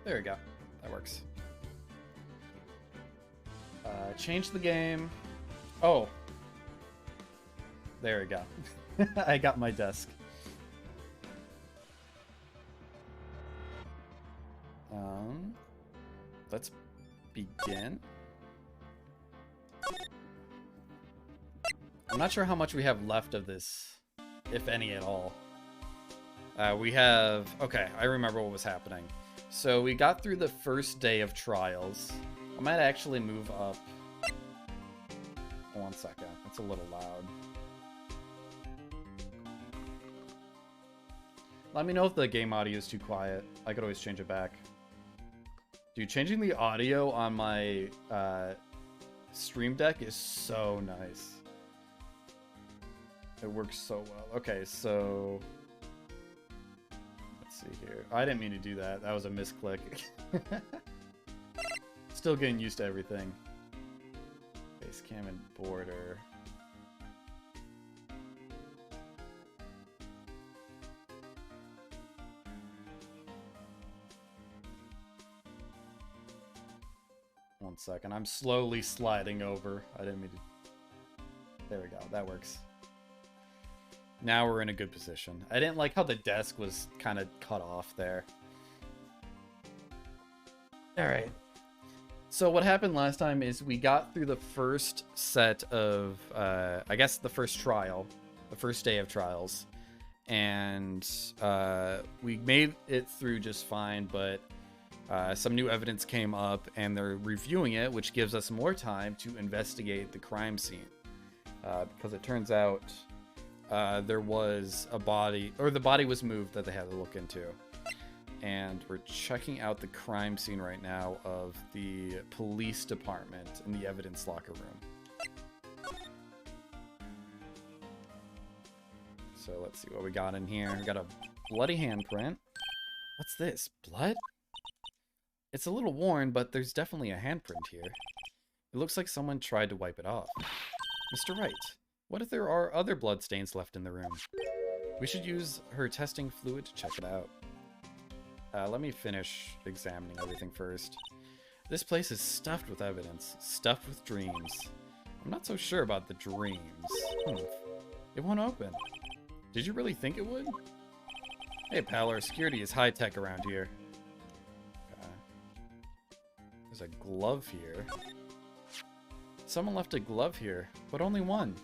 There we go. That works. Change the game. Oh. There we go. I got my desk. Let's begin. I'm not sure how much we have left of this, if any at all. We have... Okay, I remember what was happening. So we got through the first day of trials. I might actually move up. 1 second. It's a little loud. Let me know if the game audio is too quiet. I could always change it back. Dude, changing the audio on my Stream Deck is so nice. It works so well. Okay, so... Let's see here. I didn't mean to do that. That was a misclick. Still getting used to everything. Base cam and border. One second. I'm slowly sliding over. I didn't mean to... There we go. That works. Now we're in a good position. I didn't like how the desk was kind of cut off there. Alright. So what happened last time is we got through the first set of, I guess the first trial. The first day of trials. And we made it through just fine, but some new evidence came up and they're reviewing it, which gives us more time to investigate the crime scene. Because it turns out there was a body, or the body was moved that they had to look into. And we're checking out the crime scene right now of the police department in the evidence locker room. So let's see what we got in here. We got a bloody handprint. What's this? Blood? It's a little worn, but there's definitely a handprint here. It looks like someone tried to wipe it off. Mr. Wright, what if there are other blood stains left in the room? We should use her testing fluid to check it out. Let me finish examining everything first. This place is stuffed with evidence, stuffed with dreams. I'm not so sure about the dreams. It won't open. Did you really think it would? Hey pal, our security is high-tech around here. There's a glove here. Someone left a glove here, but only one.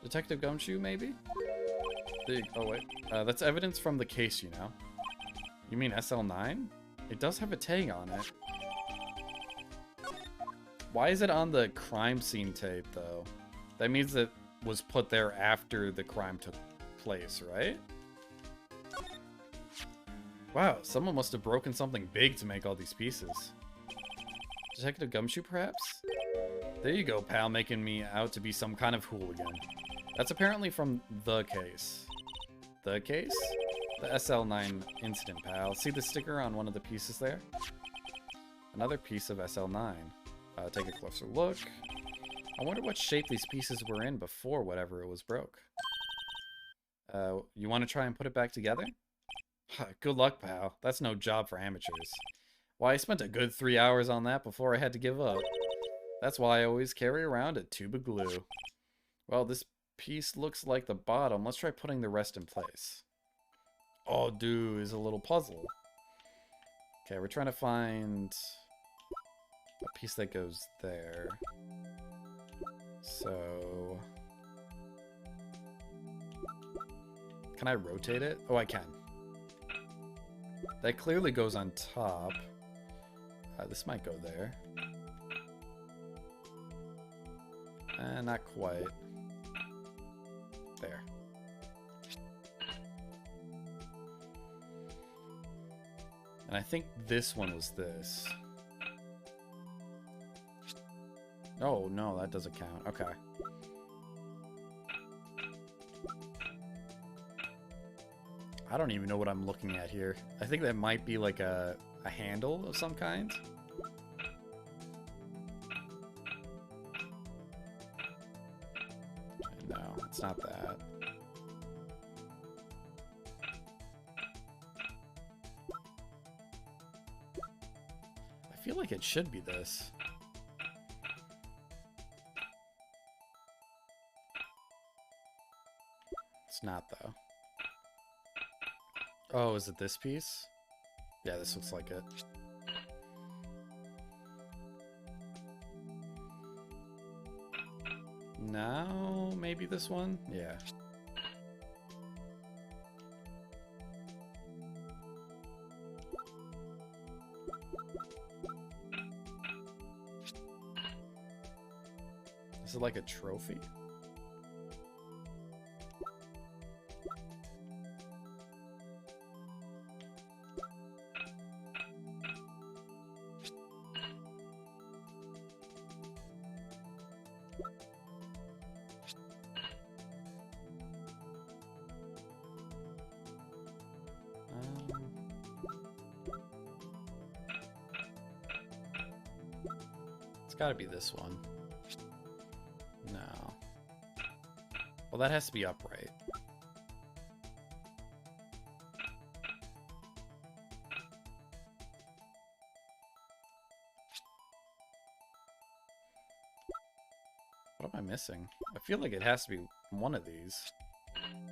Detective Gumshoe, maybe? Oh wait, that's evidence from the case, you know. You mean SL9? It does have a tag on it. Why is it on the crime scene tape, though? That means it was put there after the crime took place, right? Wow, someone must have broken something big to make all these pieces. Detective Gumshoe, perhaps? There you go, pal, making me out to be some kind of hooligan. That's apparently from the case. The case? The SL9 incident, pal. See the sticker on one of the pieces there? Another piece of SL9. Take a closer look. I wonder what shape these pieces were in before whatever it was broke. You want to try and put it back together? Good luck, pal. That's no job for amateurs. Why, I spent a good 3 hours on that before I had to give up. That's why I always carry around a tube of glue. Well, this piece looks like the bottom. Let's try putting the rest in place. Oh, dude, is a little puzzle. Okay, we're trying to find a piece that goes there. So... Can I rotate it? Oh, I can. That clearly goes on top. This might go there. Not quite. There. And I think this one was this. Oh, no, that doesn't count. Okay. I don't even know what I'm looking at here. I think that might be like a handle of some kind. No, it's not that. feel like it should be this. It's not, though. Oh, is it this piece? Yeah, this looks like it. Now, maybe this one? Yeah. Is it like a trophy? It's gotta be this one. No. Well, that has to be upright. What am I missing? I feel like it has to be one of these.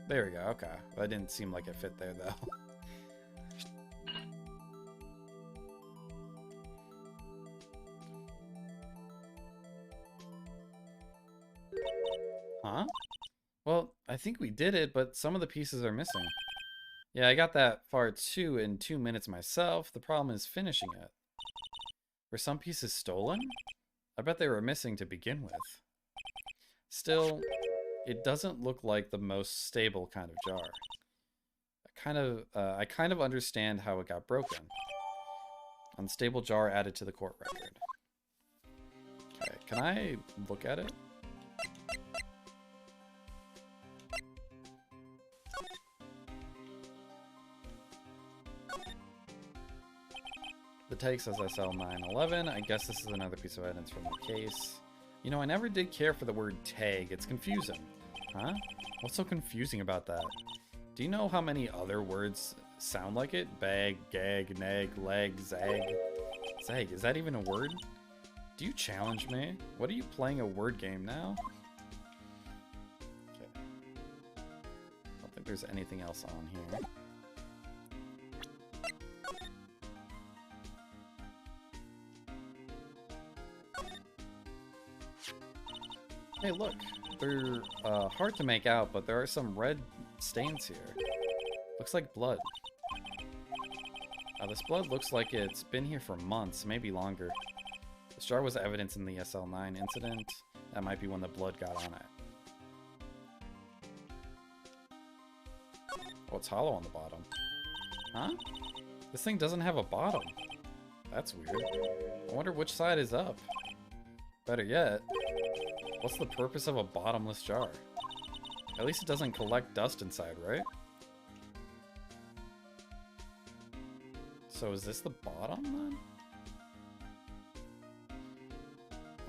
There we go, okay. That didn't seem like it fit there, though. Huh? Well, I think we did it, but some of the pieces are missing. Yeah, I got that far too in 2 minutes myself. The problem is finishing it. Were some pieces stolen? I bet they were missing to begin with. Still, it doesn't look like the most stable kind of jar. I kind of understand how it got broken. Unstable jar added to the court record. Okay, can I look at it? The tag says I sell 9/11. I guess this is another piece of evidence from the case. You know, I never did care for the word tag. It's confusing. Huh? What's so confusing about that? Do you know how many other words sound like it? Bag, gag, nag, leg, zag. Zag, is that even a word? Do you challenge me? What are you playing a word game now? Okay. I don't think there's anything else on here. Hey, look. They're hard to make out, but there are some red stains here. Looks like blood. This blood looks like it's been here for months, maybe longer. This jar was evidence in the SL9 incident. That might be when the blood got on it. Oh, it's hollow on the bottom. Huh? This thing doesn't have a bottom. That's weird. I wonder which side is up. Better yet, what's the purpose of a bottomless jar? At least it doesn't collect dust inside, right? So is this the bottom then?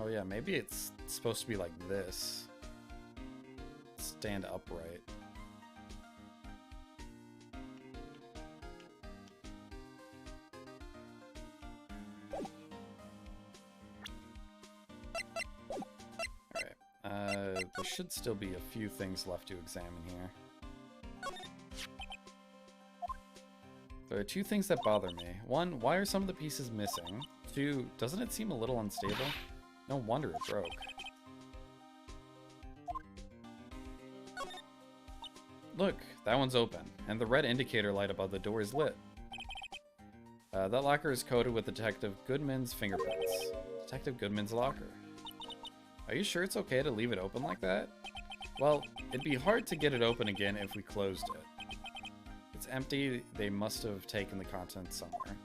Oh yeah, maybe it's supposed to be like this. Stand upright. Alright, there should still be a few things left to examine here. There are two things that bother me. One, why are some of the pieces missing? Two, doesn't it seem a little unstable? No wonder it broke. Look, that one's open, and the red indicator light above the door is lit. That locker is coated with Detective Goodman's fingerprints. Detective Goodman's locker. Are you sure it's okay to leave it open like that? Well, it'd be hard to get it open again if we closed it. It's empty. They must have taken the contents somewhere.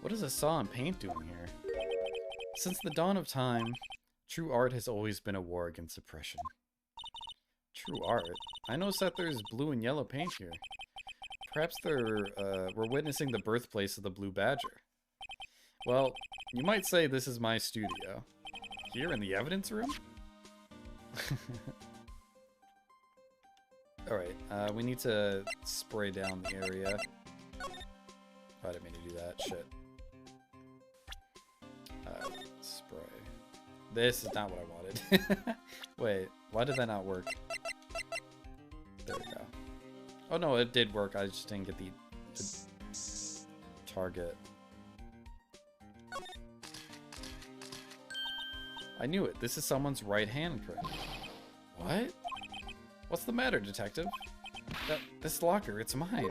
What is a saw and paint doing here? Since the dawn of time, true art has always been a war against oppression. True art? I noticed that there's blue and yellow paint here. Perhaps we're witnessing the birthplace of the Blue Badger. Well, you might say this is my studio. Here in the evidence room? Alright, we need to spray down the area. Oh, I didn't mean to do that. Shit. Spray. This is not what I wanted. Wait, why did that not work? There we go. Oh no, it did work. I just didn't get the target. I knew it. This is someone's right handprint. What? What's the matter, detective? This locker, it's mine.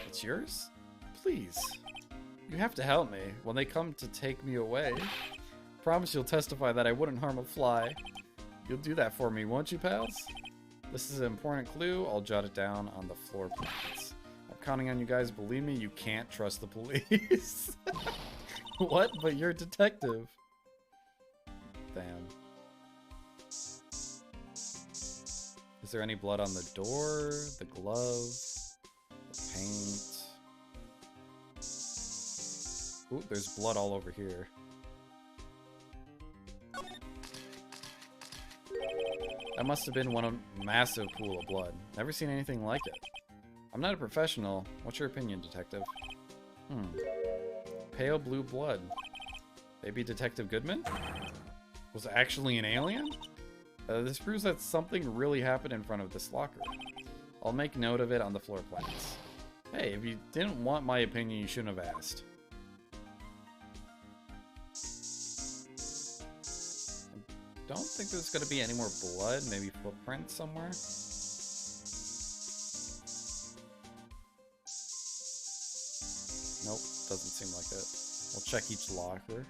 It's yours? Please. You have to help me when they come to take me away. Promise you'll testify that I wouldn't harm a fly. You'll do that for me, won't you, pals? This is an important clue. I'll jot it down on the floor plans. I'm counting on you guys. Believe me, you can't trust the police. What? But you're a detective. Damn. Is there any blood on the door, the glove, the paint? Ooh, there's blood all over here. That must have been one massive pool of blood. Never seen anything like it. I'm not a professional. What's your opinion, detective? Pale blue blood. Maybe Detective Goodman? Was actually an alien? This proves that something really happened in front of this locker. I'll make note of it on the floor plans. Hey, if you didn't want my opinion, you shouldn't have asked. I don't think there's going to be any more blood. Maybe footprints somewhere? Nope, doesn't seem like it. We'll check each locker.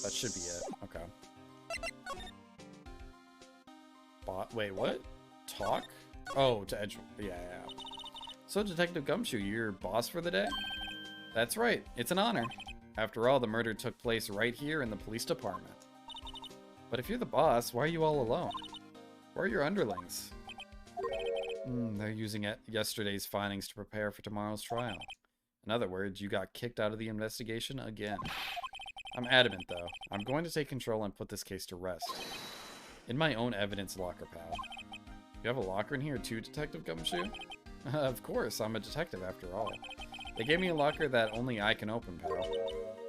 That should be it. Okay. Wait, what? Talk? Oh, to Edge. Yeah. So, Detective Gumshoe, your boss for the day? That's right. It's an honor. After all, the murder took place right here in the police department. But if you're the boss, why are you all alone? Where are your underlings? They're using yesterday's findings to prepare for tomorrow's trial. In other words, you got kicked out of the investigation again. I'm adamant, though. I'm going to take control and put this case to rest. In my own evidence locker, pal. You have a locker in here too, Detective Gumshoe? Of course, I'm a detective after all. They gave me a locker that only I can open, pal.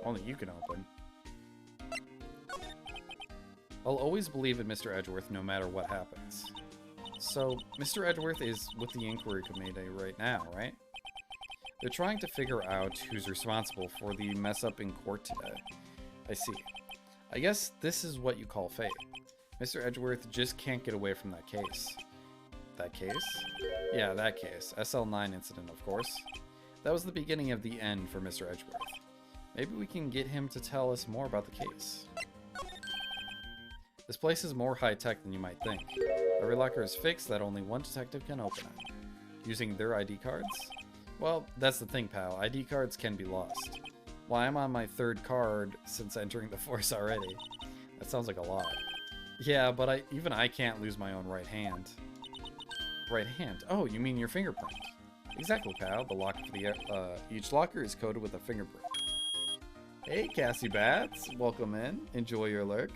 Only you can open. I'll always believe in Mr. Edgeworth no matter what happens. So, Mr. Edgeworth is with the inquiry committee right now, right? They're trying to figure out who's responsible for the mess up in court today. I see. I guess this is what you call fate. Mr. Edgeworth just can't get away from that case. That case? Yeah, that case. SL9 incident, of course. That was the beginning of the end for Mr. Edgeworth. Maybe we can get him to tell us more about the case. This place is more high-tech than you might think. Every locker is fixed that only one detective can open it. Using their ID cards? Well, that's the thing, pal. ID cards can be lost. Well, I'm on my third card since entering the force already. That sounds like a lot. Yeah, but even I can't lose my own right hand. Right hand? Oh, you mean your fingerprint. Exactly, pal. The locker for the each locker is coded with a fingerprint. Hey, Cassie Bats. Welcome in. Enjoy your lurk.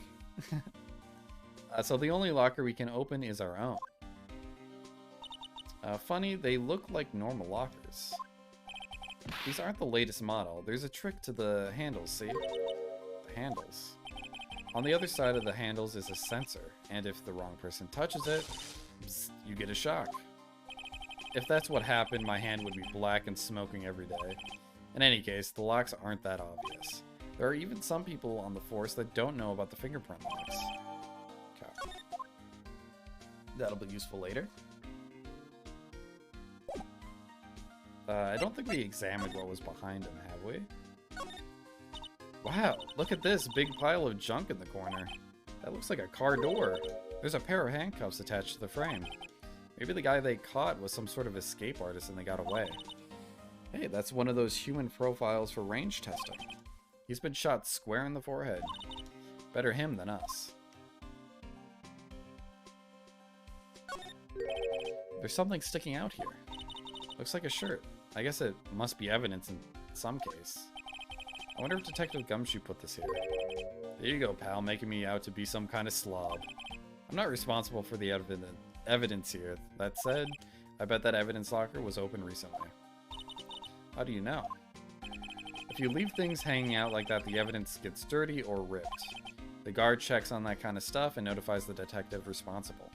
So the only locker we can open is our own. Funny, they look like normal lockers. These aren't the latest model. There's a trick to the handles, see? The handles. On the other side of the handles is a sensor, and if the wrong person touches it, psst, you get a shock. If that's what happened, my hand would be black and smoking every day. In any case, the locks aren't that obvious. There are even some people on the force that don't know about the fingerprint locks. Okay. That'll be useful later. I don't think we examined what was behind him, have we? Wow, look at this big pile of junk in the corner. That looks like a car door. There's a pair of handcuffs attached to the frame. Maybe the guy they caught was some sort of escape artist and they got away. Hey, that's one of those human profiles for range testing. He's been shot square in the forehead. Better him than us. There's something sticking out here. Looks like a shirt. I guess it must be evidence in some case. I wonder if Detective Gumshoe put this here. There you go, pal, making me out to be some kind of slob. I'm not responsible for the evidence here. That said, I bet that evidence locker was open recently. How do you know? If you leave things hanging out like that, the evidence gets dirty or ripped. The guard checks on that kind of stuff and notifies the detective responsible.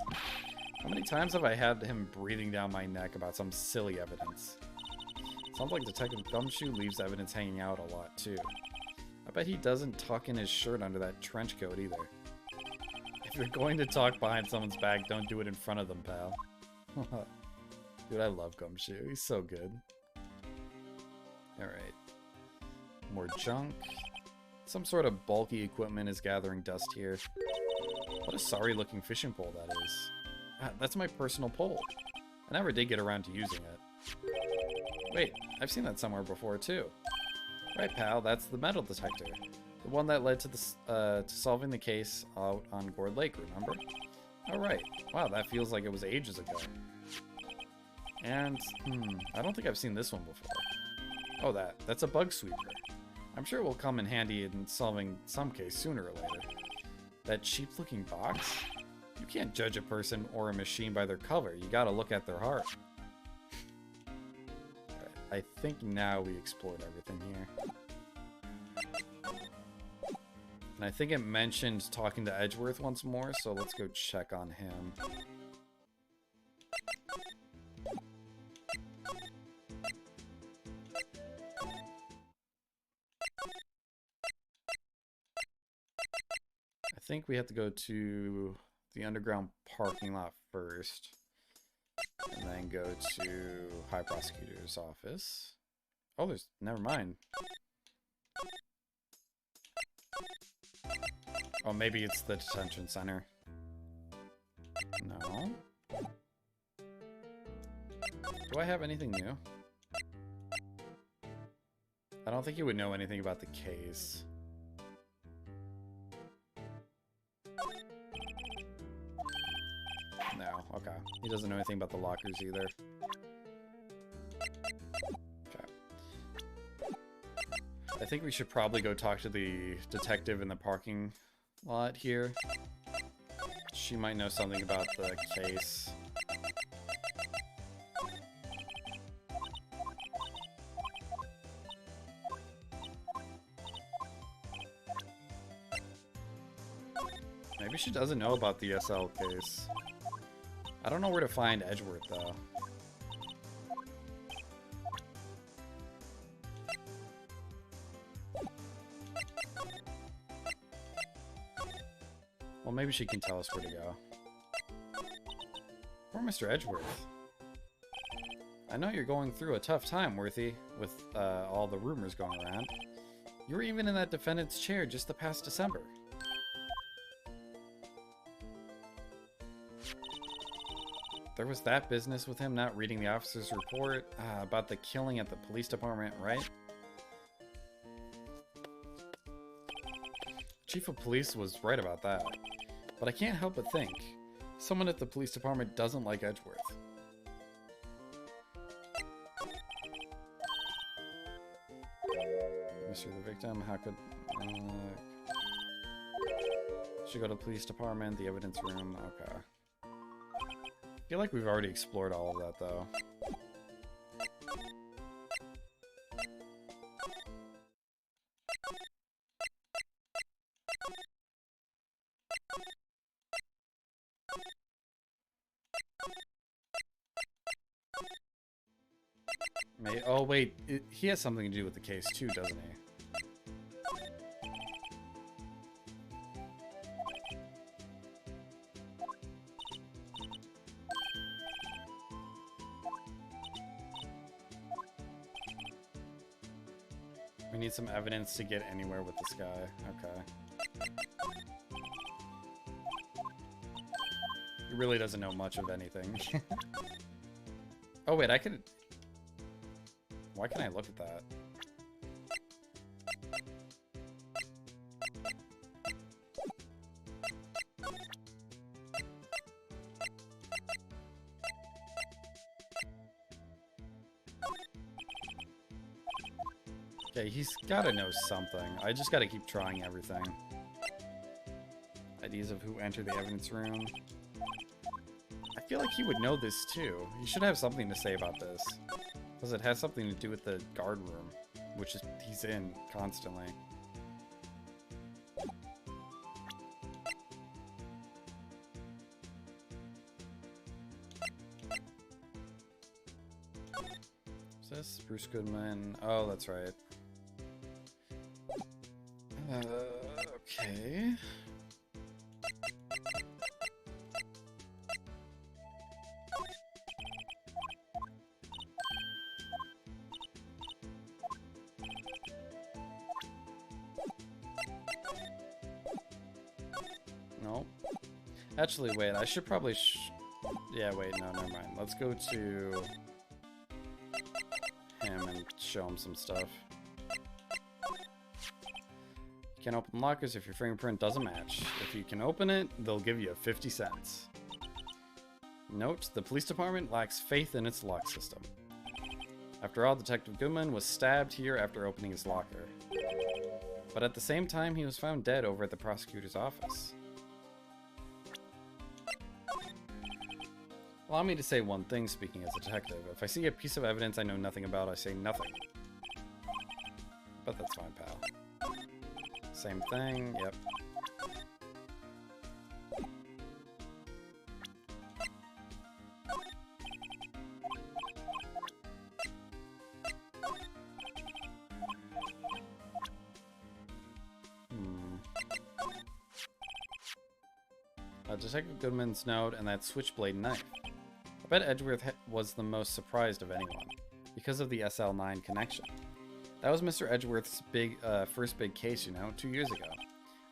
How many times have I had him breathing down my neck about some silly evidence? Sounds like Detective Gumshoe leaves evidence hanging out a lot, too. I bet he doesn't tuck in his shirt under that trench coat, either. If you're going to talk behind someone's back, don't do it in front of them, pal. Dude, I love Gumshoe. He's so good. Alright. More junk. Some sort of bulky equipment is gathering dust here. What a sorry-looking fishing pole that is. That's my personal pole. I never did get around to using it. Wait, I've seen that somewhere before, too. Right, pal, that's the metal detector. The one that led to to solving the case out on Gourd Lake, remember? Oh, right. Wow, that feels like it was ages ago. And, I don't think I've seen this one before. Oh, that's a bug sweeper. I'm sure it will come in handy in solving some case sooner or later. That cheap-looking box? You can't judge a person or a machine by their cover. You gotta look at their heart. Alright, I think now we explored everything here. And I think it mentioned talking to Edgeworth once more, so let's go check on him. I think we have to go to the underground parking lot first, and then go to High Prosecutor's office. Oh, never mind. Oh, maybe it's the detention center. No. Do I have anything new? I don't think he would know anything about the case. No, okay. He doesn't know anything about the lockers either. Okay. I think we should probably go talk to the detective in the parking lot here. She might know something about the case. Maybe she doesn't know about the SL case. I don't know where to find Edgeworth, though. Well, maybe she can tell us where to go. Poor Mr. Edgeworth. I know you're going through a tough time, Worthy, with all the rumors going around. You were even in that defendant's chair just the past December. There was that business with him not reading the officer's report about the killing at the police department, right? Chief of police was right about that. But I can't help but think, someone at the police department doesn't like Edgeworth. Mr. the victim, how could... should go to the police department, the evidence room, okay. I feel like we've already explored all of that, though. Oh, wait. He has something to do with the case, too, doesn't he? We need some evidence to get anywhere with this guy. Okay. He really doesn't know much of anything. Oh, wait, I could... Why can't I look at that? Yeah, he's gotta know something. I just gotta keep trying everything. Ideas of who entered the evidence room. I feel like he would know this too. He should have something to say about this. Because it has something to do with the guard room, which is he's in constantly. Is this Bruce Goodman? Oh, that's right. Okay. No. Actually, wait, I should probably yeah, wait, no, never mind. Let's go to him and show him some stuff. You can't open lockers if your fingerprint doesn't match. If you can open it, they'll give you 50 cents. Note, the police department lacks faith in its lock system. After all, Detective Goodman was stabbed here after opening his locker. But at the same time, he was found dead over at the prosecutor's office. Allow me to say one thing, speaking as a detective. If I see a piece of evidence I know nothing about, I say nothing. But that's fine, pal. Same thing, yep. Detective Goodman's note and that switchblade knife. I bet Edgeworth was the most surprised of anyone, because of the SL9 connection. That was Mr. Edgeworth's first big case, you know, 2 years ago.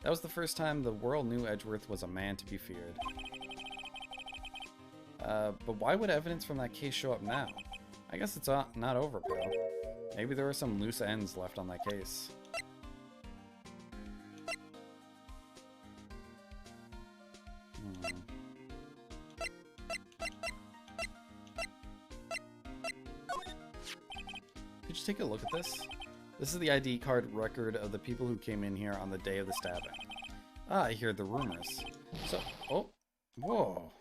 That was the first time the world knew Edgeworth was a man to be feared. But why would evidence from that case show up now? I guess it's not over, pal. Maybe there were some loose ends left on that case. Could you take a look at this? This is the ID card record of the people who came in here on the day of the stabbing. Ah, I hear the rumors. So, oh, whoa.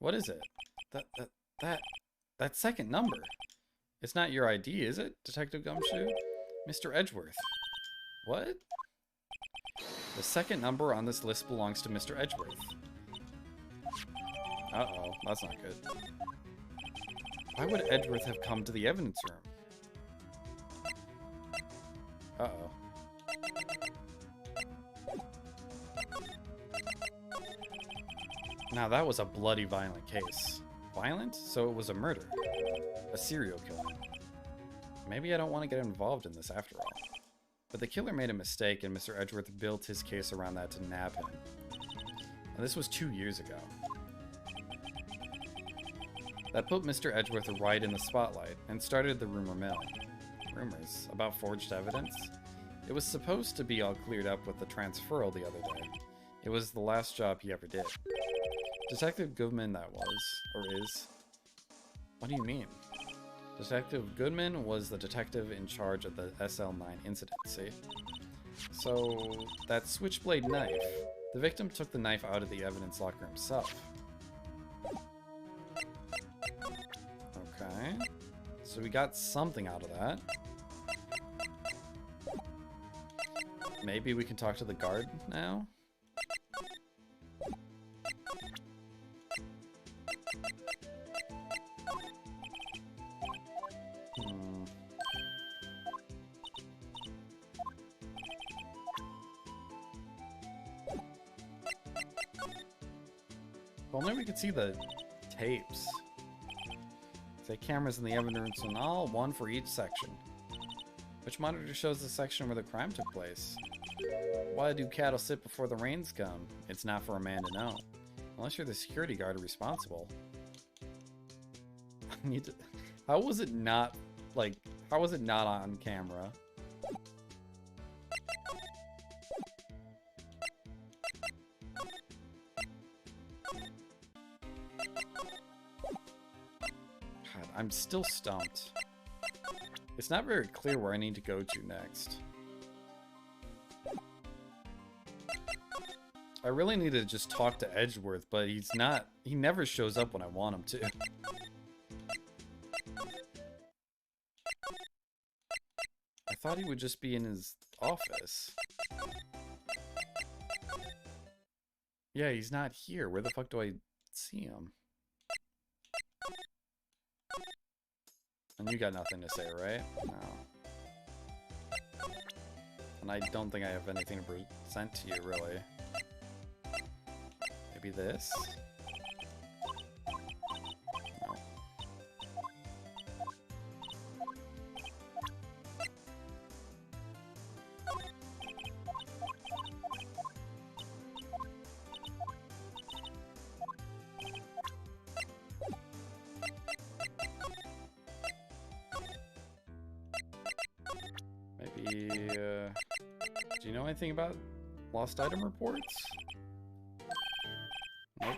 What is it? That second number. It's not your ID, is it, Detective Gumshoe? Mr. Edgeworth. What? The second number on this list belongs to Mr. Edgeworth. Uh-oh, that's not good. Why would Edgeworth have come to the evidence room? Uh-oh. Now that was a bloody, violent case. Violent? So it was a murder. A serial killer. Maybe I don't want to get involved in this after all. But the killer made a mistake and Mr. Edgeworth built his case around that to nab him. And this was 2 years ago. That put Mr. Edgeworth right in the spotlight and started the rumor mill. Rumors about forged evidence? It was supposed to be all cleared up with the transferal the other day. It was the last job he ever did. Detective Goodman that was, or is. What do you mean? Detective Goodman was the detective in charge of the SL9 incident, see? So, that switchblade knife, the victim took the knife out of the evidence locker himself. Okay. So we got something out of that. Maybe we can talk to the guard now? If only we could see the tapes. Say cameras in the evidence and all, one for each section. Which monitor shows the section where the crime took place? Why do cattle sit before the rains come? It's not for a man to know. Unless you're the security guard responsible. I need to... How was it not, like, how was it not on camera? God, I'm still stumped. It's not very clear where I need to go to next. I really need to just talk to Edgeworth, but he never shows up when I want him to. I thought he would just be in his office. Yeah, he's not here. Where the fuck do I see him? And you got nothing to say, right? No. And I don't think I have anything to present to you, really. Maybe this? No. Maybe, do you know anything about lost item reports? Nope.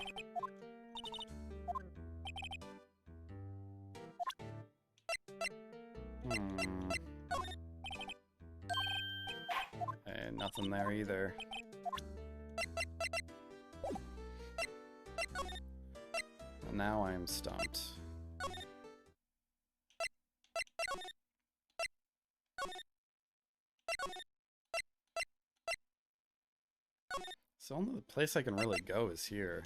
And nothing there either. And now I am stumped. So only the place I can really go is here.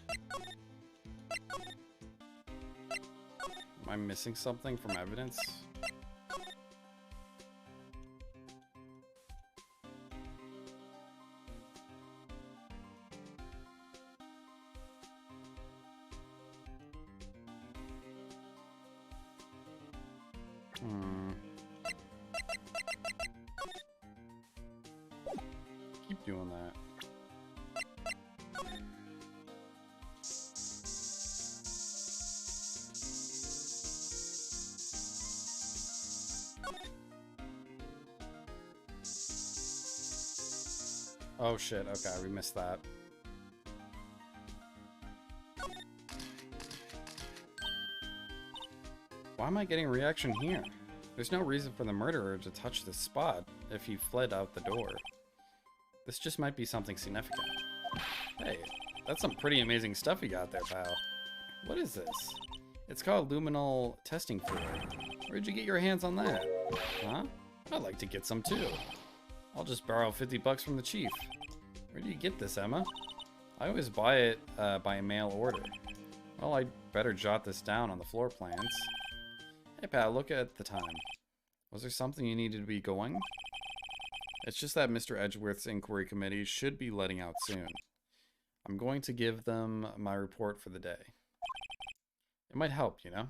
Am I missing something from evidence? Keep doing that. Oh shit, okay, we missed that. Why am I getting a reaction here? There's no reason for the murderer to touch this spot if he fled out the door. This just might be something significant. Hey, that's some pretty amazing stuff you got there, pal. What is this? It's called luminal testing fluid. Where'd you get your hands on that? Huh? I'd like to get some too. I'll just borrow 50 bucks from the chief. Where do you get this, Emma? I always buy it by mail order. Well, I'd better jot this down on the floor plans. Hey, pal, look at the time. Was there something you needed to be going? It's just that Mr. Edgeworth's inquiry committee should be letting out soon. I'm going to give them my report for the day. It might help, you know?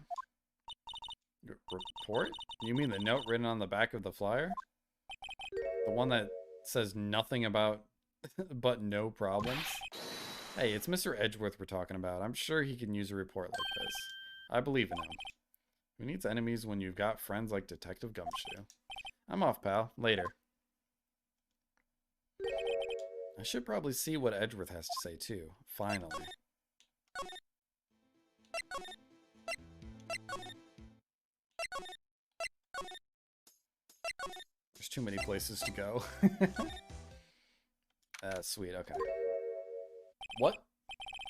Report? You mean the note written on the back of the flyer? The one that says nothing about but no problems? Hey, it's Mr. Edgeworth we're talking about. I'm sure he can use a report like this. I believe in him. Who needs enemies when you've got friends like Detective Gumshoe? I'm off, pal. Later. I should probably see what Edgeworth has to say, too. Finally. There's too many places to go. Sweet, okay. What?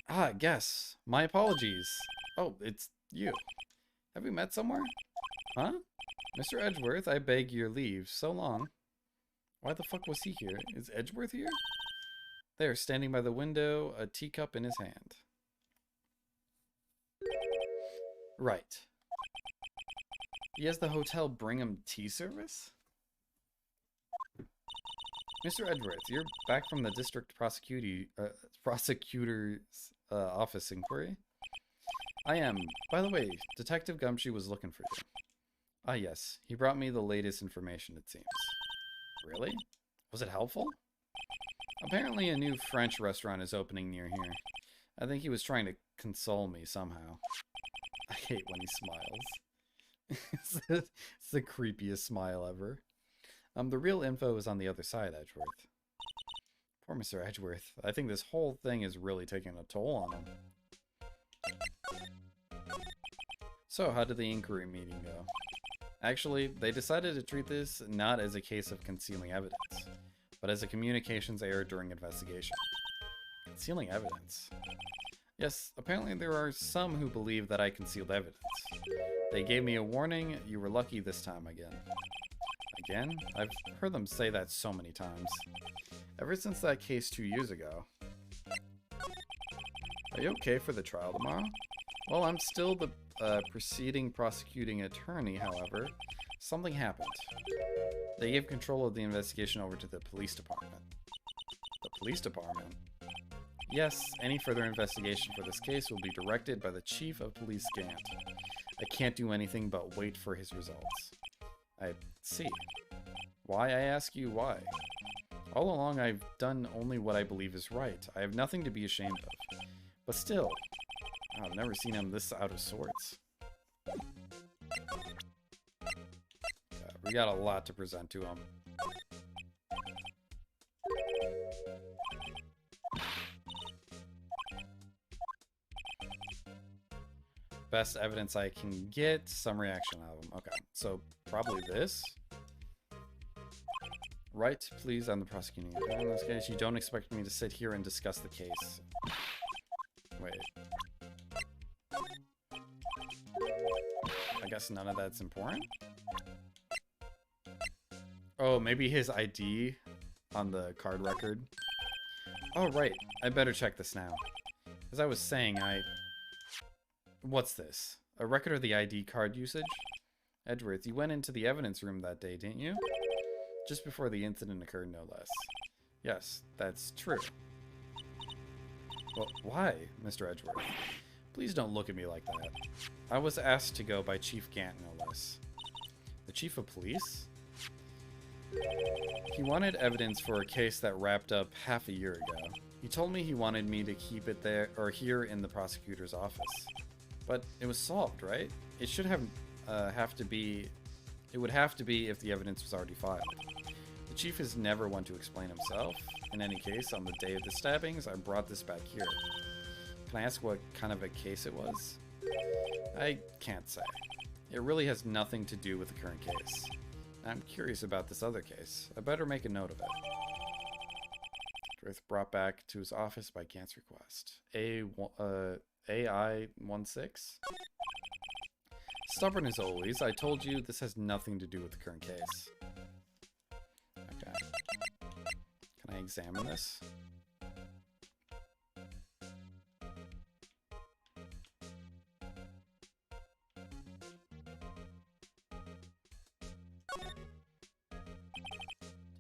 Ah, guess. My apologies. Oh, it's you. Have we met somewhere? Huh? Mr. Edgeworth, I beg your leave. So long. Why the fuck was he here? Is Edgeworth here? There, standing by the window, a teacup in his hand. Right. He has the hotel bring him tea service? Mr. Edgeworth, you're back from the district prosecutor's office inquiry? I am. By the way, Detective Gumshoe was looking for you. Ah, yes. He brought me the latest information, it seems. Really? Was it helpful? Apparently a new French restaurant is opening near here. I think he was trying to console me somehow. I hate when he smiles. It's the creepiest smile ever. The real info is on the other side, Edgeworth. Poor Mr. Edgeworth. I think this whole thing is really taking a toll on him. So, how did the inquiry meeting go? Actually, they decided to treat this not as a case of concealing evidence, but as a communications error during investigation. Concealing evidence? Yes, apparently there are some who believe that I concealed evidence. They gave me a warning. You were lucky this time again. Again? I've heard them say that so many times. Ever since that case 2 years ago. Are you okay for the trial tomorrow? Well, I'm still the prosecuting attorney, however. Something happened. They gave control of the investigation over to the police department. The police department? Yes, any further investigation for this case will be directed by the Chief of Police Gant. I can't do anything but wait for his results. I see. Why, I ask you, why? All along, I've done only what I believe is right. I have nothing to be ashamed of. But still, I've never seen him this out of sorts. We got a lot to present to him. Best evidence I can get, some reaction out of him. Okay, so probably this. Right, please, I'm the prosecuting attorney in this case. You don't expect me to sit here and discuss the case. Wait. I guess none of that's important? Oh, maybe his ID on the card record. Oh, right. I better check this now. As I was saying, What's this? A record of the ID card usage? Edgeworth, you went into the evidence room that day, didn't you? Just before the incident occurred, no less. Yes, that's true. Well, why, Mr. Edgeworth? Please don't look at me like that. I was asked to go by Chief Gant, no less. The Chief of Police? He wanted evidence for a case that wrapped up half a year ago. He told me he wanted me to keep it there, or here in the prosecutor's office. But it was solved, right? It should have to be... It would have to be if the evidence was already filed. The chief is never one to explain himself. In any case, on the day of the stabbings, I brought this back here. Can I ask what kind of a case it was? I can't say. It really has nothing to do with the current case. I'm curious about this other case. I better make a note of it. Edgeworth brought back to his office by Gant's request. AI-16? Stubborn as always, I told you this has nothing to do with the current case. Okay. Can I examine this?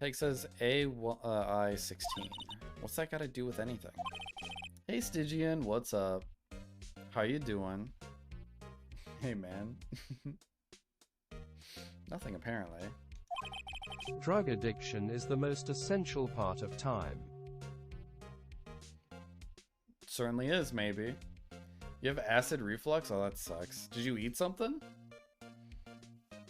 Tag says AI-16. What's that got to do with anything? Hey Stygian, what's up? How you doing? Hey man. Nothing apparently. Drug addiction is the most essential part of time. Certainly is, maybe. You have acid reflux? Oh, that sucks. Did you eat something?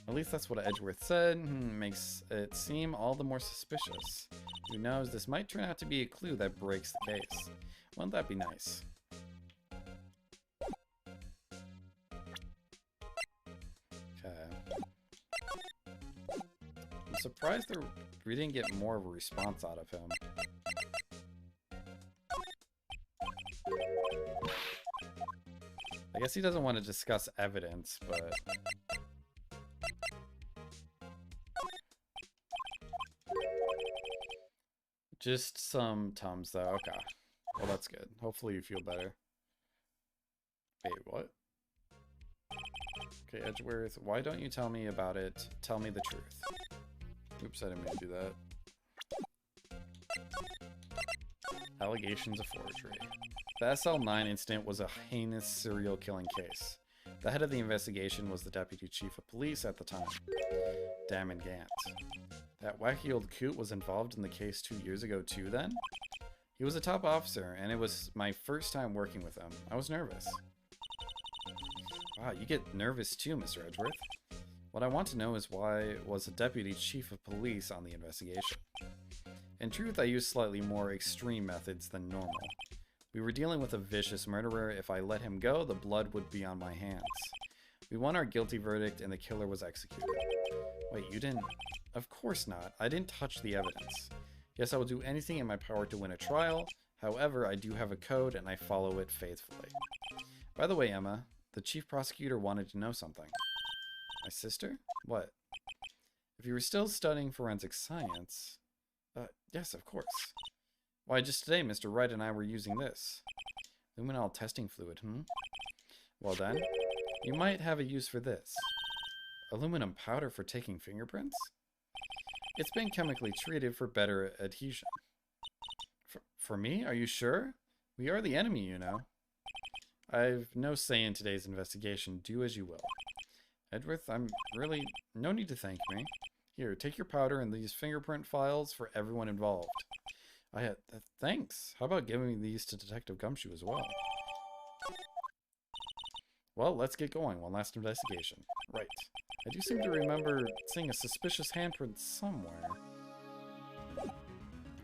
At least that's what Edgeworth said. Makes it seem all the more suspicious. Who knows, this might turn out to be a clue that breaks the case. Wouldn't that be nice? I'm surprised we didn't get more of a response out of him. I guess he doesn't want to discuss evidence, but... Just some Tums, though. Okay. Well, that's good. Hopefully you feel better. Wait, what? Okay, Edgeworth, why don't you tell me about it? Tell me the truth. Oops, I didn't mean to do that. Allegations of forgery. The SL-9 incident was a heinous serial killing case. The head of the investigation was the Deputy Chief of Police at the time, Damon Gant. That wacky old coot was involved in the case 2 years ago too then? He was a top officer, and it was my first time working with him. I was nervous. Wow, you get nervous too, Mr. Edgeworth. What I want to know is why was a Deputy Chief of Police on the investigation? In truth, I used slightly more extreme methods than normal. We were dealing with a vicious murderer. If I let him go, the blood would be on my hands. We won our guilty verdict and the killer was executed. Wait, you didn't... Of course not. I didn't touch the evidence. Yes, I will do anything in my power to win a trial. However, I do have a code and I follow it faithfully. By the way, Emma, the chief prosecutor wanted to know something. My sister? What? If you were still studying forensic science... yes, of course. Why, just today, Mr. Wright and I were using this. Luminol testing fluid, Well then, you might have a use for this. Aluminum powder for taking fingerprints? It's been chemically treated for better adhesion. For me? Are you sure? We are the enemy, you know. I've no say in today's investigation. Do as you will. Edworth, I'm really... No need to thank me. Here, take your powder and these fingerprint files for everyone involved. I had... thanks. How about giving these to Detective Gumshoe as well? Well, let's get going. One last investigation. Right. I do seem to remember seeing a suspicious handprint somewhere.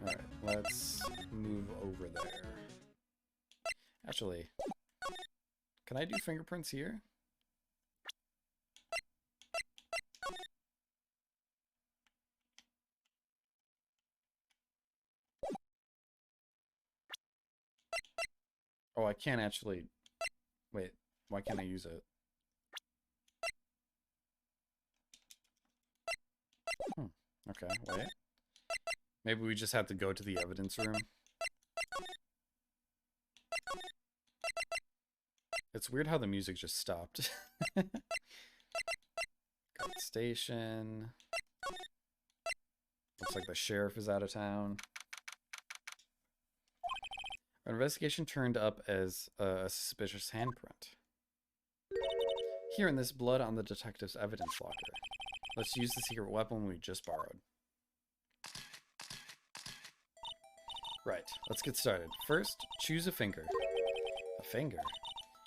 Alright, let's move over there. Actually, can I do fingerprints here? Oh, I can't actually... Wait, why can't I use it? Okay, wait. Maybe we just have to go to the evidence room. It's weird how the music just stopped. Guard station. Looks like the sheriff is out of town. Our investigation turned up as a suspicious handprint. Here in this blood on the detective's evidence locker. Let's use the secret weapon we just borrowed. Right, let's get started. First, choose a finger. A finger?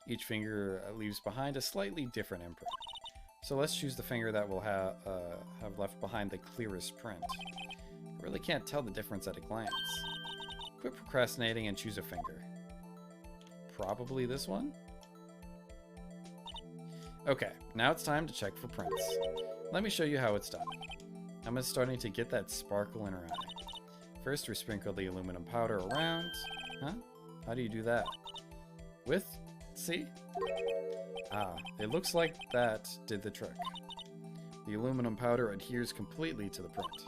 Each finger leaves behind a slightly different imprint. So let's choose the finger that will have left behind the clearest print. I really can't tell the difference at a glance. Quit procrastinating and choose a finger. Probably this one? Okay, now it's time to check for prints. Let me show you how it's done. Emma's starting to get that sparkle in her eye. First, we sprinkle the aluminum powder around. Huh? How do you do that? With? See? Ah, it looks like that did the trick. The aluminum powder adheres completely to the print.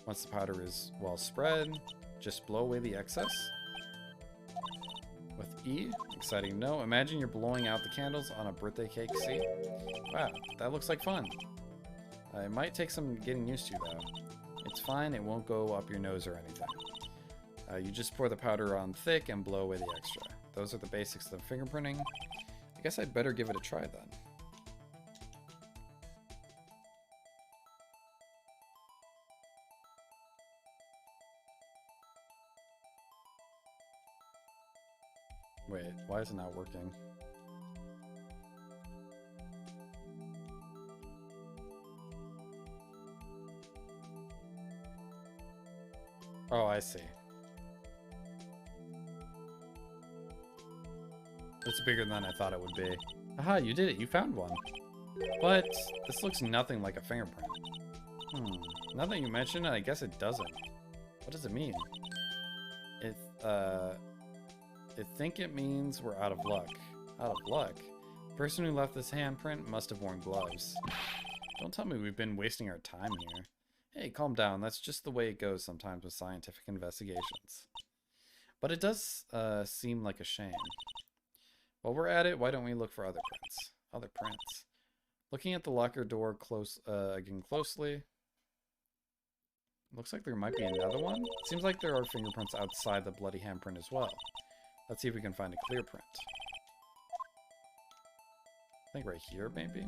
Once the powder is well spread, just blow away the excess. With E, exciting to know, imagine you're blowing out the candles on a birthday cake, see? Wow, that looks like fun. It might take some getting used to, though. It's fine, it won't go up your nose or anything. You just pour the powder on thick and blow away the extra. Those are the basics of fingerprinting. I guess I'd better give it a try then. Wait, why is it not working? Oh, I see. It's bigger than I thought it would be. Aha, you did it. You found one. But this looks nothing like a fingerprint. Now that you mention it, I guess it doesn't. What does it mean? I think it means we're out of luck. Out of luck? The person who left this handprint must have worn gloves. Don't tell me we've been wasting our time here. Hey, calm down. That's just the way it goes sometimes with scientific investigations. But it does seem like a shame. While we're at it, why don't we look for other prints? Other prints. Looking at the locker door again closely. Looks like there might be another one. Seems like there are fingerprints outside the bloody handprint as well. Let's see if we can find a clear print. I think right here, maybe?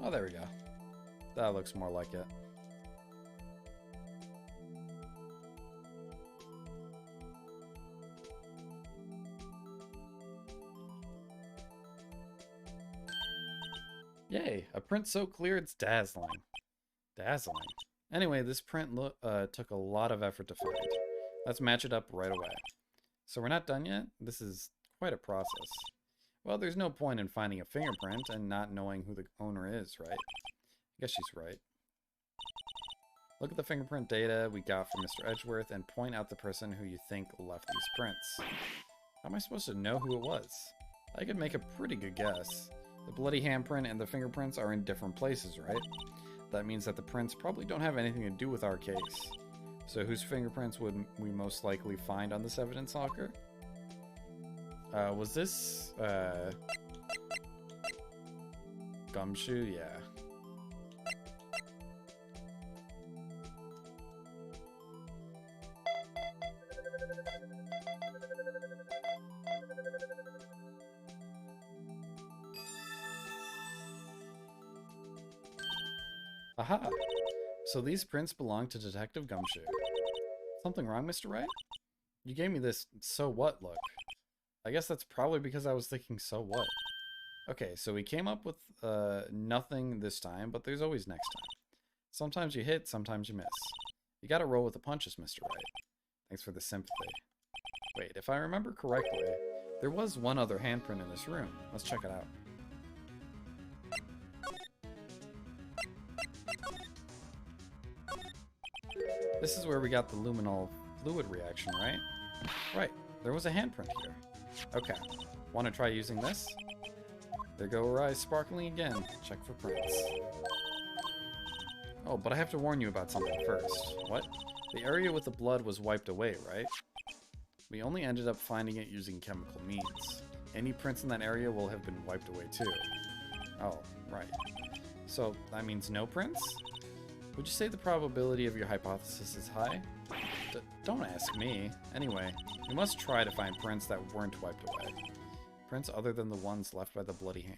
Oh, there we go. That looks more like it. Yay, a print so clear it's dazzling. Dazzling. Anyway, this print took a lot of effort to find. Let's match it up right away. So we're not done yet? This is quite a process. Well, there's no point in finding a fingerprint and not knowing who the owner is, right? I guess she's right. Look at the fingerprint data we got from Mr. Edgeworth and point out the person who you think left these prints. How am I supposed to know who it was? I could make a pretty good guess. The bloody handprint and the fingerprints are in different places, right? That means that the prints probably don't have anything to do with our case. So whose fingerprints would we most likely find on this evidence locker? Was this, Gumshoe? Yeah. Aha! So these prints belong to Detective Gumshoe. Something wrong, Mr. Wright? You gave me this so what look. I guess that's probably because I was thinking so what. Okay, so we came up with nothing this time, but there's always next time. Sometimes you hit, sometimes you miss. You gotta roll with the punches, Mr. Wright. Thanks for the sympathy. Wait, if I remember correctly, there was one other handprint in this room. Let's check it out. This is where we got the luminol fluid reaction, right? Right, there was a handprint here. Okay, want to try using this? There go our eyes sparkling again. Check for prints. Oh, but I have to warn you about something first. What? The area with the blood was wiped away, right? We only ended up finding it using chemical means. Any prints in that area will have been wiped away too. Oh, right. So, that means no prints? Would you say the probability of your hypothesis is high? Don't ask me. Anyway, we must try to find prints that weren't wiped away. Prints other than the ones left by the bloody hand.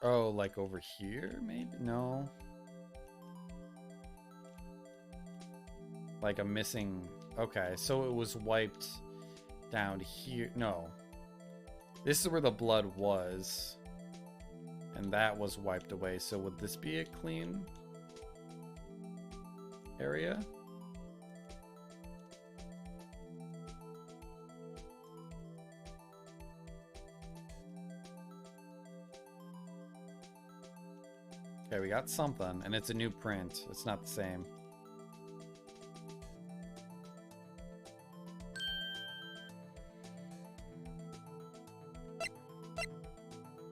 Oh, like over here, maybe? No. Like a missing... Okay, so it was wiped down here. No. This is where the blood was. And that was wiped away. So would this be a clean area? Okay, we got something, and it's a new print. It's not the same.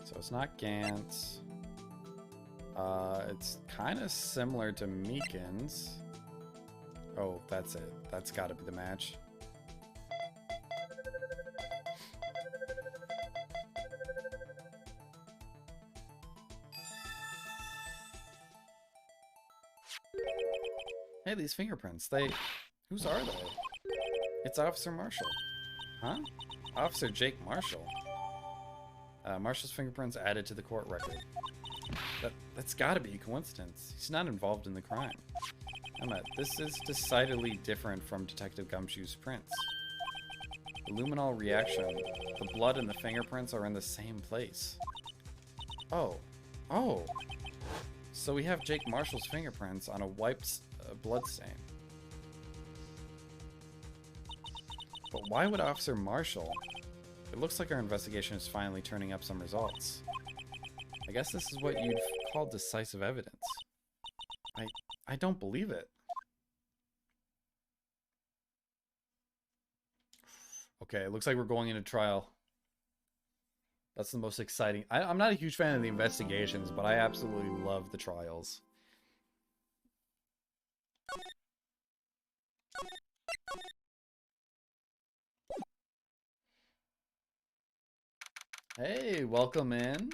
So it's not Gant's. It's kind of similar to Meekin's. Oh, that's it. That's got to be the match. Hey, these fingerprints, whose are they? It's Officer Marshall. Huh? Officer Jake Marshall. Marshall's fingerprints added to the court record. That's gotta be a coincidence. He's not involved in the crime. Emma, this is decidedly different from Detective Gumshoe's prints. The luminol reaction, the blood and the fingerprints are in the same place. Oh. Oh! So we have Jake Marshall's fingerprints on a wiped blood stain. But why would Officer Marshall? It looks like our investigation is finally turning up some results. I guess this is what you'd call decisive evidence. I don't believe it. Okay, it looks like we're going into trial. That's the most exciting. I'm not a huge fan of the investigations, but I absolutely love the trials. Hey, welcome in.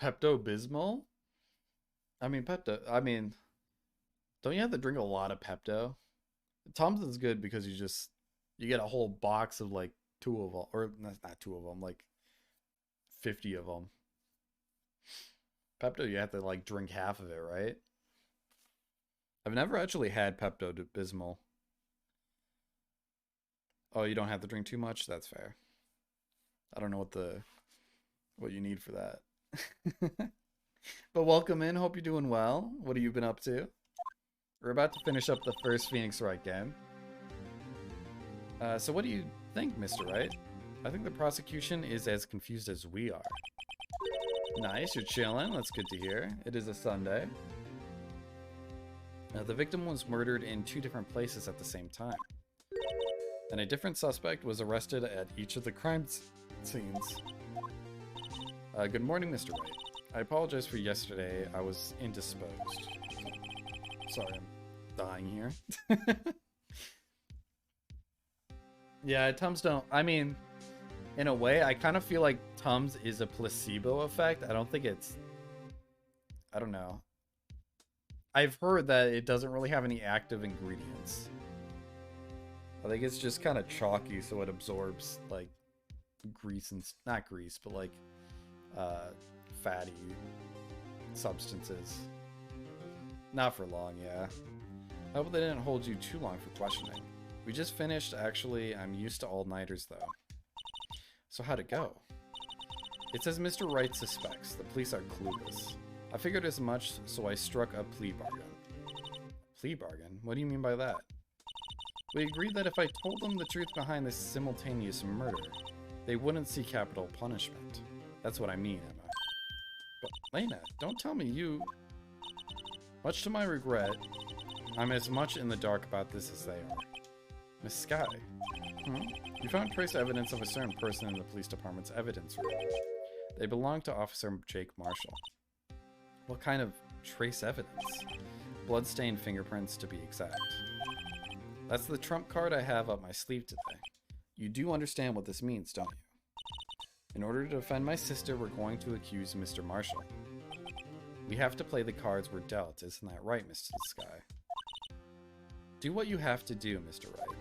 Pepto-Bismol? I mean, don't you have to drink a lot of Pepto? Thompson's good because you get a whole box of like 2 of them, or not 2 of them, like 50 of them. Pepto, you have to like drink half of it, right? I've never actually had Pepto-Bismol. Oh, you don't have to drink too much? That's fair. I don't know what the what you need for that. But welcome in. Hope you're doing well. What have you been up to? We're about to finish up the first Phoenix Wright game. So what do you think, Mr. Wright? I think the prosecution is as confused as we are. Nice, you're chilling. That's good to hear. It is a Sunday. The victim was murdered in 2 different places at the same time. And a different suspect was arrested at each of the crime scenes. Good morning, Mr. Wright. I apologize for yesterday. I was indisposed. Sorry, I'm dying here. Yeah, Tums don't... I mean, in a way, I kind of feel like Tums is a placebo effect. I don't think it's... I don't know. I've heard that it doesn't really have any active ingredients. I think it's just kind of chalky, so it absorbs, like, grease and... Not grease, but, like, fatty substances. Not for long, yeah. I hope they didn't hold you too long for questioning. We just finished, actually. I'm used to all-nighters, though. So how'd it go? It says Mr. Wright suspects. The police are clueless. I figured as much, so I struck a plea bargain. Plea bargain? What do you mean by that? We agreed that if I told them the truth behind this simultaneous murder, they wouldn't see capital punishment. That's what I mean, Emma. But, Lena, don't tell me you... Much to my regret, I'm as much in the dark about this as they are. Miss Sky. You found trace evidence of a certain person in the police department's evidence room. They belong to Officer Jake Marshall. What kind of trace evidence? Bloodstained fingerprints, to be exact. That's the trump card I have up my sleeve today. You do understand what this means, don't you? In order to defend my sister, we're going to accuse Mr. Marshall. We have to play the cards we're dealt, isn't that right, Mr. Sky? Do what you have to do, Mr. Wright.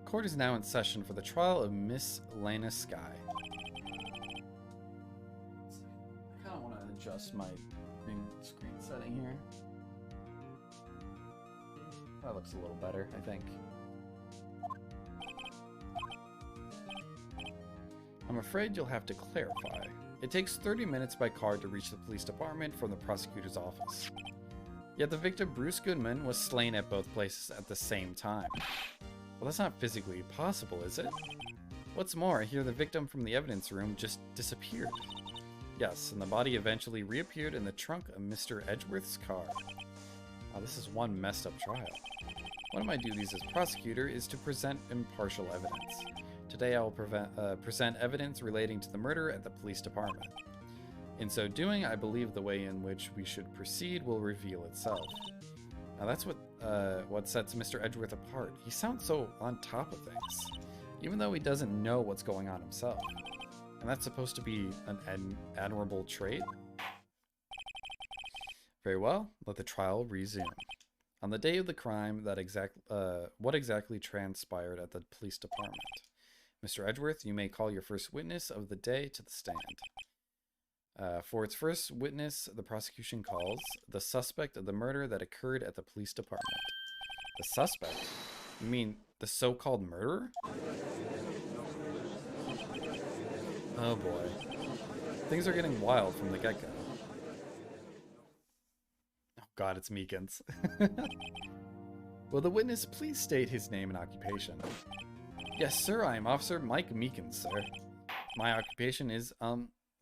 Court is now in session for the trial of Miss Lena Sky. I kind of want to adjust my screen setting here. That looks a little better, I think. I'm afraid you'll have to clarify. It takes 30 minutes by car to reach the police department from the prosecutor's office. Yet the victim, Bruce Goodman, was slain at both places at the same time. Well, that's not physically possible, is it? What's more, I hear the victim from the evidence room just disappeared. Yes, and the body eventually reappeared in the trunk of Mr. Edgeworth's car. Wow, this is one messed up trial. One of my duties as prosecutor is to present impartial evidence. Today I will present evidence relating to the murder at the police department. In so doing, I believe the way in which we should proceed will reveal itself. Now that's what sets Mr. Edgeworth apart. He sounds so on top of things, even though he doesn't know what's going on himself. And that's supposed to be an admirable trait? Very well, let the trial resume. On the day of the crime, what exactly transpired at the police department? Mr. Edgeworth, you may call your first witness of the day to the stand. For its first witness, the prosecution calls the suspect of the murder that occurred at the police department. The suspect? You mean the so-called murderer? Oh boy. Things are getting wild from the get-go. Oh god, it's Meekins. Will the witness please state his name and occupation? Yes, sir, I am Officer Mike Meekins, sir. My occupation is,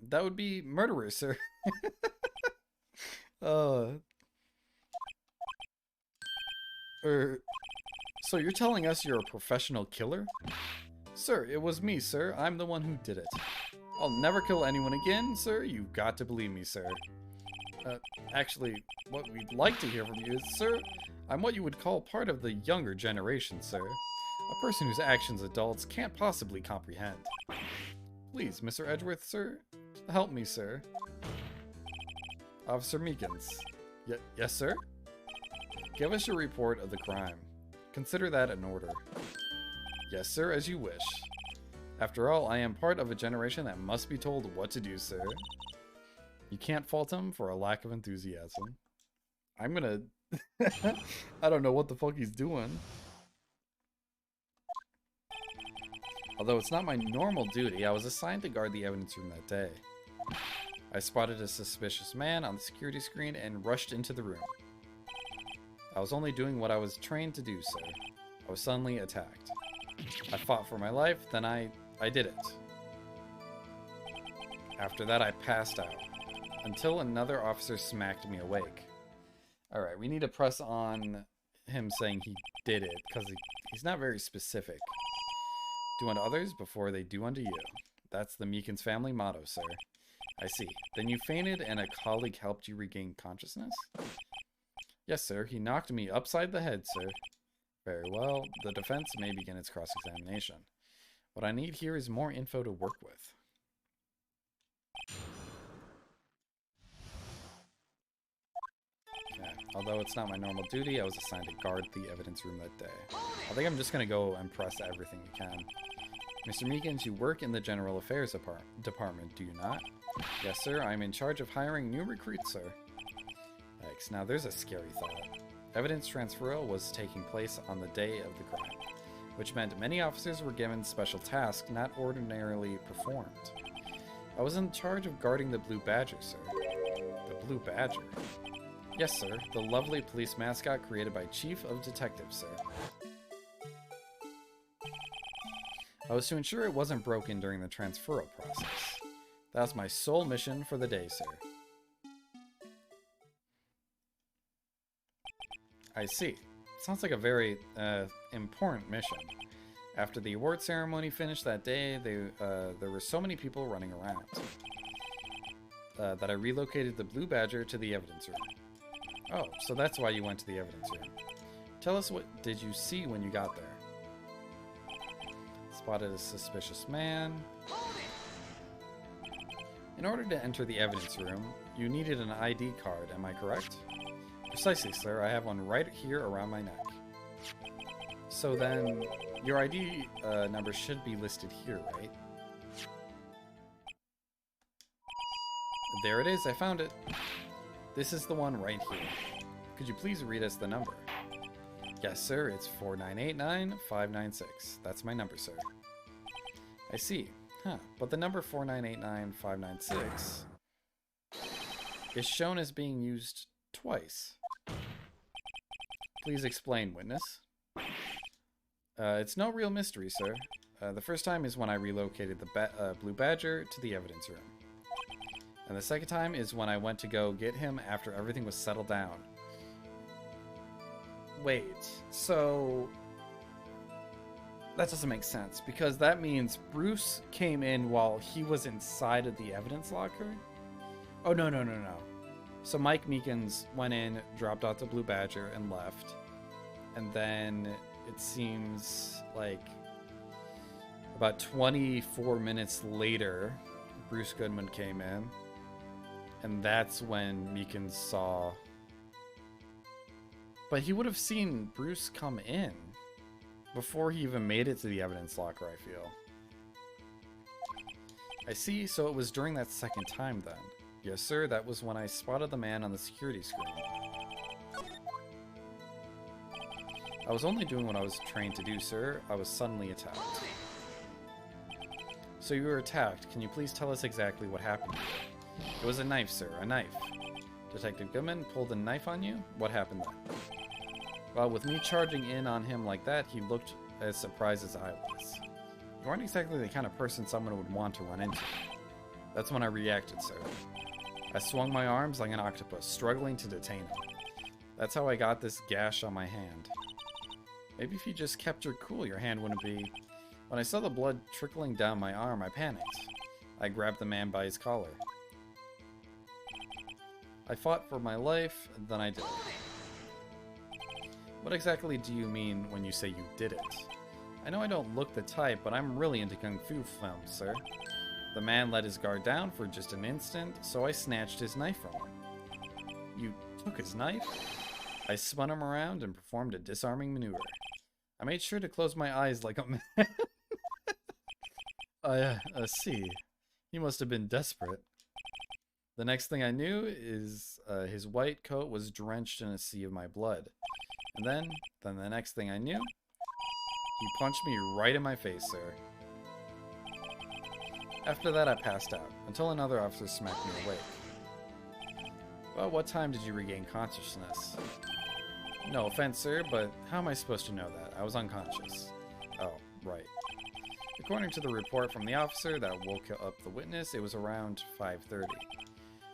that would be murderer, sir. So you're telling us you're a professional killer? Sir, it was me, sir. I'm the one who did it. I'll never kill anyone again, sir. You've got to believe me, sir. Actually, what we'd like to hear from you is, sir, I'm what you would call part of the younger generation, sir. A person whose actions adults can't possibly comprehend. Please, Mr. Edgeworth, sir, help me, sir. Officer Meekins. Yes, sir? Give us your report of the crime. Consider that an order. Yes, sir, as you wish. After all, I am part of a generation that must be told what to do, sir. You can't fault him for a lack of enthusiasm. I'm gonna... I don't know what the fuck he's doing. Although it's not my normal duty, I was assigned to guard the evidence room that day. I spotted a suspicious man on the security screen and rushed into the room. I was only doing what I was trained to do, sir. I was suddenly attacked. I fought for my life, then I did it. After that, I passed out, until another officer smacked me awake. Alright, we need to press on him saying he did it, because he's not very specific. Do unto others before they do unto you. That's the Meekins family motto, sir. I see. Then you fainted and a colleague helped you regain consciousness? Yes, sir. He knocked me upside the head, sir. Very well. The defense may begin its cross-examination. What I need here is more info to work with. Okay. Although it's not my normal duty, I was assigned to guard the evidence room that day. I think I'm just going to go and press everything we can. Mr. Meekins, you work in the General Affairs Department, do you not? Yes, sir. I'm in charge of hiring new recruits, sir. Thanks. Now, there's a scary thought. Evidence transferal was taking place on the day of the crime, which meant many officers were given special tasks not ordinarily performed. I was in charge of guarding the Blue Badger, sir. The Blue Badger? Yes, sir. The lovely police mascot created by Chief of Detectives, sir. I was to ensure it wasn't broken during the transferal process. That was my sole mission for the day, sir. I see. Sounds like a very important mission. After the award ceremony finished that day, there were so many people running around that I relocated the Blue Badger to the evidence room. Oh, so that's why you went to the evidence room. Tell us, what did you see when you got there? Spotted a suspicious man. In order to enter the evidence room, you needed an ID card, am I correct? Precisely, sir. I have one right here around my neck. So then, your ID number should be listed here, right? There it is, I found it. This is the one right here. Could you please read us the number? Yes, sir, it's 4989596. That's my number, sir. I see. Huh, but the number 4989596 is shown as being used twice. Please explain, witness. It's no real mystery, sir. The first time is when I relocated the Blue Badger to the evidence room. And the second time is when I went to go get him after everything was settled down. Wait, so... that doesn't make sense, because that means Bruce came in while he was inside of the evidence locker? Oh, no. So Mike Meekins went in, dropped off the Blue Badger, and left. And then it seems like about 24 minutes later, Bruce Goodman came in. And that's when Meekins saw... But he would have seen Bruce come in before he even made it to the evidence locker, I feel. I see, so it was during that second time then. Yes, sir, that was when I spotted the man on the security screen. I was only doing what I was trained to do, sir. I was suddenly attacked. So you were attacked. Can you please tell us exactly what happened to you? It was a knife, sir, a knife. Detective Goodman pulled a knife on you? What happened then? Well, with me charging in on him like that, he looked as surprised as I was. You aren't exactly the kind of person someone would want to run into. That's when I reacted, sir. I swung my arms like an octopus, struggling to detain him. That's how I got this gash on my hand. Maybe if you just kept your cool, your hand wouldn't be... When I saw the blood trickling down my arm, I panicked. I grabbed the man by his collar. I fought for my life, then I did it. What exactly do you mean when you say you did it? I know I don't look the type, but I'm really into kung fu films, sir. The man let his guard down for just an instant, so I snatched his knife from him. You took his knife? I spun him around and performed a disarming maneuver. I made sure to close my eyes like a man. I see. You must have been desperate. The next thing I knew is his white coat was drenched in a sea of my blood. And then the next thing I knew, he punched me right in my face, sir. After that, I passed out, until another officer smacked me awake. Well, what time did you regain consciousness? No offense, sir, but how am I supposed to know that? I was unconscious. Oh, right. According to the report from the officer that woke up the witness, it was around 5:30.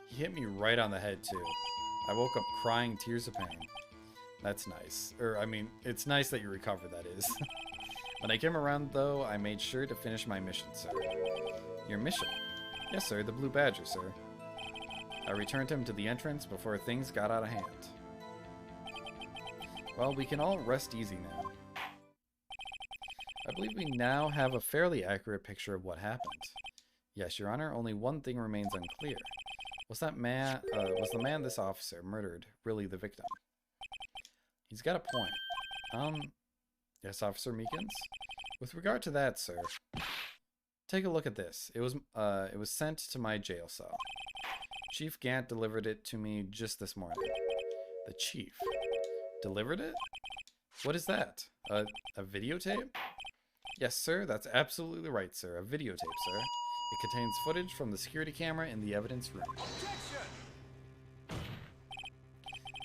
He hit me right on the head, too. I woke up crying tears of pain. That's nice. It's nice that you recovered, that is. When I came around, though, I made sure to finish my mission, sir. Your mission? Yes, sir, the Blue Badger, sir. I returned him to the entrance before things got out of hand. Well, we can all rest easy now. I believe we now have a fairly accurate picture of what happened. Yes, Your Honor, only one thing remains unclear. Was the man this officer murdered really the victim? He's got a point. Yes, Officer Meekins? With regard to that, sir, take a look at this. It was sent to my jail cell. Chief Gant delivered it to me just this morning. The chief delivered it? What is that? A videotape? Yes, sir, that's absolutely right, sir. A videotape, sir. It contains footage from the security camera in the evidence room. Objection!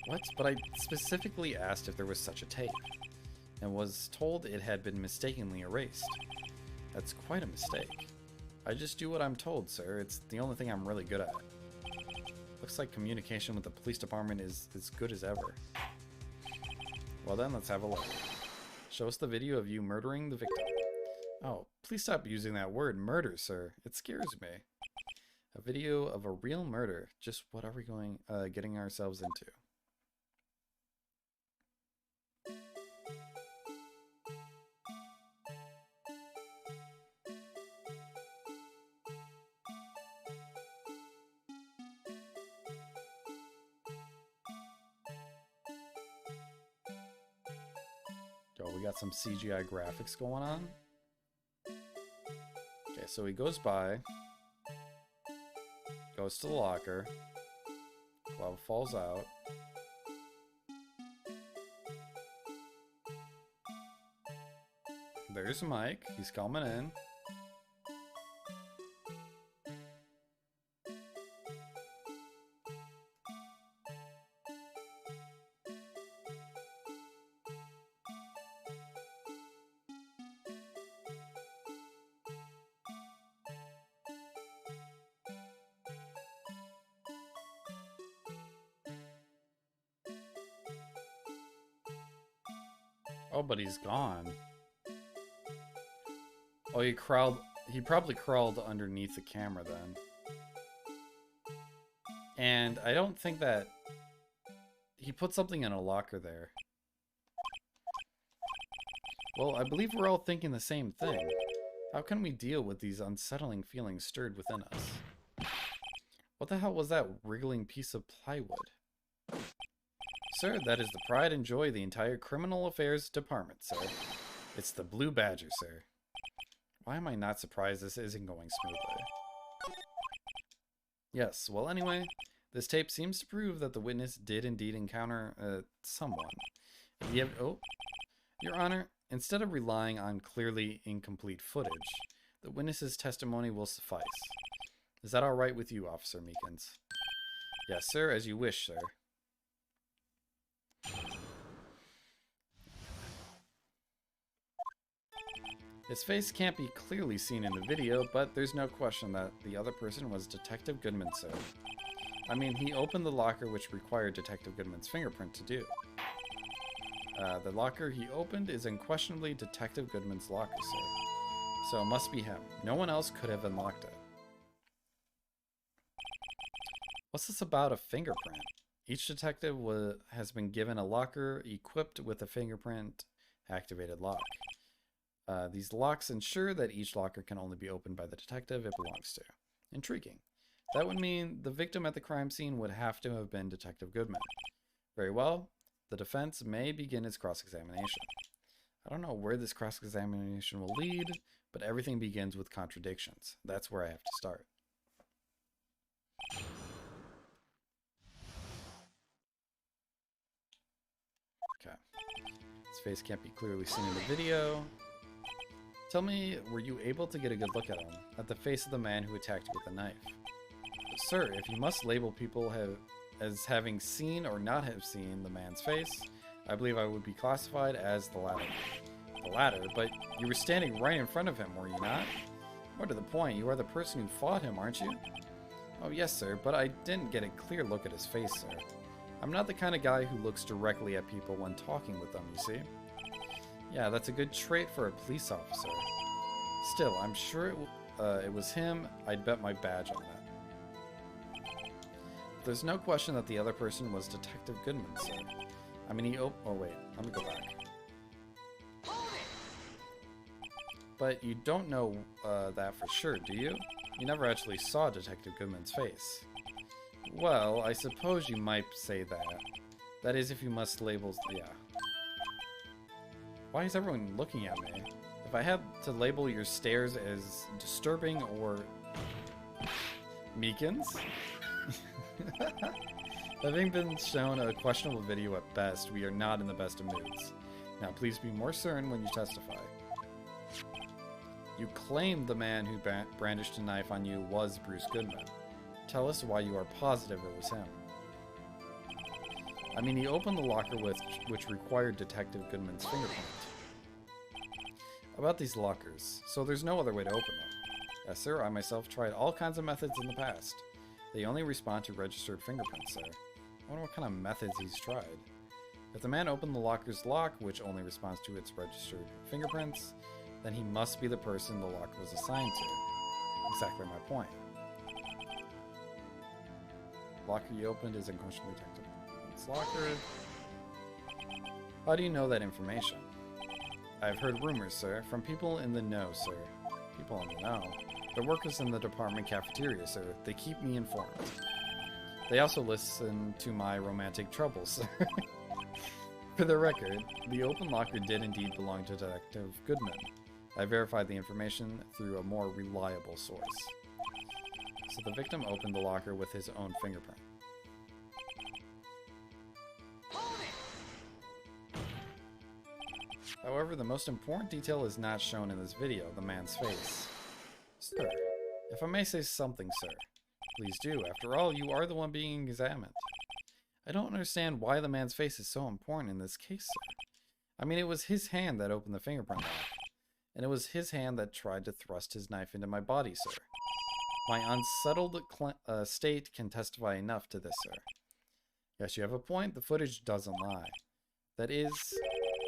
What? But I specifically asked if there was such a tape, and was told it had been mistakenly erased. That's quite a mistake. I just do what I'm told, sir. It's the only thing I'm really good at. Looks like communication with the police department is as good as ever. Well then, let's have a look. Show us the video of you murdering the victim. Oh, please stop using that word, murder, sir. It scares me. A video of a real murder. Just what are we getting ourselves into? Oh, we got some CGI graphics going on. Okay, so he goes by, goes to the locker, glove falls out. There's Mike, he's coming in. Oh, but he's gone. Oh, he probably crawled underneath the camera then. And I don't think that he put something in a locker there. Well, I believe we're all thinking the same thing. How can we deal with these unsettling feelings stirred within us? What the hell was that wriggling piece of plywood? Sir, that is the pride and joy of the entire criminal affairs department, sir. It's the Blue Badger, sir. Why am I not surprised this isn't going smoothly? Yes, well anyway, this tape seems to prove that the witness did indeed encounter, someone. Oh, Your Honor, instead of relying on clearly incomplete footage, the witness's testimony will suffice. Is that alright with you, Officer Meekins? Yes, sir, as you wish, sir. His face can't be clearly seen in the video, but there's no question that the other person was Detective Goodman, sir. I mean, he opened the locker which required Detective Goodman's fingerprint to do. The locker he opened is unquestionably Detective Goodman's locker, sir. So it must be him. No one else could have unlocked it. What's this about a fingerprint? Each detective has been given a locker equipped with a fingerprint-activated lock. These locks ensure that each locker can only be opened by the detective it belongs to. Intriguing. That would mean the victim at the crime scene would have to have been Detective Goodman. Very well. The defense may begin its cross-examination. I don't know where this cross-examination will lead, but everything begins with contradictions. That's where I have to start. face can't be clearly seen in the video. Tell me, were you able to get a good look at him? At the face of the man who attacked you with a knife? Sir, if you must label people as having seen or not have seen the man's face, I believe I would be classified as the latter. The latter? But you were standing right in front of him, were you not? More to the point, you are the person who fought him, aren't you? Oh yes, sir, but I didn't get a clear look at his face, sir. I'm not the kind of guy who looks directly at people when talking with them, you see? Yeah, that's a good trait for a police officer. Still, I'm sure it was him. I'd bet my badge on that. There's no question that the other person was Detective Goodman, sir. I mean, oh wait, let me go back. But you don't know that for sure, do you? You never actually saw Detective Goodman's face. Well, I suppose you might say that. That is, if you must label... yeah. Why is everyone looking at me? If I had to label your stares as disturbing or... Meekins? Having been shown a questionable video at best, we are not in the best of moods. Now, please be more certain when you testify. You claimed the man who brandished a knife on you was Bruce Goodman. Tell us why you are positive it was him. I mean, he opened the locker which required Detective Goodman's fingerprint. About these lockers, so there's no other way to open them. Yes, sir, I myself tried all kinds of methods in the past. They only respond to registered fingerprints, sir. I wonder what kind of methods he's tried. If the man opened the locker's lock, which only responds to its registered fingerprints, then he must be the person the lock was assigned to. Exactly my point. Locker you opened is unquestionably Detective Goodman's locker. How do you know that information? I've heard rumors, sir, from people in the know, sir. People in the know? The workers in the department cafeteria, sir. They keep me informed. They also listen to my romantic troubles, sir. For the record, the open locker did indeed belong to Detective Goodman. I verified the information through a more reliable source. So the victim opened the locker with his own fingerprint. However, the most important detail is not shown in this video, the man's face. Sir, if I may say something, sir, please do. After all, you are the one being examined. I don't understand why the man's face is so important in this case, sir. I mean, it was his hand that opened the fingerprint lock, and it was his hand that tried to thrust his knife into my body, sir. My unsettled state can testify enough to this, sir. Yes, you have a point. The footage doesn't lie. That is,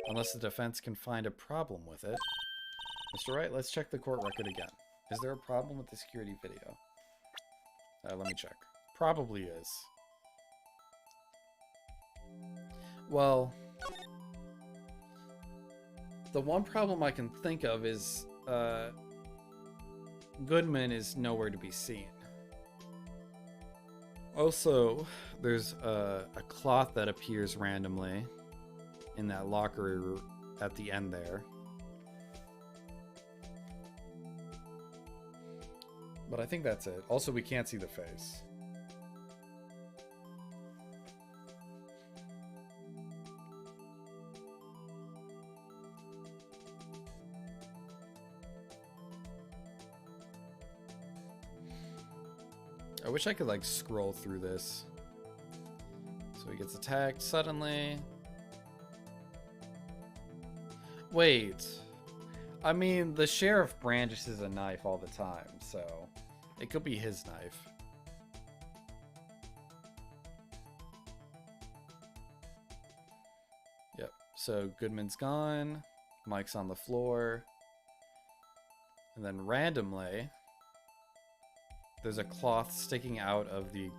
unless the defense can find a problem with it. Mr. Wright, let's check the court record again. Is there a problem with the security video? Let me check. Probably is. Well, the one problem I can think of is Goodman is nowhere to be seen. Also, there's a cloth that appears randomly in that locker at the end there. But I think that's it. Also, we can't see the face. I wish I could like scroll through this. So he gets attacked suddenly. Wait. I mean, the sheriff brandishes a knife all the time, so it could be his knife. Yep. So Goodman's gone. Mike's on the floor. And then randomly, there's a cloth sticking out of the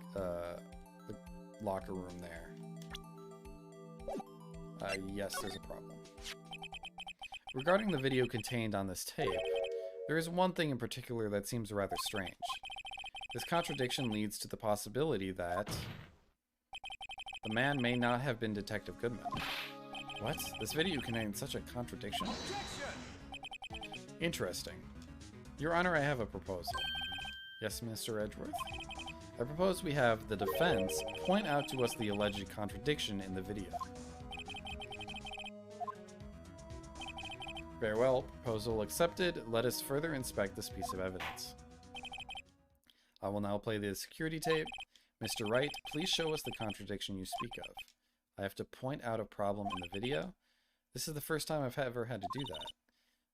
locker room there. Yes, there's a problem. Regarding the video contained on this tape, there is one thing in particular that seems rather strange. This contradiction leads to the possibility that the man may not have been Detective Goodman. What? This video contains such a contradiction? Interesting. Your Honor, I have a proposal. Yes, Mr. Edgeworth? I propose we have the defense point out to us the alleged contradiction in the video. Very well. Proposal accepted. Let us further inspect this piece of evidence. I will now play the security tape. Mr. Wright, please show us the contradiction you speak of. I have to point out a problem in the video. This is the first time I've ever had to do that.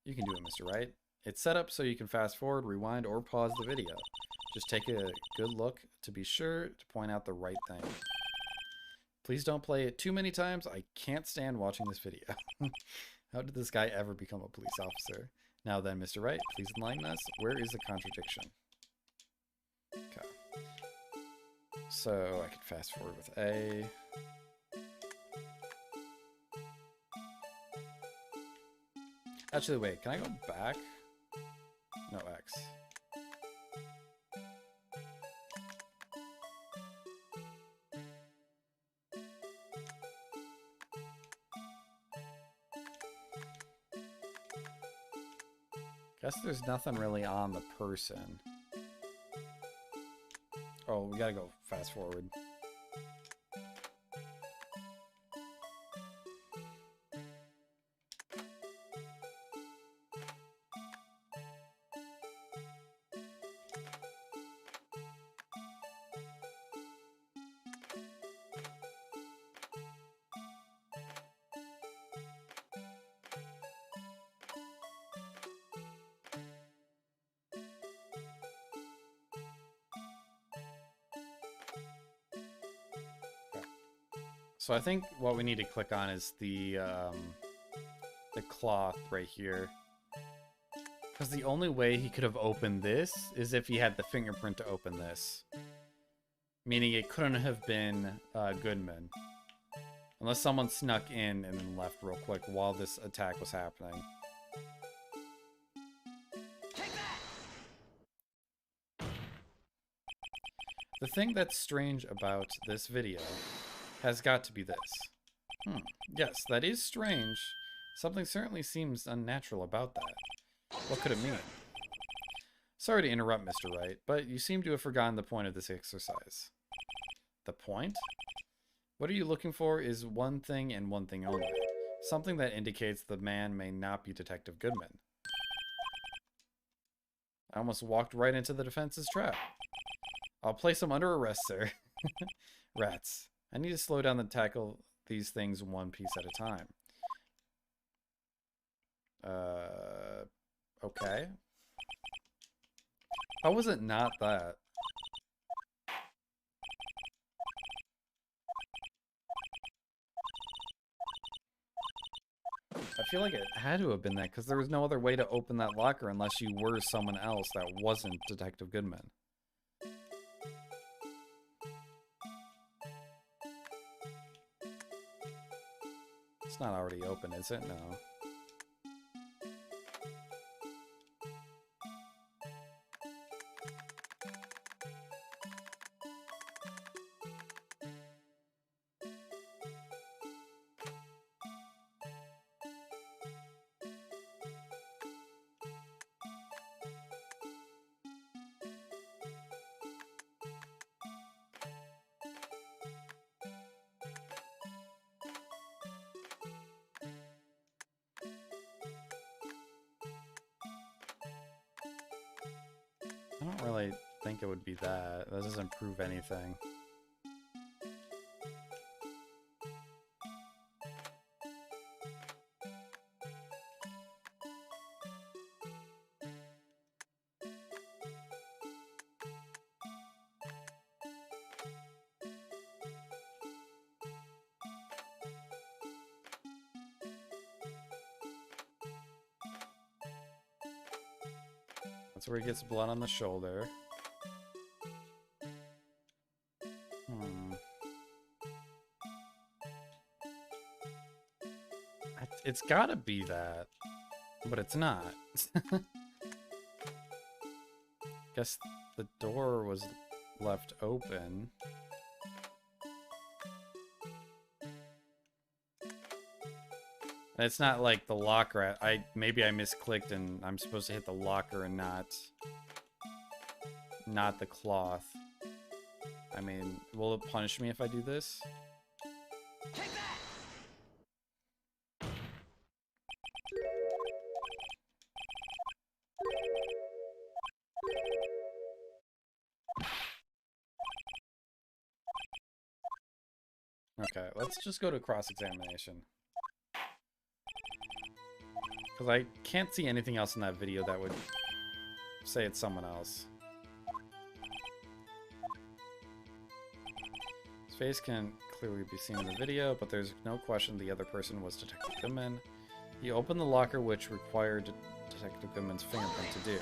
You can do it, Mr. Wright. It's set up so you can fast forward, rewind, or pause the video. Just take a good look to be sure to point out the right thing. Please don't play it too many times. I can't stand watching this video. How did this guy ever become a police officer? Now then, Mr. Wright, please enlighten us. Where is the contradiction? Okay. So I could fast forward with A. Actually, wait, can I go back? No, X. Guess there's nothing really on the person. Oh, we gotta go fast forward. So I think what we need to click on is the cloth right here. Because the only way he could have opened this is if he had the fingerprint to open this. Meaning it couldn't have been Goodman. Unless someone snuck in and then left real quick while this attack was happening. The thing that's strange about this video has got to be this. Yes, that is strange. Something certainly seems unnatural about that. What could it mean? Sorry to interrupt, Mr. Wright, but you seem to have forgotten the point of this exercise. The point? What are you looking for is one thing and one thing only. Something that indicates the man may not be Detective Goodman. I almost walked right into the defense's trap. I'll place him under arrest, sir. Rats. I need to slow down and tackle these things one piece at a time. Okay. How was it not that? I feel like it had to have been that, because there was no other way to open that locker unless you were someone else that wasn't Detective Goodman. It's not already open, is it? No. I don't really think it would be that. That doesn't prove anything. That's where he gets blood on the shoulder. It's gotta be that, but it's not. Guess the door was left open. And it's not like the locker. Maybe I misclicked and I'm supposed to hit the locker and not the cloth. I mean, will it punish me if I do this? Okay, let's just go to cross-examination. Because I can't see anything else in that video that would say it's someone else. His face can clearly be seen in the video, but there's no question the other person was Detective Goodman. He opened the locker, which required Detective Goodman's fingerprint to do.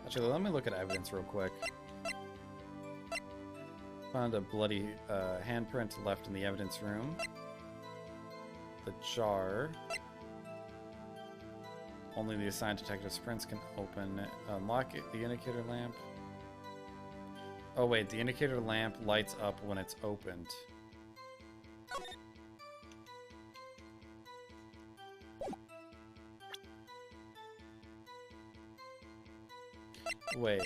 Actually, let me look at evidence real quick. Found a bloody handprint left in the evidence room. The jar. Only the assigned detective's prints can open. Unlock it, the indicator lamp. Oh wait, the indicator lamp lights up when it's opened. Wait.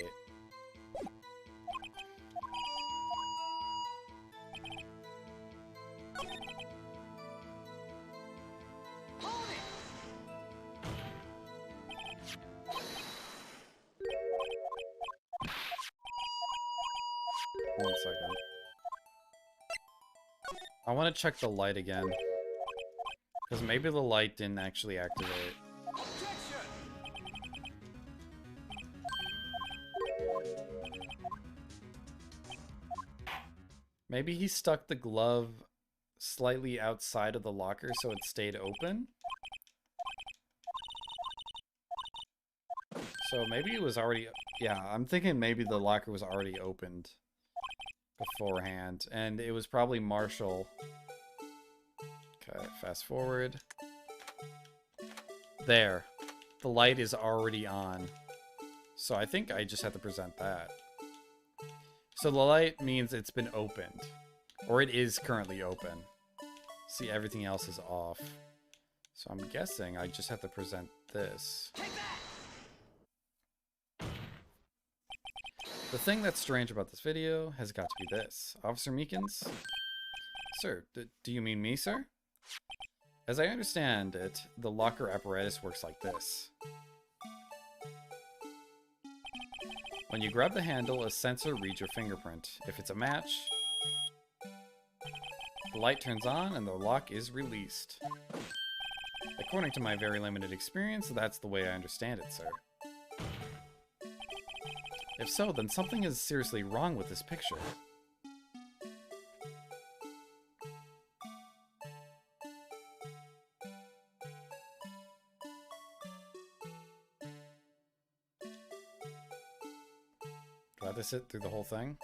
One second. I want to check the light again. Because maybe the light didn't actually activate. Maybe he stuck the glove slightly outside of the locker so it stayed open? So maybe it was already... Yeah, I'm thinking maybe the locker was already opened beforehand, and it was probably Marshall. Okay, fast forward. There. The light is already on. So I think I just have to present that. So the light means it's been opened. Or it is currently open. See, everything else is off. So I'm guessing I just have to present this. The thing that's strange about this video has got to be this. Officer Meekins? Sir, do you mean me, sir? As I understand it, the locker apparatus works like this. When you grab the handle, a sensor reads your fingerprint. If it's a match, the light turns on and the lock is released. According to my very limited experience, that's the way I understand it, sir. If so, then something is seriously wrong with this picture. Do I have to sit through the whole thing?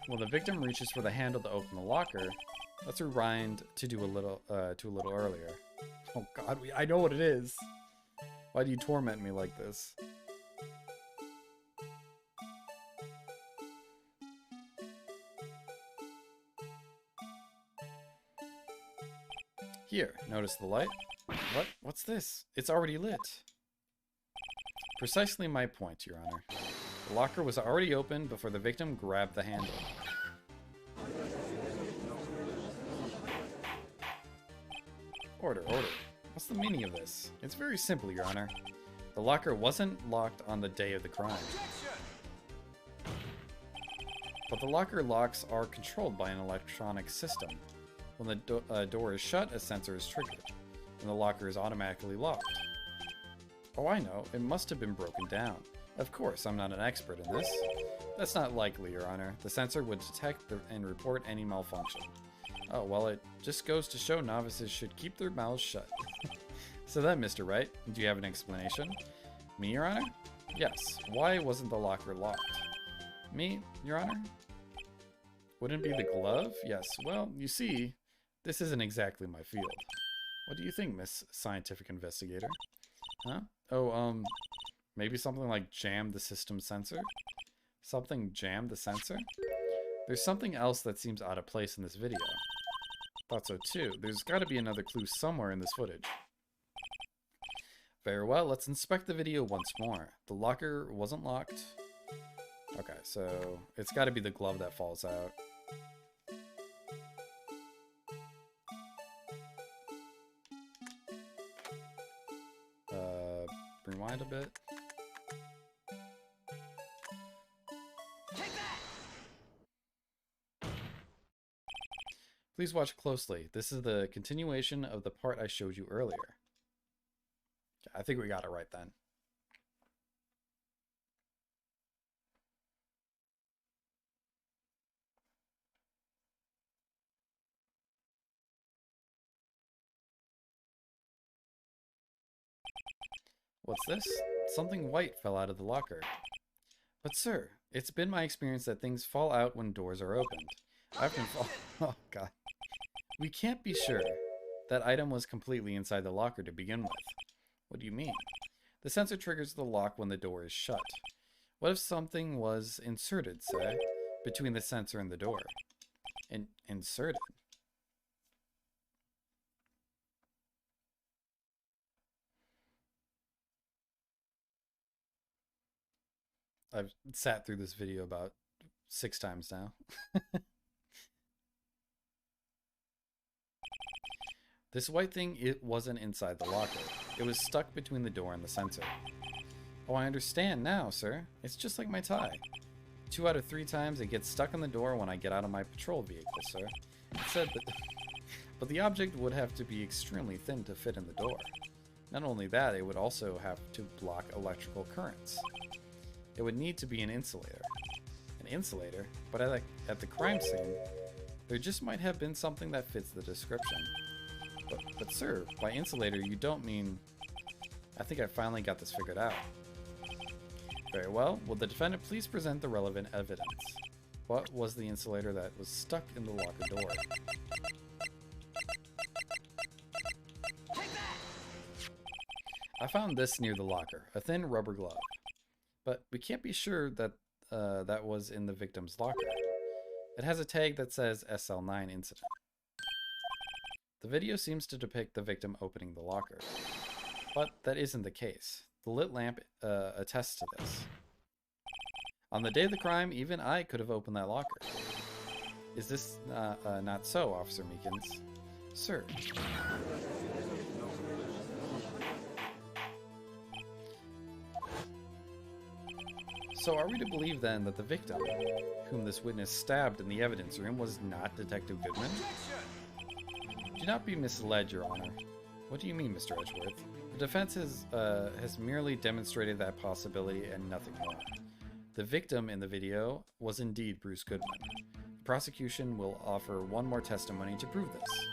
When the victim reaches for the handle to open the locker, let's rewind to a little earlier. Oh God, I know what it is. Why do you torment me like this? Here, notice the light? What? What's this? It's already lit. Precisely my point, Your Honor. The locker was already open before the victim grabbed the handle. Order. What's the meaning of this? It's very simple, Your Honor. The locker wasn't locked on the day of the crime. But the locker locks are controlled by an electronic system. When the door is shut, a sensor is triggered, and the locker is automatically locked. Oh, I know. It must have been broken down. Of course, I'm not an expert in this. That's not likely, Your Honor. The sensor would detect and report any malfunction. Oh, well, it just goes to show novices should keep their mouths shut. So then, Mr. Wright, do you have an explanation? Me, Your Honor? Yes. Why wasn't the locker locked? Me, Your Honor? Wouldn't it be the glove? Yes. Well, you see, this isn't exactly my field. What do you think, Miss Scientific Investigator? Huh? Oh, maybe something like jam the system sensor? Something jam the sensor? There's something else that seems out of place in this video. Thought so too. There's got to be another clue somewhere in this footage. Very well, let's inspect the video once more. The locker wasn't locked. Okay, so it's got to be the glove that falls out. Rewind a bit. Please watch closely. This is the continuation of the part I showed you earlier. I think we got it right then. What's this? Something white fell out of the locker. But sir, it's been my experience that things fall out when doors are opened. I've been oh god. We can't be sure. That item was completely inside the locker to begin with. What do you mean? The sensor triggers the lock when the door is shut. What if something was inserted, say, between the sensor and the door? Inserted? I've sat through this video about 6 times now. This white thing, it wasn't inside the locker. It was stuck between the door and the sensor. Oh, I understand now, sir. It's just like my tie. 2 out of 3 times it gets stuck in the door when I get out of my patrol vehicle, sir. It said that... But the object would have to be extremely thin to fit in the door. Not only that, it would also have to block electrical currents. It would need to be an insulator. An insulator? But at the crime scene, there just might have been something that fits the description. But sir, by insulator you don't mean... I think I finally got this figured out. Very well. Will the defendant please present the relevant evidence? What was the insulator that was stuck in the locker door? I found this near the locker, a thin rubber glove. But we can't be sure that that was in the victim's locker. It has a tag that says SL9 incident. The video seems to depict the victim opening the locker, but that isn't the case. The lit lamp attests to this. On the day of the crime, even I could have opened that locker. Is this not so, Officer Meekins? Sir. So are we to believe then that the victim, whom this witness stabbed in the evidence room, was not Detective Goodman? Do not be misled, Your Honor. What do you mean, Mr. Edgeworth? The defense has merely demonstrated that possibility and nothing more. The victim in the video was indeed Bruce Goodman. The prosecution will offer one more testimony to prove this.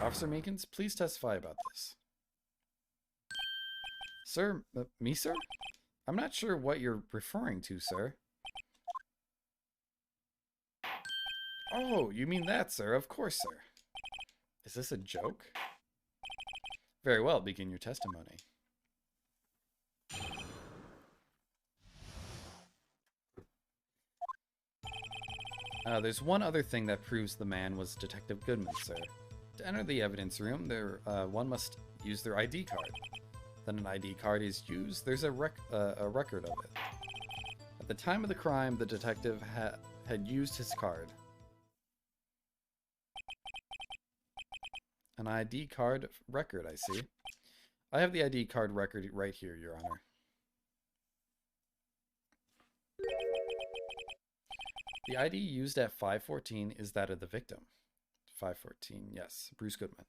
Officer Meekins, please testify about this. Sir? Me, sir? I'm not sure what you're referring to, sir. Oh, you mean that, sir? Of course, sir. Is this a joke? Very well, begin your testimony. There's one other thing that proves the man was Detective Goodman, sir. To enter the evidence room, one must use their ID card. Then an ID card is used, there's a record of it. At the time of the crime, the detective had used his card. An ID card record, I see. I have the ID card record right here, Your Honor. The ID used at 514 is that of the victim. 514, yes, Bruce Goodman.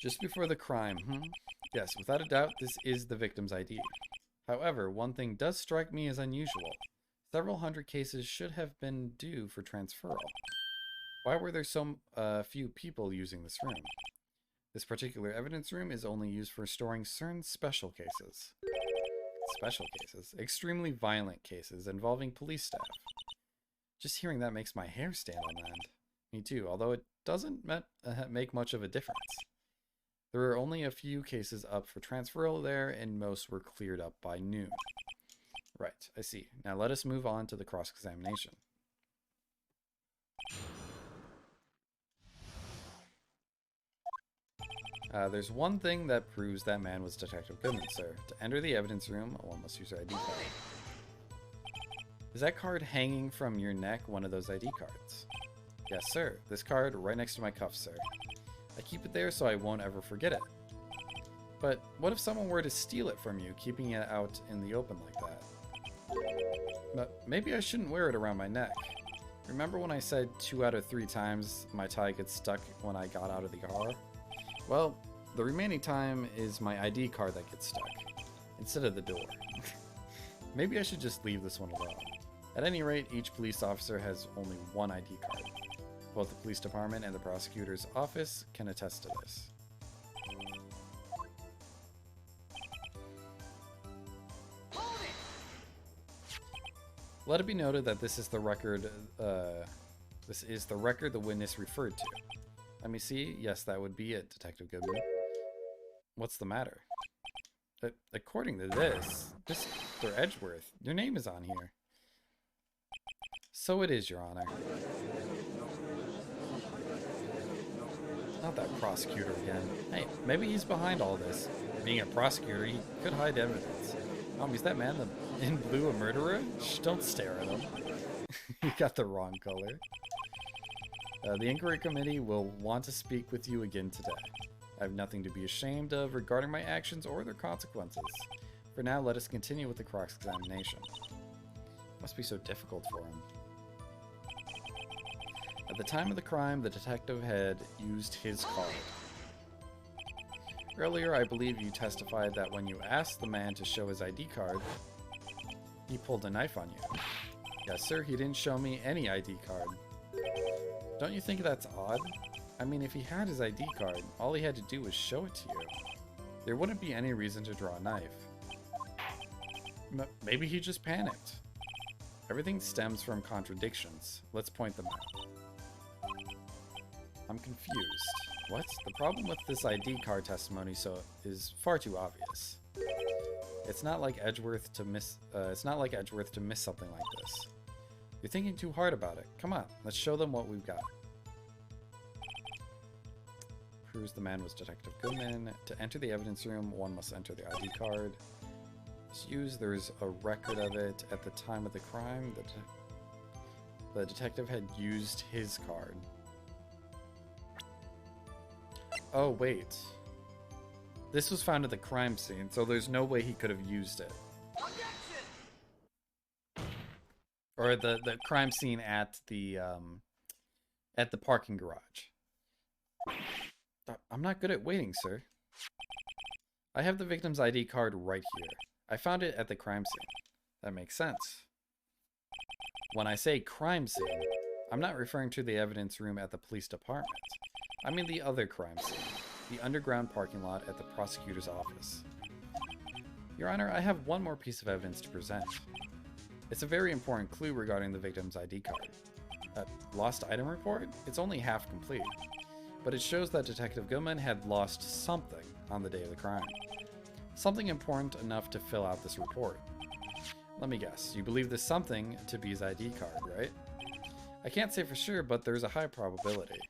Just before the crime, Yes, without a doubt, this is the victim's ID. However, one thing does strike me as unusual. Several hundred cases should have been due for transferal. Why were there so few people using this room? This particular evidence room is only used for storing certain special cases. Special cases? Extremely violent cases involving police staff. Just hearing that makes my hair stand on end. Me too, although it doesn't make much of a difference. There were only a few cases up for transferal there, and most were cleared up by noon. Right, I see. Now let us move on to the cross-examination. There's one thing that proves that man was Detective Goodman, sir. To enter the evidence room, one must use your ID card. Is that card hanging from your neck one of those ID cards? Yes, sir. This card right next to my cuff, sir. I keep it there so I won't ever forget it. But what if someone were to steal it from you, keeping it out in the open like that? But maybe I shouldn't wear it around my neck. Remember when I said 2 out of 3 times my tie gets stuck when I got out of the car? Well, the remaining time is my ID card that gets stuck, instead of the door. Maybe I should just leave this one alone. At any rate, each police officer has only one ID card. Both the police department and the prosecutor's office can attest to this. Let it be noted that this is the record. The witness referred to. Let me see. Yes, that would be it, Detective Goodman. What's the matter? According to this, Mr. Edgeworth, your name is on here. So it is, Your Honor. Not that prosecutor again. Hey, maybe he's behind all this. Being a prosecutor, he could hide evidence. Is that man in blue a murderer? Shh, don't stare at him. You got the wrong color. The inquiry committee will want to speak with you again today. I have nothing to be ashamed of regarding my actions or their consequences. For now, let us continue with the cross-examination. Must be so difficult for him. At the time of the crime, the detective had used his card. Earlier, I believe you testified that when you asked the man to show his ID card, he pulled a knife on you. Yes, sir, he didn't show me any ID card. Don't you think that's odd? I mean, if he had his ID card, all he had to do was show it to you. There wouldn't be any reason to draw a knife. Maybe he just panicked. Everything stems from contradictions. Let's point them out. I'm confused. What? The problem with this ID card testimony is far too obvious. It's not like Edgeworth to miss something like this. You're thinking too hard about it. Come on, let's show them what we've got. Proves the man was Detective Goodman. To enter the evidence room, one must enter the ID card. There's a record of it at the time of the crime. The detective had used his card. Oh, wait. This was found at the crime scene, so there's no way he could have used it. Or the crime scene at the parking garage. I'm not good at waiting, sir. I have the victim's ID card right here. I found it at the crime scene. That makes sense. When I say crime scene, I'm not referring to the evidence room at the police department. I mean the other crime scene, the underground parking lot at the prosecutor's office. Your Honor, I have one more piece of evidence to present. It's a very important clue regarding the victim's ID card. That lost item report? It's only half complete, but it shows that Detective Goodman had lost something on the day of the crime. Something important enough to fill out this report. Let me guess, you believe this something to be his ID card, right? I can't say for sure, but there's a high probability.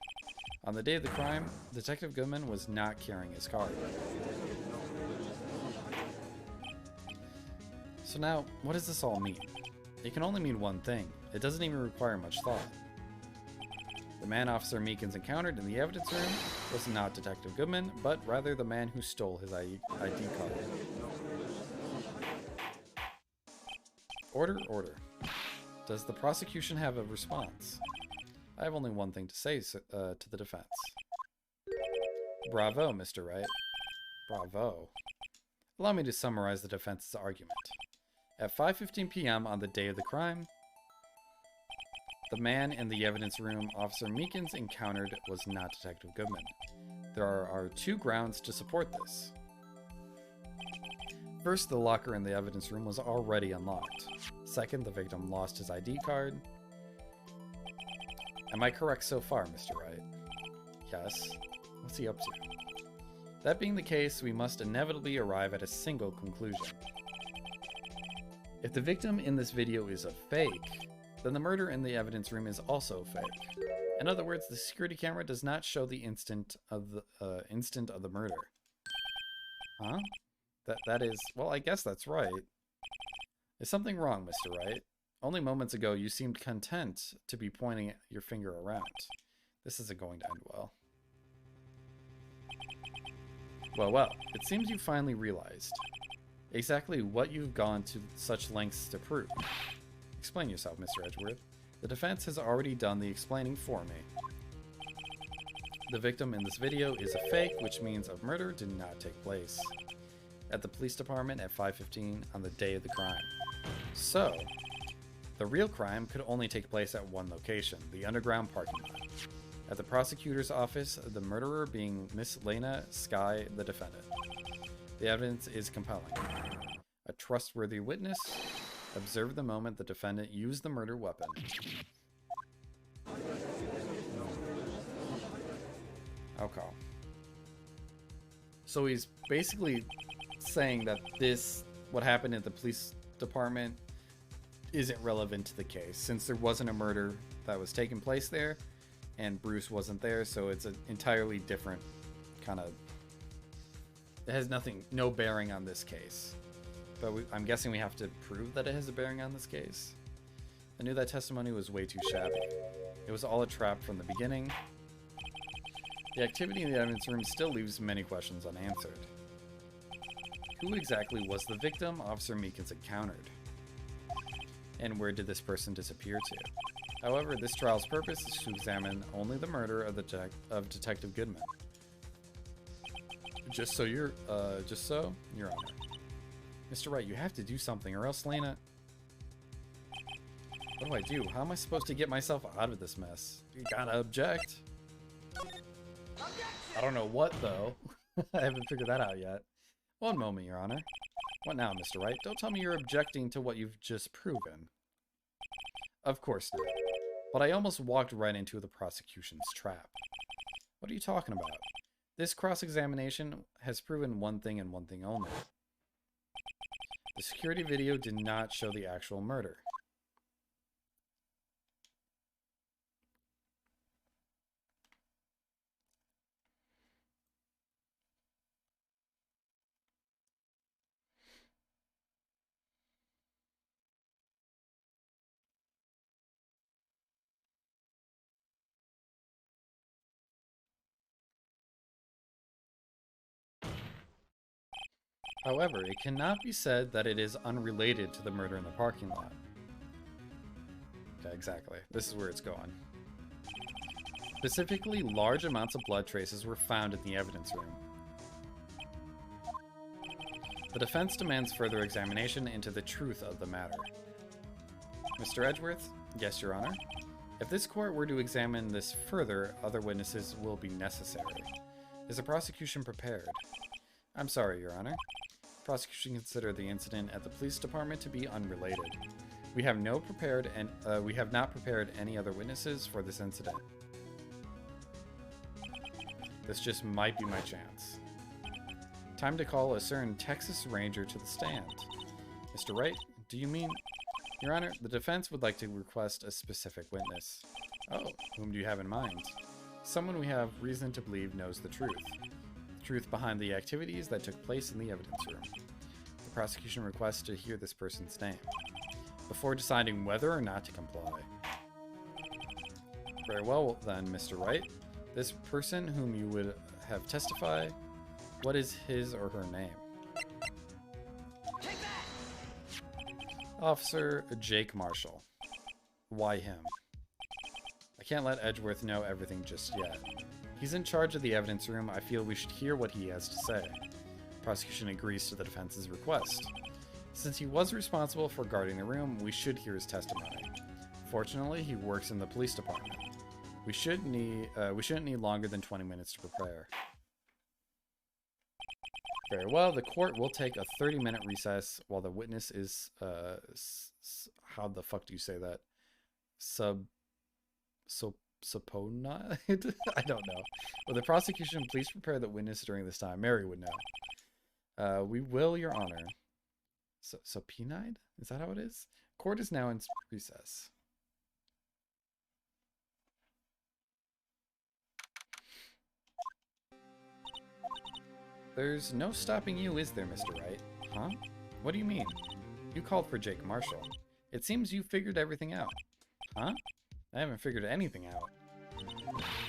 On the day of the crime, Detective Goodman was not carrying his card. So now, what does this all mean? It can only mean one thing. It doesn't even require much thought. The man Officer Meekins encountered in the evidence room was not Detective Goodman, but rather the man who stole his ID card. Order. Does the prosecution have a response? I have only one thing to say to the defense. Bravo, Mr. Wright. Bravo. Allow me to summarize the defense's argument. At 5:15 p.m. on the day of the crime, the man in the evidence room Officer Meekins encountered was not Detective Goodman. There are 2 grounds to support this. First, the locker in the evidence room was already unlocked. Second, the victim lost his ID card. Am I correct so far, Mr. Wright? Yes. What's he up to? That being the case, we must inevitably arrive at a single conclusion. If the victim in this video is a fake, then the murder in the evidence room is also fake. In other words, the security camera does not show the instant of the murder. Huh? That is, well, I guess that's right. Is something wrong, Mr. Wright? Only moments ago, you seemed content to be pointing your finger around. This isn't going to end well. Well, it seems you finally realized exactly what you've gone to such lengths to prove. Explain yourself, Mr. Edgeworth. The defense has already done the explaining for me. The victim in this video is a fake, which means a murder did not take place at the police department at 5:15 on the day of the crime. So, the real crime could only take place at one location, the underground parking lot. At the prosecutor's office, the murderer being Miss Lena Skye, the defendant. The evidence is compelling. A trustworthy witness observed the moment the defendant used the murder weapon. Okay. So he's basically saying that what happened at the police department isn't relevant to the case, since there wasn't a murder that was taking place there, and Bruce wasn't there, so it's an entirely different kind of... It has no bearing on this case. But I'm guessing we have to prove that it has a bearing on this case. I knew that testimony was way too shabby. It was all a trap from the beginning. The activity in the evidence room still leaves many questions unanswered. Who exactly was the victim Officer Meekins encountered? And where did this person disappear to? However, this trial's purpose is to examine only the murder of Detective Goodman. Just so, Your Honor. Mr. Wright, you have to do something, or else Lena... What do I do? How am I supposed to get myself out of this mess? You gotta object. I don't know what, though. I haven't figured that out yet. One moment, Your Honor. What now, Mr. Wright? Don't tell me you're objecting to what you've just proven. Of course not. But I almost walked right into the prosecution's trap. What are you talking about? This cross-examination has proven one thing and one thing only. The security video did not show the actual murder. However, it cannot be said that it is unrelated to the murder in the parking lot. Okay, exactly. This is where it's going. Specifically, large amounts of blood traces were found in the evidence room. The defense demands further examination into the truth of the matter. Mr. Edgeworth? Yes, Your Honor. If this court were to examine this further, other witnesses will be necessary. Is the prosecution prepared? I'm sorry, Your Honor. Prosecution considered the incident at the police department to be unrelated. We have not prepared any other witnesses for this incident. This just might be my chance. Time to call a certain Texas Ranger to the stand. Mr. Wright, do you mean... Your Honor, the defense would like to request a specific witness. Oh, whom do you have in mind? Someone we have reason to believe knows the truth. The truth behind the activities that took place in the evidence room. The prosecution requests to hear this person's name before deciding whether or not to comply. Very well then, Mr. Wright. This person whom you would have testify, what is his or her name? Officer Jake Marshall. Why him? I can't let Edgeworth know everything just yet. He's in charge of the evidence room. I feel we should hear what he has to say. Prosecution agrees to the defense's request. Since he was responsible for guarding the room, we should hear his testimony. Fortunately, he works in the police department. We shouldn't need longer than 20 minutes to prepare. Very well, the court will take a 30-minute recess while the witness is, how the fuck do you say that? Supponent? I don't know. Will the prosecution please prepare the witness during this time? Mary would know. We will, Your Honor. Subpoenaed? Is that how it is? Court is now in recess. There's no stopping you, is there, Mr. Wright? Huh? What do you mean? You called for Jake Marshall. It seems you figured everything out. Huh? I haven't figured anything out.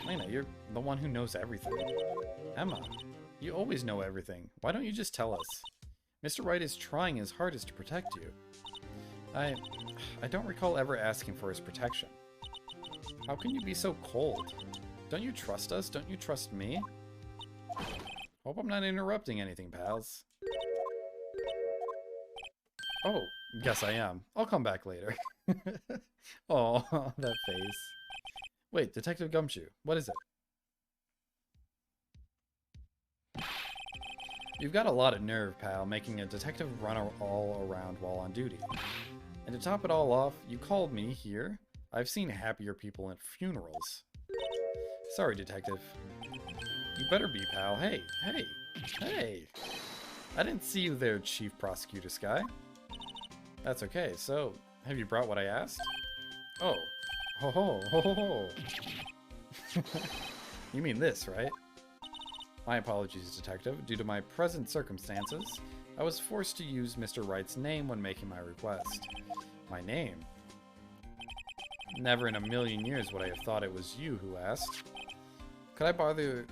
Lena, you're the one who knows everything. Emma, you always know everything. Why don't you just tell us? Mr. Wright is trying his hardest to protect you. I don't recall ever asking for his protection. How can you be so cold? Don't you trust us? Don't you trust me? Hope I'm not interrupting anything, pals. Oh, guess I am. I'll come back later. Oh, that face. Wait, Detective Gumshoe, what is it? You've got a lot of nerve, pal, making a detective run all around while on duty. And to top it all off, you called me here. I've seen happier people at funerals. Sorry, detective. You better be, pal. Hey, hey, hey! I didn't see you there, Chief Prosecutor Sky. That's okay, so, have you brought what I asked? Oh. Ho ho ho ho ho! You mean this, right? My apologies, detective. Due to my present circumstances, I was forced to use Mr. Wright's name when making my request. My name? Never in a million years would I have thought it was you who asked. Could I bother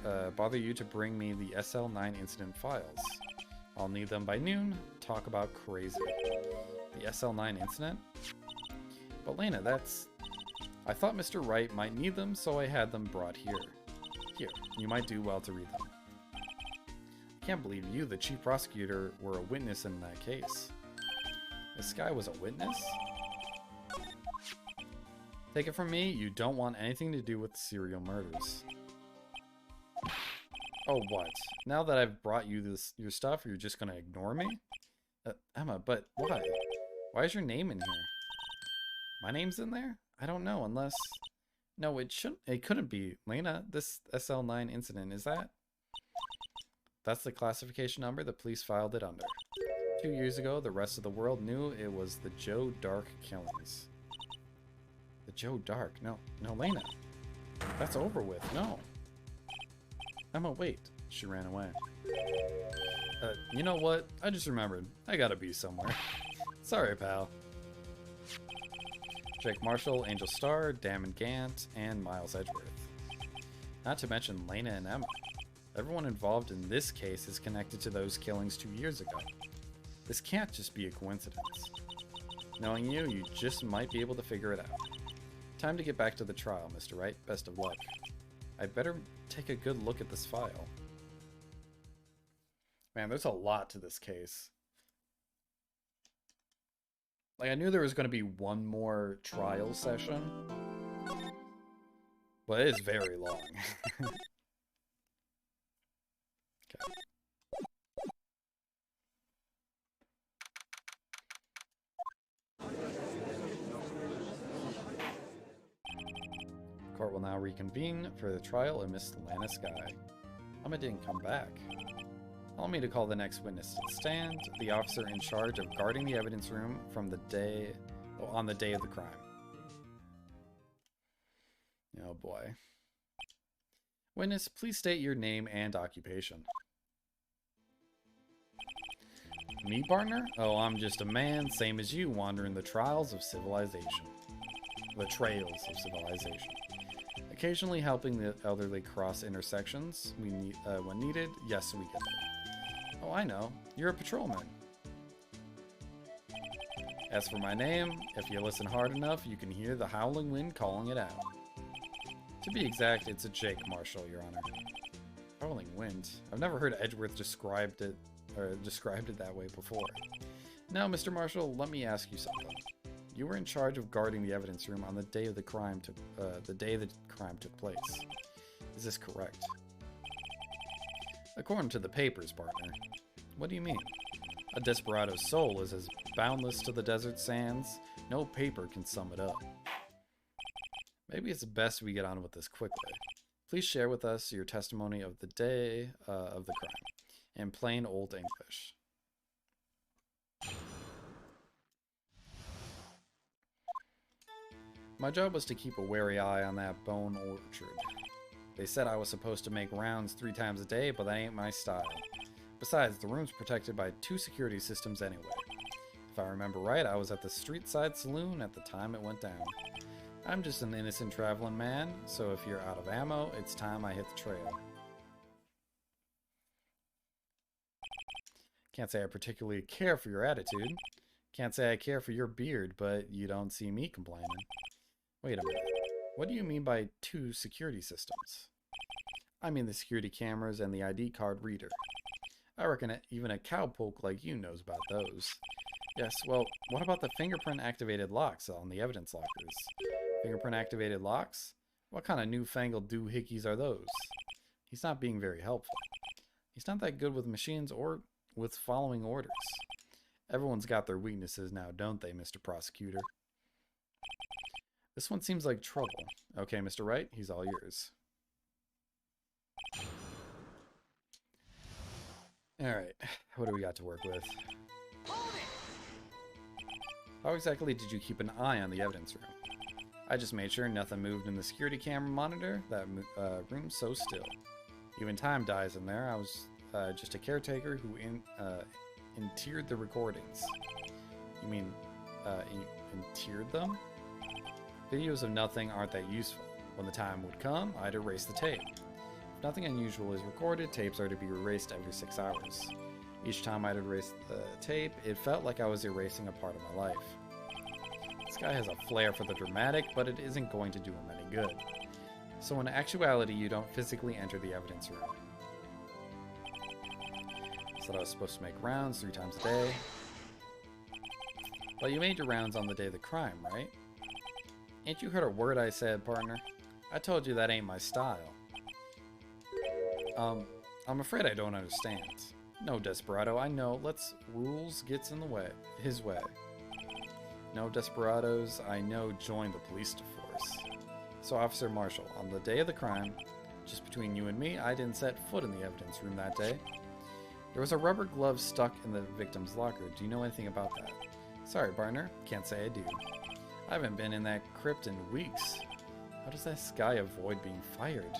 you to bring me the SL9 incident files? I'll need them by noon. Talk about crazy. The SL9 incident? But Lena, that's... I thought Mr. Wright might need them, so I had them brought here. Here, you might do well to read them. I can't believe you, the chief prosecutor, were a witness in that case. This guy was a witness? Take it from me, you don't want anything to do with serial murders. Oh, what? Now that I've brought you your stuff, you're just gonna ignore me? Emma, but why? Why is your name in here? My name's in there? I don't know, unless... No, it couldn't be. Lena, this SL9 incident, is that? That's the classification number the police filed it under. 2 years ago, the rest of the world knew it was the Joe Dark killings. The Joe Dark? No, Lena. That's over with, no. Emma, wait. She ran away. You know what? I just remembered. I gotta be somewhere. Sorry, pal. Jake Marshall, Angel Starr, Damon Gant, and Miles Edgeworth. Not to mention Lena and Emma. Everyone involved in this case is connected to those killings 2 years ago. This can't just be a coincidence. Knowing you, you just might be able to figure it out. Time to get back to the trial, Mr. Wright. Best of luck. I'd better take a good look at this file. Man, there's a lot to this case. Like, I knew there was going to be one more trial session, but it is very long. Okay. Court will now reconvene for the trial of Miss Lana Sky. Emma didn't come back. Allow me to call the next witness to the stand, the officer in charge of guarding the evidence room from the day, on the day of the crime. Oh boy. Witness, please state your name and occupation. Me, partner? Oh, I'm just a man, same as you, wandering the trials of civilization. The trails of civilization. Occasionally helping the elderly cross intersections when needed. Yes, we get it. Oh, I know. You're a patrolman. As for my name, if you listen hard enough, you can hear the howling wind calling it out. To be exact, it's a Jake Marshall, Your Honor. Howling wind. I've never heard Edgeworth described it that way before. Now, Mr. Marshall, let me ask you something. You were in charge of guarding the evidence room on the day of the crime took place. Is this correct? According to the papers, partner. What do you mean? A desperado's soul is as boundless to the desert sands. No paper can sum it up. Maybe it's best we get on with this quickly. Please share with us your testimony of the day of the crime, in plain old English. My job was to keep a wary eye on that bone orchard. They said I was supposed to make rounds 3 times a day, but that ain't my style. Besides, the room's protected by 2 security systems anyway. If I remember right, I was at the street side saloon at the time it went down. I'm just an innocent traveling man, so if you're out of ammo, it's time I hit the trail. Can't say I particularly care for your attitude. Can't say I care for your beard, but you don't see me complaining. Wait a minute. What do you mean by 2 security systems? I mean the security cameras and the ID card reader. I reckon even a cowpoke like you knows about those. Yes, well, what about the fingerprint-activated locks on the evidence lockers? Fingerprint-activated locks? What kind of newfangled doohickeys are those? He's not being very helpful. He's not that good with machines or with following orders. Everyone's got their weaknesses now, don't they, Mr. Prosecutor? This one seems like trouble. Okay, Mr. Wright, he's all yours. Alright, what do we got to work with? How exactly did you keep an eye on the evidence room? I just made sure nothing moved in the security camera monitor. That room's so still. Even time dies in there. I was just a caretaker who interred the recordings. You mean, interred them? Videos of nothing aren't that useful. When the time would come, I'd erase the tape. If nothing unusual is recorded, tapes are to be erased every 6 hours. Each time I'd erase the tape, it felt like I was erasing a part of my life. This guy has a flair for the dramatic, but it isn't going to do him any good. So in actuality, you don't physically enter the evidence room. Said I was supposed to make rounds 3 times a day. Well, you made your rounds on the day of the crime, right? Ain't you heard a word I said, partner? I told you that ain't my style. I'm afraid I don't understand. No, Desperado, I know. Rules gets in the way. His way. No, Desperados, I know join the police force. So, Officer Marshall, on the day of the crime, just between you and me, I didn't set foot in the evidence room that day. There was a rubber glove stuck in the victim's locker. Do you know anything about that? Sorry, partner. Can't say I do. I haven't been in that crypt in weeks. How does this guy avoid being fired?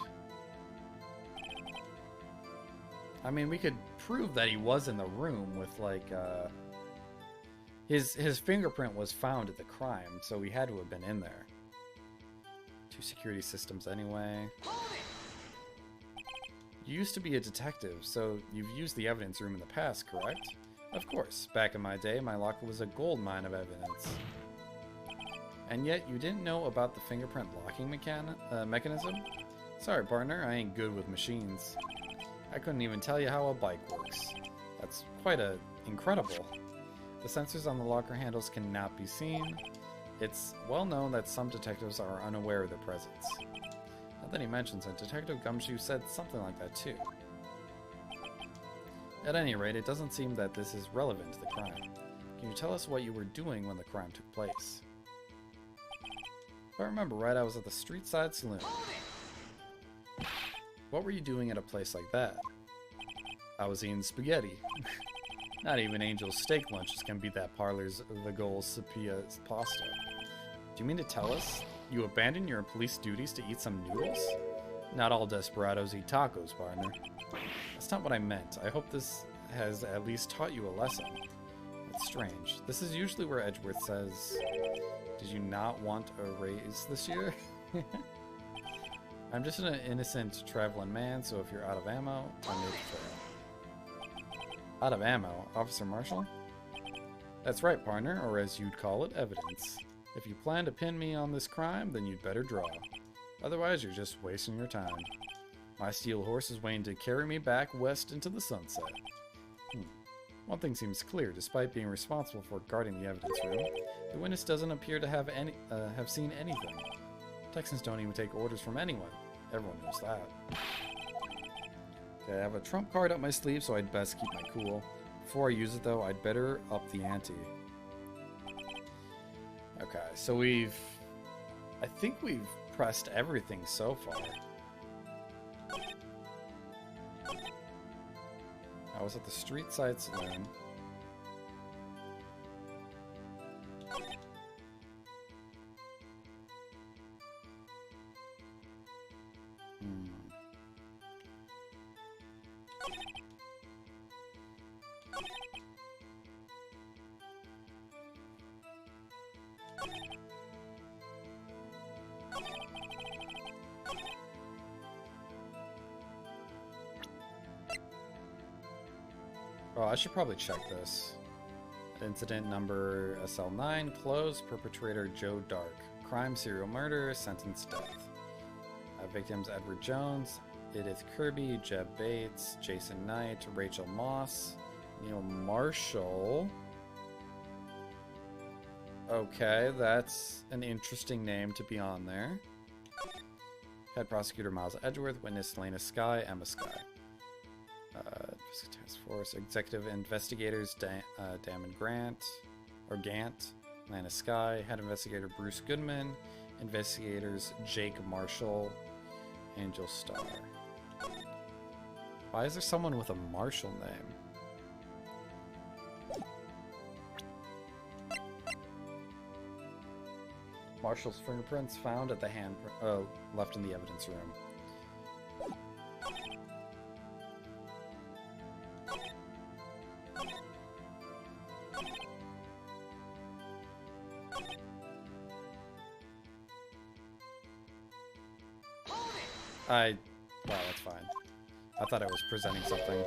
I mean, we could prove that he was in the room with, like, his fingerprint was found at the crime, so he had to have been in there. 2 security systems anyway. You used to be a detective, so you've used the evidence room in the past, correct? Of course. Back in my day, my locker was a gold mine of evidence. And yet, you didn't know about the fingerprint locking mechanism? Sorry, partner, I ain't good with machines. I couldn't even tell you how a bike works. That's quite incredible. The sensors on the locker handles cannot be seen. It's well known that some detectives are unaware of their presence. Now that he mentions it, Detective Gumshoe said something like that too. At any rate, it doesn't seem that this is relevant to the crime. Can you tell us what you were doing when the crime took place? If I remember right, I was at the street side saloon. What were you doing at a place like that? I was eating spaghetti. Not even Angel's steak lunches can beat that parlor's Vigol Sepia pasta. Do you mean to tell us you abandoned your police duties to eat some noodles? Not all desperados eat tacos, partner. That's not what I meant. I hope this has at least taught you a lesson. That's strange. This is usually where Edgeworth says, "Did you not want a raise this year?" I'm just an innocent traveling man, so if you're out of ammo, time to hit the trail. Out of ammo? Officer Marshall? That's right, partner, or as you'd call it, evidence. If you plan to pin me on this crime, then you'd better draw. Otherwise, you're just wasting your time. My steel horse is waiting to carry me back west into the sunset. One thing seems clear. Despite being responsible for guarding the evidence room, the witness doesn't appear to have seen anything. Texans don't even take orders from anyone. Everyone knows that. Okay, I have a trump card up my sleeve, so I'd best keep my cool. Before I use it, though, I'd better up the ante. Okay, so I think we've pressed everything so far. I was at the street side saloon. Oh, I should probably check this. Incident number SL9, closed, perpetrator Joe Dark. Crime, serial murder, sentence death. Victims Edward Jones, Edith Kirby, Jeb Bates, Jason Knight, Rachel Moss, Neil Marshall. Okay, that's an interesting name to be on there. Head prosecutor Miles Edgeworth, witness Lena Skye, Emma Skye. Task Force executive investigators Damon Grant or Gant, Lana Skye. Head investigator Bruce Goodman. Investigators Jake Marshall, Angel Star. Why is there someone with a Marshall name? Marshall's fingerprints found at the hand left in the evidence room. Wow, that's fine. I thought I was presenting something.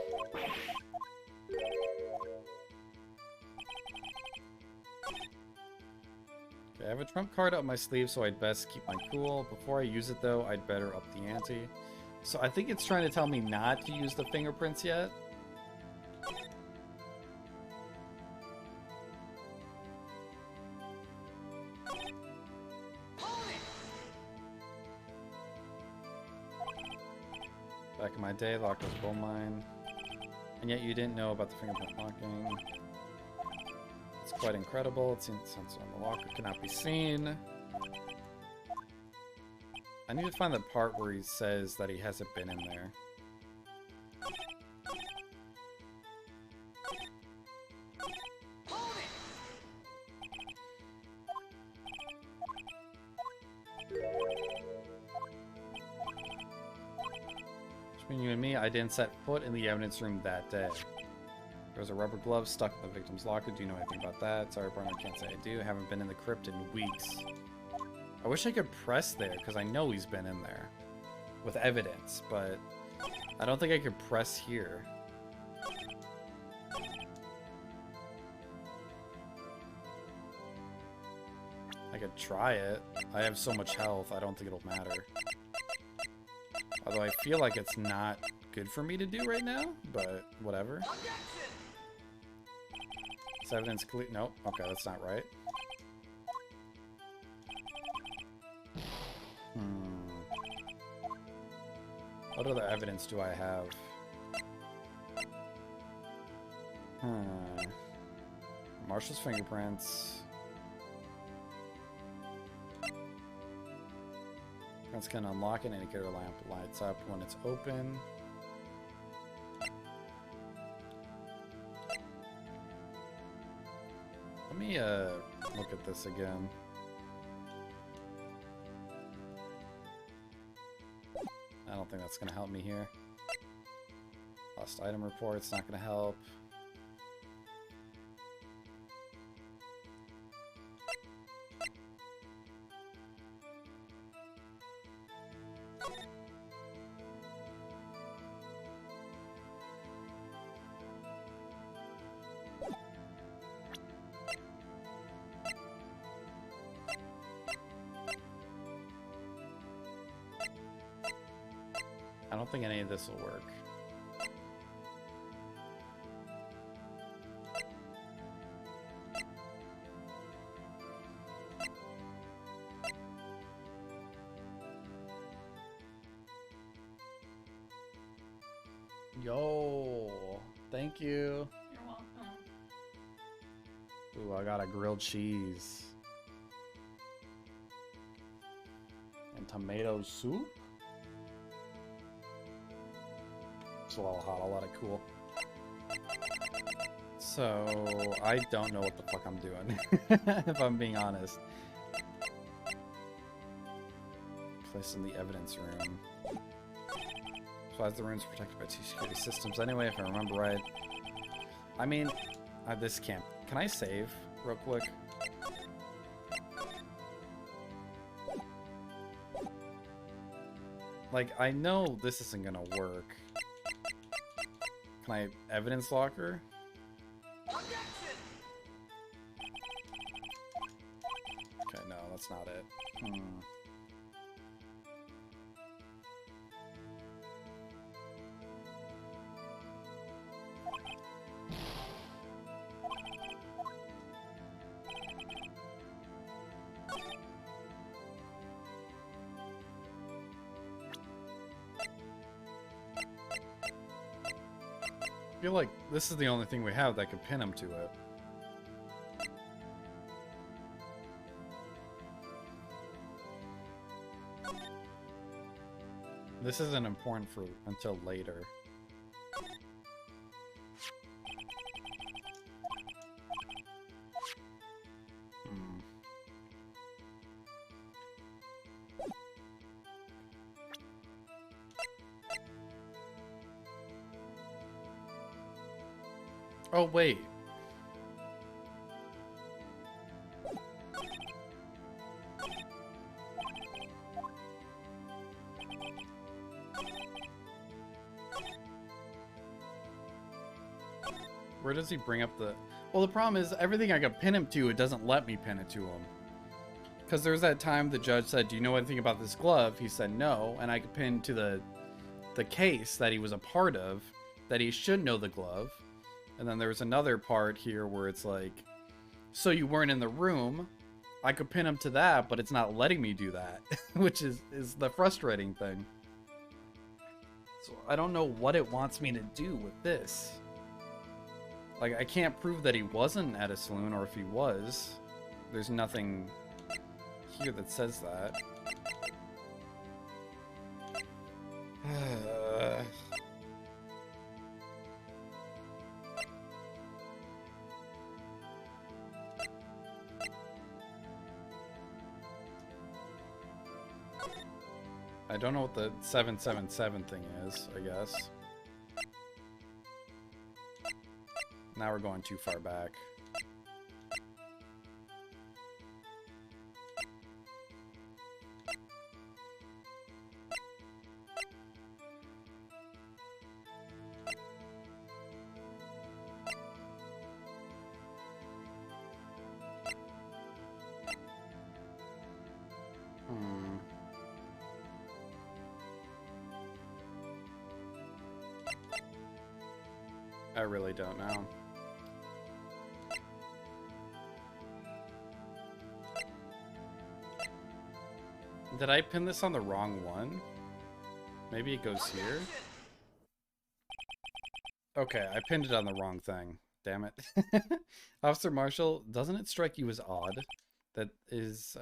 Okay, I have a trump card up my sleeve, so I'd best keep my cool. Before I use it, though, I'd better up the ante. So I think it's trying to tell me not to use the fingerprints yet. Back in my day, lock was gold mine. And yet you didn't know about the fingerprint locking. It's quite incredible. It seems sensor on the locker cannot be seen. I need to find the part where he says that he hasn't been in there. Between you and me, I didn't set foot in the evidence room that day. There was a rubber glove stuck in the victim's locker. Do you know anything about that? Sorry, Barney, I can't say I do. Haven't been in the crypt in weeks. I wish I could press there, because I know he's been in there. With evidence, but I don't think I could press here. I could try it. I have so much health, I don't think it'll matter. Although I feel like it's not good for me to do right now, but whatever. Is evidence clear? Nope. Okay, that's not right. What other evidence do I have? Marshall's fingerprints. Prints can unlock an indicator lamp. Lights up when it's open. Let me look at this again. I don't think that's gonna help me here. Lost item report's not gonna help. I don't think any of this will work. Yo, thank you. You're welcome. Ooh, I got a grilled cheese. And tomato soup? It's a lot hot, a lot of cool. So, I don't know what the fuck I'm doing, if I'm being honest. Placed in the evidence room. So as the room's protected by 2 security systems anyway, if I remember right. I mean, this can't... Can I save real quick? Like, I know this isn't gonna work. Can I evidence locker? that's not it. I feel like this is the only thing we have that could pin him to it. This isn't important for until later. Oh, wait. Where does he bring up the... Well, the problem is, everything I could pin him to, it doesn't let me pin it to him. Because there was that time the judge said, do you know anything about this glove? He said no, and I could pin to the case that he was a part of, that he should know the glove. And then there was another part here where it's like, so you weren't in the room. I could pin him to that, but it's not letting me do that, which is the frustrating thing. So I don't know what it wants me to do with this. Like, I can't prove that he wasn't at a saloon, or if he was. There's nothing here that says that. I don't know what the 777 thing is, I guess. Now we're going too far back. I really don't know. Did I pin this on the wrong one? Maybe it goes here? Okay, I pinned it on the wrong thing. Damn it. Officer Marshall, doesn't it strike you as odd that is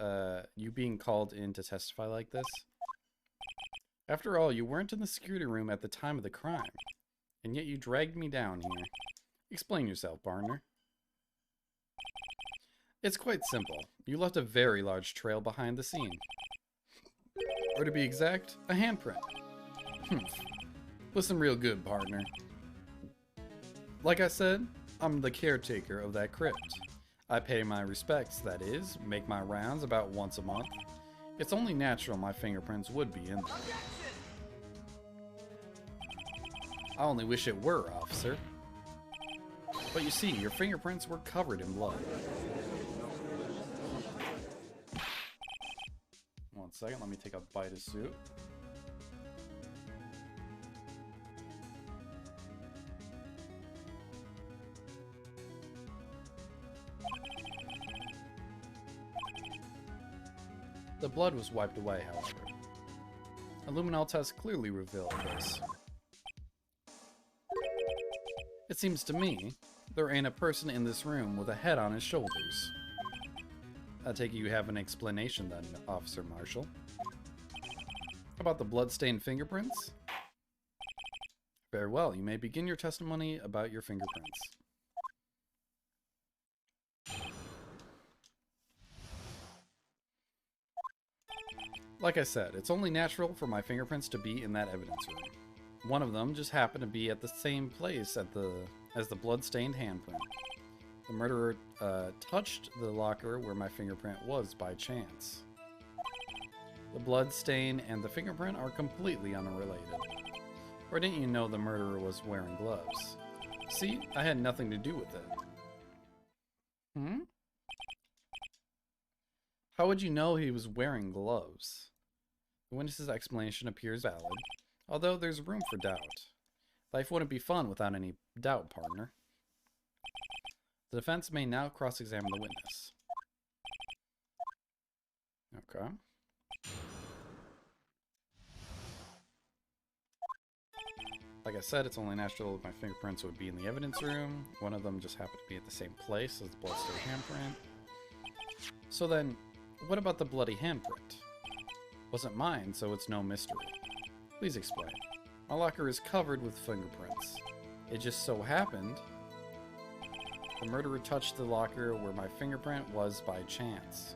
you being called in to testify like this? After all, you weren't in the security room at the time of the crime, and yet you dragged me down here. Explain yourself, partner. It's quite simple. You left a very large trail behind the scene. Or to be exact, a handprint. Listen real good, partner. Like I said, I'm the caretaker of that crypt. I pay my respects, that is, make my rounds about once a month. It's only natural my fingerprints would be in there. I only wish it were, officer. But you see, your fingerprints were covered in blood. One second, let me take a bite of soup. The blood was wiped away, however. A luminol test clearly revealed this. It seems to me, there ain't a person in this room with a head on his shoulders. I take it you have an explanation then, Officer Marshall. About the blood-stained fingerprints? Very well, you may begin your testimony about your fingerprints. Like I said, it's only natural for my fingerprints to be in that evidence room. One of them just happened to be at the same place as the blood-stained handprint. The murderer touched the locker where my fingerprint was by chance. The blood stain and the fingerprint are completely unrelated. Or didn't you know the murderer was wearing gloves? See, I had nothing to do with it. How would you know he was wearing gloves? The witness's explanation appears valid, although there's room for doubt. Life wouldn't be fun without any doubt, partner. The defense may now cross-examine the witness. Okay. Like I said, it's only natural that my fingerprints would be in the evidence room. One of them just happened to be at the same place as the bloodstained handprint. So then, what about the bloody handprint? Wasn't mine, so it's no mystery. Please explain. My locker is covered with fingerprints. It just so happened the murderer touched the locker where my fingerprint was by chance.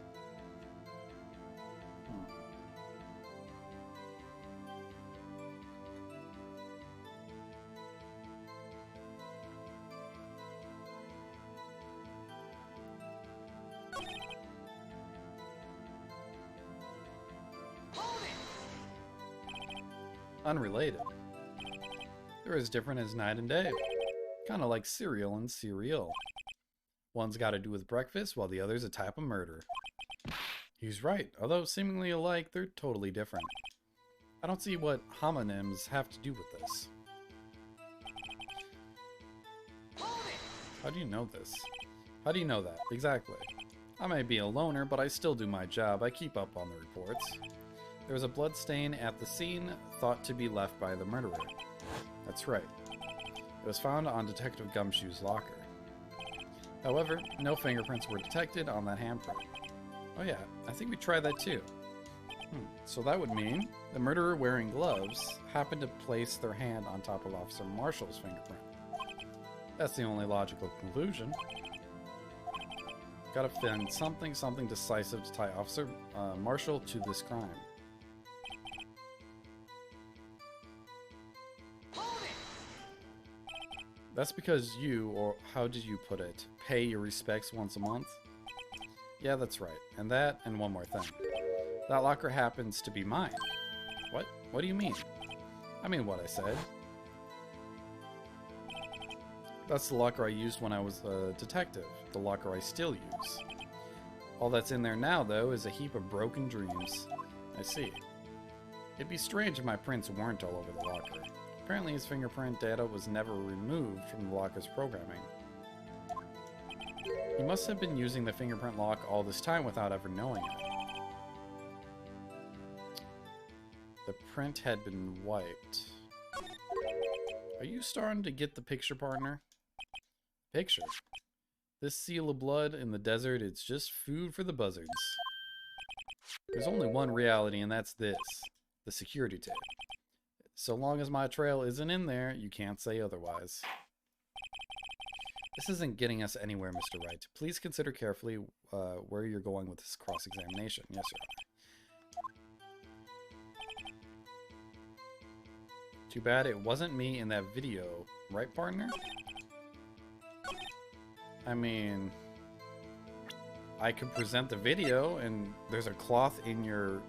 Unrelated. They're as different as night and day. Kind of like cereal and cereal. One's got to do with breakfast, while the other's a type of murder. He's right. Although seemingly alike, they're totally different. I don't see what homonyms have to do with this. How do you know this? How do you know that? Exactly. I may be a loner, but I still do my job. I keep up on the reports. There was a blood stain at the scene, thought to be left by the murderer. That's right. It was found on Detective Gumshoe's locker. However, no fingerprints were detected on that handprint. Oh yeah, I think we tried that too. So that would mean the murderer wearing gloves happened to place their hand on top of Officer Marshall's fingerprint. That's the only logical conclusion. Gotta find something decisive to tie Officer Marshall to this crime. That's because you, or how did you put it, pay your respects once a month? Yeah, that's right. And that, and one more thing. That locker happens to be mine. What? What do you mean? I mean what I said. That's the locker I used when I was a detective. The locker I still use. All that's in there now, though, is a heap of broken dreams. I see. It'd be strange if my prints weren't all over the locker. Apparently his fingerprint data was never removed from the locker's programming. He must have been using the fingerprint lock all this time without ever knowing it. The print had been wiped. Are you starting to get the picture, partner? Picture? This seal of blood in the desert, it's just food for the buzzards. There's only one reality, and that's this. The security tape. So long as my trail isn't in there, you can't say otherwise. This isn't getting us anywhere, Mr. Wright. Please consider carefully where you're going with this cross-examination. Yes, Your Honor. Too bad it wasn't me in that video, right, partner? I mean, I could present the video, and there's a cloth in your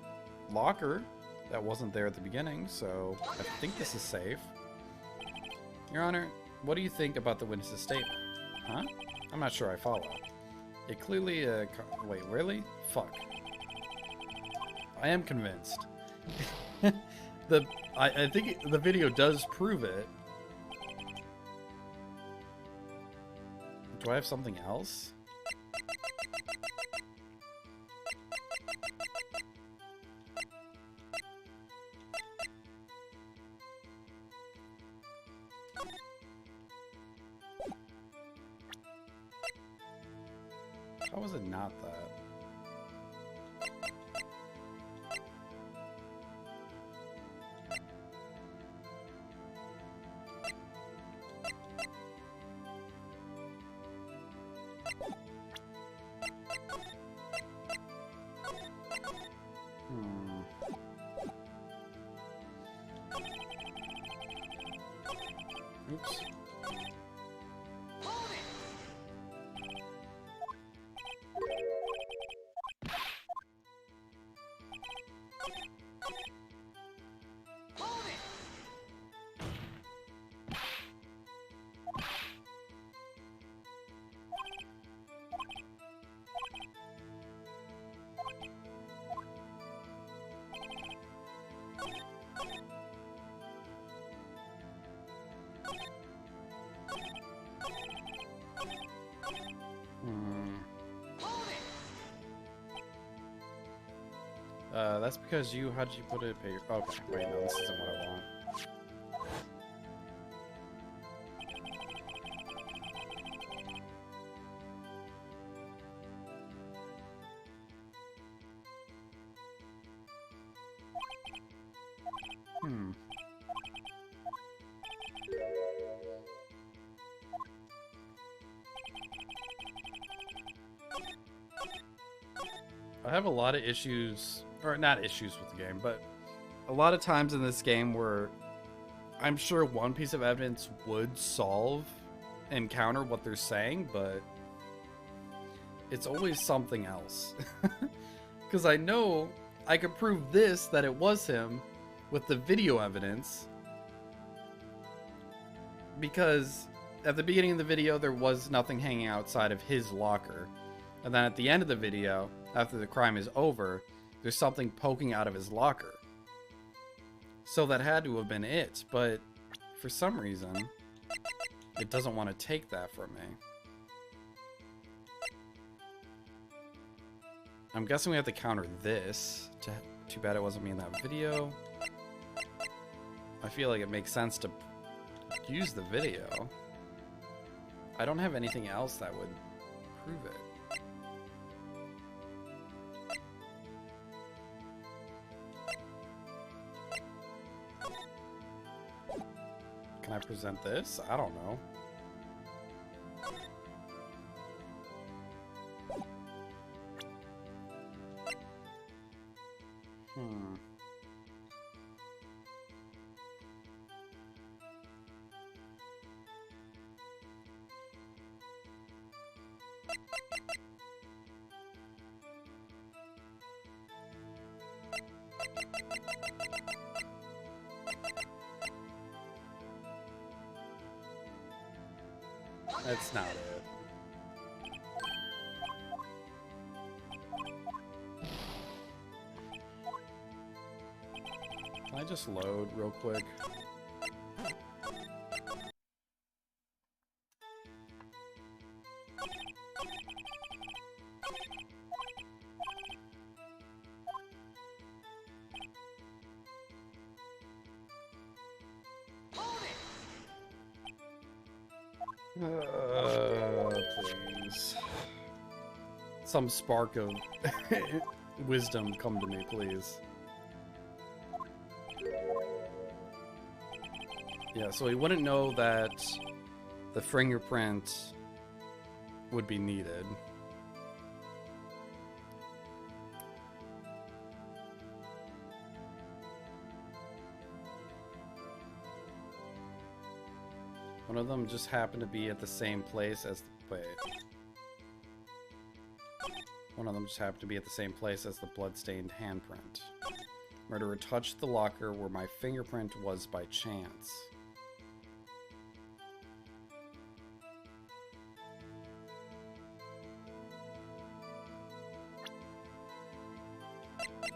locker that wasn't there at the beginning, so I think this is safe. Your Honor, what do you think about the witness's statement? Huh? I'm not sure I follow. It clearly, wait, really? Fuck. I am convinced. I think the video does prove it. Do I have something else? How was it not that? Oops. That's because you, how'd you put it? Okay, wait, no, this isn't what I want. I have a lot of issues, or not issues with the game, but a lot of times in this game where I'm sure one piece of evidence would solve and counter what they're saying, but it's always something else. Because I know I could prove this, that it was him, with the video evidence. Because at the beginning of the video, there was nothing hanging outside of his locker. And then at the end of the video, after the crime is over, there's something poking out of his locker. So that had to have been it, but for some reason, it doesn't want to take that from me. I'm guessing we have to counter this. Too bad it wasn't me in that video. I feel like it makes sense to use the video. I don't have anything else that would prove it. Can I present this? I don't know. That's not it. Can I just load real quick? Please. Some spark of wisdom come to me, please. Yeah, so he wouldn't know that the fingerprint would be needed. One of them just happened to be at the same place as One of them just happened to be at the same place as the bloodstained handprint. Murderer touched the locker where my fingerprint was by chance.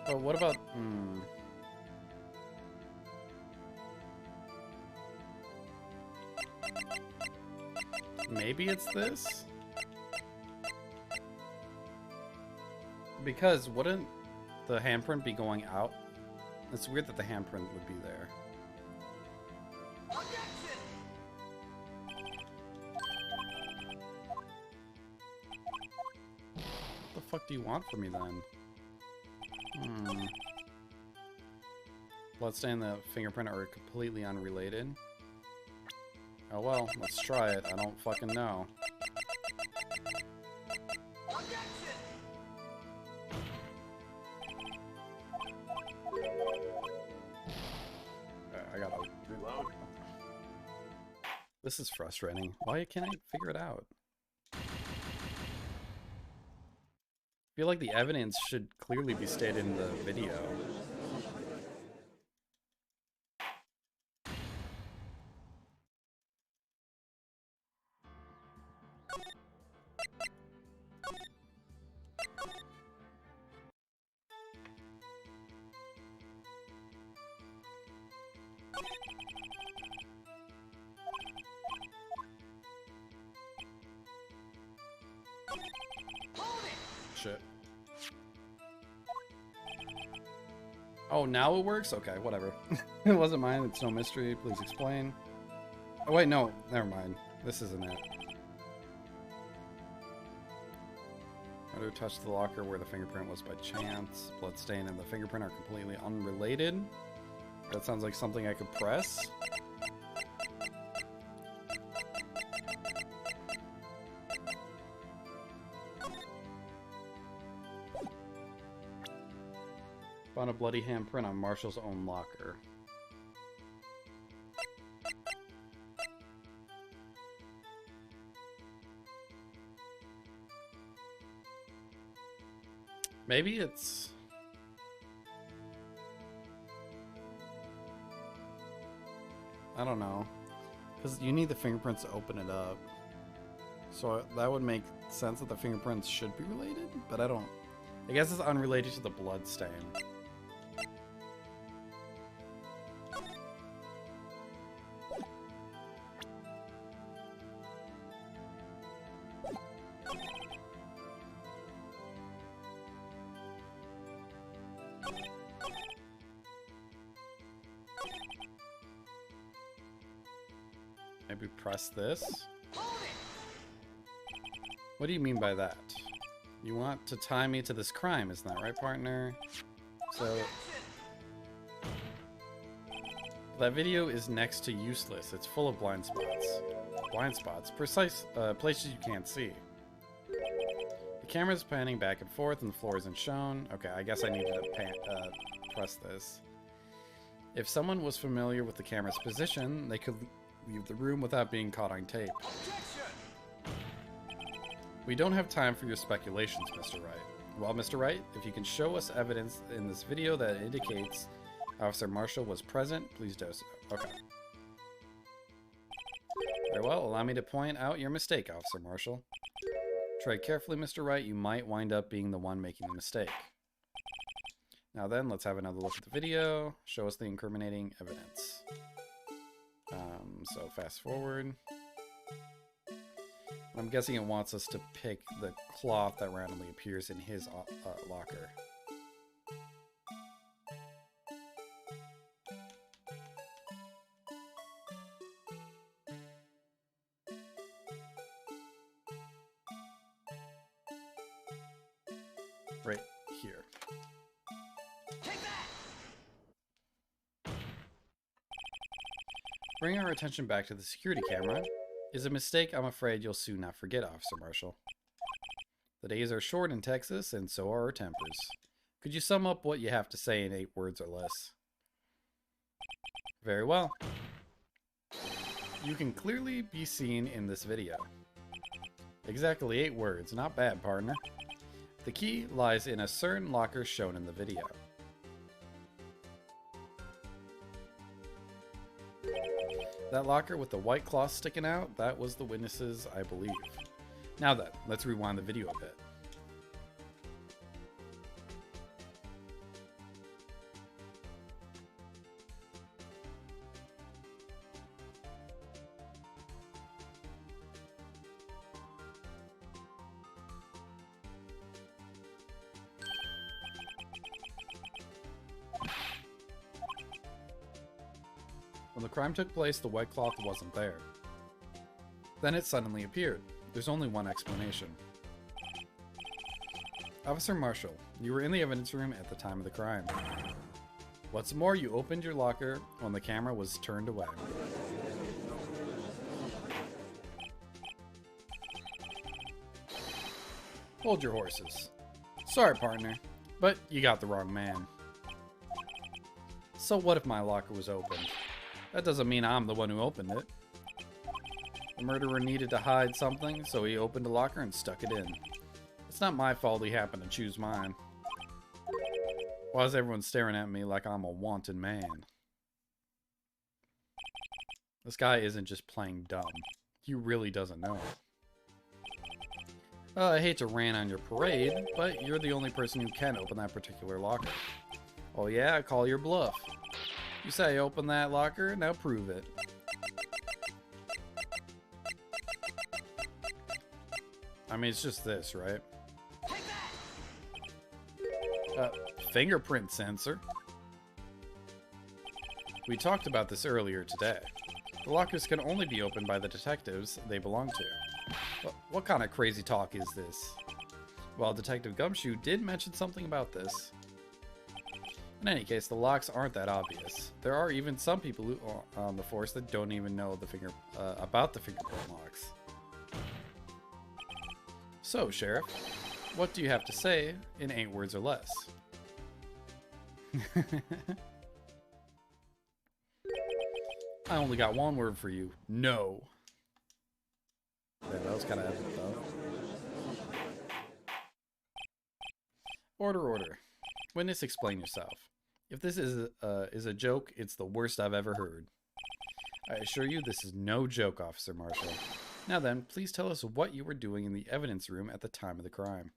But what about... Maybe it's this? Because wouldn't the handprint be going out? It's weird that the handprint would be there. What the fuck do you want from me then? Bloodstain and the fingerprint are completely unrelated. Oh well, let's try it. I don't fucking know. I gotta reload. This is frustrating. Why can't I figure it out? I feel like the evidence should clearly be stated in the video. Shit. Oh, now it works? Okay, whatever. It wasn't mine. It's no mystery. Please explain. Oh, wait, no. Never mind. This isn't it. I do touch the locker where the fingerprint was by chance. Bloodstain and the fingerprint are completely unrelated. That sounds like something I could press. Found a bloody handprint on Marshall's own locker. Maybe it's... I don't know. Because you need the fingerprints to open it up. So that would make sense that the fingerprints should be related, but I don't... I guess it's unrelated to the blood stain. Maybe press this? What do you mean by that? You want to tie me to this crime, isn't that right, partner? So... that video is next to useless. It's full of blind spots. Blind spots? Precise places you can't see. The camera's panning back and forth and the floor isn't shown. Okay, I guess I needed to press this. If someone was familiar with the camera's position, they could leave the room without being caught on tape. We don't have time for your speculations, Mr. Wright. Well, Mr. Wright, if you can show us evidence in this video that indicates Officer Marshall was present, please do so. Okay. Very well, allow me to point out your mistake, Officer Marshall. Tread carefully, Mr. Wright. You might wind up being the one making the mistake. Now then, let's have another look at the video. Show us the incriminating evidence. So fast forward. I'm guessing it wants us to pick the cloth that randomly appears in his locker. Right here. Bring our attention back to the security camera. Is a mistake I'm afraid you'll soon not forget, Officer Marshall. The days are short in Texas, and so are our tempers. Could you sum up what you have to say in 8 words or less? Very well. You can clearly be seen in this video. Exactly 8 words. Not bad, partner. The key lies in a certain locker shown in the video. That locker with the white cloth sticking out, that was the witnesses, I believe. Now then, let's rewind the video a bit. When the crime took place, the white cloth wasn't there. Then it suddenly appeared. There's only one explanation. Officer Marshall, you were in the evidence room at the time of the crime. What's more, you opened your locker when the camera was turned away. Hold your horses. Sorry, partner, but you got the wrong man. So what if my locker was opened? That doesn't mean I'm the one who opened it. The murderer needed to hide something, so he opened a locker and stuck it in. It's not my fault he happened to choose mine. Why is everyone staring at me like I'm a wanted man? This guy isn't just playing dumb. He really doesn't know. I hate to rain on your parade, but you're the only person who can open that particular locker. Oh yeah, I call your bluff. You say I opened that locker, now prove it. I mean, it's just this, right? Fingerprint sensor. We talked about this earlier today. The lockers can only be opened by the detectives they belong to. What kind of crazy talk is this? Well, Detective Gumshoe did mention something about this. In any case, the locks aren't that obvious. There are even some people on the force that don't even know about the fingerprint locks. So, Sheriff, what do you have to say in 8 words or less? I only got one word for you. No. Yeah, that was kind of epic, though. Order. Witness, explain yourself. If this is a joke, it's the worst I've ever heard. I assure you this is no joke, Officer Marshall. Now then, please tell us what you were doing in the evidence room at the time of the crime.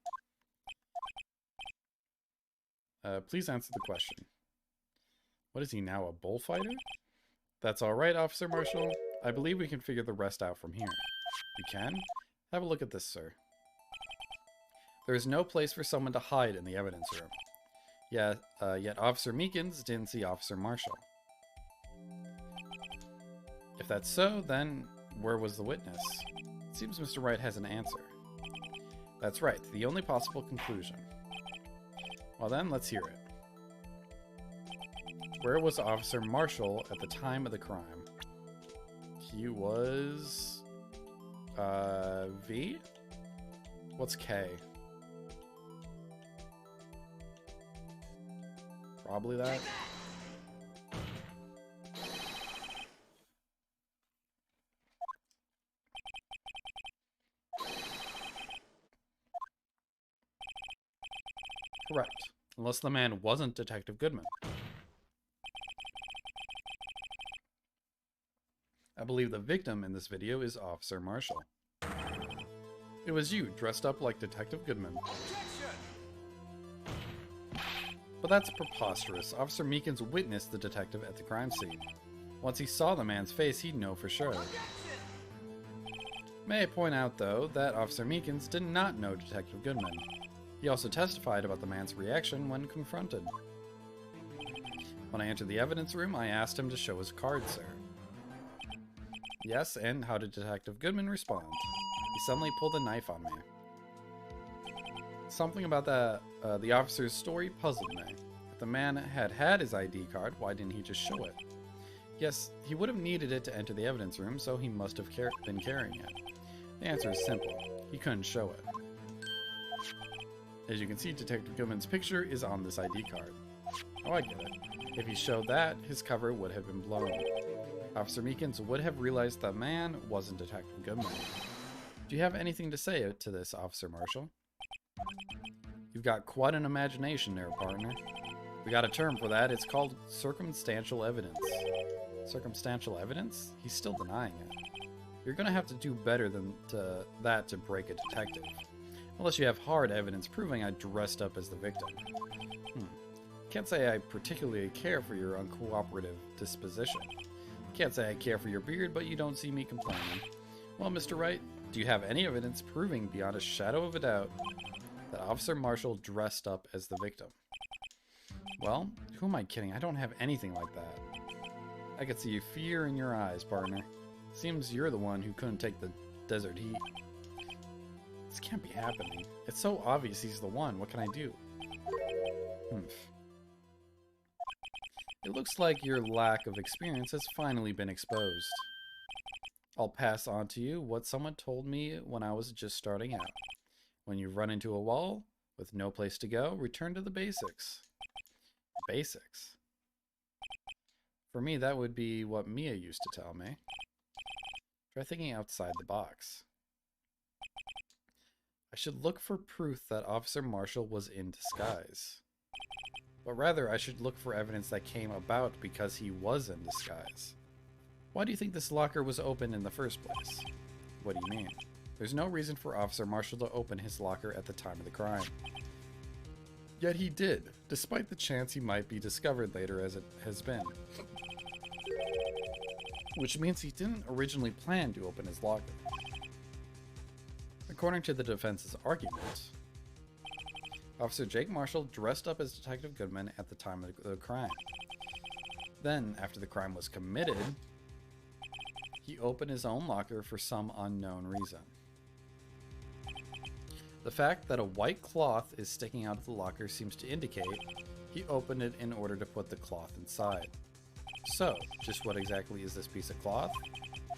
Please answer the question. What is he now, a bullfighter? That's all right, Officer Marshall. I believe we can figure the rest out from here. We can? Have a look at this, sir. There is no place for someone to hide in the evidence room. Yet Officer Meekins didn't see Officer Marshall. If that's so, then where was the witness? It seems Mr. Wright has an answer. That's right, the only possible conclusion. Well then, let's hear it. Where was Officer Marshall at the time of the crime? He was... V? What's K? Probably that. Correct. Unless the man wasn't Detective Goodman. I believe the victim in this video is Officer Marshall. It was you, dressed up like Detective Goodman. But that's preposterous. Officer Meekins witnessed the detective at the crime scene. Once he saw the man's face, he'd know for sure. May I point out, though, that Officer Meekins did not know Detective Goodman. He also testified about the man's reaction when confronted. When I entered the evidence room, I asked him to show his card, sir. Yes, and how did Detective Goodman respond? He suddenly pulled a knife on me. Something about the officer's story puzzled me. If the man had his ID card, why didn't he just show it? Yes, he would have needed it to enter the evidence room, so he must have been carrying it. The answer is simple. He couldn't show it. As you can see, Detective Goodman's picture is on this ID card. Oh, I get it. If he showed that, his cover would have been blown. Officer Meekins would have realized the man wasn't Detective Goodman. Do you have anything to say to this, Officer Marshall? You've got quite an imagination there, partner. We got a term for that. It's called circumstantial evidence. Circumstantial evidence? He's still denying it. You're gonna have to do better than that to break a detective. Unless you have hard evidence proving I dressed up as the victim. Can't say I particularly care for your uncooperative disposition. Can't say I care for your beard, but you don't see me complaining. Well, Mr. Wright, do you have any evidence proving beyond a shadow of a doubt that Officer Marshall dressed up as the victim? Well, who am I kidding? I don't have anything like that. I could see fear in your eyes, partner. Seems you're the one who couldn't take the desert heat. This can't be happening. It's so obvious he's the one. What can I do? It looks like your lack of experience has finally been exposed. I'll pass on to you what someone told me when I was just starting out. When you run into a wall with no place to go, return to the basics. Basics? For me, that would be what Mia used to tell me. Try thinking outside the box. I should look for proof that Officer Marshall was in disguise. But rather, I should look for evidence that came about because he was in disguise. Why do you think this locker was open in the first place? What do you mean? There's no reason for Officer Marshall to open his locker at the time of the crime. Yet he did, despite the chance he might be discovered later as it has been. Which means he didn't originally plan to open his locker. According to the defense's argument, Officer Jake Marshall dressed up as Detective Goodman at the time of the crime. Then, after the crime was committed, he opened his own locker for some unknown reason. The fact that a white cloth is sticking out of the locker seems to indicate he opened it in order to put the cloth inside. So, just what exactly is this piece of cloth?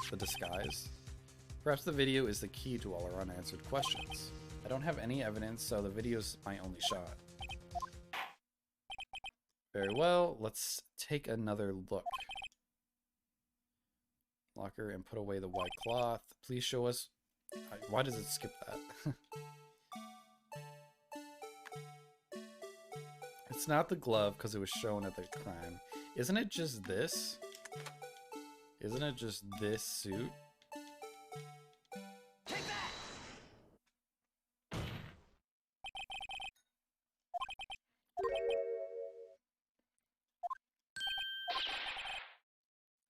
The disguise? Perhaps the video is the key to all our unanswered questions. I don't have any evidence, so the video's my only shot. Very well, let's take another look. Locker and put away the white cloth. Please show us... Why does it skip that? It's not the glove because it was shown at the crime. Isn't it just this? Isn't it just this suit? Take that!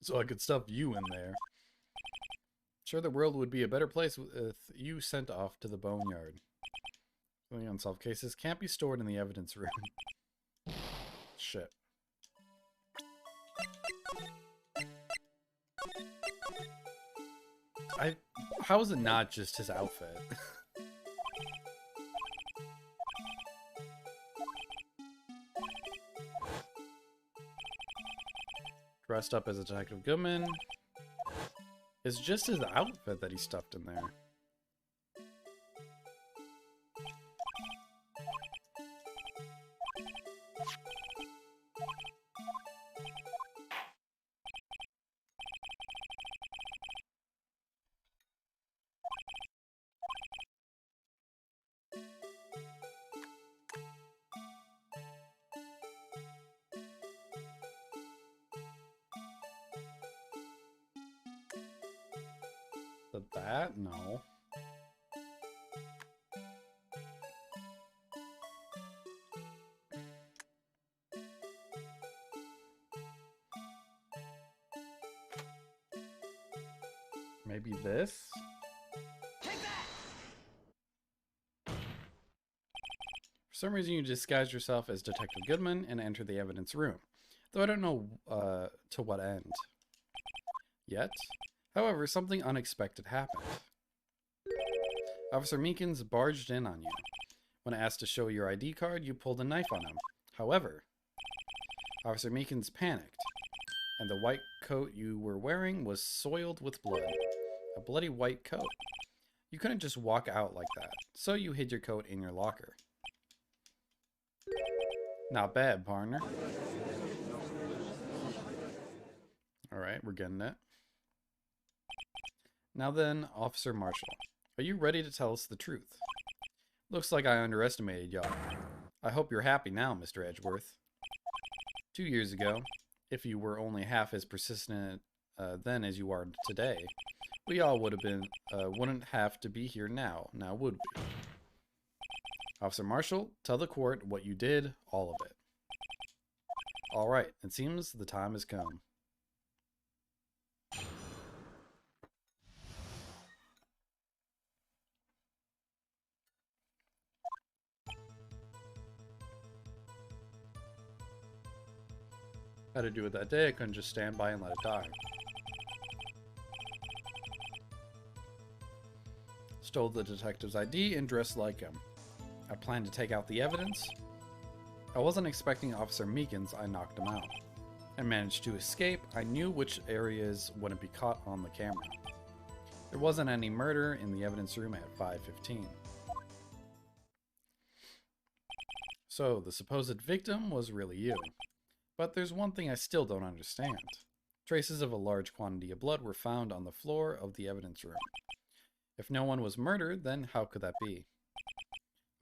So I could stuff you in there. Sure, the world would be a better place with you sent off to the boneyard. Only unsolved cases can't be stored in the evidence room. Shit. How is it not just his outfit? Dressed up as a Detective Goodman. It's just his outfit that he stuffed in there. The bat? No. Maybe this? Take that! For some reason you disguised yourself as Detective Goodman and entered the evidence room, though I don't know to what end. Yet, however, something unexpected happened. Officer Meekins barged in on you. When asked to show your ID card, you pulled a knife on him. However, Officer Meekins panicked, and the white coat you were wearing was soiled with blood. A bloody white coat. You couldn't just walk out like that, so you hid your coat in your locker. Not bad, partner. Alright, we're getting it. Now then, Officer Marshall, are you ready to tell us the truth? Looks like I underestimated y'all. I hope you're happy now, Mr. Edgeworth. 2 years ago, if you were only half as persistent then as you are today, we all wouldn't have to be here now, would we? Officer Marshall, tell the court what you did, all of it. All right, it seems the time has come. Had to do it that day, I couldn't just stand by and let it die. Stole the detective's ID and dressed like him. I planned to take out the evidence. I wasn't expecting Officer Meekins, I knocked him out. I managed to escape. I knew which areas wouldn't be caught on the camera. There wasn't any murder in the evidence room at 5:15. So, the supposed victim was really you. But there's one thing I still don't understand. Traces of a large quantity of blood were found on the floor of the evidence room. If no one was murdered, then how could that be?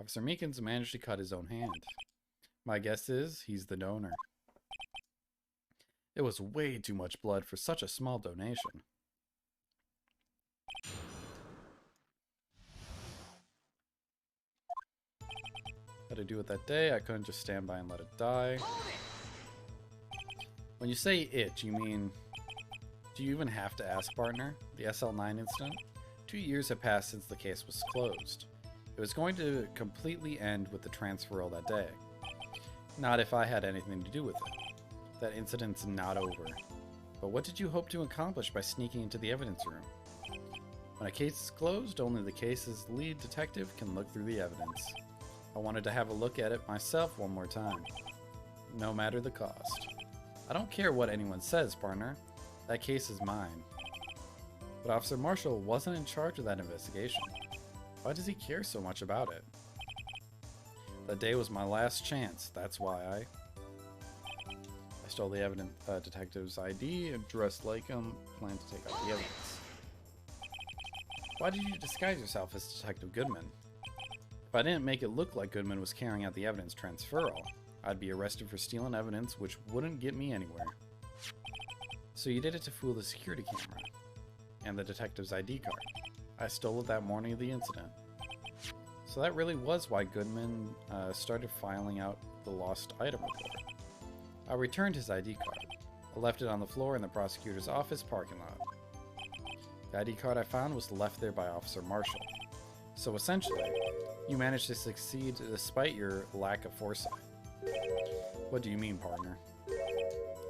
Officer Meekins managed to cut his own hand. My guess is he's the donor. It was way too much blood for such a small donation. Had to do it that day, I couldn't just stand by and let it die. When you say it, you mean... Do you even have to ask, partner? The SL9 incident? 2 years have passed since the case was closed. It was going to completely end with the transferal that day. Not if I had anything to do with it. That incident's not over. But what did you hope to accomplish by sneaking into the evidence room? When a case is closed, only the case's lead detective can look through the evidence. I wanted to have a look at it myself one more time, no matter the cost. I don't care what anyone says, partner. That case is mine. But Officer Marshall wasn't in charge of that investigation. Why does he care so much about it? That day was my last chance. That's why I stole the detective's ID and dressed like him, planned to take out the evidence. Why did you disguise yourself as Detective Goodman? If I didn't make it look like Goodman was carrying out the evidence transferal, I'd be arrested for stealing evidence, which wouldn't get me anywhere. So you did it to fool the security camera and the detective's ID card. I stole it that morning of the incident. So that really was why Goodman started filing out the lost item report. I returned his ID card. I left it on the floor in the prosecutor's office parking lot. The ID card I found was left there by Officer Marshall. So essentially, you managed to succeed despite your lack of foresight. What do you mean, partner?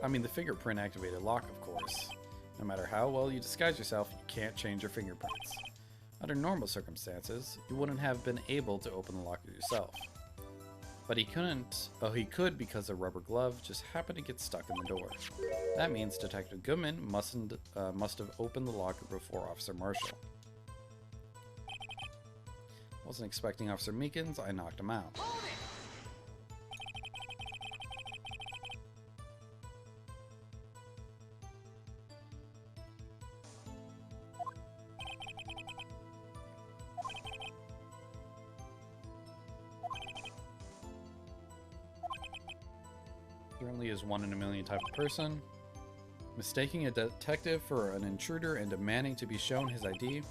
I mean the fingerprint activated lock, of course. No matter how well you disguise yourself, you can't change your fingerprints. Under normal circumstances, you wouldn't have been able to open the locker yourself. But he couldn't. Oh, he could because a rubber glove just happened to get stuck in the door. That means Detective Goodman must have opened the locker before Officer Marshall. Wasn't expecting Officer Meekins, I knocked him out. Certainly is one in a million type of person. Mistaking a detective for an intruder and demanding to be shown his ID.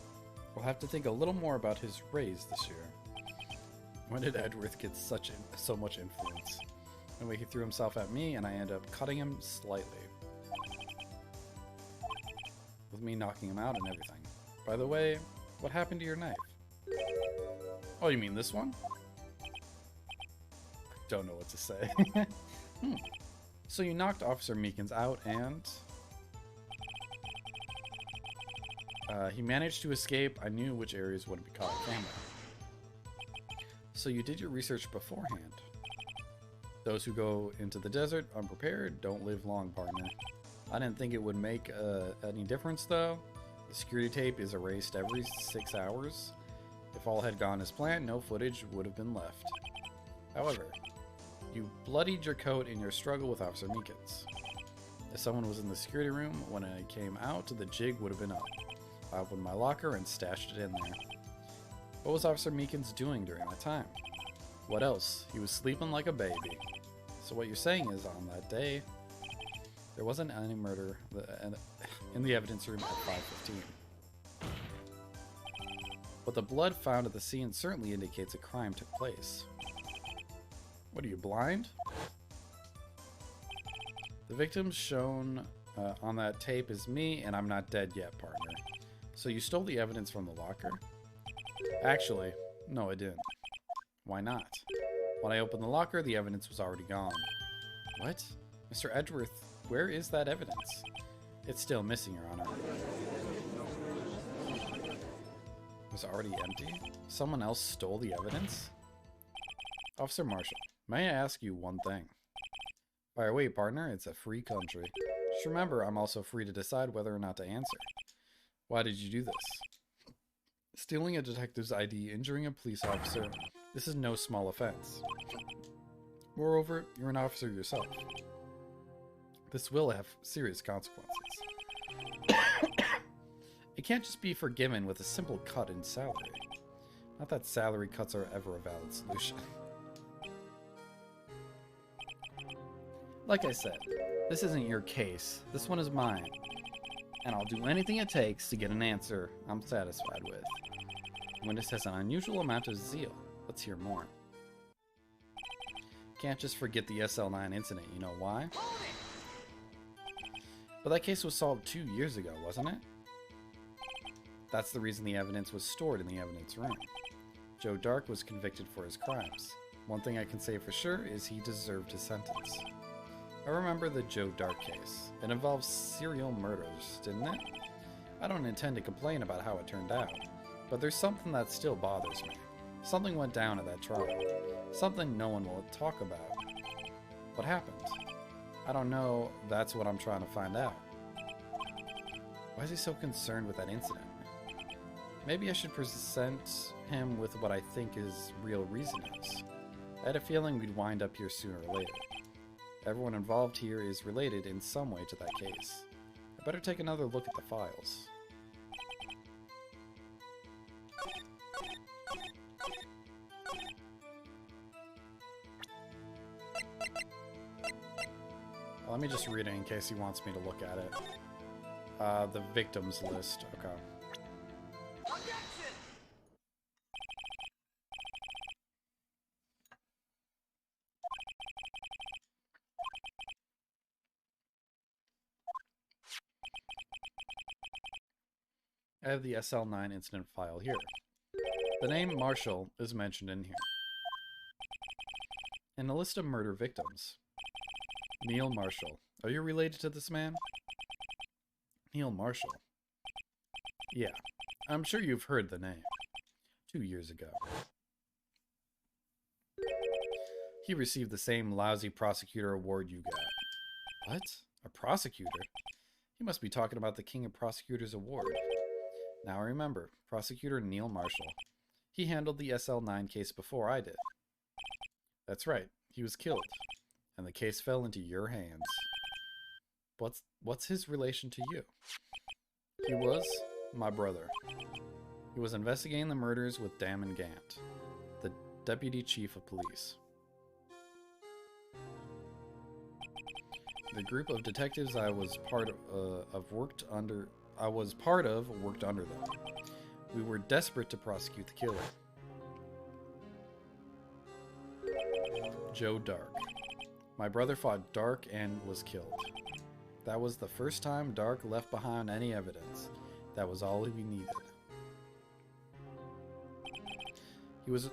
We'll have to think a little more about his raise this year. When did Edgeworth get so much influence? Anyway, he threw himself at me and I ended up cutting him slightly. With me knocking him out and everything. By the way, what happened to your knife? Oh, you mean this one? Don't know what to say. So you knocked Officer Meekins out and... he managed to escape. I knew which areas wouldn't be caught on camera. So you did your research beforehand. Those who go into the desert unprepared don't live long, partner. I didn't think it would make any difference though. The security tape is erased every 6 hours. If all had gone as planned, no footage would have been left. However, you bloodied your coat in your struggle with Officer Meekins. If someone was in the security room when I came out, the jig would have been up. I opened my locker and stashed it in there. What was Officer Meekins doing during that time? What else? He was sleeping like a baby. So what you're saying is on that day, there wasn't any murder in the evidence room at 5:15. But the blood found at the scene certainly indicates a crime took place. What are you, blind? The victim shown on that tape is me, and I'm not dead yet, partner. So you stole the evidence from the locker? Actually, no, I didn't. Why not? When I opened the locker, the evidence was already gone. What? Mr. Edgeworth, where is that evidence? It's still missing, Your Honor. It was already empty? Someone else stole the evidence? Officer Marshall, may I ask you one thing? Fire away, partner. It's a free country. Just remember, I'm also free to decide whether or not to answer. Why did you do this? Stealing a detective's ID, injuring a police officer, this is no small offense. Moreover, you're an officer yourself. This will have serious consequences. It can't just be forgiven with a simple cut in salary. Not that salary cuts are ever a valid solution. Like I said, this isn't your case. This one is mine. And I'll do anything it takes to get an answer I'm satisfied with. Witness has an unusual amount of zeal. Let's hear more. Can't just forget the SL9 incident, you know why? But that case was solved 2 years ago, wasn't it? That's the reason the evidence was stored in the evidence room. Joe Dark was convicted for his crimes. One thing I can say for sure is he deserved his sentence. I remember the Joe Dark case. It involves serial murders, didn't it? I don't intend to complain about how it turned out, but there's something that still bothers me. Something went down at that trial. Something no one will talk about. What happened? I don't know. That's what I'm trying to find out. Why is he so concerned with that incident? Maybe I should present him with what I think his real reason is. I had a feeling we'd wind up here sooner or later. Everyone involved here is related in some way to that case. I better take another look at the files. Let me just read it in case he wants me to look at it. The victims list. Okay. I have the SL9 incident file here. The name Marshall is mentioned in here. And a list of murder victims. Neil Marshall. Are you related to this man? Neil Marshall. Yeah, I'm sure you've heard the name. 2 years ago. He received the same lousy prosecutor award you got. What? A prosecutor? He must be talking about the King of Prosecutors Award. Now I remember, Prosecutor Neil Marshall. He handled the SL9 case before I did. That's right, he was killed, and the case fell into your hands. What's his relation to you? He was my brother. He was investigating the murders with Damon Gant, the Deputy Chief of Police. The group of detectives I was part of worked under them. We were desperate to prosecute the killer. Joe Dark. My brother fought Dark and was killed. That was the first time Dark left behind any evidence. That was all we needed. He was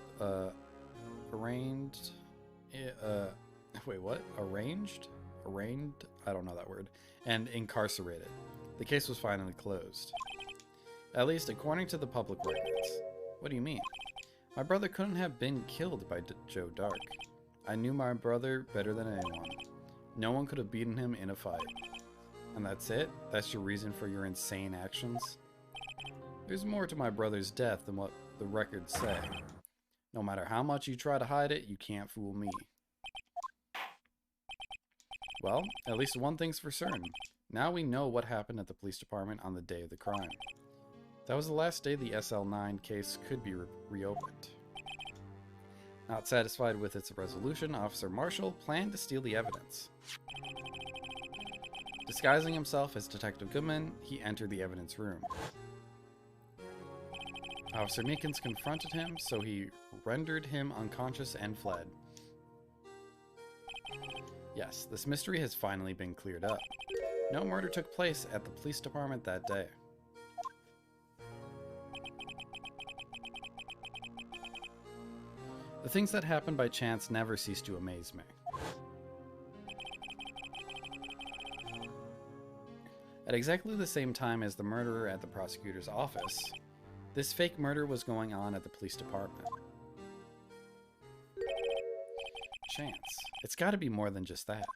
arraigned. Wait, what? Arranged? Arraigned? I don't know that word. And incarcerated. The case was finally closed. At least according to the public records. What do you mean? My brother couldn't have been killed by Joe Dark. I knew my brother better than anyone. No one could have beaten him in a fight. And that's it? That's your reason for your insane actions? There's more to my brother's death than what the records say. No matter how much you try to hide it, you can't fool me. Well, at least one thing's for certain. Now we know what happened at the police department on the day of the crime. That was the last day the SL9 case could be reopened. Not satisfied with its resolution, Officer Marshall planned to steal the evidence. Disguising himself as Detective Goodman, he entered the evidence room. Officer Meekins confronted him, so he rendered him unconscious and fled. Yes, this mystery has finally been cleared up. No murder took place at the police department that day. The things that happen by chance never cease to amaze me. At exactly the same time as the murderer at the prosecutor's office, this fake murder was going on at the police department. Chance. It's got to be more than just that.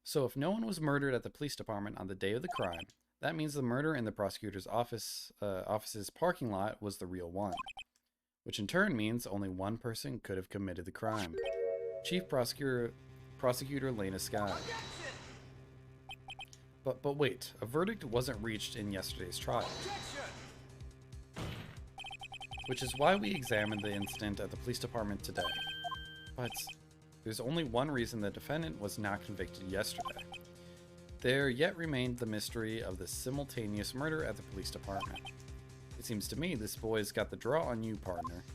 So if no one was murdered at the police department on the day of the crime, that means the murder in the prosecutor's office's parking lot was the real one. Which in turn means only one person could have committed the crime. Chief Prosecutor Lena Sky. But wait, a verdict wasn't reached in yesterday's trial. Which is why we examined the incident at the police department today. But there's only one reason the defendant was not convicted yesterday. There yet remained the mystery of the simultaneous murder at the police department. It seems to me this boy's got the draw on you, partner.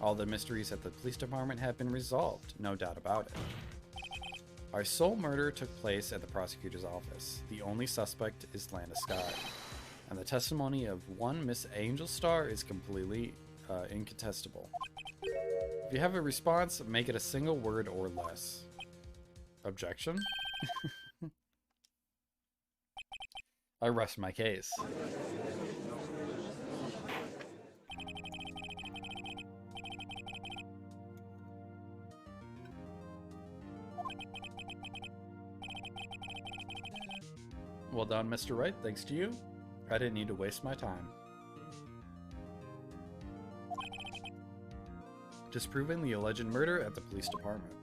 All the mysteries at the police department have been resolved, no doubt about it. Our sole murder took place at the prosecutor's office. The only suspect is Lana Sky. And the testimony of one Miss Angel Star is completely incontestable. If you have a response, make it a single word or less. Objection? I rest my case. Well done, Mr. Wright. Thanks to you, I didn't need to waste my time. Disproving the alleged murder at the police department.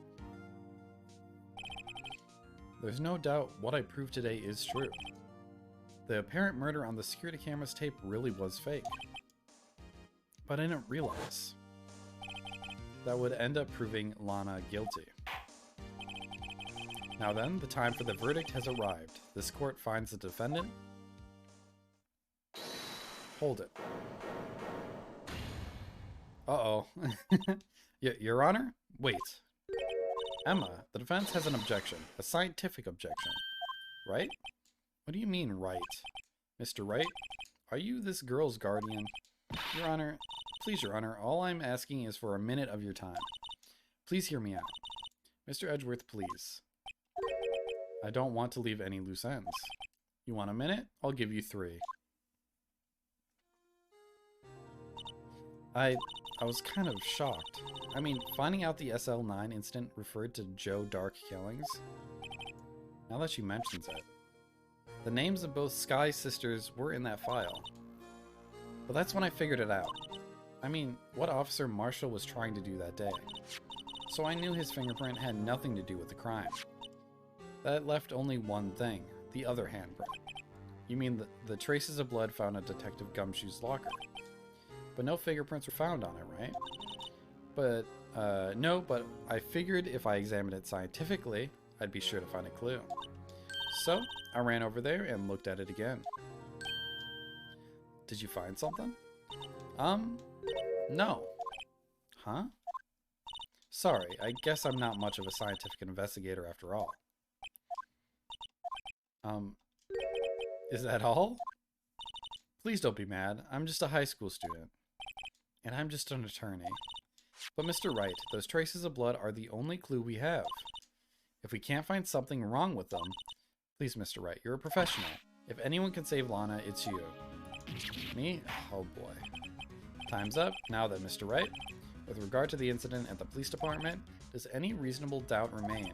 There's no doubt what I proved today is true. The apparent murder on the security camera's tape really was fake. But I didn't realize that would end up proving Lana guilty. Now then, the time for the verdict has arrived. This court finds the defendant... Hold it. Uh-oh. Your Honor? Wait. Emma, the defense has an objection. A scientific objection. Right? What do you mean, right? Mr. Wright, are you this girl's guardian? Your Honor, please, Your Honor, all I'm asking is for a minute of your time. Please hear me out. Mr. Edgeworth, please. I don't want to leave any loose ends. You want a minute? I'll give you 3. I was kind of shocked. I mean, finding out the SL9 incident referred to Joe Dark killings. Now that she mentions it. The names of both Sky sisters were in that file. But that's when I figured it out. I mean, what Officer Marshall was trying to do that day. So I knew his fingerprint had nothing to do with the crime. That left only one thing, the other handprint. You mean the traces of blood found at Detective Gumshoe's locker. But no fingerprints were found on it, right? But, no, but I figured if I examined it scientifically, I'd be sure to find a clue. So, I ran over there and looked at it again. Did you find something? No. Huh? Sorry, I guess I'm not much of a scientific investigator after all. Is that all? Please don't be mad. I'm just a high school student. And I'm just an attorney. But Mr. Wright, those traces of blood are the only clue we have. If we can't find something wrong with them, please, Mr. Wright, you're a professional. If anyone can save Lana, it's you. Me? Oh boy. Time's up. Now then, Mr. Wright, with regard to the incident at the police department, does any reasonable doubt remain?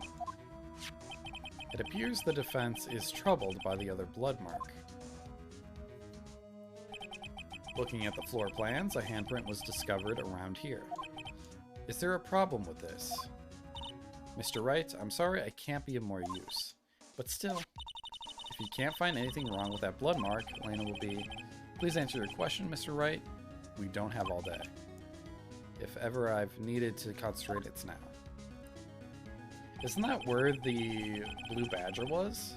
It appears the defense is troubled by the other blood mark. Looking at the floor plans, a handprint was discovered around here. Is there a problem with this? Mr. Wright, I'm sorry I can't be of more use. But still, if you can't find anything wrong with that blood mark, Lana will be... Please answer your question, Mr. Wright. We don't have all day. If ever I've needed to concentrate, it's now. Isn't that where the blue badger was?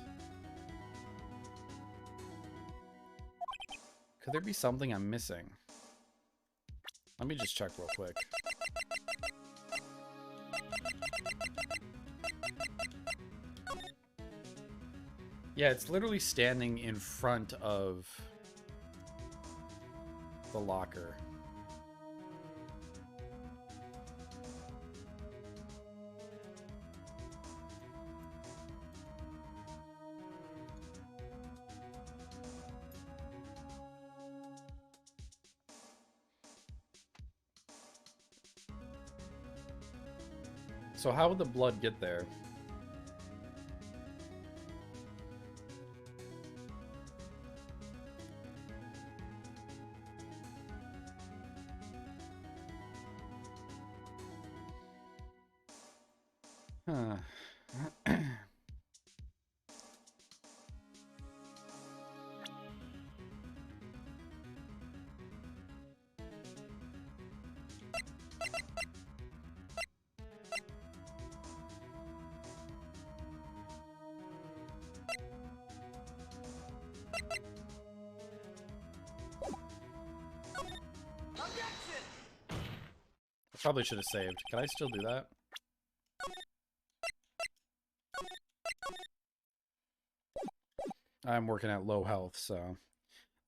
Could there be something I'm missing? Let me just check real quick. Yeah, it's literally standing in front of the locker. So how would the blood get there? Huh. I probably should have saved. Can I still do that? I'm working at low health, so...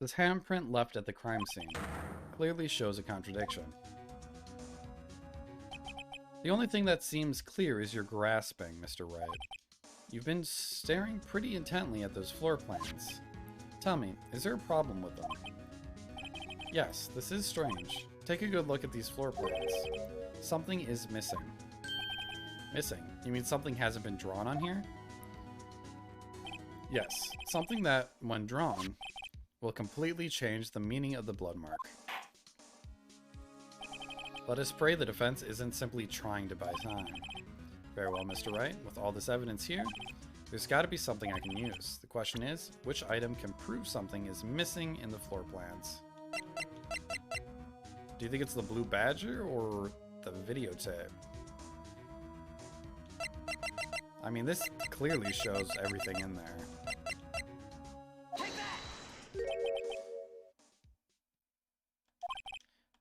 This handprint left at the crime scene clearly shows a contradiction. The only thing that seems clear is your grasping, Mr. Wright. You've been staring pretty intently at those floor plans. Tell me, is there a problem with them? Yes, this is strange. Take a good look at these floor plans. Something is missing. Missing? You mean something hasn't been drawn on here? Yes, something that, when drawn, will completely change the meaning of the blood mark. Let us pray the defense isn't simply trying to buy time. Very well, Mr. Wright. With all this evidence here, there's got to be something I can use. The question is, which item can prove something is missing in the floor plans? Do you think it's the blue badger or the videotape? I mean, this clearly shows everything in there.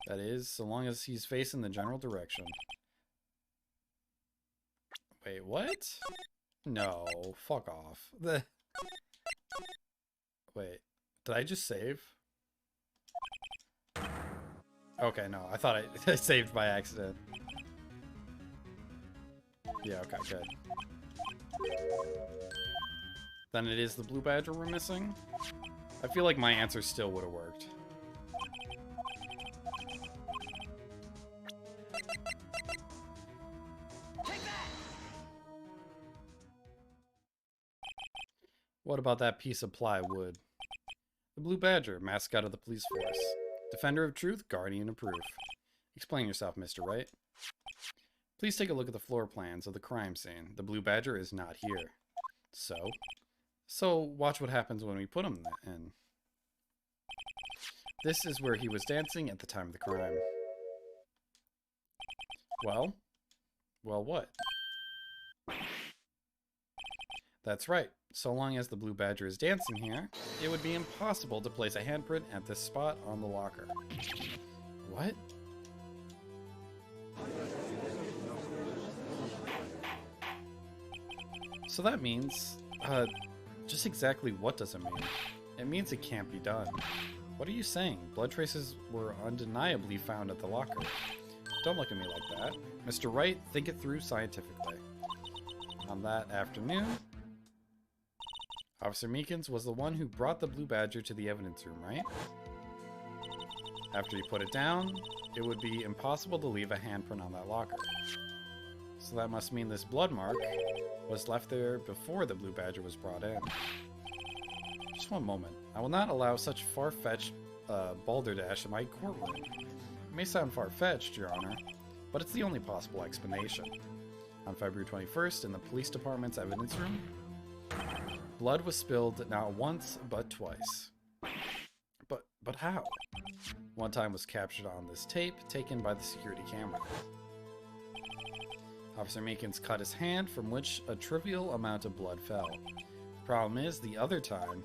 That is, so long as he's facing the general direction. Wait, what? No, fuck off. Wait, did I just save? Okay, no, I thought I saved by accident. Yeah, okay, good. Then it is the blue badger we're missing? I feel like my answer still would have worked. What about that piece of plywood? The blue badger, mascot of the police force. Defender of truth, guardian of proof. Explain yourself, Mr. Wright. Please take a look at the floor plans of the crime scene. The blue badger is not here. So watch what happens when we put him in. This is where he was dancing at the time of the crime. Well, what? That's right. So long as the blue badger is dancing here, it would be impossible to place a handprint at this spot on the locker. What? So that means, just exactly what does it mean? It means it can't be done. What are you saying? Blood traces were undeniably found at the locker. Don't look at me like that. Mr. Wright, think it through scientifically. On that afternoon, Officer Meekins was the one who brought the blue badger to the evidence room, right? After he put it down, it would be impossible to leave a handprint on that locker. So that must mean this blood mark was left there before the blue badger was brought in. Just one moment. I will not allow such far-fetched balderdash in my courtroom. It may sound far-fetched, Your Honor, but it's the only possible explanation. On February 21st, in the police department's evidence room, blood was spilled not once, but twice. But how? One time was captured on this tape taken by the security camera. Officer Meekins cut his hand, from which a trivial amount of blood fell. The problem is, the other time,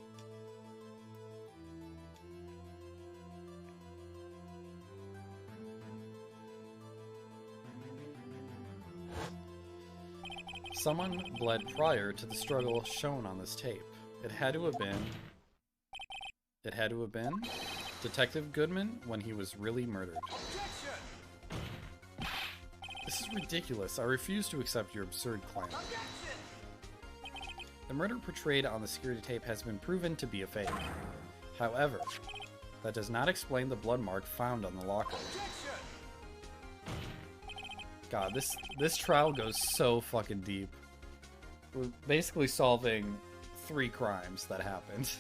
someone bled prior to the struggle shown on this tape. It had to have been Detective Goodman when he was really murdered. This is ridiculous. I refuse to accept your absurd claim. The murder portrayed on the security tape has been proven to be a fake. However, that does not explain the blood mark found on the locker. God, this trial goes so fucking deep. We're basically solving 3 crimes that happened.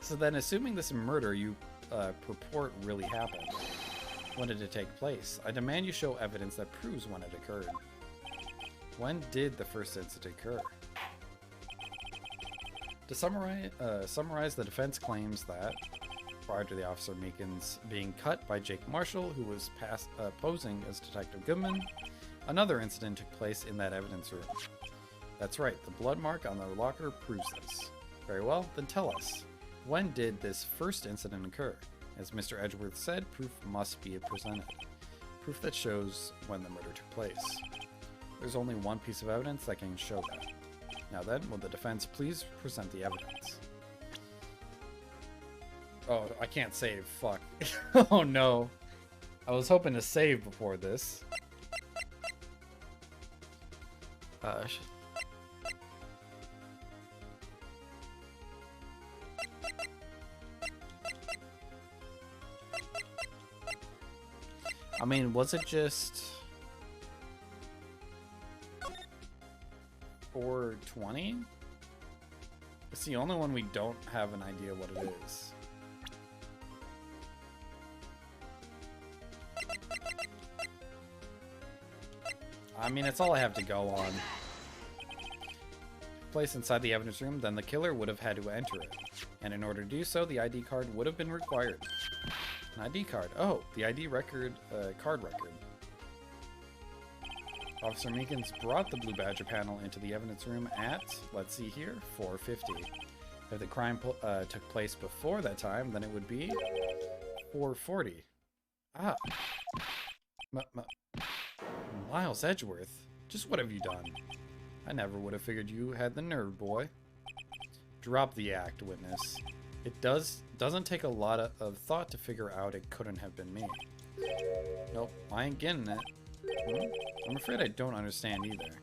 So then, assuming this murder you purport really happened, when did it take place? I demand you show evidence that proves when it occurred. When did the first incident occur? To summarize, the defense claims that prior to the Officer Meekins being cut by Jake Marshall, who was posing as Detective Goodman, another incident took place in that evidence room. That's right, the blood mark on the locker proves this. Very well, then tell us. When did this first incident occur? As Mr. Edgeworth said, proof must be presented. Proof that shows when the murder took place. There's only one piece of evidence that can show that. Now then, will the defense please present the evidence? Oh, I can't save. Fuck. Oh no. I was hoping to save before this. I mean, was it just 420? It's the only one we don't have an idea what it is. I mean, it's all I have to go on. Placed inside the evidence room, then the killer would have had to enter it. And in order to do so, the ID card would have been required. An ID card. Oh, the ID record, card record. Officer Meekins brought the Blue Badger panel into the evidence room at, let's see here, 4:50. If the crime took place before that time, then it would be 4:40. Ah. Miles Edgeworth, just what have you done? I never would have figured you had the nerve, boy. Drop the act, witness. It doesn't take a lot of thought to figure out it couldn't have been me. Nope, I ain't getting it. I'm afraid I don't understand either.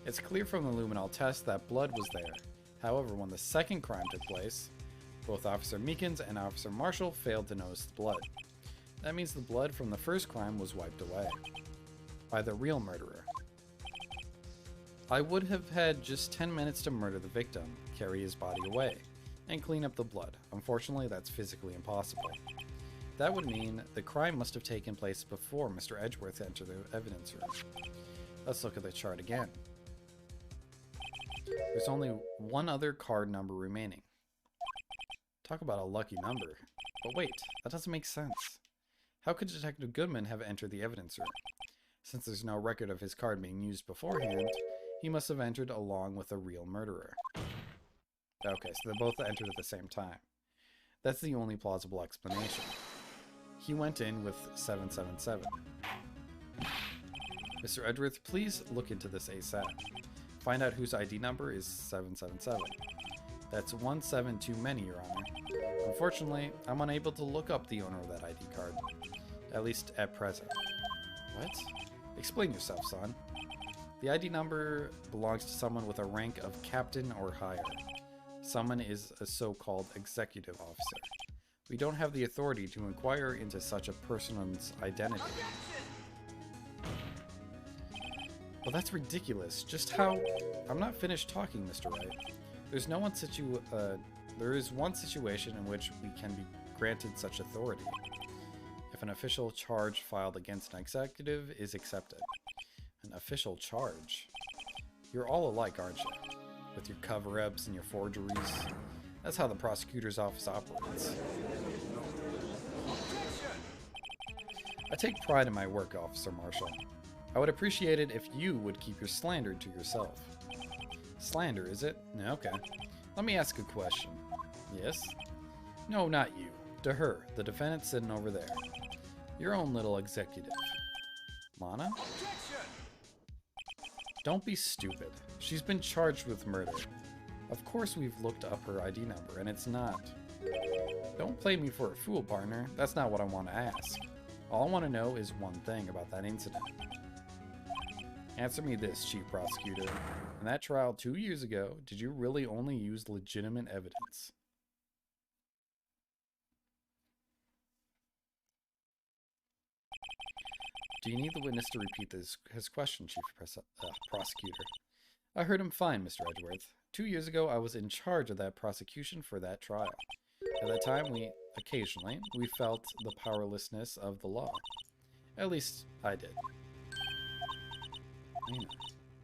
It's clear from the luminol test that blood was there. However, when the second crime took place, both Officer Meekins and Officer Marshall failed to notice the blood. That means the blood from the first crime was wiped away by the real murderer. I would have had just 10 minutes to murder the victim, carry his body away, and clean up the blood. Unfortunately, that's physically impossible. That would mean the crime must have taken place before Mr. Edgeworth entered the evidence room. Let's look at the chart again. There's only one other card number remaining. Talk about a lucky number. But wait, that doesn't make sense. How could Detective Goodman have entered the evidence room? Since there's no record of his card being used beforehand, he must have entered along with a real murderer. Okay, so they both entered at the same time. That's the only plausible explanation. He went in with 777. Mr. Edgeworth, please look into this ASAP. Find out whose ID number is 777. That's 17 too many, Your Honor. Unfortunately, I'm unable to look up the owner of that ID card. At least at present. What? Explain yourself, son. The ID number belongs to someone with a rank of captain or higher. Someone is a so-called executive officer. We don't have the authority to inquire into such a person's identity. Well, that's ridiculous. Just how... I'm not finished talking, Mr. Wright. There is one situation in which we can be granted such authority. If an official charge filed against an executive is accepted. An official charge? You're all alike, aren't you? With your cover-ups and your forgeries. That's how the prosecutor's office operates. I take pride in my work, Officer Marshall. I would appreciate it if you would keep your slander to yourself. Slander, is it? Okay. Let me ask a question. Yes? No, not you. To her, the defendant sitting over there. Your own little executive. Lana? Don't be stupid. She's been charged with murder. Of course we've looked up her ID number, and it's not. Don't play me for a fool, partner. That's not what I want to ask. All I want to know is one thing about that incident. Answer me this, Chief Prosecutor. In that trial 2 years ago, did you really only use legitimate evidence? Do you need the witness to repeat his question, Chief Prosecutor? I heard him fine, Mr. Edgeworth. 2 years ago, I was in charge of that prosecution for that trial. At that time, occasionally, we felt the powerlessness of the law. At least, I did.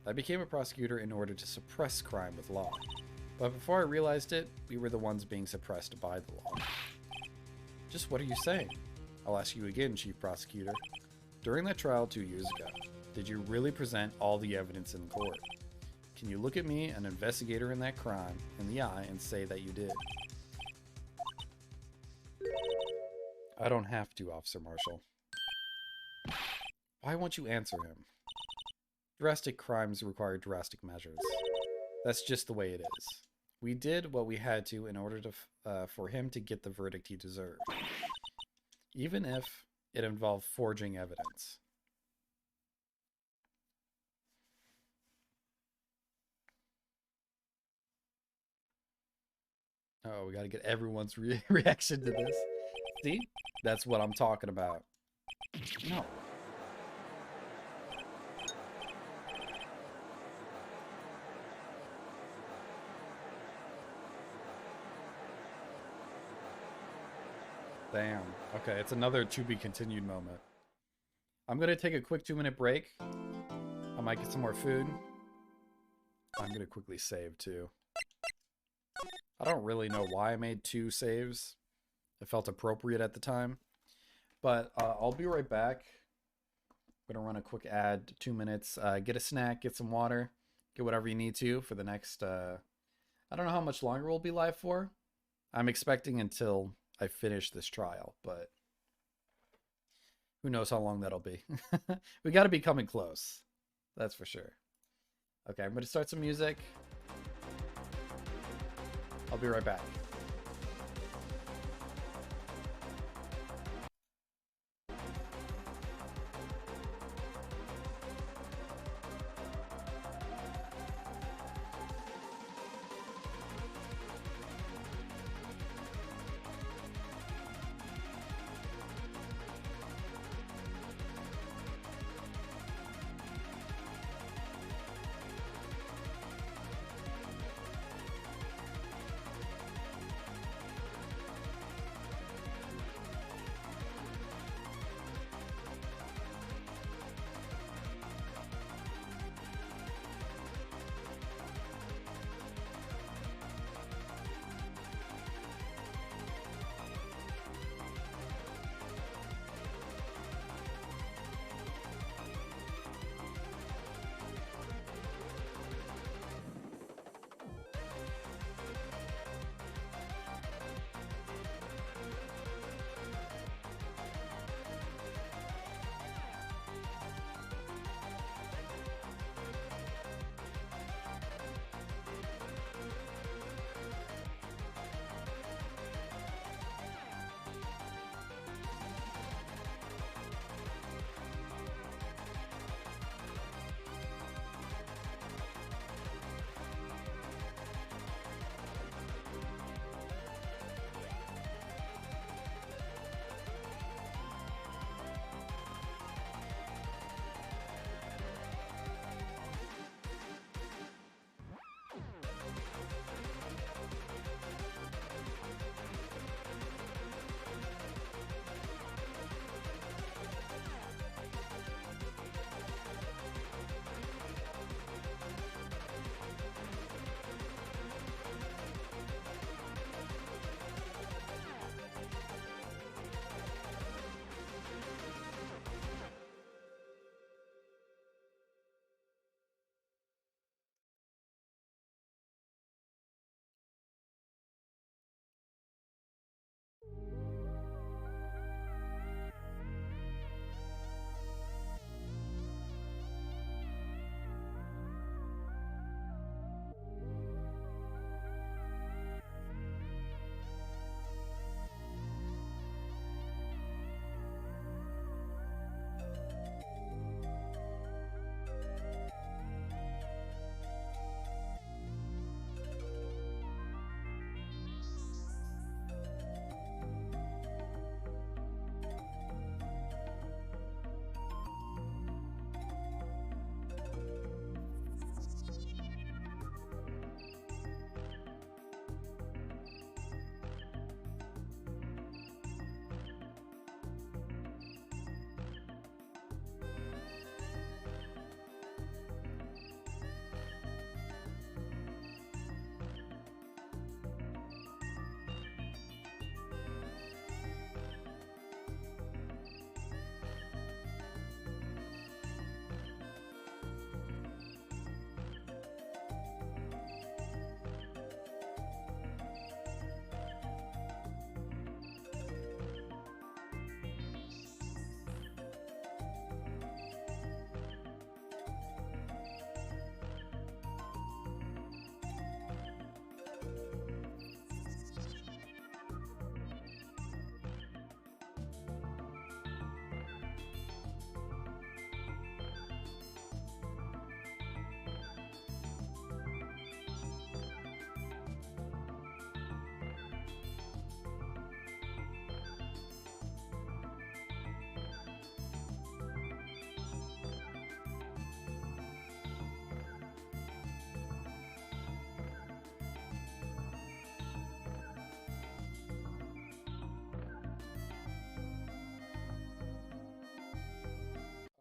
I became a prosecutor in order to suppress crime with law. But before I realized it, we were the ones being suppressed by the law. Just what are you saying? I'll ask you again, Chief Prosecutor. During that trial 2 years ago, did you really present all the evidence in court? Can you look at me, an investigator in that crime, in the eye and say that you did? I don't have to, Officer Marshall. Why won't you answer him? Drastic crimes require drastic measures. That's just the way it is. We did what we had to in order to for him to get the verdict he deserved. Even if it involved forging evidence. Oh, we gotta get everyone's reaction to this. See? That's what I'm talking about. No. Damn. Okay, it's another to be continued moment. I'm gonna take a quick 2-minute break. I might get some more food. I'm gonna quickly save too. I don't really know why I made 2 saves. It felt appropriate at the time. But I'll be right back. I'm gonna run a quick ad, 2 minutes. Get a snack, get some water, get whatever you need to for the next. I don't know how much longer we'll be live for. I'm expecting until I finish this trial, but who knows how long that'll be. We got to be coming close. That's for sure. Okay, I'm going to start some music. I'll be right back.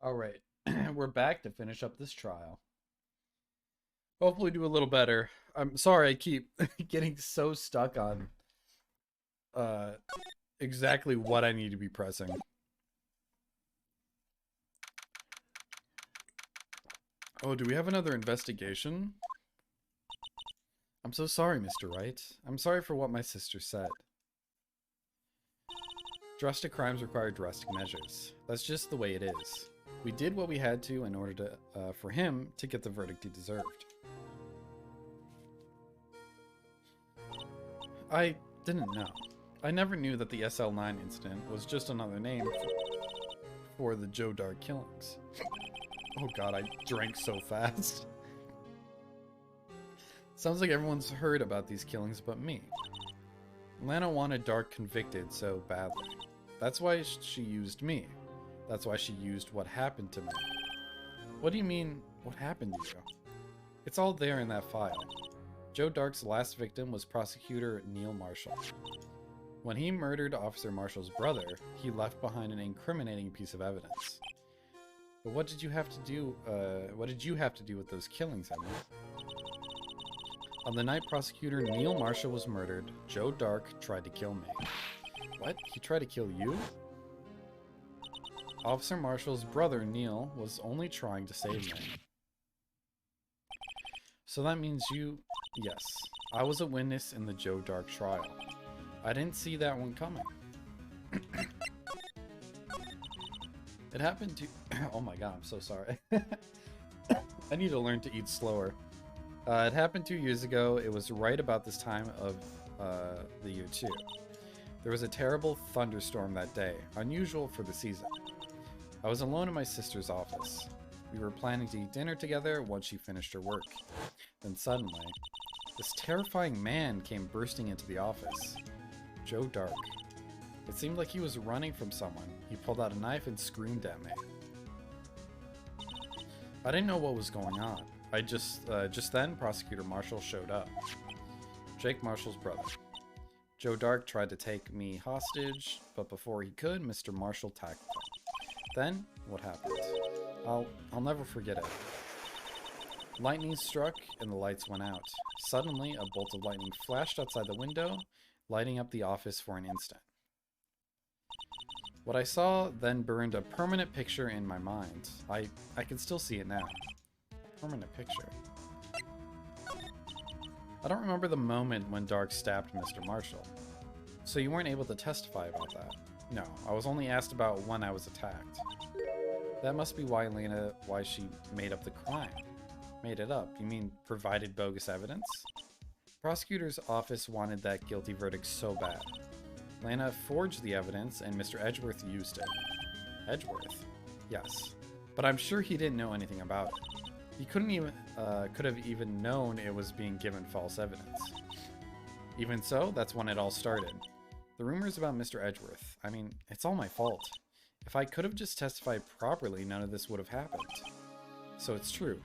All right, we're back to finish up this trial. Hopefully do a little better. I'm sorry I keep getting so stuck on uh exactly what I need to be pressing. Oh, do we have another investigation? I'm so sorry, Mr. Wright. I'm sorry for what my sister said. Drastic crimes require drastic measures. That's just the way it is. We did what we had to in order to for him to get the verdict he deserved. I didn't know. I never knew that the SL9 incident was just another name for the Joe Dark killings. Oh god, I drank so fast. Sounds like everyone's heard about these killings but me. Lana wanted Dark convicted so badly. That's why she used me. That's why she used what happened to me. What do you mean, what happened to you? It's all there in that file. Joe Dark's last victim was prosecutor Neil Marshall. When he murdered Officer Marshall's brother, he left behind an incriminating piece of evidence. But what did you have to do, with those killings, Emily? On the night prosecutor Neil Marshall was murdered, Joe Dark tried to kill me. What? He tried to kill you? Officer Marshall's brother, Neil, was only trying to save me. So that means you... Yes, I was a witness in the Joe Dark trial. I didn't see that one coming. It happened to... Oh my god, I'm so sorry. I need to learn to eat slower. It happened 2 years ago. It was right about this time of the year 2. There was a terrible thunderstorm that day, unusual for the season. I was alone in my sister's office. We were planning to eat dinner together once she finished her work. Then suddenly, this terrifying man came bursting into the office. Joe Dark. It seemed like he was running from someone. He pulled out a knife and screamed at me. I didn't know what was going on. Just then, Prosecutor Marshall showed up. Jake Marshall's brother. Joe Dark tried to take me hostage, but before he could, Mr. Marshall tackled him. Then, what happened? I'll never forget it. Lightning struck and the lights went out. Suddenly, a bolt of lightning flashed outside the window, lighting up the office for an instant. What I saw then burned a permanent picture in my mind. I can still see it now. Permanent picture. I don't remember the moment when Dark stabbed Mr. Marshall. So you weren't able to testify about that? No, I was only asked about when I was attacked. That must be why she made up the crime. Made it up? You mean provided bogus evidence? Prosecutor's office wanted that guilty verdict so bad. Lana forged the evidence and Mr. Edgeworth used it. Edgeworth? Yes. But I'm sure he didn't know anything about it. He could have even known it was being given false evidence. Even so, that's when it all started. The rumors about Mr. Edgeworth. I mean, it's all my fault. If I could have just testified properly, none of this would have happened. So it's true.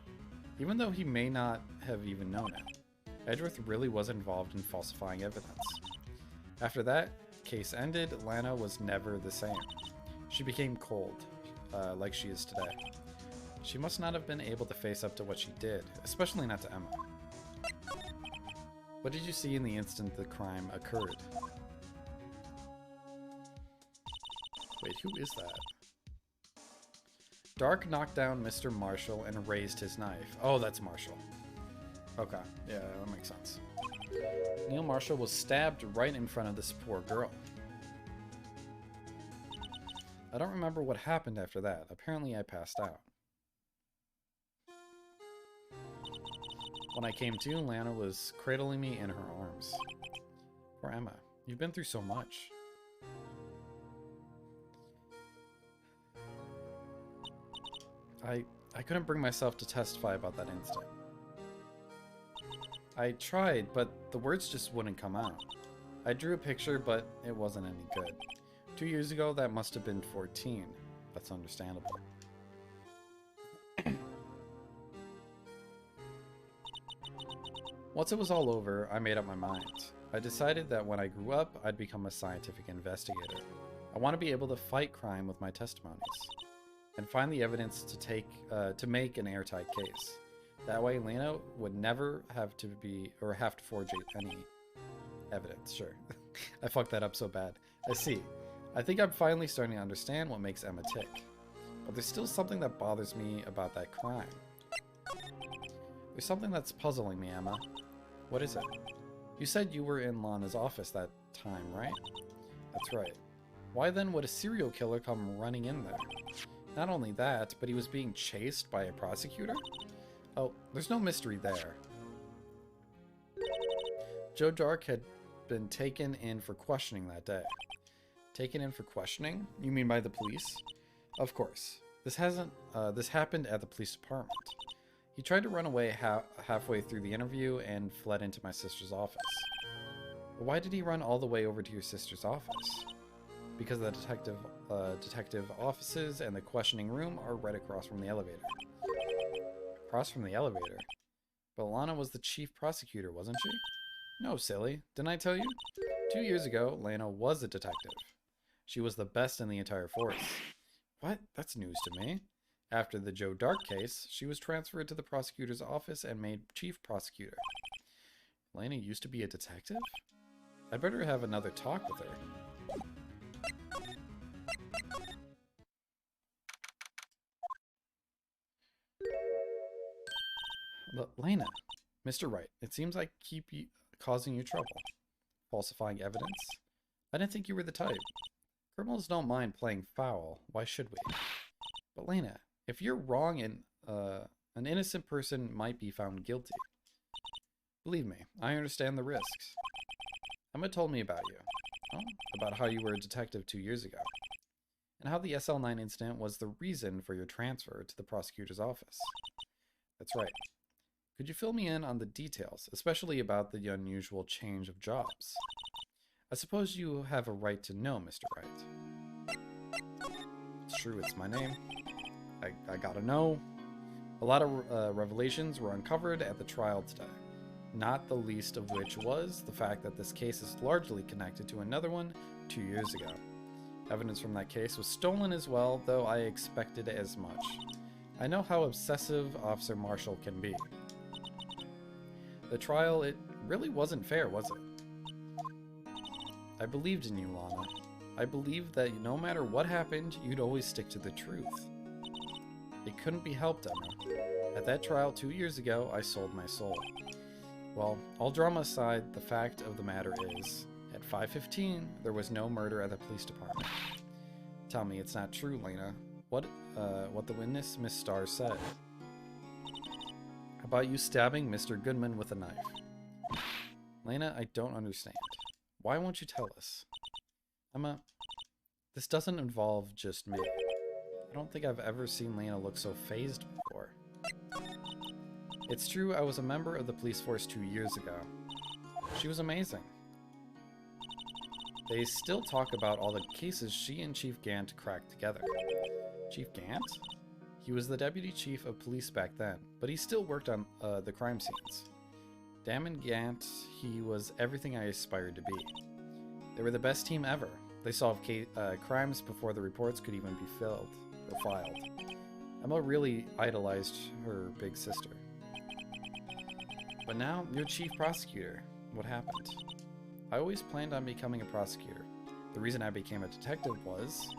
Even though he may not have even known it, Edgeworth really was involved in falsifying evidence. After that case ended, Lana was never the same. She became cold, like she is today. She must not have been able to face up to what she did, especially not to Emma. What did you see in the instant the crime occurred? Wait, who is that? Dark knocked down Mr. Marshall and raised his knife. Oh, that's Marshall. Okay, yeah, that makes sense. Neil Marshall was stabbed right in front of this poor girl. I don't remember what happened after that. Apparently I passed out. When I came to, Lana was cradling me in her arms. Poor Emma, you've been through so much. I couldn't bring myself to testify about that incident. I tried, but the words just wouldn't come out. I drew a picture, but it wasn't any good. 2 years ago, that must have been 14. That's understandable. Once it was all over, I made up my mind. I decided that when I grew up, I'd become a scientific investigator. I want to be able to fight crime with my testimonies. and find the evidence to make an airtight case. That way, Lena would never have to forge any evidence. Sure. I fucked that up so bad. I see. I think I'm finally starting to understand what makes Emma tick. But there's still something that bothers me about that crime. There's something that's puzzling me, Emma. What is it? You said you were in Lana's office that time, right? That's right. Why then would a serial killer come running in there? Not only that, but he was being chased by a prosecutor? Oh, there's no mystery there. Joe Dark had been taken in for questioning that day. Taken in for questioning? You mean by the police? Of course. This happened at the police department. He tried to run away halfway through the interview and fled into my sister's office. But why did he run all the way over to your sister's office? Because the detective offices and the questioning room are right across from the elevator. Across from the elevator? But Lana was the chief prosecutor, wasn't she? No, silly. Didn't I tell you? 2 years ago, Lana was a detective. She was the best in the entire force. What? That's news to me. After the Joe Dark case, she was transferred to the prosecutor's office and made chief prosecutor. Lana used to be a detective? I'd better have another talk with her. Lena, Mr. Wright, it seems I keep causing you trouble. Falsifying evidence? I didn't think you were the type. Criminals don't mind playing foul. Why should we? But Lena, if you're wrong and an innocent person might be found guilty. Believe me, I understand the risks. Emma told me about you. Oh, about how you were a detective 2 years ago. And how the SL9 incident was the reason for your transfer to the prosecutor's office. That's right. Could you fill me in on the details, especially about the unusual change of jobs? I suppose you have a right to know, Mr. Wright. It's true, it's my name. I gotta know. A lot of revelations were uncovered at the trial today, not the least of which was the fact that this case is largely connected to another one 2 years ago. Evidence from that case was stolen as well, though I expected as much. I know how obsessive Officer Marshall can be. The trial, it really wasn't fair, was it? I believed in you, Lana. I believed that no matter what happened, you'd always stick to the truth. It couldn't be helped, Emma. At that trial 2 years ago, I sold my soul. Well, all drama aside, the fact of the matter is, at 5:15, there was no murder at the police department. Tell me it's not true, Lena. What the witness, Miss Starr, said about you stabbing Mr. Goodman with a knife. Lena, I don't understand. Why won't you tell us? Emma, this doesn't involve just me. I don't think I've ever seen Lena look so fazed before. It's true I was a member of the police force 2 years ago. She was amazing. They still talk about all the cases she and Chief Gant cracked together. Chief Gant? He was the deputy chief of police back then, but he still worked on the crime scenes. Damon Gant, he was everything I aspired to be. They were the best team ever. They solved crimes before the reports could even be filed. Emma really idolized her big sister. But now, you're chief prosecutor. What happened? I always planned on becoming a prosecutor. The reason I became a detective was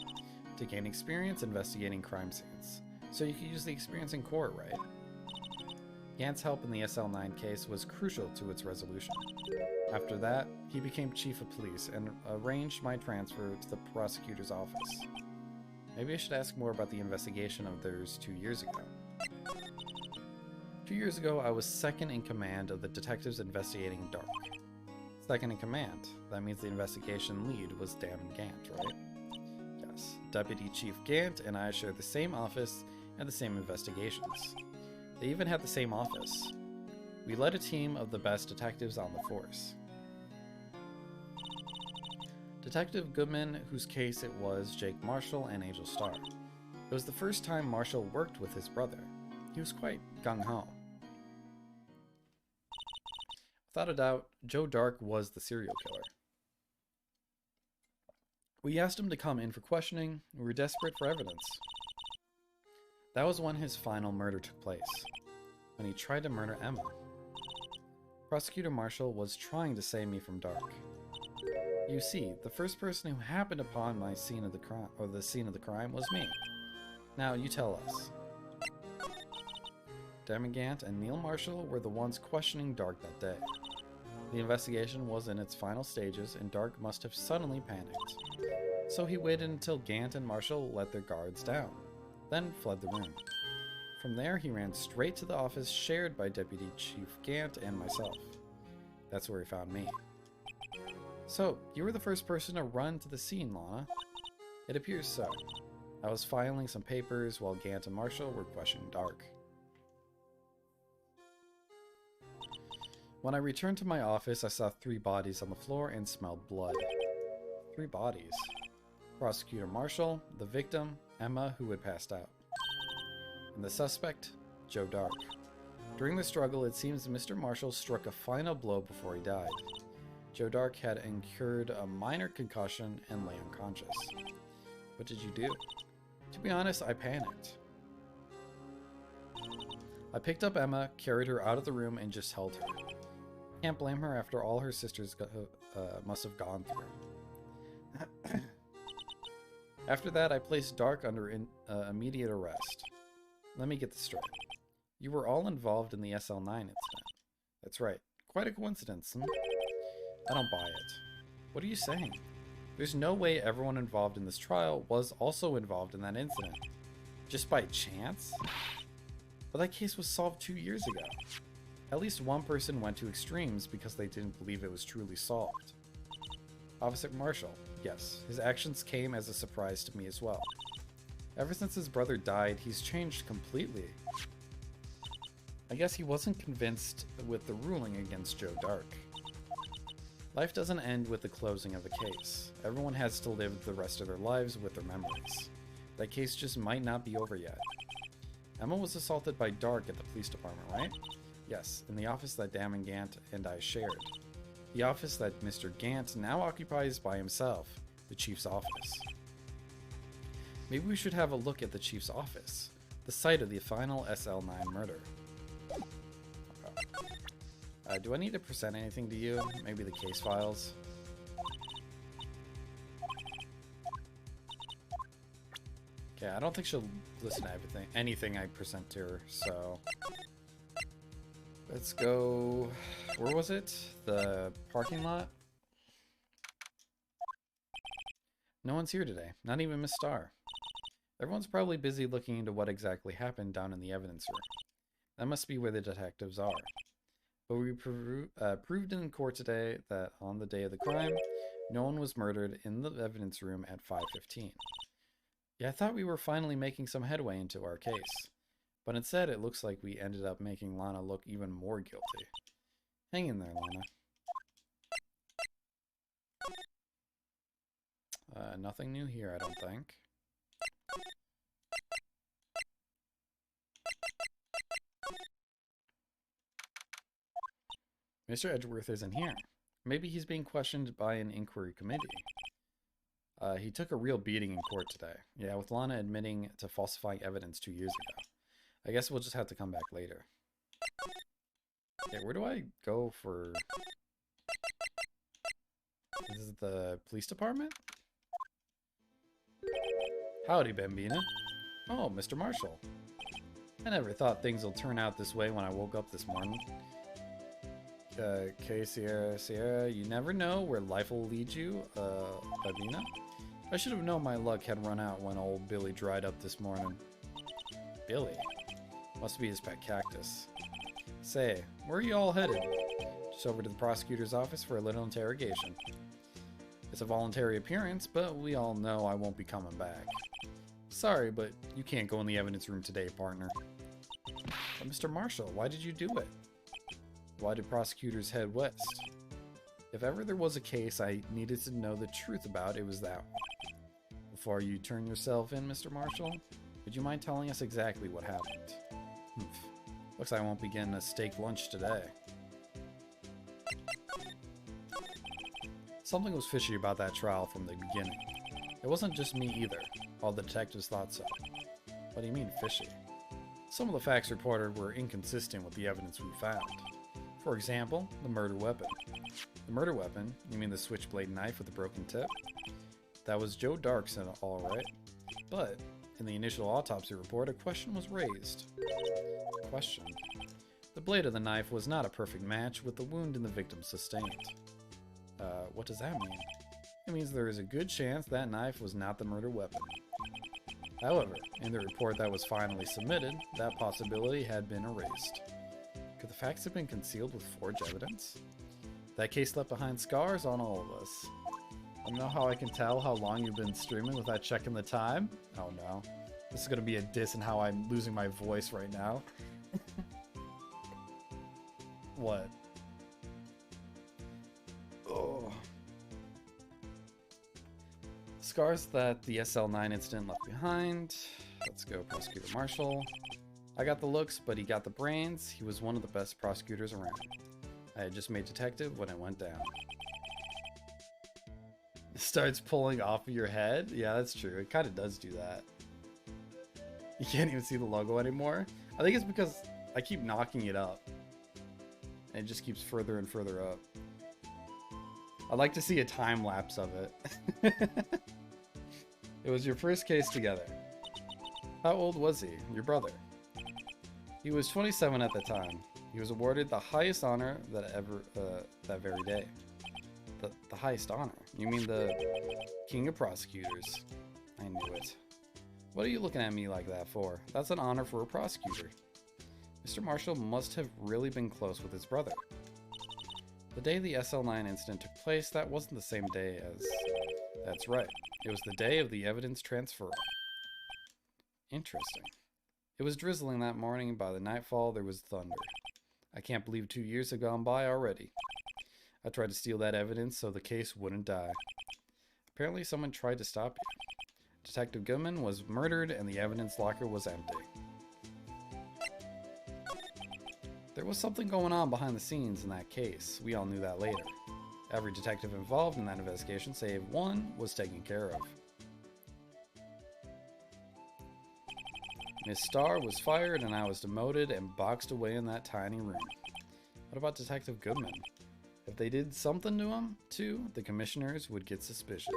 to gain experience investigating crime scenes. So you could use the experience in court, right? Gant's help in the SL9 case was crucial to its resolution. After that, he became chief of police and arranged my transfer to the prosecutor's office. Maybe I should ask more about the investigation of theirs 2 years ago. 2 years ago, I was second in command of the detectives investigating Dark. Second in command. That means the investigation lead was Damon Gant, right? Yes. Deputy Chief Gant and I shared the same office and the same investigations. They even had the same office. We led a team of the best detectives on the force. Detective Goodman, whose case it was, Jake Marshall and Angel Starr. It was the first time Marshall worked with his brother. He was quite gung-ho. Without a doubt, Joe Dark was the serial killer. We asked him to come in for questioning. We were desperate for evidence. That was when his final murder took place, when he tried to murder Emma. Prosecutor Marshall was trying to save me from Dark. You see, the first person who happened upon my scene of the crime, or the scene of the crime, was me. Now, you tell us. Demigant and Neil Marshall were the ones questioning Dark that day. The investigation was in its final stages, and Dark must have suddenly panicked. So he waited until Gant and Marshall let their guards down, then fled the room. From there, he ran straight to the office shared by Deputy Chief Gant and myself. That's where he found me. So, you were the first person to run to the scene, Lana. It appears so. I was filing some papers while Gant and Marshall were questioning Dark. When I returned to my office, I saw 3 bodies on the floor and smelled blood. 3 bodies. Prosecutor Marshall, the victim, Emma, who had passed out. And the suspect, Joe Dark. During the struggle, it seems Mr. Marshall struck a final blow before he died. Joe Dark had incurred a minor concussion and lay unconscious. What did you do? To be honest, I panicked. I picked up Emma, carried her out of the room, and just held her. Can't blame her after all her sisters must have gone through. After that, I placed Dark under immediate arrest. Let me get this straight. You were all involved in the SL9 incident. That's right. Quite a coincidence, I don't buy it. What are you saying? There's no way everyone involved in this trial was also involved in that incident. Just by chance? But that case was solved 2 years ago. At least one person went to extremes because they didn't believe it was truly solved. Officer Marshall, yes, his actions came as a surprise to me as well. Ever since his brother died, he's changed completely. I guess he wasn't convinced with the ruling against Joe Dark. Life doesn't end with the closing of a case. Everyone has to live the rest of their lives with their memories. That case just might not be over yet. Emma was assaulted by Dark at the police department, right? Yes, in the office that Gant and I shared. The office that Mr. Gant now occupies by himself, the Chief's office. Maybe we should have a look at the Chief's office, the site of the final SL9 murder. Do I need to present anything to you? Maybe the case files? Okay, I don't think she'll listen to anything I present to her, so... Let's go... Where was it? The parking lot? No one's here today, not even Miss Starr. Everyone's probably busy looking into what exactly happened down in the evidence room. That must be where the detectives are. But we proved in court today that on the day of the crime, no one was murdered in the evidence room at 5:15. Yeah, I thought we were finally making some headway into our case. But instead, it looks like we ended up making Lana look even more guilty. Hang in there, Lana. Nothing new here, I don't think. Mr. Edgeworth isn't here. Maybe he's being questioned by an inquiry committee. He took a real beating in court today. Yeah, with Lana admitting to falsifying evidence 2 years ago. I guess we'll just have to come back later. Okay, where do I go for... This is the police department? Howdy, Bambina. Oh, Mr. Marshall. I never thought things would turn out this way when I woke up this morning. Okay, Sierra, you never know where life will lead you, Bambina. I should have known my luck had run out when old Billy dried up this morning. Billy? Must be his pet cactus. Say, where are you all headed? Just over to the prosecutor's office for a little interrogation. It's a voluntary appearance, but we all know I won't be coming back. Sorry, but you can't go in the evidence room today, partner. But Mr. Marshall, why did you do it? Why did prosecutors head west? If ever there was a case I needed to know the truth about, it was that one. Before you turn yourself in, Mr. Marshall, would you mind telling us exactly what happened? Looks like I won't be getting a steak lunch today. Something was fishy about that trial from the beginning. It wasn't just me either. All the detectives thought so. What do you mean, fishy? Some of the facts reported were inconsistent with the evidence we found. For example, the murder weapon. The murder weapon? You mean the switchblade knife with the broken tip? That was Joe Dark's all right. But, in the initial autopsy report, a question was raised. Question. The blade of the knife was not a perfect match with the wound in the victim sustained. What does that mean? It means there is a good chance that knife was not the murder weapon. However, in the report that was finally submitted, that possibility had been erased. Could the facts have been concealed with forged evidence? That case left behind scars on all of us. I don't know how I can tell how long you've been streaming without checking the time. Oh no. This is going to be a diss in how I'm losing my voice right now. What? Oh. Scars that the SL9 incident left behind. Let's go, Prosecutor Marshall. I got the looks, but he got the brains. He was one of the best prosecutors around. I had just made detective when it went down. It starts pulling off of your head? Yeah, that's true. It kind of does do that. You can't even see the logo anymore. I think it's because I keep knocking it up. And it just keeps further and further up. I'd like to see a time lapse of it. It was your first case together. How old was he? Your brother? He was 27 at the time. He was awarded the highest honor that very day. The highest honor? You mean the King of Prosecutors? I knew it. What are you looking at me like that for? That's an honor for a prosecutor. Mr. Marshall must have really been close with his brother. The day the SL9 incident took place, that wasn't the same day as... That's right. It was the day of the evidence transfer. Interesting. It was drizzling that morning, and by the nightfall there was thunder. I can't believe 2 years have gone by already. I tried to steal that evidence so the case wouldn't die. Apparently someone tried to stop you. Detective Goodman was murdered and the evidence locker was empty. There was something going on behind the scenes in that case. We all knew that later. Every detective involved in that investigation, save one, was taken care of. Miss Starr was fired and I was demoted and boxed away in that tiny room. What about Detective Goodman? If they did something to him, too, the commissioners would get suspicious.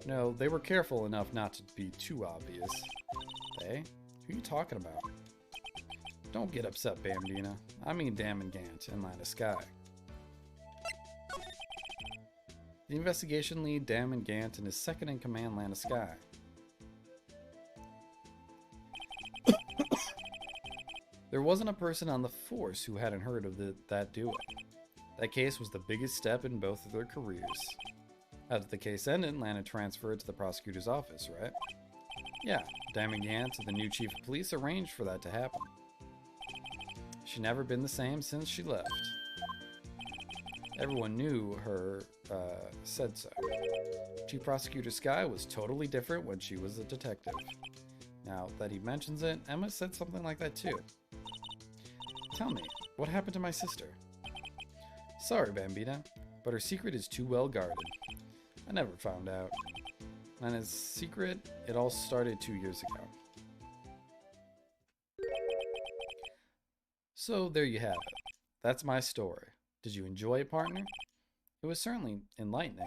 No, they were careful enough not to be too obvious. They? Who are you talking about? Don't get upset, Bambina. I mean Damon Gant in Line of Sky. The investigation lead, Damon Gant, and his second-in-command, Line of Sky. There wasn't a person on the force who hadn't heard of that duo. That case was the biggest step in both of their careers. After the case ended, Lana transferred to the prosecutor's office, right? Yeah, Damon Gant, the new chief of police, arranged for that to happen. She'd never been the same since she left. Everyone knew her, said so. Chief Prosecutor Sky was totally different when she was a detective. Now that he mentions it, Emma said something like that too. Tell me, what happened to my sister? Sorry, Bambina, but her secret is too well guarded. I never found out. And his secret, it all started 2 years ago. So there you have it. That's my story. Did you enjoy it, partner? It was certainly enlightening.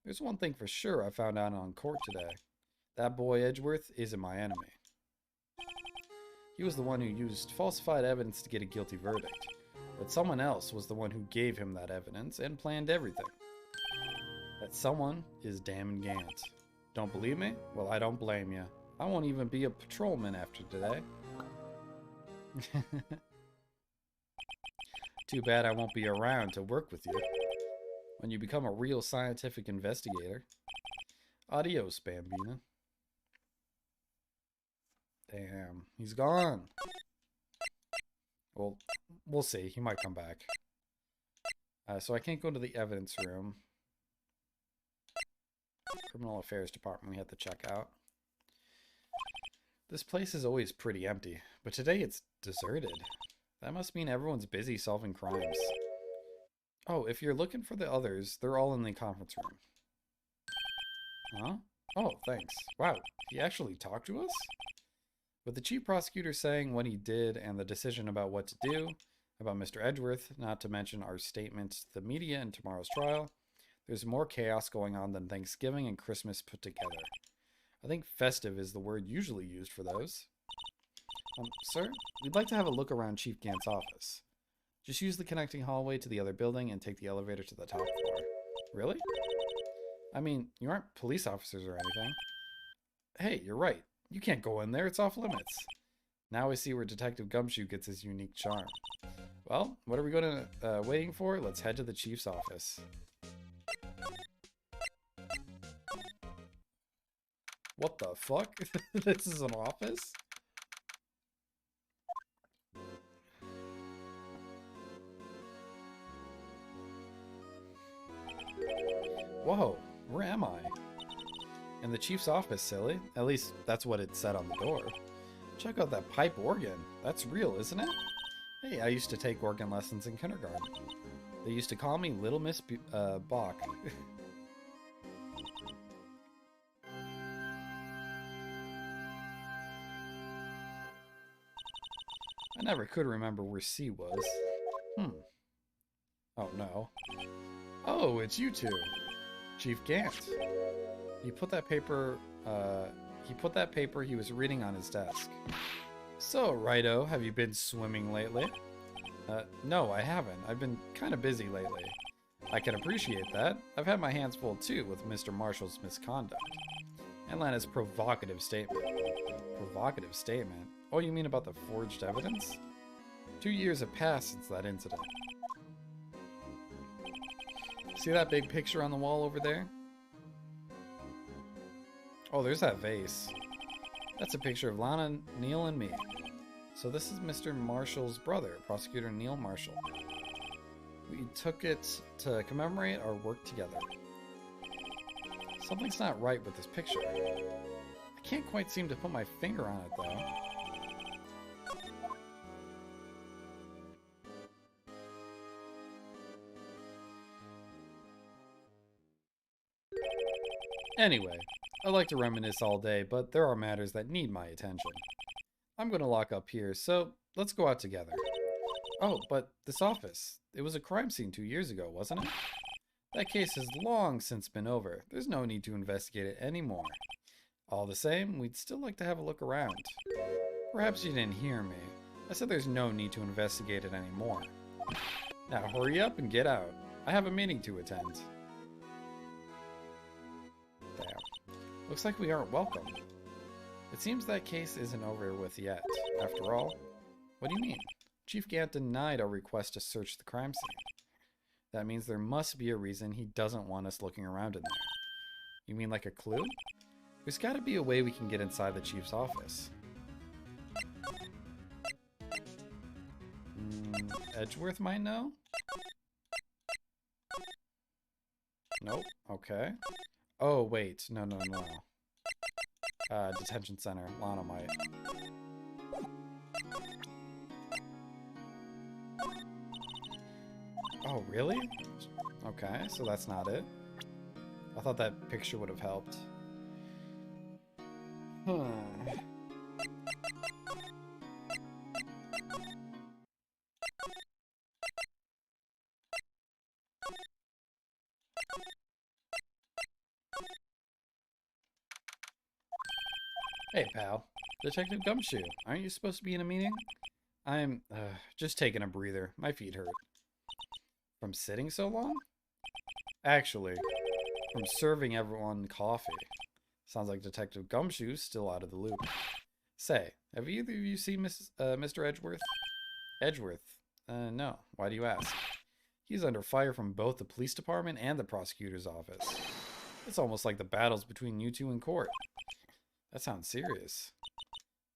There's one thing for sure I found out on court today. That boy Edgeworth isn't my enemy. He was the one who used falsified evidence to get a guilty verdict. But someone else was the one who gave him that evidence and planned everything. That someone is Damon Gant. Don't believe me? Well, I don't blame you. I won't even be a patrolman after today. Too bad I won't be around to work with you when you become a real scientific investigator. Adios, Bambina. Damn, he's gone. Well, we'll see. He might come back. So I can't go to the evidence room. Criminal Affairs Department we have to check out. This place is always pretty empty, but today it's deserted. That must mean everyone's busy solving crimes. Oh, if you're looking for the others, they're all in the conference room. Huh? Oh, thanks. Wow, he actually talked to us? With the chief prosecutor saying what he did and the decision about what to do, about Mr. Edgeworth, not to mention our statement to the media in tomorrow's trial, there's more chaos going on than Thanksgiving and Christmas put together. I think festive is the word usually used for those. Sir, we'd like to have a look around Chief Gant's office. Just use the connecting hallway to the other building and take the elevator to the top floor. Really? I mean, you aren't police officers or anything. Hey, you're right. You can't go in there. It's off limits. Now I see where Detective Gumshoe gets his unique charm. Well, what are we waiting for? Let's head to the chief's office. What the fuck? This is an office? Whoa, where am I? In the chief's office, silly. At least that's what it said on the door. Check out that pipe organ. That's real, isn't it? Hey, I used to take organ lessons in kindergarten. They used to call me Little Miss Bach. I never could remember where C was. Oh no. Oh, it's you two. Chief Gant. He put that paper he was reading on his desk. So, Righto, have you been swimming lately? No, I haven't. I've been kind of busy lately. I can appreciate that. I've had my hands full too with Mr. Marshall's misconduct. And Lana's provocative statement. Provocative statement? Oh, you mean about the forged evidence? 2 years have passed since that incident. See that big picture on the wall over there? Oh, there's that vase. That's a picture of Lana, Neil, and me. So this is Mr. Marshall's brother, Prosecutor Neil Marshall. We took it to commemorate our work together. Something's not right with this picture. I can't quite seem to put my finger on it, though. Anyway, I like to reminisce all day, but there are matters that need my attention. I'm going to lock up here, so let's go out together. Oh, but this office. It was a crime scene 2 years ago, wasn't it? That case has long since been over. There's no need to investigate it anymore. All the same, we'd still like to have a look around. Perhaps you didn't hear me. I said there's no need to investigate it anymore. Now hurry up and get out. I have a meeting to attend. Damn. Looks like we aren't welcome. It seems that case isn't over with yet. After all, what do you mean? Chief Gant denied our request to search the crime scene. That means there must be a reason he doesn't want us looking around in there. You mean like a clue? There's gotta be a way we can get inside the chief's office. Edgeworth might know? Nope. Okay. Oh, wait. No. Detention center. Lana might. Oh, really? Okay, so that's not it. I thought that picture would have helped. Hey, pal. Detective Gumshoe, aren't you supposed to be in a meeting? I'm, just taking a breather. My feet hurt. From sitting so long? Actually, from serving everyone coffee. Sounds like Detective Gumshoe's still out of the loop. Say, have either of you seen Mr. Edgeworth? Edgeworth? No. Why do you ask? He's under fire from both the police department and the prosecutor's office. It's almost like the battles between you two in court. That sounds serious.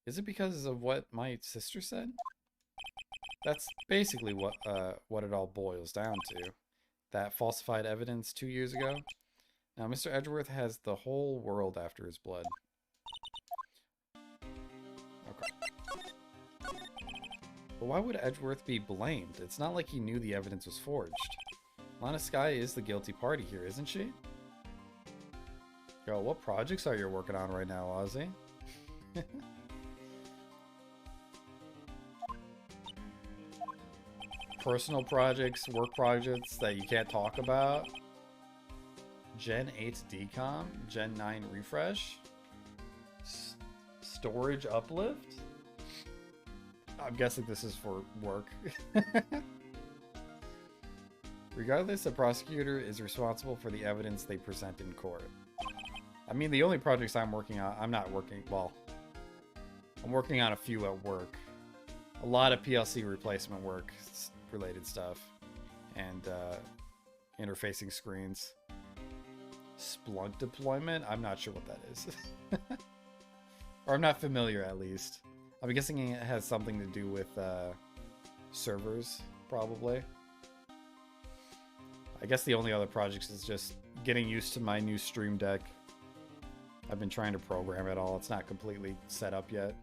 Is it because of what my sister said? That's basically what it all boils down to. That falsified evidence 2 years ago. Now, Mr. Edgeworth has the whole world after his blood. Okay. But why would Edgeworth be blamed? It's not like he knew the evidence was forged. Lana Skye is the guilty party here, isn't she? Yo, what projects are you working on right now, Ozzy? personal projects, work projects that you can't talk about. Gen 8 decom, Gen 9 refresh, storage uplift. I'm guessing this is for work. Regardless, a prosecutor is responsible for the evidence they present in court. I mean, the only projects I'm working on, I'm working on a few at work. A lot of PLC replacement work related stuff. And interfacing screens. Splunk deployment? I'm not sure what that is. Or I'm not familiar, at least. I'm guessing it has something to do with servers, probably. I guess the only other projects is just getting used to my new Stream Deck. I've been trying to program it all. It's not completely set up yet.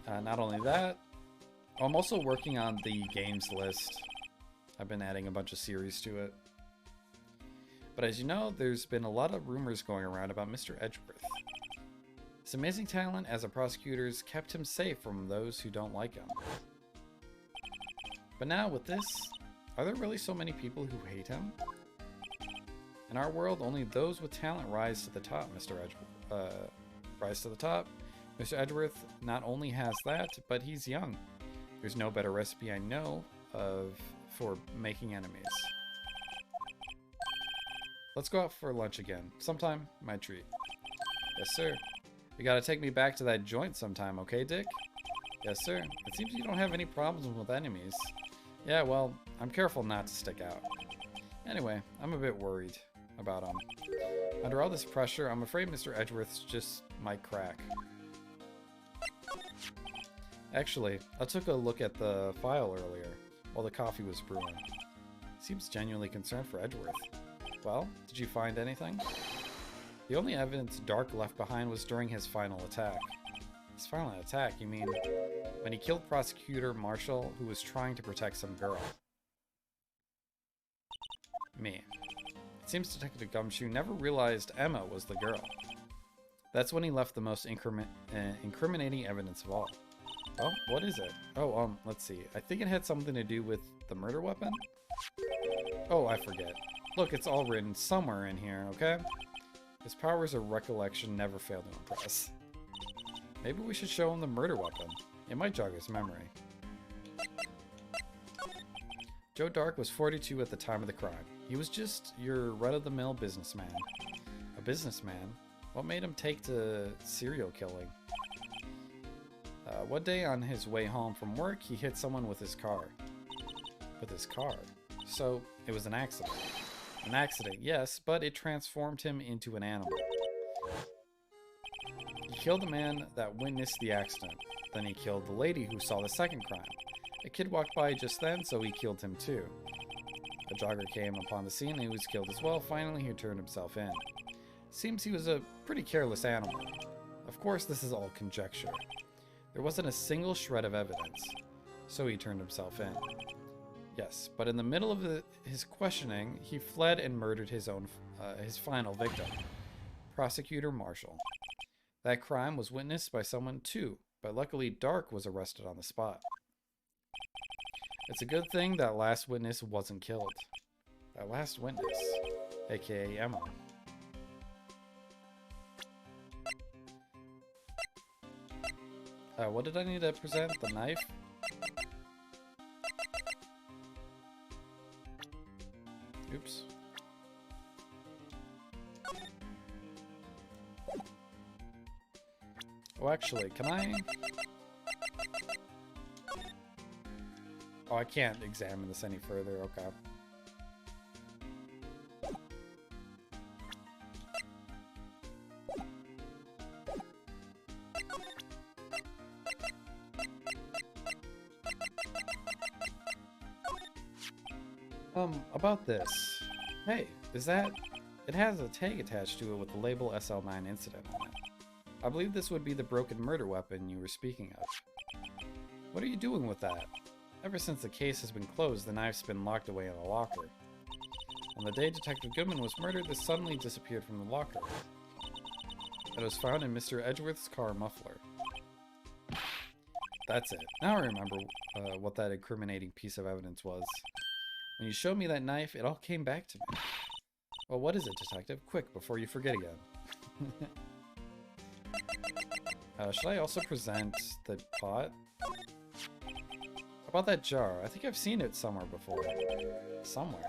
Not only that, I'm also working on the games list. I've been adding a bunch of series to it. But as you know, there's been a lot of rumors going around about Mr. Edgeworth. His amazing talent as a prosecutor has kept him safe from those who don't like him. But now with this, are there really so many people who hate him? In our world, only those with talent rise to the top, Mr. Edgeworth. Rise to the top. Mr. Edgeworth not only has that, but he's young. There's no better recipe I know of for making enemies. Let's go out for lunch again. Sometime, my treat. Yes, sir. You gotta take me back to that joint sometime, okay, Dick? Yes, sir. It seems you don't have any problems with enemies. Yeah, well, I'm careful not to stick out. Anyway, I'm a bit worried about him. Under all this pressure, I'm afraid Mr. Edgeworth just might crack. Actually, I took a look at the file earlier, while the coffee was brewing. Seems genuinely concerned for Edgeworth. Well, did you find anything? The only evidence Dark left behind was during his final attack. His final attack, you mean when he killed Prosecutor Marshall, who was trying to protect some girl? Me. It seems Detective Gumshoe never realized Emma was the girl. That's when he left the most incriminating evidence of all. Oh, what is it? Oh, let's see. I think it had something to do with the murder weapon? Oh, I forget. Look, it's all written somewhere in here, okay? His powers of recollection never fail to impress. Maybe we should show him the murder weapon. It might jog his memory. Joe Dark was 42 at the time of the crime. He was just your run-of-the-mill businessman. A businessman? What made him take to serial killing? One day on his way home from work, he hit someone with his car. With his car? So, it was an accident. An accident, yes, but it transformed him into an animal. He killed the man that witnessed the accident. Then he killed the lady who saw the second crime. A kid walked by just then, so he killed him too. A jogger came upon the scene and he was killed as well. Finally, he turned himself in. Seems he was a pretty careless animal. Of course, this is all conjecture. There wasn't a single shred of evidence, so he turned himself in. Yes, but in the middle of his questioning, he fled and murdered his final victim, Prosecutor Marshall. That crime was witnessed by someone too, but luckily Dark was arrested on the spot. It's a good thing that last witness wasn't killed. That last witness, aka Emma. What did I need to present? The knife? Oops. Oh, actually, can I? Oh, I can't examine this any further. Okay. About this. Hey, is that... It has a tag attached to it with the label SL9 incident on it. I believe this would be the broken murder weapon you were speaking of. What are you doing with that? Ever since the case has been closed, the knife's been locked away in a locker. On the day Detective Goodman was murdered, this suddenly disappeared from the locker. It was found in Mr. Edgeworth's car muffler. That's it. Now I remember what that incriminating piece of evidence was. When you showed me that knife, it all came back to me. Well, what is it, Detective? Quick, before you forget again. Should I also present the pot? How about that jar? I think I've seen it somewhere before. Somewhere.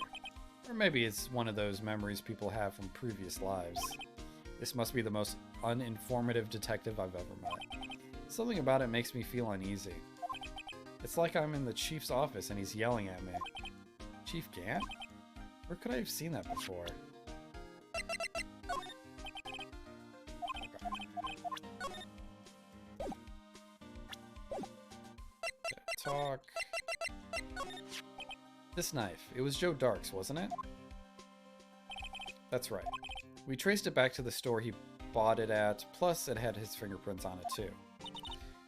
Or maybe it's one of those memories people have from previous lives. This must be the most uninformative detective I've ever met. Something about it makes me feel uneasy. It's like I'm in the chief's office and he's yelling at me. Chief Gant? Where could I have seen that before? Talk. This knife. It was Joe Dark's, wasn't it? That's right. We traced it back to the store he bought it at, plus it had his fingerprints on it too.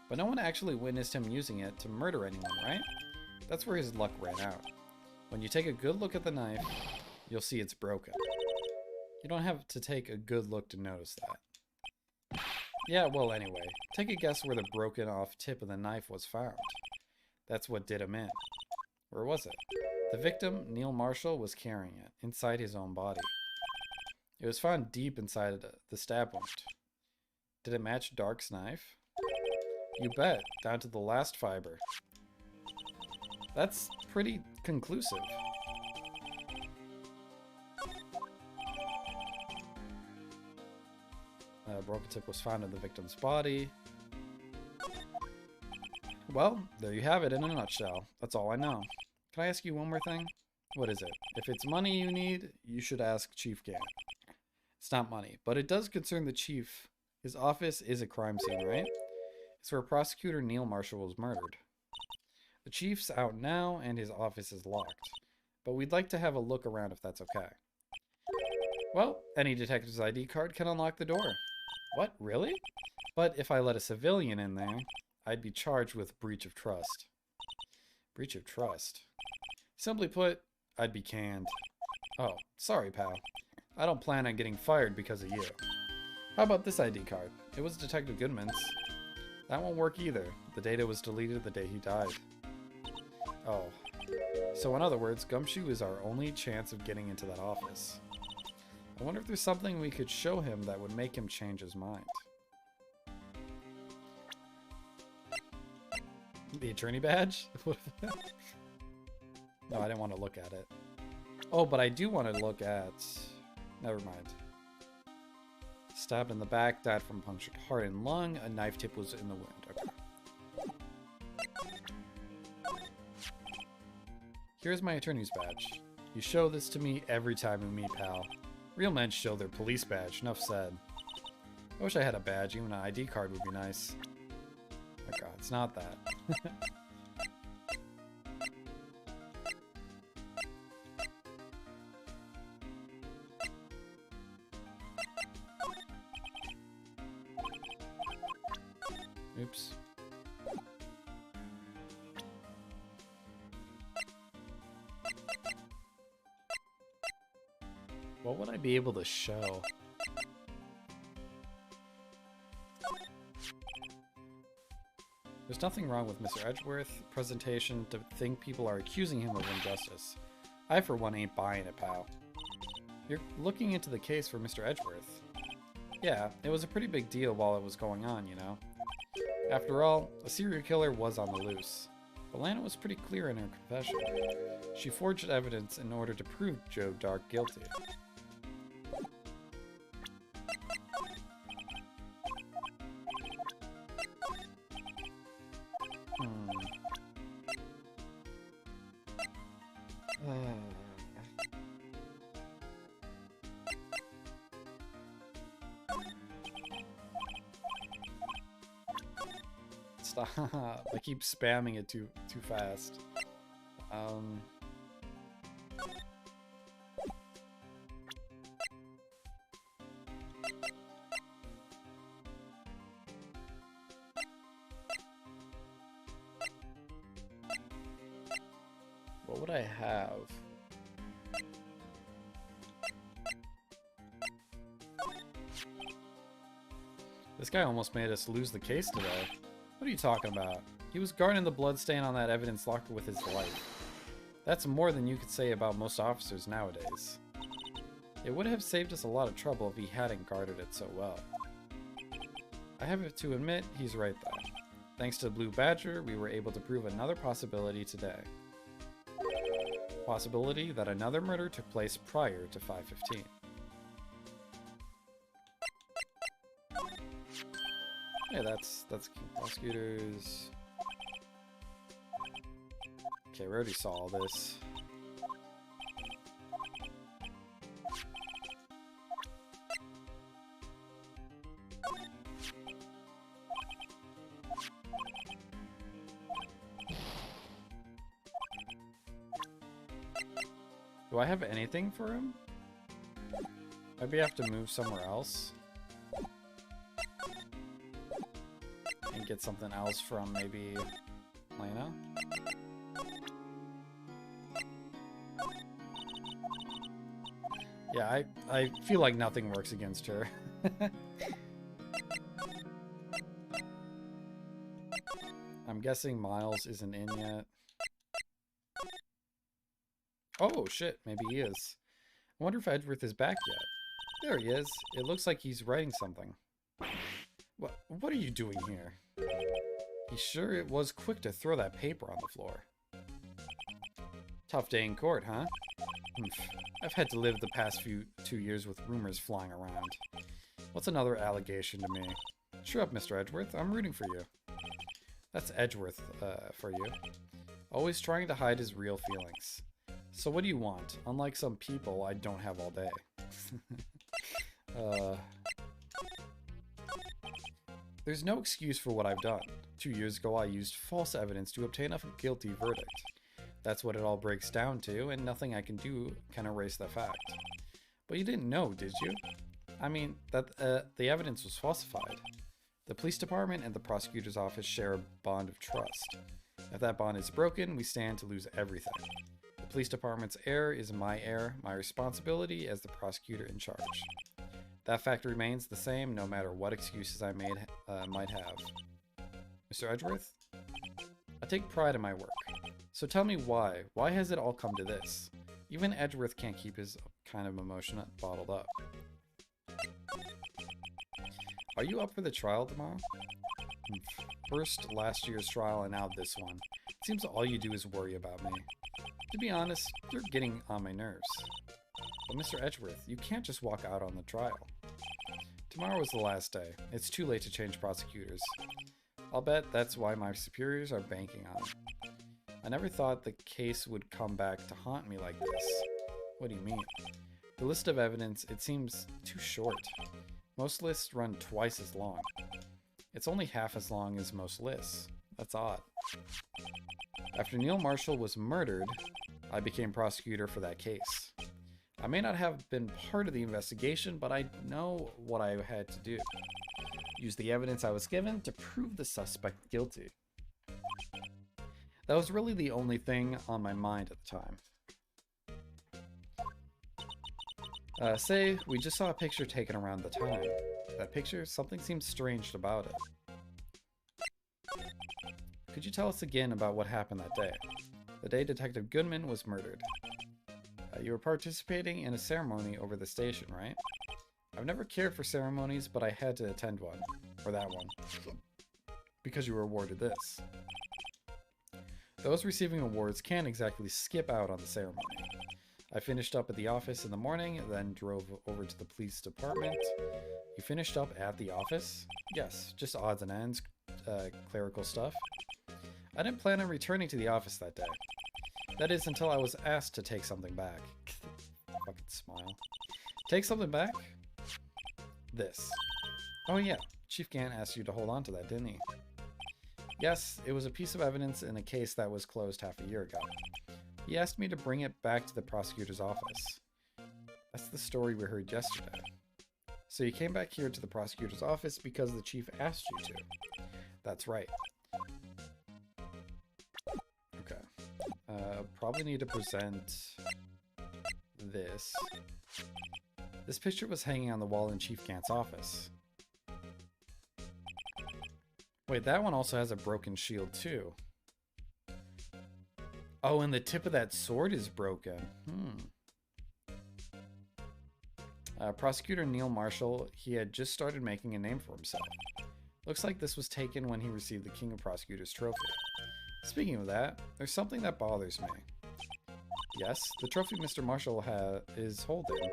But no one actually witnessed him using it to murder anyone, right? That's where his luck ran out. When you take a good look at the knife, you'll see it's broken. You don't have to take a good look to notice that. Yeah, well anyway, take a guess where the broken off tip of the knife was found. That's what did him in. Where was it? The victim, Neil Marshall, was carrying it, inside his own body. It was found deep inside the stab wound. Did it match Dark's knife? You bet, down to the last fiber. That's pretty conclusive. Broken tip was found in the victim's body. Well, there you have it in a nutshell. That's all I know. Can I ask you one more thing? What is it? If it's money you need, you should ask Chief Gant. It's not money, but it does concern the chief. His office is a crime scene, right? It's where prosecutor Neil Marshall was murdered. The chief's out now, and his office is locked. But we'd like to have a look around if that's okay. Well, any detective's ID card can unlock the door. What, really? But if I let a civilian in there, I'd be charged with breach of trust. Breach of trust. Simply put, I'd be canned. Oh, sorry, pal. I don't plan on getting fired because of you. How about this ID card? It was Detective Goodman's. That won't work either. The data was deleted the day he died. Oh. So in other words, Gumshoe is our only chance of getting into that office. I wonder if there's something we could show him that would make him change his mind. The attorney badge? No, I didn't want to look at it. Oh, but I do want to look at... Never mind. Stabbed in the back, died from punctured heart and lung. A knife tip was in the wound. Okay. Here's my attorney's badge. You show this to me every time we meet, pal. Real men show their police badge, enough said. I wish I had a badge, even an ID card would be nice. Oh god, it's not that. Oops. What would I be able to show? There's nothing wrong with Mr. Edgeworth's presentation to think people are accusing him of injustice. I, for one, ain't buying it, pal. You're looking into the case for Mr. Edgeworth. Yeah, it was a pretty big deal while it was going on, you know. After all, a serial killer was on the loose. But Lana was pretty clear in her confession. She forged evidence in order to prove Joe Dark guilty. Stop. I keep spamming it too fast. What would I have? This guy almost made us lose the case today. What are you talking about? He was guarding the bloodstain on that evidence locker with his life. That's more than you could say about most officers nowadays. It would have saved us a lot of trouble if he hadn't guarded it so well. I have to admit, he's right though. Thanks to the Blue Badger, we were able to prove another possibility today. Possibility that another murder took place prior to 5:15. Yeah, that's prosecutors. Okay, we already saw all this. Do I have anything for him? Maybe I have to move somewhere else and get something else from maybe Lena. Yeah, I feel like nothing works against her. I'm guessing Miles isn't in yet. Oh shit, maybe he is. I wonder if Edgeworth is back yet. There he is. It looks like he's writing something. What are you doing here? He sure was quick to throw that paper on the floor. Tough day in court, huh? I've had to live the past 2 years with rumors flying around. What's another allegation to me? Cheer up, Mr. Edgeworth. I'm rooting for you. That's Edgeworth, for you. Always trying to hide his real feelings. So what do you want? Unlike some people, I don't have all day. There's no excuse for what I've done. 2 years ago, I used false evidence to obtain a guilty verdict. That's what it all breaks down to, and nothing I can do can erase the fact. But you didn't know, did you? I mean, that the evidence was falsified. The police department and the prosecutor's office share a bond of trust. If that bond is broken, we stand to lose everything. The police department's error is my error, my responsibility as the prosecutor in charge. That fact remains the same no matter what excuses I might have. Mr. Edgeworth? I take pride in my work. So tell me why. Why has it all come to this? Even Edgeworth can't keep his kind of emotion bottled up. Are you up for the trial tomorrow? First last year's trial and now this one. It seems all you do is worry about me. To be honest, you're getting on my nerves. But Mr. Edgeworth, you can't just walk out on the trial. Tomorrow is the last day. It's too late to change prosecutors. I'll bet that's why my superiors are banking on it. I never thought the case would come back to haunt me like this. What do you mean? The list of evidence, it seems too short. Most lists run twice as long. It's only half as long as most lists. That's odd. After Neil Marshall was murdered, I became prosecutor for that case. I may not have been part of the investigation, but I know what I had to do. Use the evidence I was given to prove the suspect guilty. That was really the only thing on my mind at the time. Say, we just saw a picture taken around the time. That picture, something seems strange about it. Could you tell us again about what happened that day? The day Detective Goodman was murdered. You were participating in a ceremony over the station, right? I've never cared for ceremonies, but I had to attend one. Or that one. Because you were awarded this. Those receiving awards can't exactly skip out on the ceremony. I finished up at the office in the morning, then drove over to the police department. You finished up at the office? Yes, just odds and ends, clerical stuff. I didn't plan on returning to the office that day. That is until I was asked to take something back. Fucking smile. Take something back? This. Oh yeah, Chief Gant asked you to hold on to that, didn't he? Yes, it was a piece of evidence in a case that was closed half a year ago. He asked me to bring it back to the prosecutor's office. That's the story we heard yesterday. So you came back here to the prosecutor's office because the chief asked you to. That's right. Okay. Probably need to present this. This picture was hanging on the wall in Chief Gant's office. Wait, that one also has a broken shield too. Oh, and the tip of that sword is broken. Prosecutor Neil Marshall, he had just started making a name for himself. Looks like this was taken when he received the King of Prosecutors trophy. Speaking of that, there's something that bothers me. Yes, the trophy Mr. Marshall is holding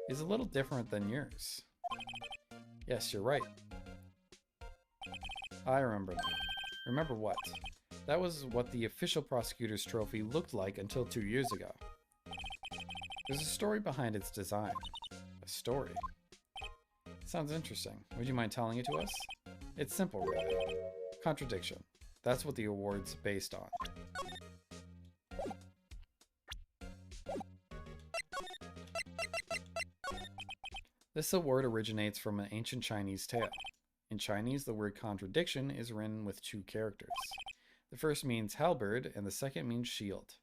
is a little different than yours. Yes, you're right. I remember now. Remember what? That was what the official prosecutor's trophy looked like until 2 years ago. There's a story behind its design. A story? Sounds interesting. Would you mind telling it to us? It's simple, really. Contradiction. That's what the award's based on. This award originates from an ancient Chinese tale. In Chinese, the word contradiction is written with 2 characters. The first means halberd, and the second means shield.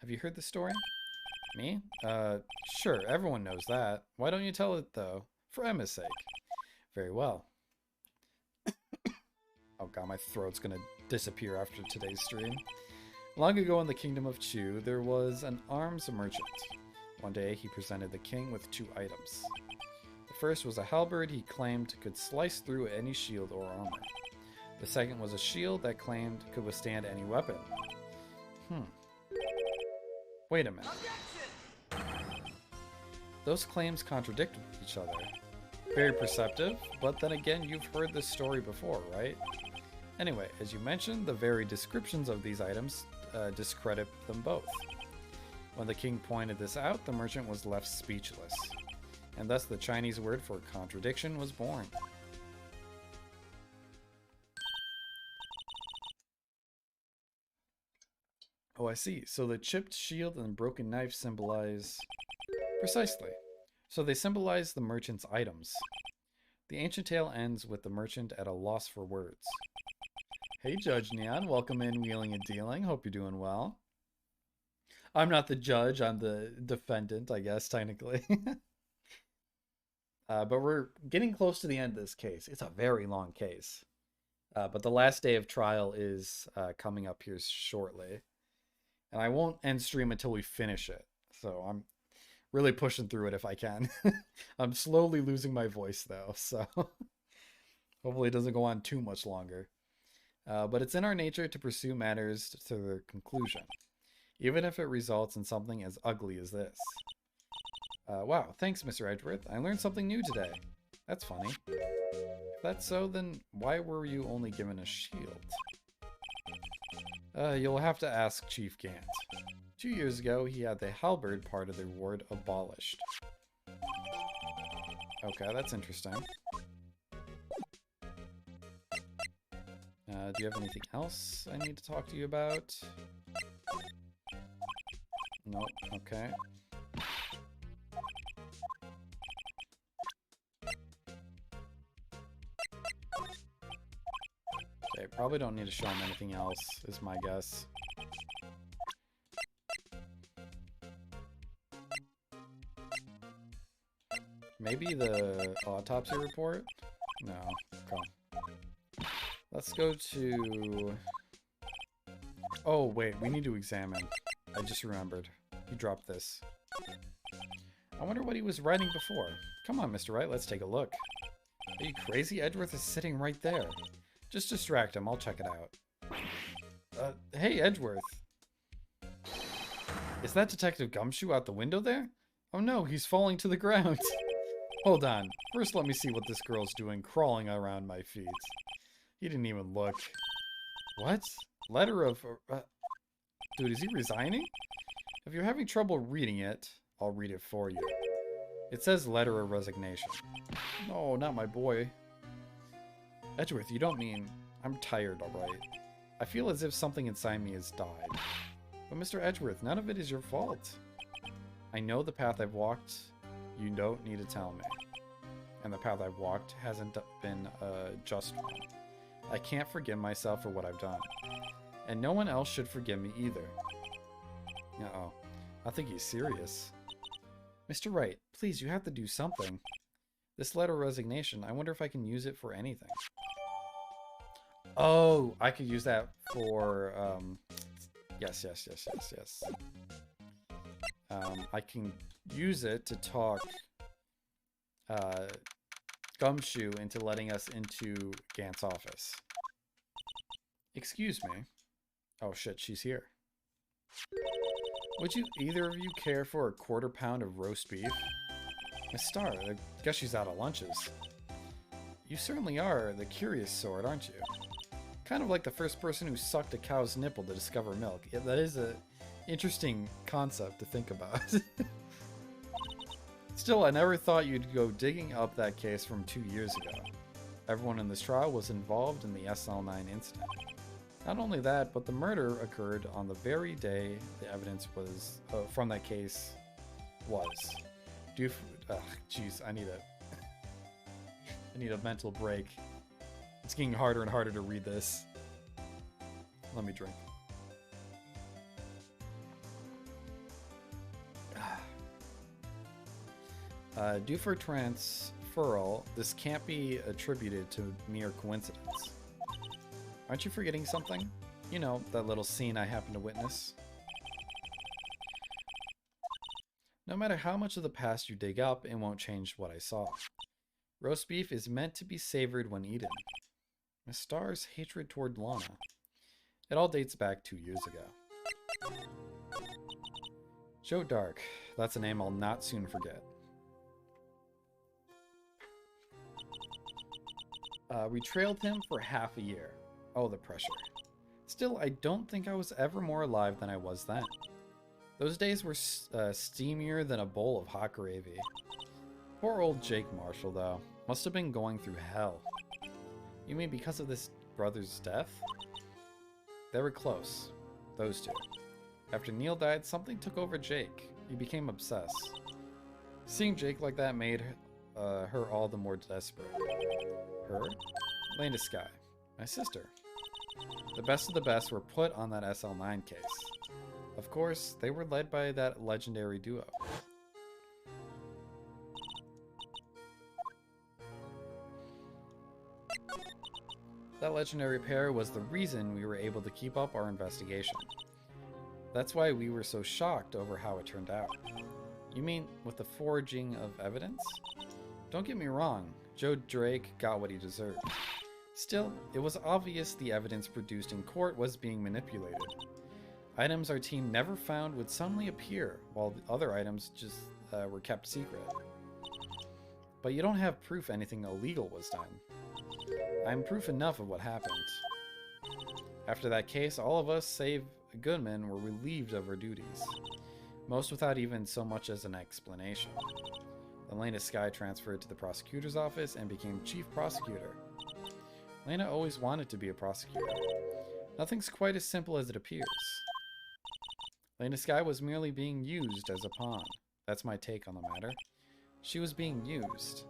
Have you heard the story? Me? Sure, everyone knows that. Why don't you tell it, though? For Emma's sake. Very well. Oh god, my throat's gonna disappear after today's stream. Long ago in the kingdom of Chu, there was an arms merchant. One day, he presented the king with 2 items. The first was a halberd he claimed could slice through any shield or armor. The second was a shield that claimed could withstand any weapon. Wait a minute. Those claims contradict each other. Very perceptive, but then again, you've heard this story before, right? Anyway, as you mentioned, the very descriptions of these items discredit them both. When the king pointed this out, the merchant was left speechless. And thus the Chinese word for contradiction was born. Oh, I see. So the chipped shield and broken knife symbolize... Precisely. So they symbolize the merchant's items. The ancient tale ends with the merchant at a loss for words. Hey, Judge Neon. Welcome in Wheeling and Dealing. Hope you're doing well. I'm not the judge. I'm the defendant, I guess, technically. But we're getting close to the end of this case. It's a very long case. But the last day of trial is coming up here shortly. And I won't end stream until we finish it. So I'm really pushing through it if I can. I'm slowly losing my voice though. So hopefully it doesn't go on too much longer. But it's in our nature to pursue matters to their conclusion. Even if it results in something as ugly as this. Wow, thanks Mr. Edgeworth. I learned something new today. That's funny. If that's so, then why were you only given a shield? You'll have to ask Chief Gant. 2 years ago, he had the halberd part of the reward abolished. Okay, that's interesting. Do you have anything else I need to talk to you about? Nope, okay. Okay, probably don't need to show him anything else, is my guess. Maybe the autopsy report? No. Okay. Let's go to... Oh, wait, we need to examine. I just remembered. He dropped this. I wonder what he was writing before. Come on, Mr. Wright, let's take a look. Are you crazy? Edgeworth is sitting right there. Just distract him, I'll check it out. Hey, Edgeworth. Is that Detective Gumshoe out the window there? Oh no, he's falling to the ground. Hold on. First let me see what this girl's doing crawling around my feet. He didn't even look. What? Letter of... Dude, is he resigning? If you're having trouble reading it, I'll read it for you. It says letter of resignation. No, not my boy. Edgeworth, you don't mean... I'm tired, alright. I feel as if something inside me has died. But Mr. Edgeworth, none of it is your fault. I know the path I've walked. You don't need to tell me. And the path I've walked hasn't been a just one. I can't forgive myself for what I've done. And no one else should forgive me either. Uh-oh. I think he's serious. Mr. Wright, please, you have to do something. This letter of resignation, I wonder if I can use it for anything. Oh, I could use that for, yes. I can use it to talk, Gumshoe into letting us into Gant's office. Excuse me. Oh shit, she's here. Would you either of you care for a £1/4 of roast beef? Miss Star, I guess she's out of lunches. You certainly are the curious sort, aren't you? Kind of like the first person who sucked a cow's nipple to discover milk. Yeah, that is a interesting concept to think about. Still, I never thought you'd go digging up that case from 2 years ago. Everyone in this trial was involved in the SL9 incident. Not only that, but the murder occurred on the very day the evidence was from that case was. Jeez, I need a mental break. It's getting harder and harder to read this. Let me drink. Due for transferal, this can't be attributed to mere coincidence. Aren't you forgetting something? You know, that little scene I happened to witness. No matter how much of the past you dig up, it won't change what I saw. Roast beef is meant to be savored when eaten. Miss Star's hatred toward Lana. It all dates back 2 years ago. Joe Dark. That's a name I'll not soon forget. We trailed him for half a year. Oh, the pressure. Still, I don't think I was ever more alive than I was then. Those days were steamier than a bowl of hot gravy. Poor old Jake Marshall, though. Must have been going through hell. You mean because of this brother's death? They were close. Those two. After Neil died, something took over Jake. He became obsessed. Seeing Jake like that made her all the more desperate. Her? Lena Sky. My sister. The best of the best were put on that SL9 case. Of course, they were led by that legendary duo. That legendary pair was the reason we were able to keep up our investigation. That's why we were so shocked over how it turned out. You mean with the forging of evidence? Don't get me wrong, Joe Drake got what he deserved. Still, it was obvious the evidence produced in court was being manipulated. Items our team never found would suddenly appear, while the other items just were kept secret. But you don't have proof anything illegal was done. I'm proof enough of what happened. After that case, all of us, save Goodman, were relieved of our duties. Most without even so much as an explanation. Elena Sky transferred to the prosecutor's office and became chief prosecutor. Lena always wanted to be a prosecutor. Nothing's quite as simple as it appears. Lena Sky was merely being used as a pawn. That's my take on the matter. She was being used.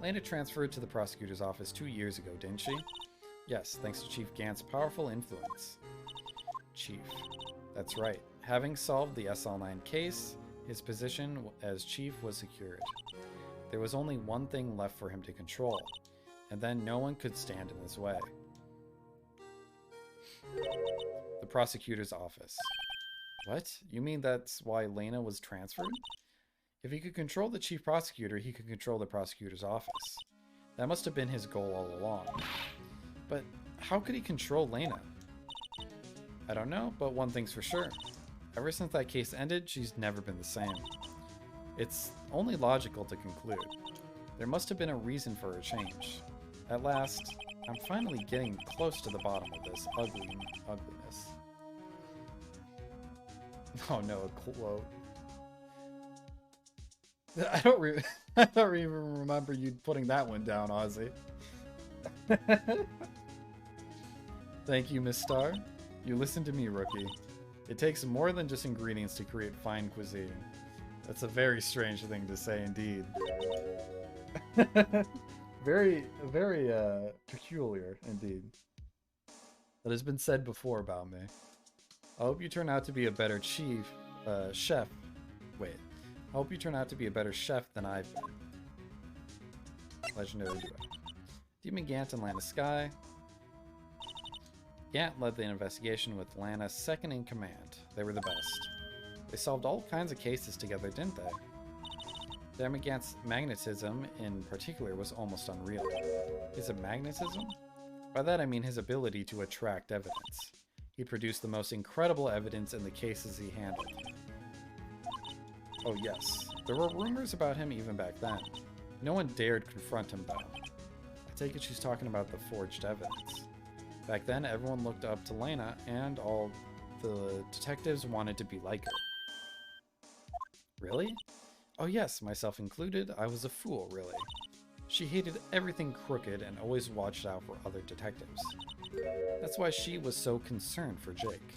Lena transferred to the prosecutor's office 2 years ago, didn't she? Yes, thanks to Chief Gant's powerful influence. Chief. That's right. Having solved the SL9 case, his position as chief was secured. There was only one thing left for him to control, and then no one could stand in his way. The prosecutor's office. What? You mean that's why Lena was transferred? If he could control the chief prosecutor, he could control the prosecutor's office. That must have been his goal all along. But how could he control Lena? I don't know, but one thing's for sure. Ever since that case ended, she's never been the same. It's only logical to conclude. There must have been a reason for her change. At last, I'm finally getting close to the bottom of this ugliness. Oh no, a quote. I don't even remember you putting that one down, Ozzy. Thank you, Miss Star. You listened to me, rookie. It takes more than just ingredients to create fine cuisine. That's a very strange thing to say indeed. very peculiar indeed. That has been said before about me. I hope you turn out to be a better chef. Wait. I hope you turn out to be a better chef than I've been. Legendary duo. Demon Gant and Lana Sky. Gant led the investigation with Lana second in command. They were the best. They solved all kinds of cases together, didn't they? Demon Gant's magnetism, in particular, was almost unreal. Is it magnetism? By that I mean his ability to attract evidence. He produced the most incredible evidence in the cases he handled. Oh yes, there were rumors about him even back then. No one dared confront him though. I take it she's talking about the forged evidence. Back then, everyone looked up to Lena, and all the detectives wanted to be like her. Really? Oh yes, myself included, I was a fool, really. She hated everything crooked and always watched out for other detectives. That's why she was so concerned for Jake.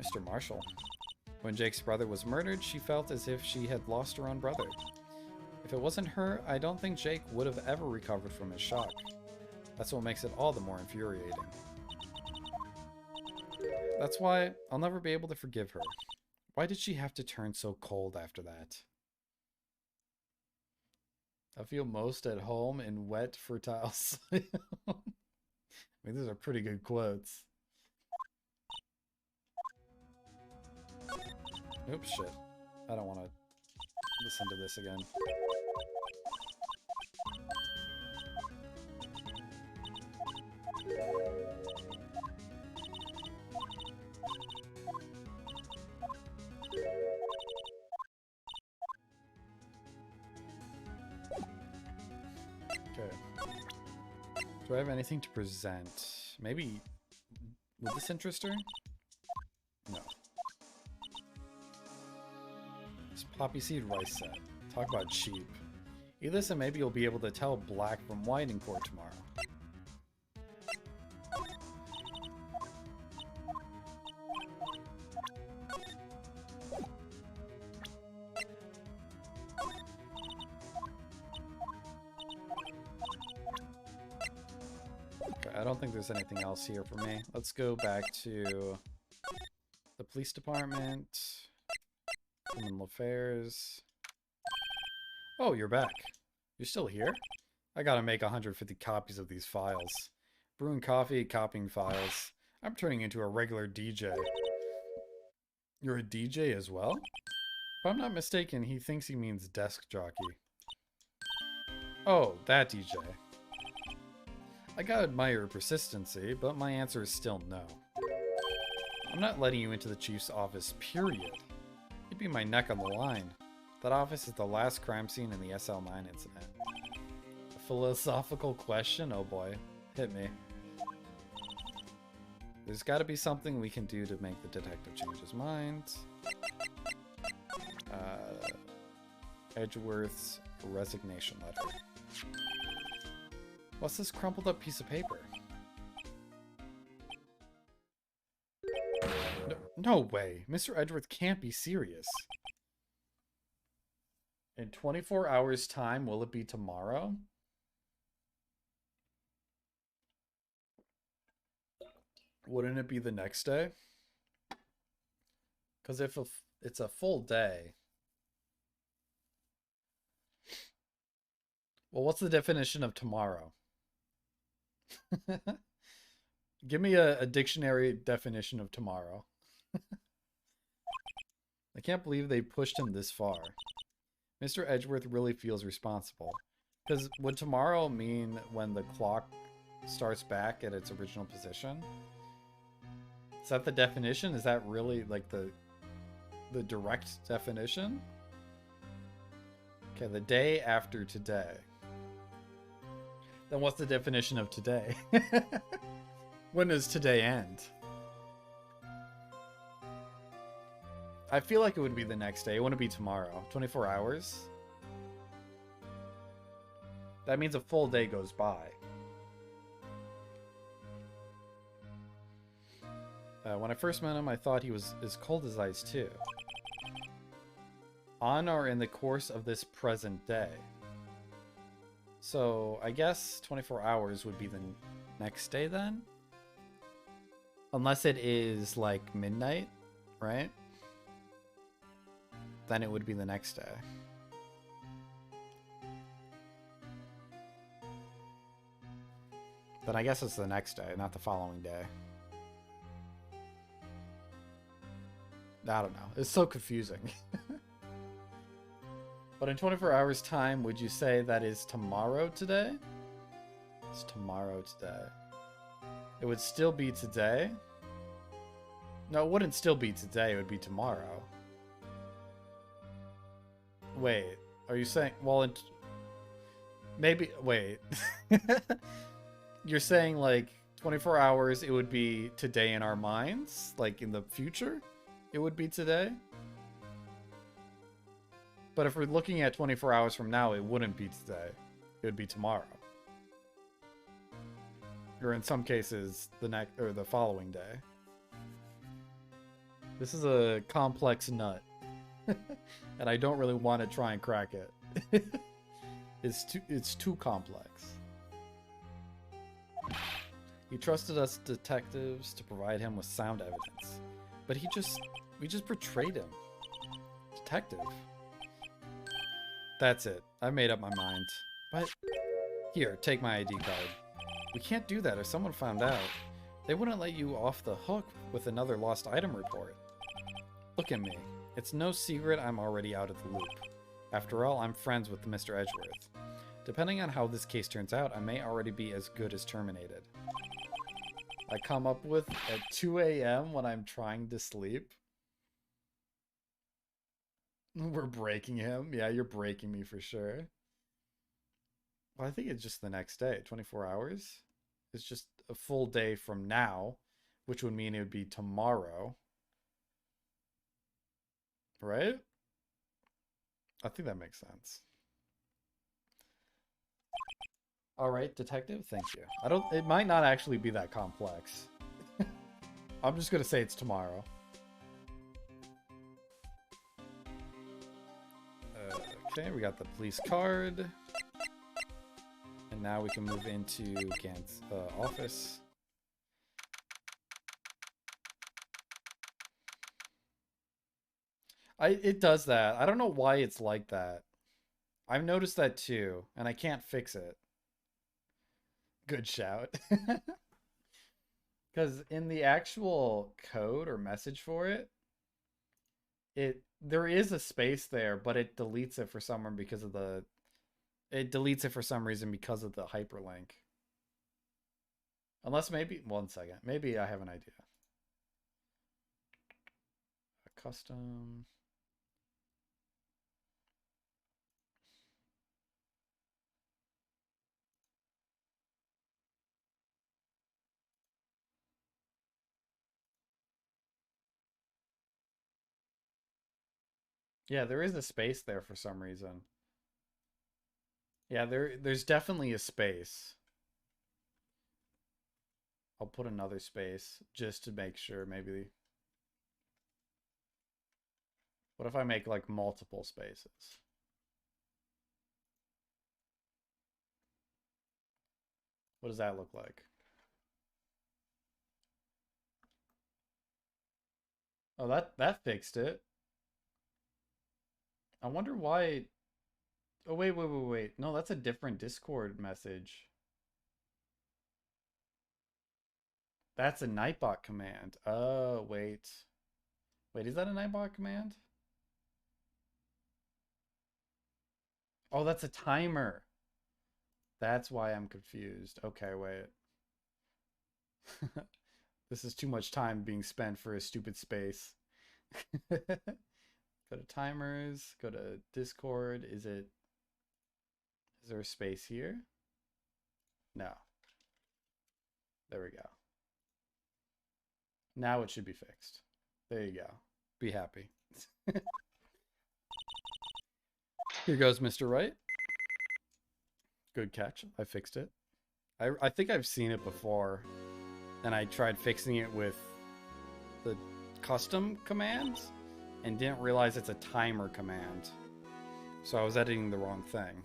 Mr. Marshall. When Jake's brother was murdered, she felt as if she had lost her own brother. If it wasn't her, I don't think Jake would have ever recovered from his shock. That's what makes it all the more infuriating. That's why I'll never be able to forgive her. Why did she have to turn so cold after that? I feel most at home in wet, fertile soil. I mean, these are pretty good quotes. Oops, shit. I don't want to listen to this again. Okay. Do I have anything to present? Maybe... Would this interest her? No. This poppy seed rice set. Talk about cheap. Eat this and maybe you'll be able to tell black from white in court tomorrow. I don't think there's anything else here for me. Let's go back to the police department. Criminal affairs. Oh, you're back. You're still here? I gotta make 150 copies of these files. Brewing coffee, copying files. I'm turning into a regular DJ. You're a DJ as well? If I'm not mistaken, he thinks he means desk jockey. Oh, that DJ. I gotta admire your persistency, but my answer is still no. I'm not letting you into the chief's office, period. You'd be my neck on the line. That office is the last crime scene in the SL9 incident. A philosophical question? Oh boy. Hit me. There's gotta be something we can do to make the detective change his mind. Edgeworth's resignation letter. What's this crumpled up piece of paper? No way. Mr. Edgeworth can't be serious. In 24 hours' time, will it be tomorrow? Wouldn't it be the next day? Because if it's a full day... Well, what's the definition of tomorrow? Give me a dictionary definition of tomorrow. I can't believe they pushed him this far. Mr. Edgeworth really feels responsible. Because would tomorrow mean when the clock starts back at its original position? Is that the definition? Is that really like the direct definition? Okay, the day after today. Then what's the definition of today? When does today end? I feel like it would be the next day. It wouldn't be tomorrow. 24 hours? That means a full day goes by. When I first met him, I thought he was as cold as ice too. On or in the course of this present day. So, I guess 24 hours would be the next day then? Unless it is like midnight, right? Then it would be the next day. Then I guess it's the next day, not the following day. I don't know. It's so confusing. But in 24 hours time, would you say that is tomorrow today? It's tomorrow today. It would still be today? No, it wouldn't still be today. It would be tomorrow. Wait, are you saying... Well, maybe... Wait. You're saying, like, 24 hours, it would be today in our minds? Like, in the future? It would be today? But if we're looking at 24 hours from now, it wouldn't be today. It would be tomorrow. Or in some cases, the next or the following day. This is a complex nut. And I don't really want to try and crack it. It's too complex. He trusted us detectives to provide him with sound evidence. But we just betrayed him. Detective. That's it. I made up my mind. But here, take my ID card. We can't do that if someone found out. They wouldn't let you off the hook with another lost item report. Look at me. It's no secret I'm already out of the loop. After all, I'm friends with Mr. Edgeworth. Depending on how this case turns out, I may already be as good as terminated. I come up with at 2 a.m. when I'm trying to sleep. We're breaking him. Yeah, you're breaking me for sure. Well, I think it's just the next day. 24 hours? It's just a full day from now, which would mean it would be tomorrow. Right? I think that makes sense. All right, detective, thank you. It might not actually be that complex. I'm just gonna say it's tomorrow. Okay, we got the police card. And now we can move into Gant's office. It does that. I don't know why it's like that. I've noticed that too, and I can't fix it. Good shout. Because in the actual code or message for it, there is a space there, but it deletes it for some reason because of the hyperlink. Unless maybe 1 second. Maybe I have an idea. A custom. Yeah, there is a space there for some reason. Yeah, there's definitely a space. I'll put another space just to make sure maybe. What if I make like multiple spaces? What does that look like? Oh, that fixed it. I wonder why. Oh, wait. No, that's a different Discord message. That's a Nightbot command. Oh, wait. Wait, is that a Nightbot command? Oh, that's a timer. That's why I'm confused. Okay, wait. This is too much time being spent for a stupid space. Go to timers, go to Discord. Is there a space here? No. There we go. Now it should be fixed. There you go. Be happy. Here goes Mr. Wright. Good catch. I fixed it. I think I've seen it before. And I tried fixing it with the custom commands and didn't realize it's a timer command. So I was editing the wrong thing.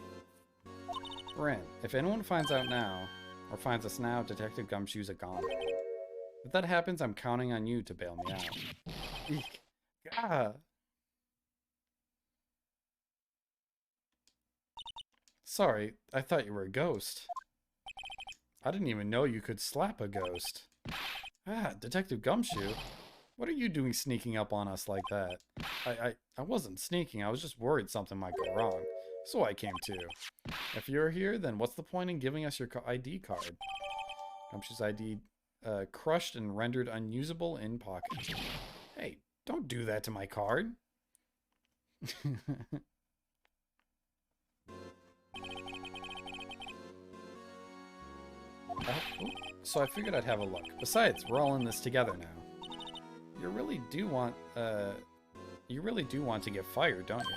We're in. If anyone finds out now, or finds us now, Detective Gumshoes are gone. If that happens, I'm counting on you to bail me out. Eek. God. Sorry, I thought you were a ghost. I didn't even know you could slap a ghost. Ah, Detective Gumshoe. What are you doing sneaking up on us like that? I wasn't sneaking, I was just worried something might go wrong. So I came too. If you're here, then what's the point in giving us your ID card? Gumshoe's ID crushed and rendered unusable in pocket. Hey, don't do that to my card. So I figured I'd have a look. Besides, we're all in this together now. You really do want to get fired, don't you?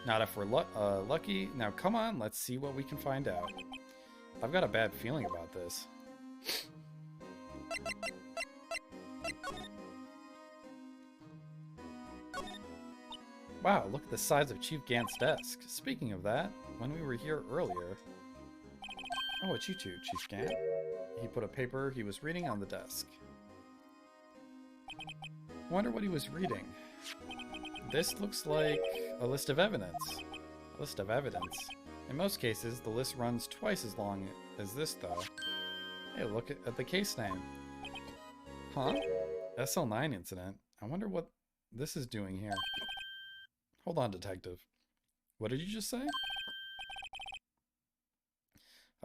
Not if we're lucky. Now come on, let's see what we can find out. I've got a bad feeling about this. Wow, look at the size of Chief Gant's desk. Speaking of that, when we were here earlier... Oh, it's you two, Chief Gant. He put a paper he was reading on the desk. I wonder what he was reading. This looks like a list of evidence. A list of evidence. In most cases, the list runs twice as long as this, though. Hey, look at the case name. Huh? SL9 incident. I wonder what this is doing here. Hold on, detective. What did you just say?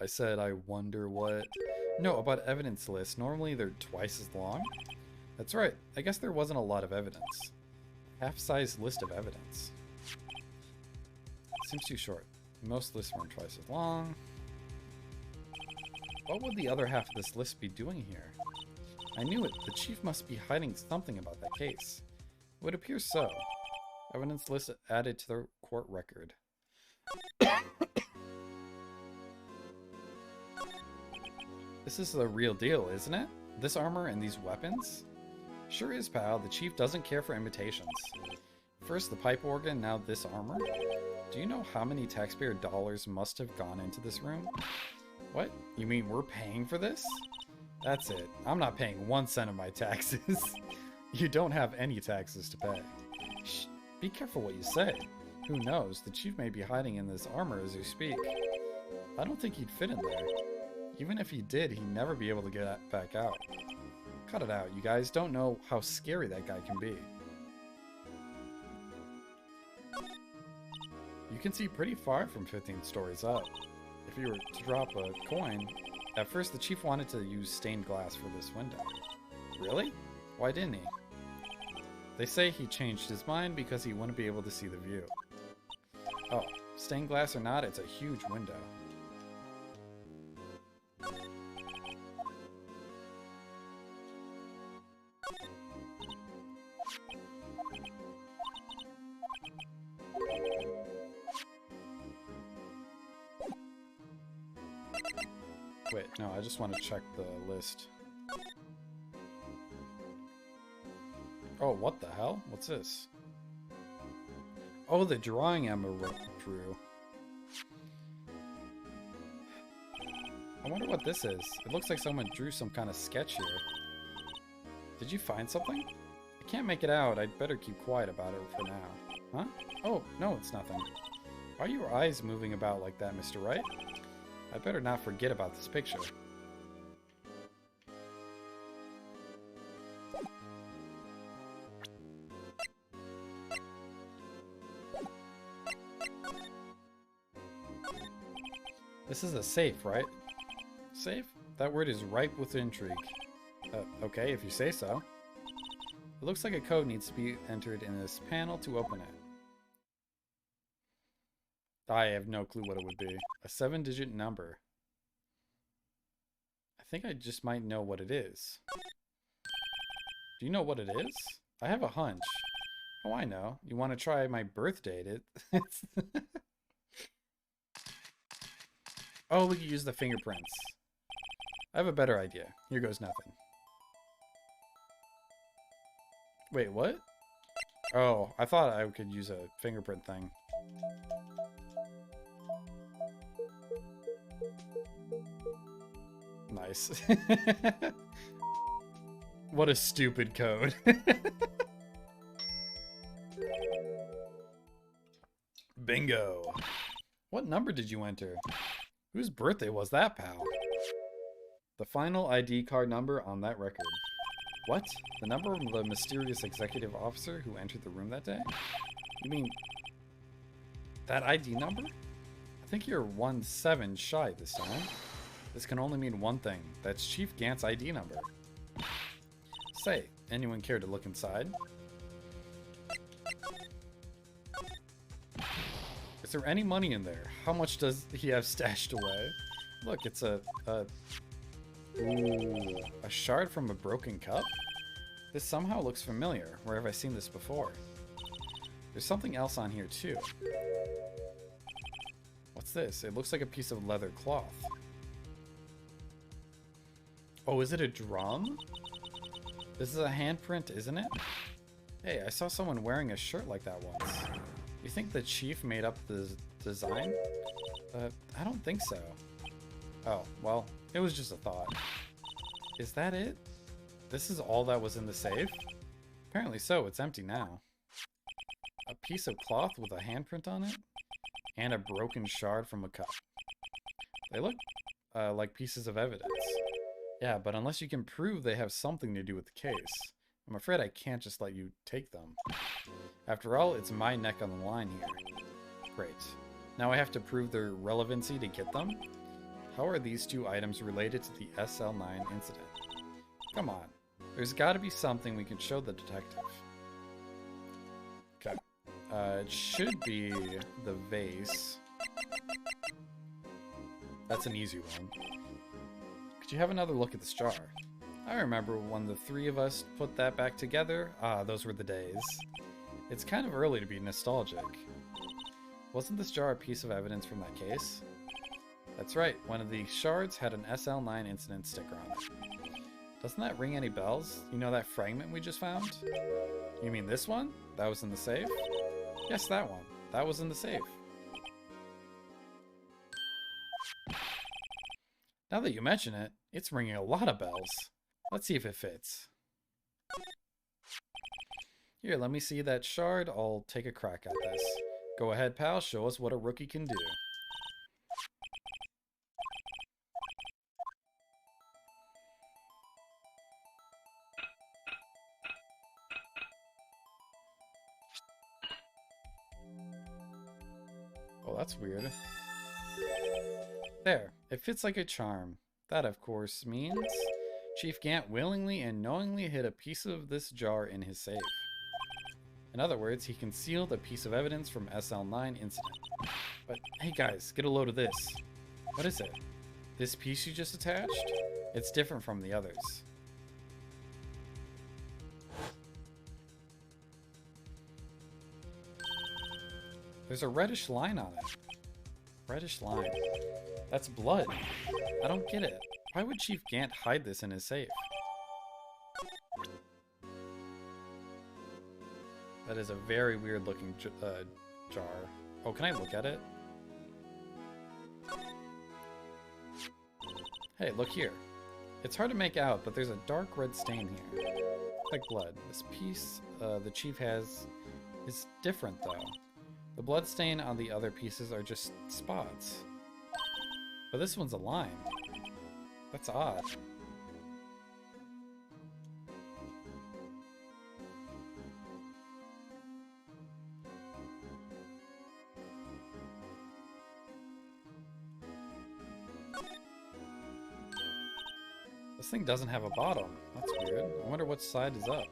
I said, I wonder what... No, about evidence lists. Normally they're twice as long. That's right. I guess there wasn't a lot of evidence. Half-size list of evidence. Seems too short. Most lists weren't twice as long. What would the other half of this list be doing here? I knew it. The chief must be hiding something about that case. It would appear so. Evidence list added to the court record. This is the real deal, isn't it? This armor and these weapons? Sure is, pal. The chief doesn't care for imitations. First the pipe organ, now this armor? Do you know how many taxpayer dollars must have gone into this room? What? You mean we're paying for this? That's it. I'm not paying 1 cent of my taxes. You don't have any taxes to pay. Shh. Be careful what you say. Who knows? The chief may be hiding in this armor as you speak. I don't think he'd fit in there. Even if he did, he'd never be able to get back out. Cut it out. You guys don't know how scary that guy can be. You can see pretty far from 15 stories up. If you were to drop a coin... At first, the chief wanted to use stained glass for this window. Really? Why didn't he? They say he changed his mind because he wouldn't be able to see the view. Oh, stained glass or not, it's a huge window. Wait, no, I just want to check the list. Oh, what the hell? What's this? Oh, the drawing Emma drew. I wonder what this is. It looks like someone drew some kind of sketch here. Did you find something? I can't make it out. I'd better keep quiet about it for now. Huh? Oh, no, it's nothing. Why are your eyes moving about like that, Mr. Wright? I better not forget about this picture. This is a safe, right? Safe? That word is ripe with intrigue. Okay, if you say so. It looks like a code needs to be entered in this panel to open it. I have no clue what it would be. A 7-digit number. I think I just might know what it is. Do you know what it is? I have a hunch. Oh, I know. You want to try my birth date? Oh, we could use the fingerprints. I have a better idea. Here goes nothing. Wait, what? Oh, I thought I could use a fingerprint thing. Nice. What a stupid code. Bingo. What number did you enter? Whose birthday was that, pal? The final ID card number on that record. What? The number of the mysterious executive officer who entered the room that day? You mean that ID number? I think you're 1-7 shy this time. This can only mean one thing. That's Chief Gant's ID number. Say, anyone care to look inside? Is there any money in there? How much does he have stashed away? Look, it's a shard from a broken cup? This somehow looks familiar. Where have I seen this before? There's something else on here too. What's this? It looks like a piece of leather cloth. Oh, is it a drum? This is a handprint, isn't it? Hey, I saw someone wearing a shirt like that once. You think the chief made up the design? I don't think so. Oh, well, it was just a thought. Is that it? This is all that was in the safe? Apparently so, it's empty now. A piece of cloth with a handprint on it? And a broken shard from a cup. They look like pieces of evidence. Yeah, but unless you can prove they have something to do with the case, I'm afraid I can't just let you take them. After all, it's my neck on the line here. Great. Now I have to prove their relevancy to get them? How are these two items related to the SL9 incident? Come on. There's got to be something we can show the detective. Okay. It should be the vase. That's an easy one. Could you have another look at this jar? I remember when the three of us put that back together. Ah, those were the days. It's kind of early to be nostalgic. Wasn't this jar a piece of evidence from that case? That's right, one of the shards had an SL9 incident sticker on it. Doesn't that ring any bells? You know that fragment we just found? You mean this one? That was in the safe? Yes, that one. That was in the safe. Now that you mention it, it's ringing a lot of bells. Let's see if it fits. Here, let me see that shard. I'll take a crack at this. Go ahead, pal. Show us what a rookie can do. Oh, that's weird. There. It fits like a charm. That, of course, means Chief Gant willingly and knowingly hid a piece of this jar in his safe. In other words, he concealed a piece of evidence from SL9 incident. But hey guys, get a load of this. What is it? This piece you just attached? It's different from the others. There's a reddish line on it. Reddish line. That's blood. I don't get it. Why would Chief Gant hide this in his safe? That is a very weird looking jar. Oh, can I look at it? Hey, look here. It's hard to make out, but there's a dark red stain here. Like blood. This piece the chief has is different though. The blood stain on the other pieces are just spots. But this one's a line. That's odd. This thing doesn't have a bottom. That's weird. I wonder what side is up.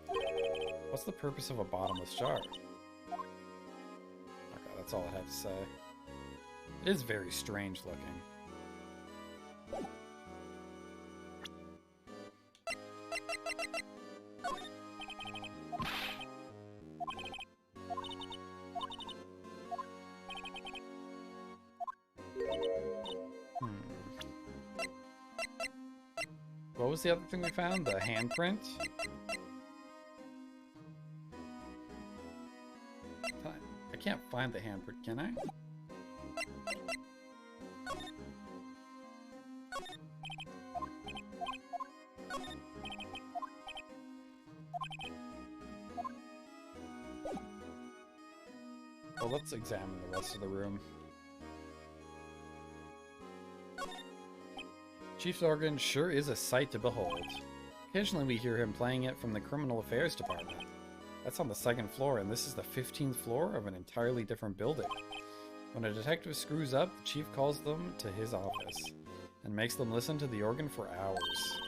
What's the purpose of a bottomless jar? Okay, that's all I have to say. It is very strange looking. What was the other thing we found? The handprint? I can't find the handprint, can I? Well, let's examine the rest of the room. Chief's organ sure is a sight to behold. Occasionally we hear him playing it from the Criminal Affairs Department. That's on the 2nd floor, and this is the 15th floor of an entirely different building. When a detective screws up, the chief calls them to his office and makes them listen to the organ for hours.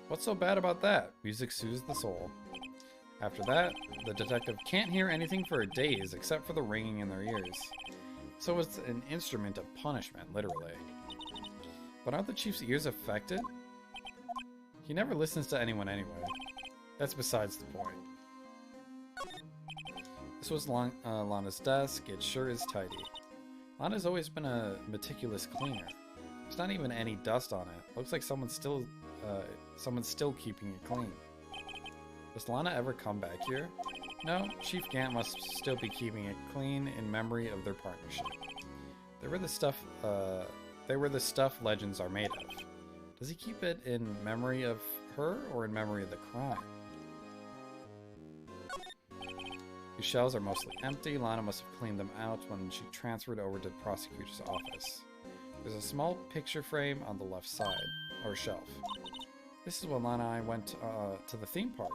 What's so bad about that? Music soothes the soul. After that, the detective can't hear anything for days except for the ringing in their ears. So it's an instrument of punishment, literally. But aren't the chief's ears affected? He never listens to anyone anyway. That's besides the point. This was Lana's desk. It sure is tidy. Lana's always been a meticulous cleaner. There's not even any dust on it. Looks like someone's still keeping it clean. Does Lana ever come back here? No, Chief Gant must still be keeping it clean in memory of their partnership. They were the stuff legends are made of. Does he keep it in memory of her or in memory of the crime? These shelves are mostly empty. Lana must have cleaned them out when she transferred over to the prosecutor's office. There's a small picture frame on the left side, or shelf. This is when Lana and I went to the theme park.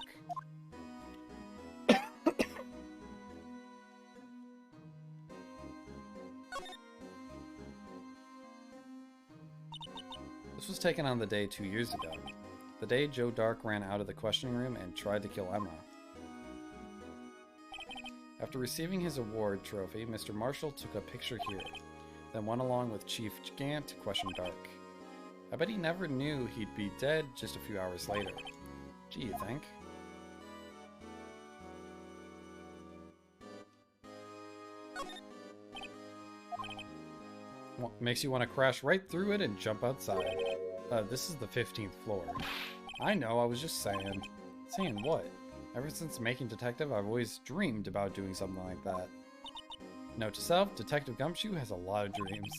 This was taken on the day 2 years ago. The day Joe Dark ran out of the questioning room and tried to kill Emma. After receiving his award trophy, Mr. Marshall took a picture here, then went along with Chief Gant to question Dark. I bet he never knew he'd be dead just a few hours later. Gee, you think? What makes you want to crash right through it and jump outside? This is the 15th floor. I know, I was just saying. Saying what? Ever since making Detective, I've always dreamed about doing something like that. Note to self, Detective Gumshoe has a lot of dreams.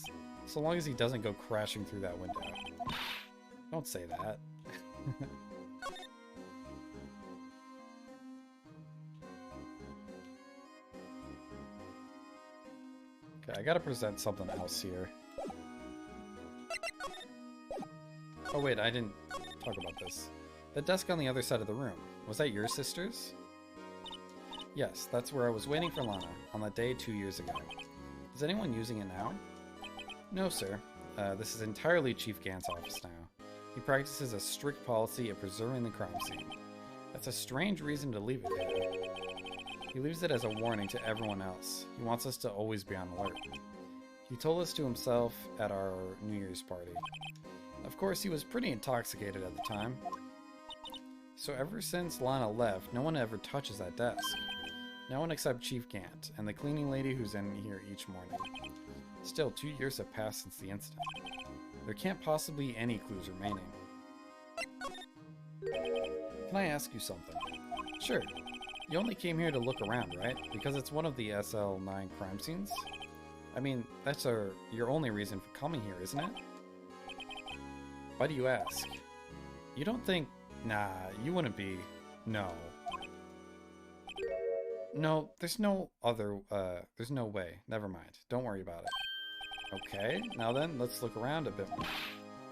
So long as he doesn't go crashing through that window. Don't say that. Okay, I gotta present something else here. Oh wait, I didn't talk about this. The desk on the other side of the room. Was that your sister's? Yes, that's where I was waiting for Lana, on that day 2 years ago. Is anyone using it now? No, sir. This is entirely Chief Gant's office now. He practices a strict policy of preserving the crime scene. That's a strange reason to leave it here. He leaves it as a warning to everyone else. He wants us to always be on alert. He told us to himself at our New Year's party. Of course, he was pretty intoxicated at the time. So ever since Lana left, no one ever touches that desk. No one except Chief Gant, and the cleaning lady who's in here each morning. Still, 2 years have passed since the incident. There can't possibly be any clues remaining. Can I ask you something? Sure. You only came here to look around, right? Because it's one of the SL9 crime scenes? I mean, that's your only reason for coming here, isn't it? Why do you ask? You don't think... Nah, you wouldn't be... No. No, there's no other... there's no way. Never mind. Don't worry about it. Okay, now then, let's look around a bit more.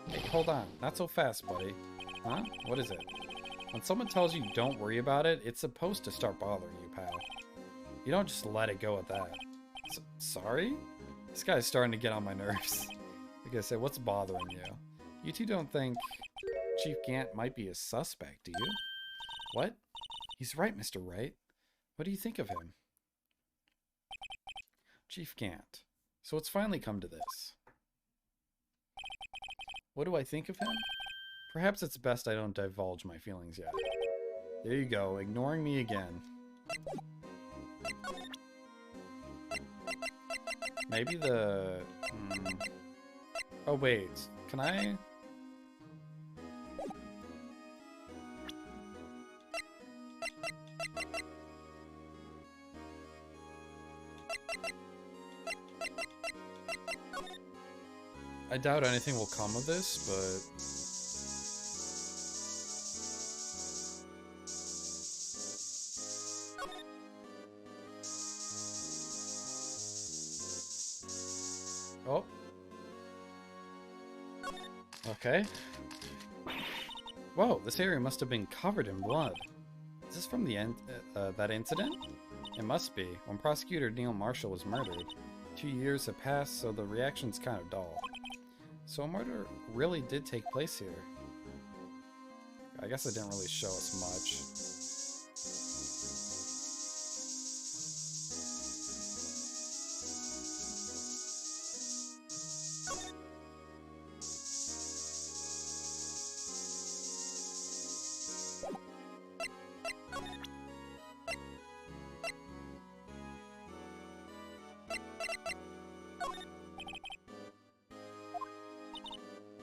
Hey, hold on. Not so fast, buddy. Huh? What is it? When someone tells you don't worry about it, it's supposed to start bothering you, pal. You don't just let it go at that. Sorry? This guy's starting to get on my nerves. Like I said, what's bothering you? You two don't think Chief Gant might be a suspect, do you? What? He's right, Mr. Wright. What do you think of him? Chief Gant. So it's finally come to this. What do I think of him? Perhaps it's best I don't divulge my feelings yet. There you go, ignoring me again. Maybe the... Oh wait, can I... I doubt anything will come of this, but... Oh. Okay. Whoa, this area must have been covered in blood. Is this from the that incident? It must be. When Prosecutor Neil Marshall was murdered, 2 years have passed, so the reaction's kind of dull. So a murder really did take place here. I guess it didn't really show us much.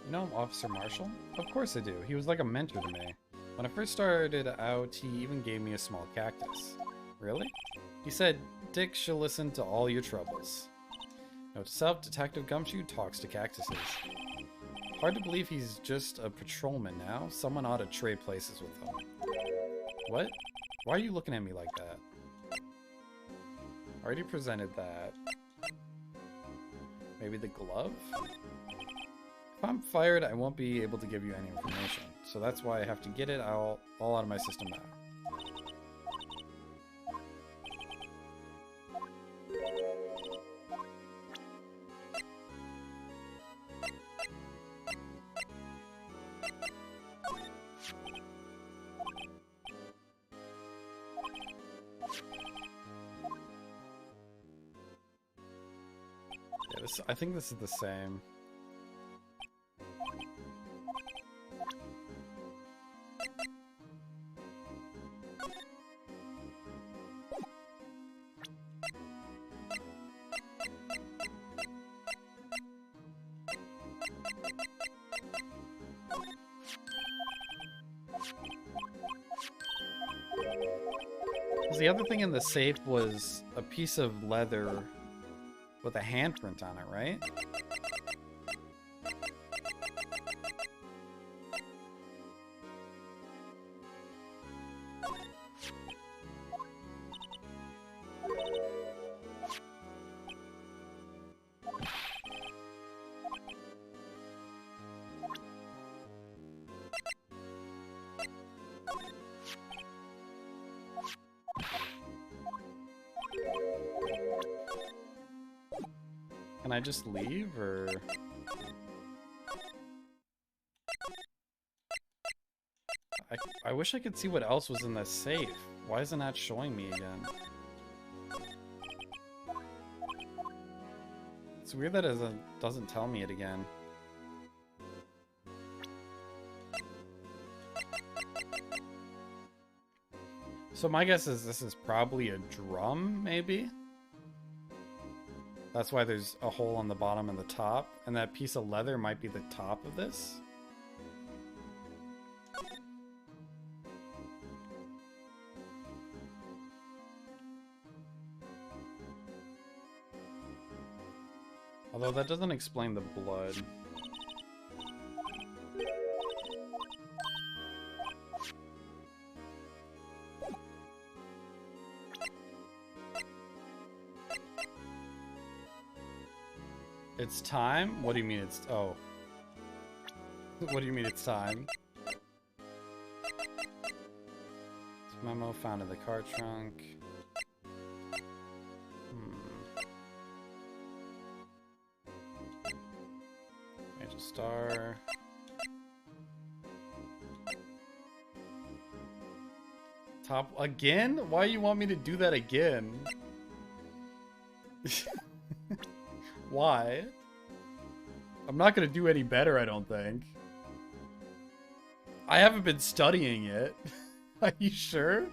You know Officer Marshall? Of course I do. He was like a mentor to me. When I first started out, he even gave me a small cactus. Really? He said, Dick should listen to all your troubles. Note to self, Detective Gumshoe talks to cactuses. Hard to believe he's just a patrolman now. Someone ought to trade places with him. What? Why are you looking at me like that? Already presented that. Maybe the glove? If I'm fired, I won't be able to give you any information. So that's why I have to get it all out of my system now. Yeah, I think this is the same. The other thing in the safe was a piece of leather with a handprint on it, right? Can I just leave, or... I wish I could see what else was in the safe. Why is it not showing me again? It's weird that it doesn't tell me it again. So my guess is this is probably a drum, maybe? That's why there's a hole on the bottom and the top, and that piece of leather might be the top of this. Although that doesn't explain the blood. It's time? What do you mean it's... Oh. What do you mean it's time? This memo found in the car trunk. Major star. Top... Again? Why do you want me to do that again? Why? I'm not gonna do any better, I don't think. I haven't been studying it. Are you sure?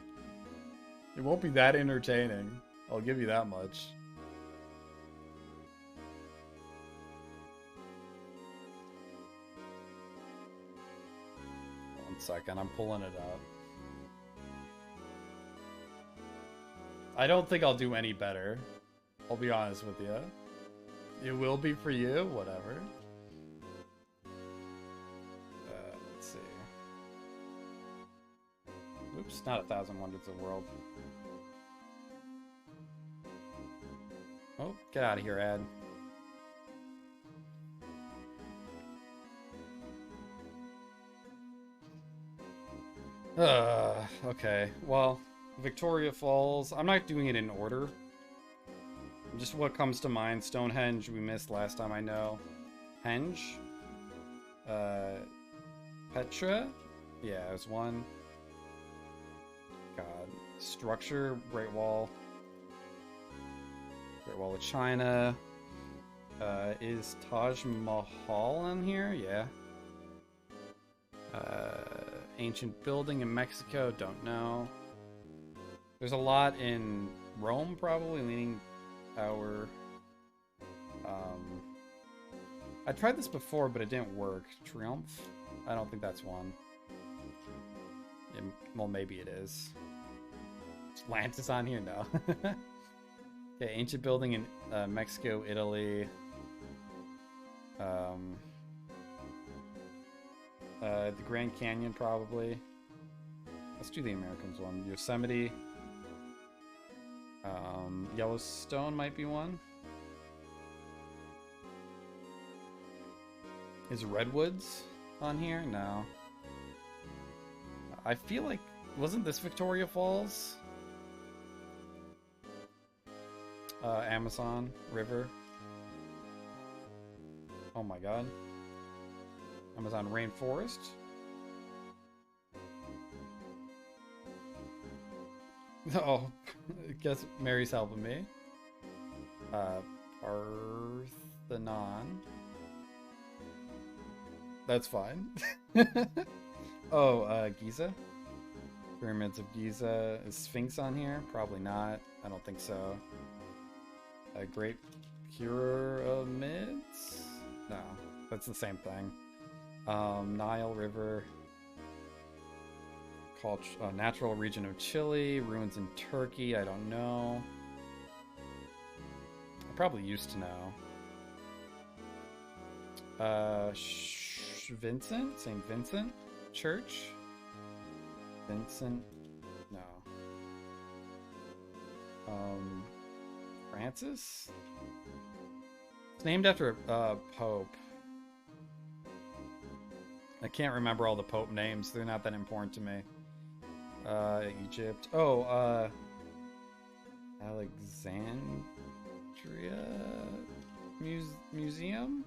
It won't be that entertaining. I'll give you that much. One second, I'm pulling it up. I don't think I'll do any better. I'll be honest with you. It will be for you, whatever. Let's see. Oops, not 1,000 Wonders of the World. Oh, get out of here, ad. Okay. Well, Victoria Falls. I'm not doing it in order. Just what comes to mind. Stonehenge we missed last time, I know. Henge? Petra? Yeah, it was one. God. Structure, Great Wall. Great Wall of China. Is Taj Mahal on here? Yeah. Ancient building in Mexico, don't know. There's a lot in Rome, probably, leaning tower. I tried this before, but it didn't work. Triumph? I don't think that's one. Well, maybe it is. Atlantis on here? No. Okay, ancient building in Mexico, Italy. The Grand Canyon, probably. Let's do the Americans one. Yosemite. Yellowstone might be one. Is Redwoods on here? No. I feel like... Wasn't this Victoria Falls? Amazon River. Oh my god. Amazon Rainforest. Oh, I guess Mary's helping me. Parthenon. That's fine. Oh, Giza. Pyramids of Giza. Is Sphinx on here? Probably not. I don't think so. Great Pyramids? No, that's the same thing. Nile River. Natural region of Chile. Ruins in Turkey. I don't know. I probably used to know. Vincent? St. Vincent Church? Vincent? No. Francis? It's named after a pope. I can't remember all the pope names. They're not that important to me. Egypt. Oh, Alexandria Museum?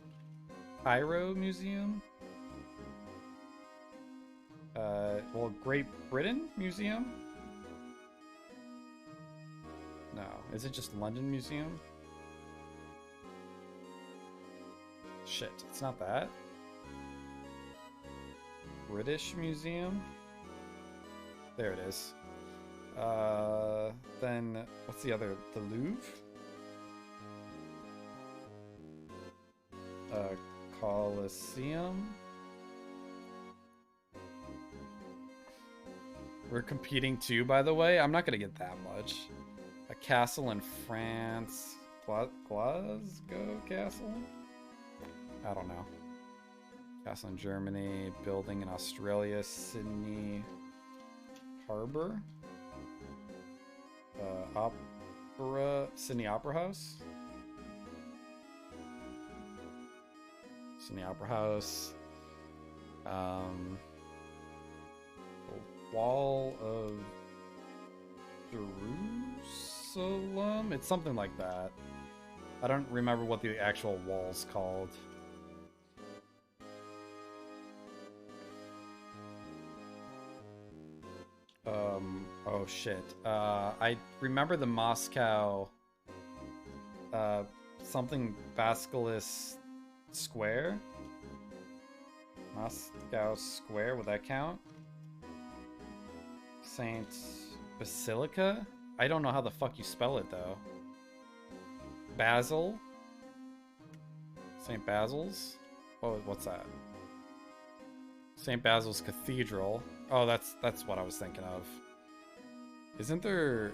Cairo Museum? Well, Great Britain Museum? No. Is it just London Museum? Shit, it's not that. British Museum? There it is. Then, what's the other? The Louvre? Colosseum? We're competing too, by the way. I'm not gonna get that much. A castle in France. Glasgow Castle? I don't know. Castle in Germany. Building in Australia. Sydney Harbor. Sydney Opera House. Sydney Opera House. Wall of Jerusalem? It's something like that. I don't remember what the actual wall's called. Oh shit. I remember the Moscow something Basilisk Square? Moscow Square, would that count? Saint Basilica? I don't know how the fuck you spell it though. Basil? St. Basil's? Oh, what's that? St. Basil's Cathedral. Oh, that's what I was thinking of. Isn't there...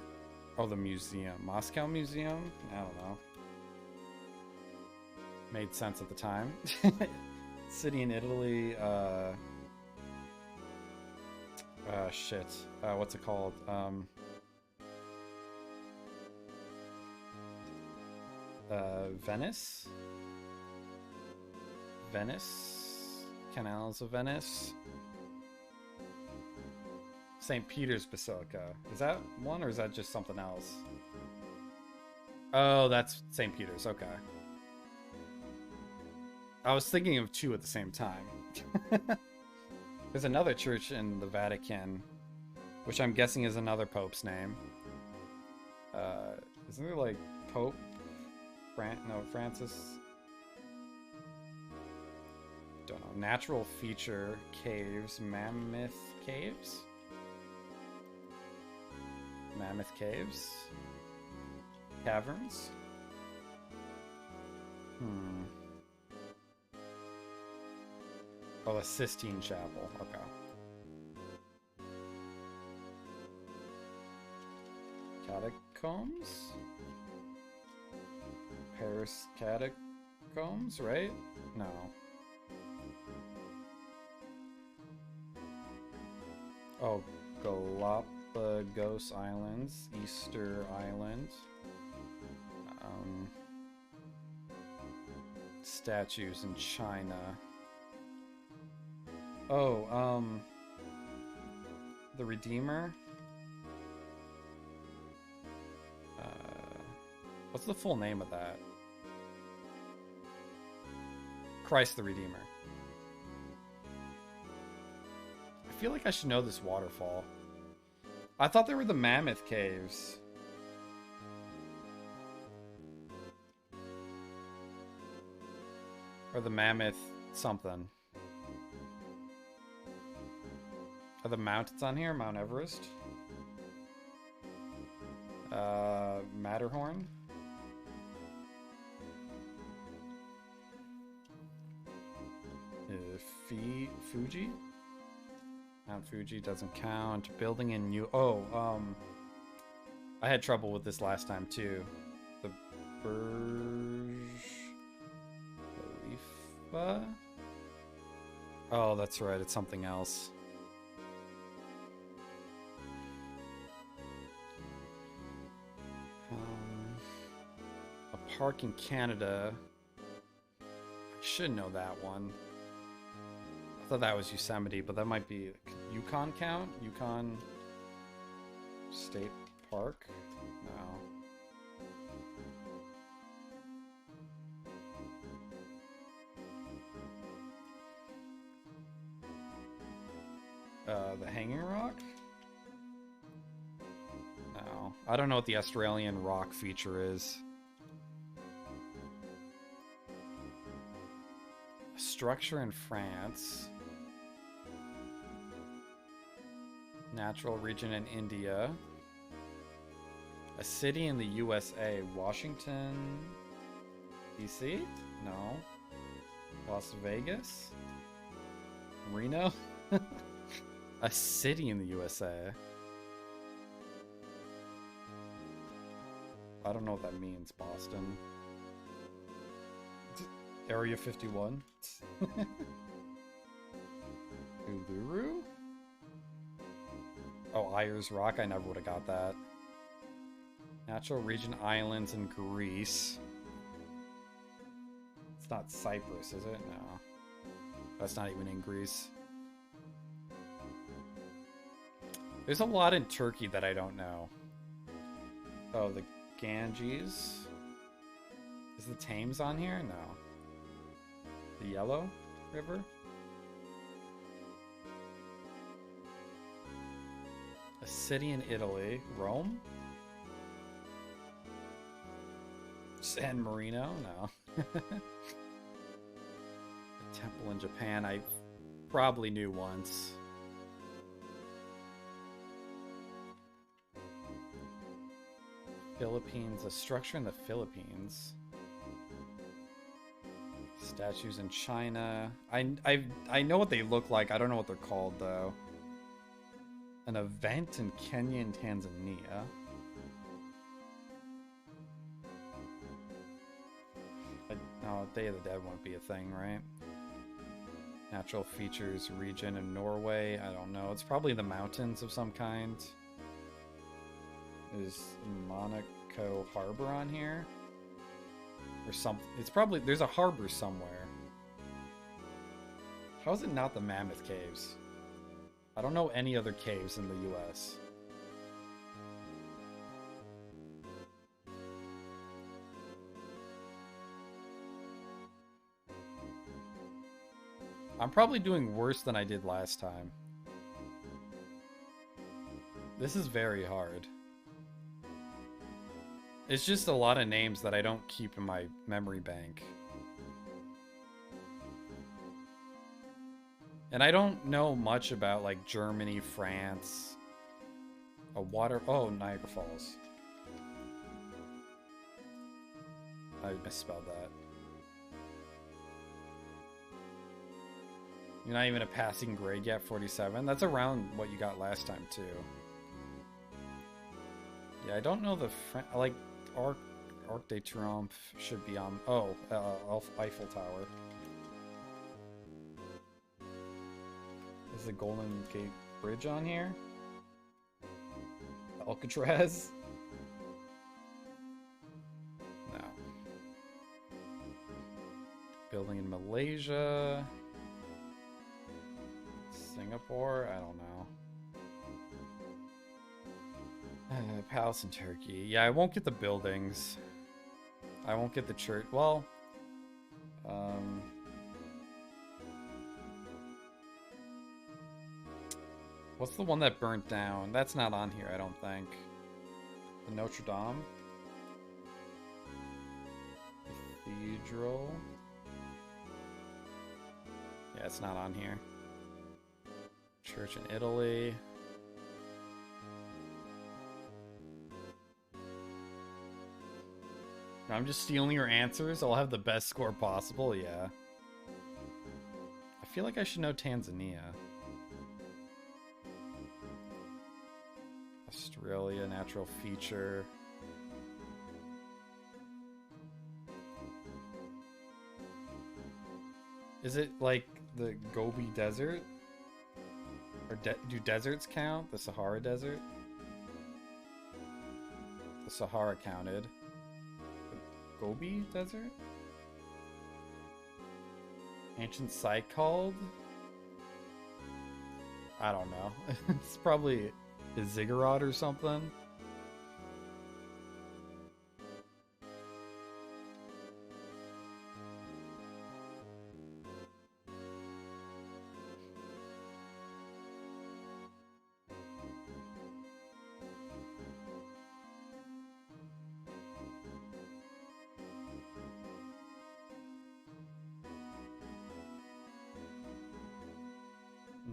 Oh, the museum. Moscow Museum? I don't know. Made sense at the time. City in Italy. Shit. What's it called? Venice? Venice? Canals of Venice? St. Peter's Basilica. Is that one or is that just something else? Oh, that's St. Peter's. Okay. I was thinking of two at the same time. There's another church in the Vatican, which I'm guessing is another pope's name. Isn't there like Pope? Francis? Don't know. Natural feature caves. Mammoth caves? Mammoth caves? Caverns? Oh, the Sistine Chapel. Okay. Catacombs? Paris catacombs, right? No. Oh, Galapagos Islands, Easter Island. Statues in China. Oh, the Redeemer. What's the full name of that? Christ the Redeemer. I feel like I should know this waterfall. I thought they were the Mammoth Caves. Or the Mammoth something. Are the mountains on here? Mount Everest? Matterhorn? Fuji? Mount Fuji doesn't count. Building in New... Oh, I had trouble with this last time too. The Burj Khalifa? Oh, that's right. It's something else. A park in Canada. I should know that one. I thought that was Yosemite, but that might be Yukon count? Yukon State Park? No. The Hanging Rock? No. I don't know what the Australian rock feature is. A structure in France. Natural region in India. A city in the USA. Washington, D.C.? No. Las Vegas? Reno? A city in the USA. I don't know what that means, Boston. Area 51? Uluru? Oh, Ayers Rock? I never would have got that. Natural region islands in Greece. It's not Cyprus, is it? No. That's not even in Greece. There's a lot in Turkey that I don't know. Oh, the Ganges. Is the Thames on here? No. The Yellow River? A city in Italy. Rome? San Marino? No. A temple in Japan I probably knew once. Philippines, a structure in the Philippines. Statues in China. I know what they look like. I don't know what they're called though. An event in Kenya and Tanzania. No, Day of the Dead won't be a thing, right? Natural features region in Norway. I don't know. It's probably the mountains of some kind. Is Monaco Harbor on here? Or something. It's probably... There's a harbor somewhere. How is it not the Mammoth Caves? I don't know any other caves in the US. I'm probably doing worse than I did last time. This is very hard. It's just a lot of names that I don't keep in my memory bank. And I don't know much about, like, Germany, France. Oh, Niagara Falls. I misspelled that. You're not even a passing grade yet, 47? That's around what you got last time, too. Yeah, I don't know the like, Arc de Triomphe should be on... Oh, Eiffel Tower. Is the Golden Gate Bridge on here? Alcatraz? No. Building in Malaysia. Singapore? I don't know. Palace in Turkey. Yeah, I won't get the buildings. I won't get the church. Well, what's the one that burnt down? That's not on here, I don't think. The Notre Dame? Cathedral? Yeah, it's not on here. Church in Italy. I'm just stealing your answers. I'll have the best score possible. Yeah. I feel like I should know Tanzania. Australia, natural feature. Is it like the Gobi Desert? Or do deserts count? The Sahara Desert? The Sahara counted. Gobi Desert? Ancient site called? I don't know. It's probably a ziggurat or something.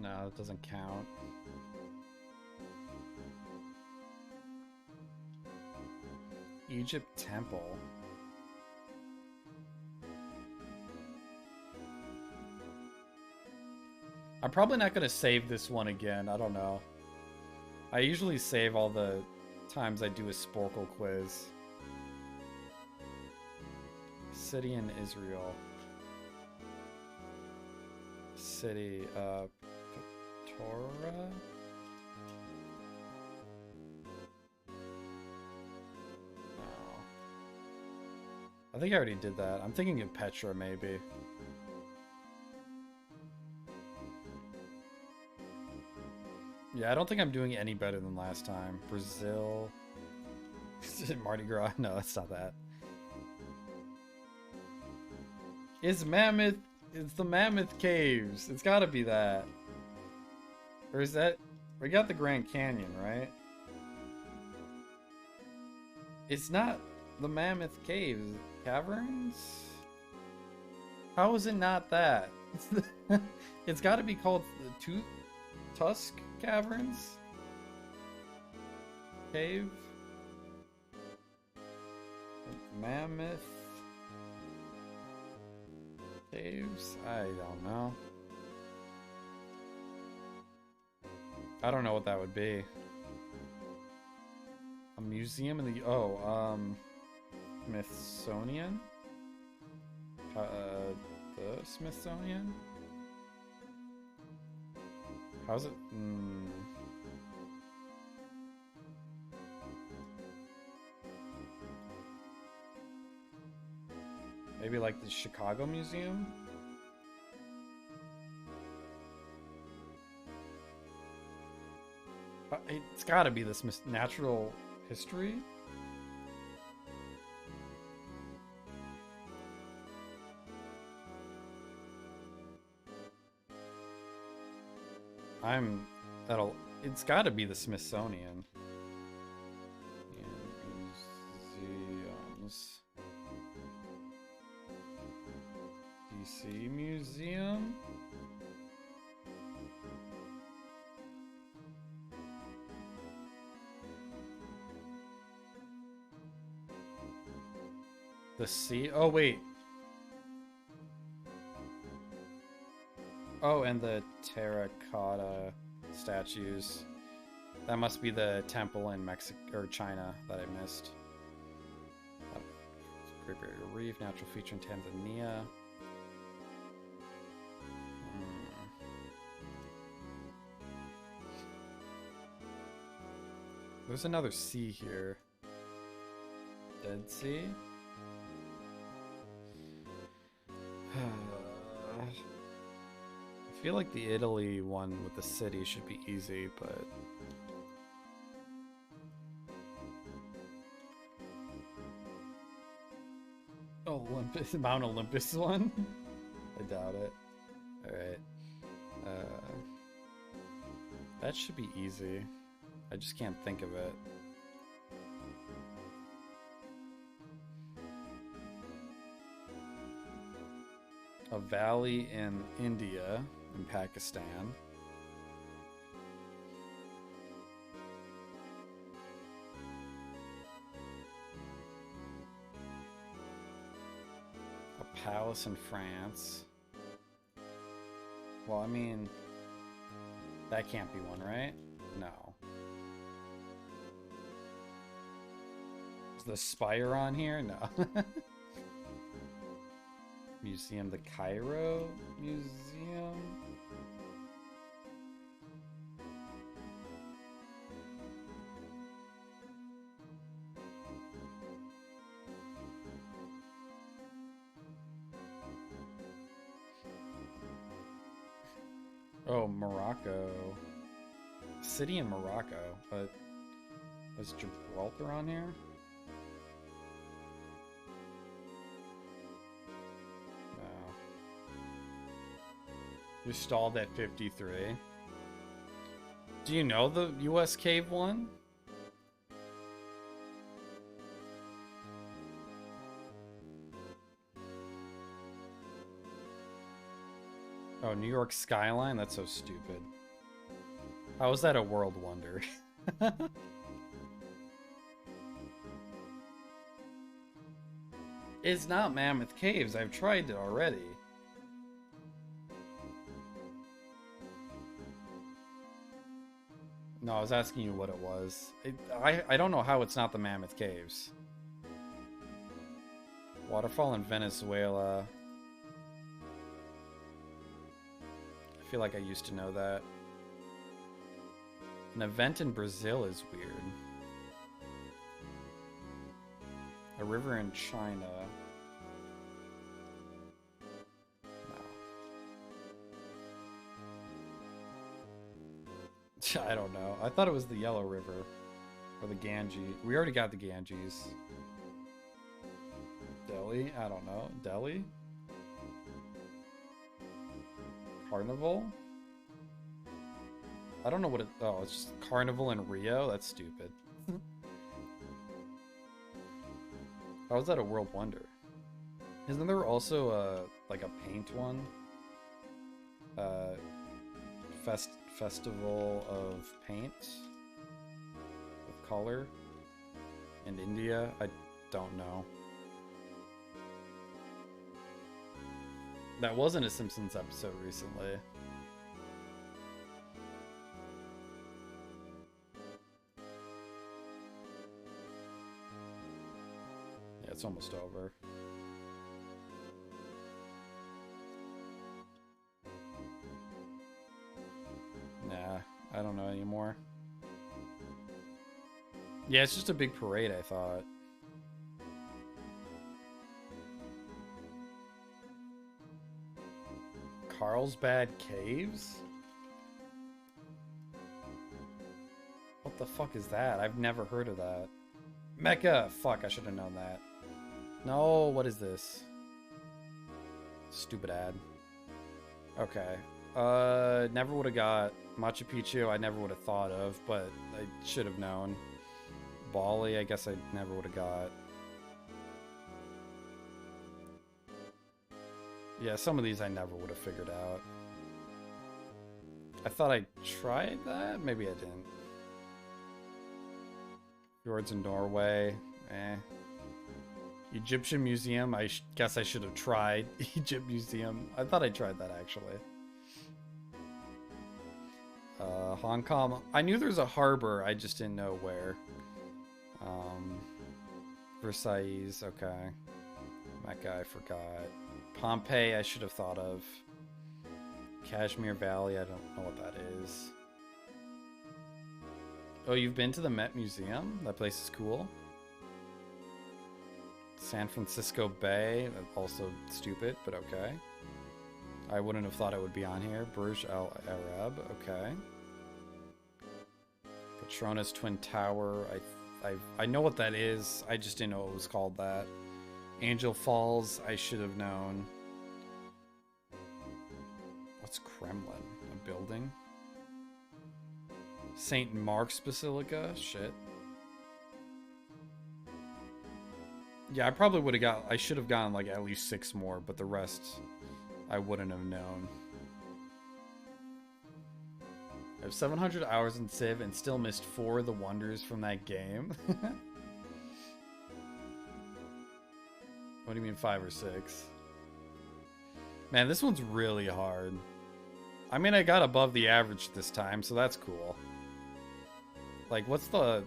No, that doesn't count. Egypt Temple. I'm probably not going to save this one again. I don't know. I usually save all the times I do a Sporkle quiz. City in Israel. City, Torah? No. I think I already did that. I'm thinking of Petra, maybe. Yeah, I don't think I'm doing any better than last time. Brazil. Is it Mardi Gras? No, that's not that. It's Mammoth. It's the Mammoth Caves. It's gotta be that. Or is that... We got the Grand Canyon, right? It's not the Mammoth Caves. Caverns? How is it not that? It's gotta be called the Tusk Caverns? Cave? Mammoth Caves? I don't know. I don't know what that would be. A museum in the... Oh, Smithsonian? The Smithsonian? How's it... Maybe like the Chicago Museum? It's gotta be this natural history. It's gotta be the Smithsonian. Museums. DC Museum? The sea? Oh, wait. Oh, and the terracotta statues. That must be the temple in Mexico or China that I missed. Great Barrier Reef, natural feature in Tanzania. There's another sea here. Dead Sea? I feel like the Italy one with the city should be easy, but... Oh, Olympus, Mount Olympus one? I doubt it. Alright. That should be easy. I just can't think of it. A valley in India, in Pakistan. A palace in France. Well, I mean, that can't be one, right? No. Is the spire on here? No. Museum, the Cairo Museum. Oh, Morocco. City in Morocco. But was Gibraltar on here? You're stalled at 53. Do you know the US cave one? Oh, New York skyline? That's so stupid. How is that a world wonder? It's not Mammoth Caves. I've tried it already. No, I was asking you what it was. I don't know how it's not the Mammoth Caves. Waterfall in Venezuela. I feel like I used to know that. An event in Brazil is weird. A river in China. I don't know. I thought it was the Yellow River. Or the Ganges. We already got the Ganges. Delhi? I don't know. Delhi? Carnival? I don't know what it... Oh, it's just Carnival in Rio? That's stupid. How is that a world wonder? Isn't there also like a paint one? Festival of Paint with color in India? I don't know. That wasn't a Simpsons episode recently. Yeah, it's almost over. Nah, I don't know anymore. Yeah, it's just a big parade, I thought. Carlsbad Caves? What the the fuck is that? I've never heard of that. Mecha! Fuck, I should have known that. No, what is this? Stupid ad. Okay. Never would have got Machu Picchu. I never would have thought of, but I should have known. Bali, I guess I never would have got. Yeah, some of these I never would have figured out. I thought I tried that? Maybe I didn't. Fjords in Norway. Eh. Egyptian Museum. I guess I should have tried Egypt Museum. I thought I tried that actually. Hong Kong. I knew there's a harbor. I just didn't know where. Versailles. Okay. Mecca. I forgot. Pompeii. I should have thought of. Kashmir Valley. I don't know what that is. Oh, you've been to the Met Museum? That place is cool. San Francisco Bay, also stupid, but okay. I wouldn't have thought it would be on here. Burj Al Arab, okay. Petronas Twin Tower, I know what that is. I just didn't know it was called that. Angel Falls, I should have known. What's Kremlin? A building? St. Mark's Basilica? Shit. Yeah, I probably would have got... I should have gotten, like, at least 6 more, but the rest I wouldn't have known. I have 700 hours in Civ and still missed 4 of the wonders from that game. What do you mean 5 or 6? Man, this one's really hard. I mean, I got above the average this time, so that's cool. Like, what's the...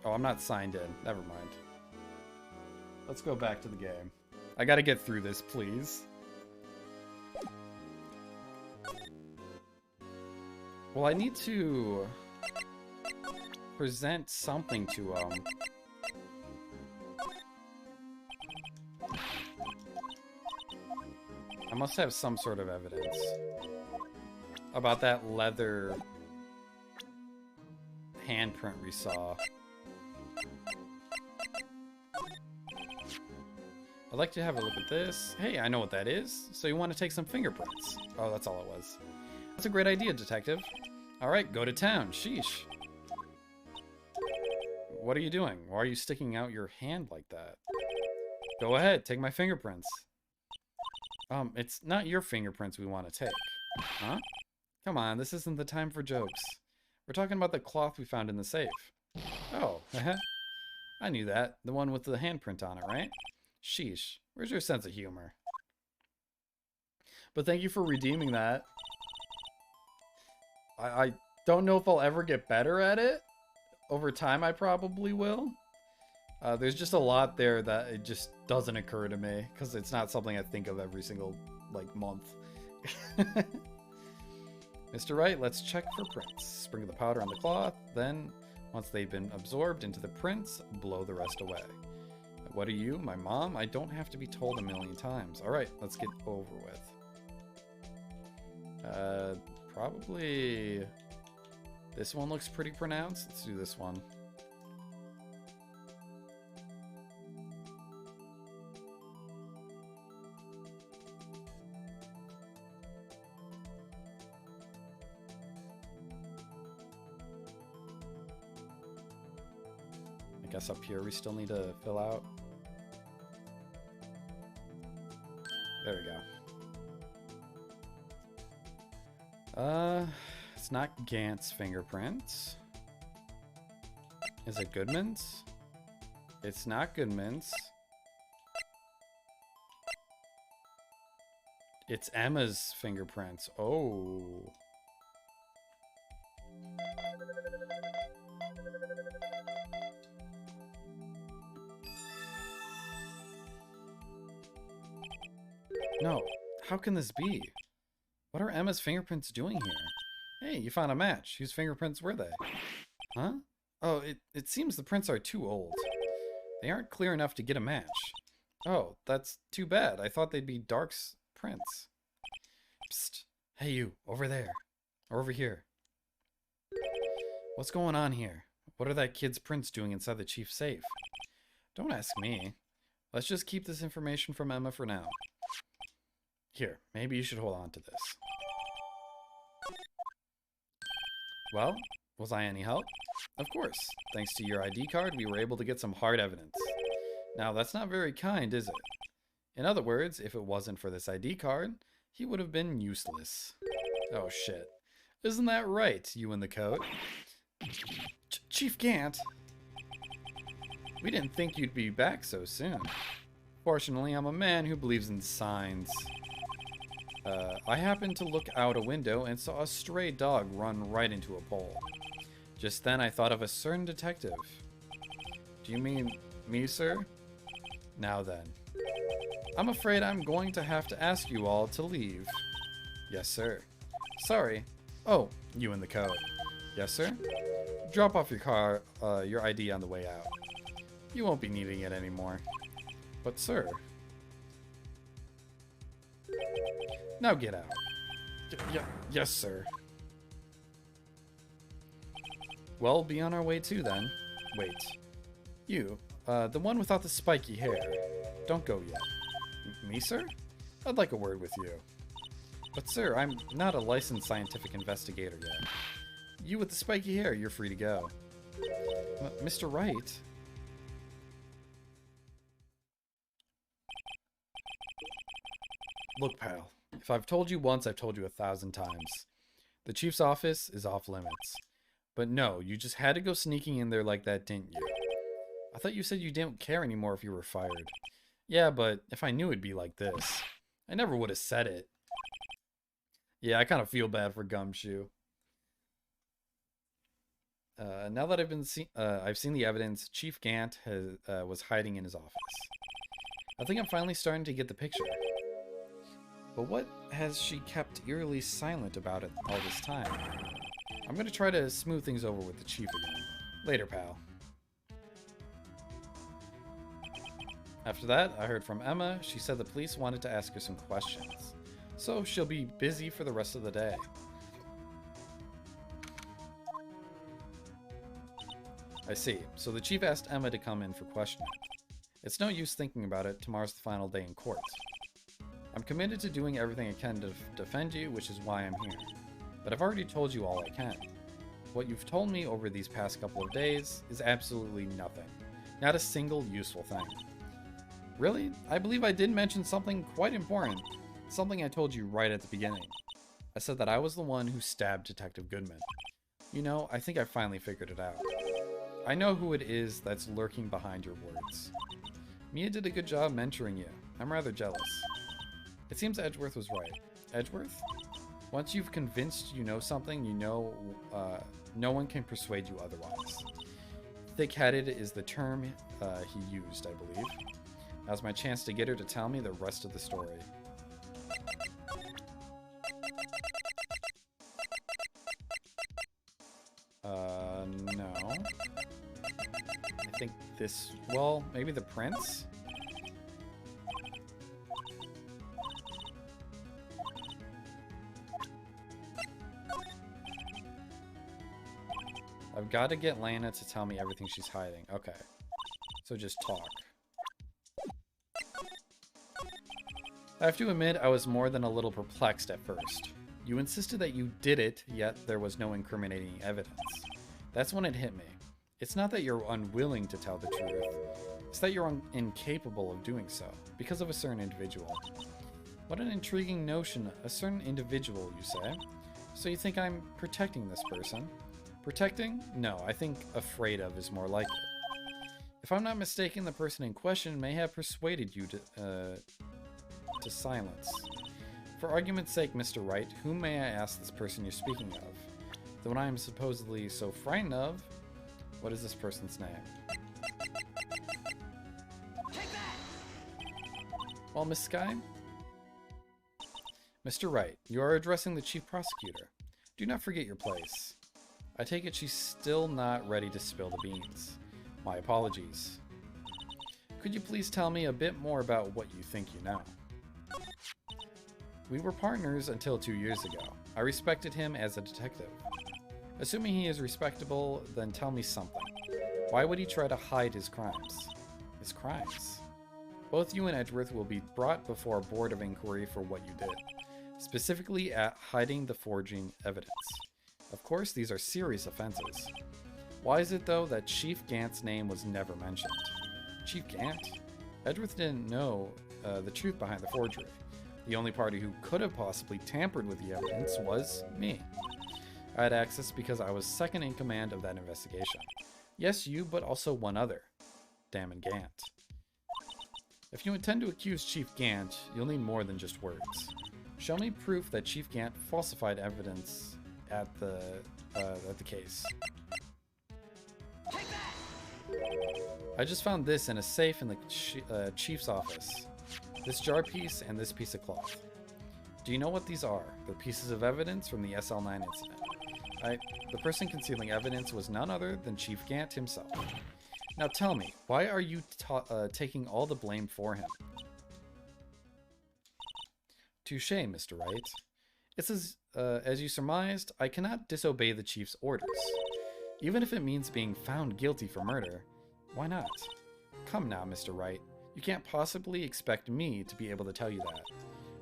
Oh, I'm not signed in. Never mind. Let's go back to the game. I gotta get through this, please. Well, I need to present something to I must have some sort of evidence about that leather handprint we saw. I'd like to have a look at this. Hey, I know what that is. So you want to take some fingerprints? Oh, that's all it was. That's a great idea, detective. All right, go to town. Sheesh. What are you doing? Why are you sticking out your hand like that? Go ahead, take my fingerprints. It's not your fingerprints we want to take. Huh? Come on, this isn't the time for jokes. We're talking about the cloth we found in the safe. Oh, I knew that. The one with the handprint on it, right? Sheesh, where's your sense of humor? But thank you for redeeming that. I don't know if I'll ever get better at it. Over time, I probably will. There's just a lot there that it just doesn't occur to me, because it's not something I think of every single, like, month. Mr. Wright, let's check for prints. Sprinkle the powder on the cloth, then, once they've been absorbed into the prints, blow the rest away. What are you? My mom? I don't have to be told a million times. Alright, let's get over with. Probably... This one looks pretty pronounced. Let's do this one. I guess up here we still need to fill out. There we go. It's not Gant's fingerprints. Is it Goodman's? It's not Goodman's. It's Emma's fingerprints. Oh. No, how can this be? What are Emma's fingerprints doing here? Hey, you found a match. Whose fingerprints were they? Huh? Oh, it seems the prints are too old. They aren't clear enough to get a match. Oh, that's too bad. I thought they'd be Dark's prints. Psst. Hey you, over there. Or over here. What's going on here? What are that kid's prints doing inside the chief's safe? Don't ask me. Let's just keep this information from Emma for now. Here, maybe you should hold on to this. Well, was I any help? Of course. Thanks to your ID card, we were able to get some hard evidence. Now, that's not very kind, is it? In other words, if it wasn't for this ID card, he would have been useless. Oh shit. Isn't that right, you in the coat? Chief Gant! We didn't think you'd be back so soon. Fortunately, I'm a man who believes in signs. I happened to look out a window and saw a stray dog run right into a pole. Just then I thought of a certain detective. Do you mean me, sir? Now then. I'm afraid I'm going to have to ask you all to leave. Yes, sir. Sorry. Oh, you in the coat. Yes, sir? Drop off your ID on the way out. You won't be needing it anymore. But, sir... Now get out. Yes, sir. Well, be on our way too, then. Wait. You, the one without the spiky hair. Don't go yet. Me, sir? I'd like a word with you. But, sir, I'm not a licensed scientific investigator yet. You with the spiky hair, you're free to go. Mr. Wright? Look, pal. If I've told you once, I've told you 1,000 times. The chief's office is off limits. But no, you just had to go sneaking in there like that, didn't you? I thought you said you didn't care anymore if you were fired. Yeah, but if I knew it'd be like this, I never would have said it. Yeah, I kind of feel bad for Gumshoe. Now that I've seen the evidence, Chief Gant was hiding in his office. I think I'm finally starting to get the picture. But what has she kept eerily silent about it all this time? I'm gonna try to smooth things over with the chief again. Later, pal. After that, I heard from Emma. She said the police wanted to ask her some questions. So she'll be busy for the rest of the day. I see. So the chief asked Emma to come in for questioning. It's no use thinking about it. Tomorrow's the final day in court. I'm committed to doing everything I can to defend you, which is why I'm here. But I've already told you all I can. What you've told me over these past couple of days is absolutely nothing. Not a single useful thing. Really? I believe I did mention something quite important. Something I told you right at the beginning. I said that I was the one who stabbed Detective Goodman. You know, I think I finally figured it out. I know who it is that's lurking behind your words. Mia did a good job mentoring you. I'm rather jealous. It seems Edgeworth was right. Edgeworth? Once you've convinced you know something, you know no one can persuade you otherwise. Thick-headed is the term he used, I believe. Now's my chance to get her to tell me the rest of the story. No. I think this... Well, maybe the prince? I've got to get Lana to tell me everything she's hiding. Okay. So just talk. I have to admit, I was more than a little perplexed at first. You insisted that you did it, yet there was no incriminating evidence. That's when it hit me. It's not that you're unwilling to tell the truth. It's that you're incapable of doing so, because of a certain individual. What an intriguing notion. A certain individual, you say? So you think I'm protecting this person? Protecting? No, I think afraid of is more like it. If I'm not mistaken, the person in question may have persuaded you to silence. For argument's sake, Mr. Wright, whom may I ask this person you're speaking of? The one I am supposedly so frightened of? What is this person's name? Take that! Well, Miss Sky? Mr. Wright, you are addressing the chief prosecutor. Do not forget your place. I take it she's still not ready to spill the beans. My apologies. Could you please tell me a bit more about what you think you know? We were partners until 2 years ago. I respected him as a detective. Assuming he is respectable, then tell me something. Why would he try to hide his crimes? His crimes? Both you and Edgeworth will be brought before a board of inquiry for what you did. Specifically at hiding the forging evidence. Of course, these are serious offenses. Why is it, though, that Chief Gant's name was never mentioned? Chief Gant? Edgeworth didn't know the truth behind the forgery. The only party who could have possibly tampered with the evidence was me. I had access because I was second in command of that investigation. Yes, you, but also one other. Damon Gant. If you intend to accuse Chief Gant, you'll need more than just words. Show me proof that Chief Gant falsified evidence at the case. I just found this in a safe in the chief's office. This jar piece and this piece of cloth. Do you know what these are? They're pieces of evidence from the SL9 incident. The person concealing evidence was none other than Chief Gant himself. Now tell me, why are you taking all the blame for him? Touché, Mr. Wright. It's as you surmised, I cannot disobey the chief's orders. Even if it means being found guilty for murder, why not? Come now, Mr. Wright. You can't possibly expect me to be able to tell you that.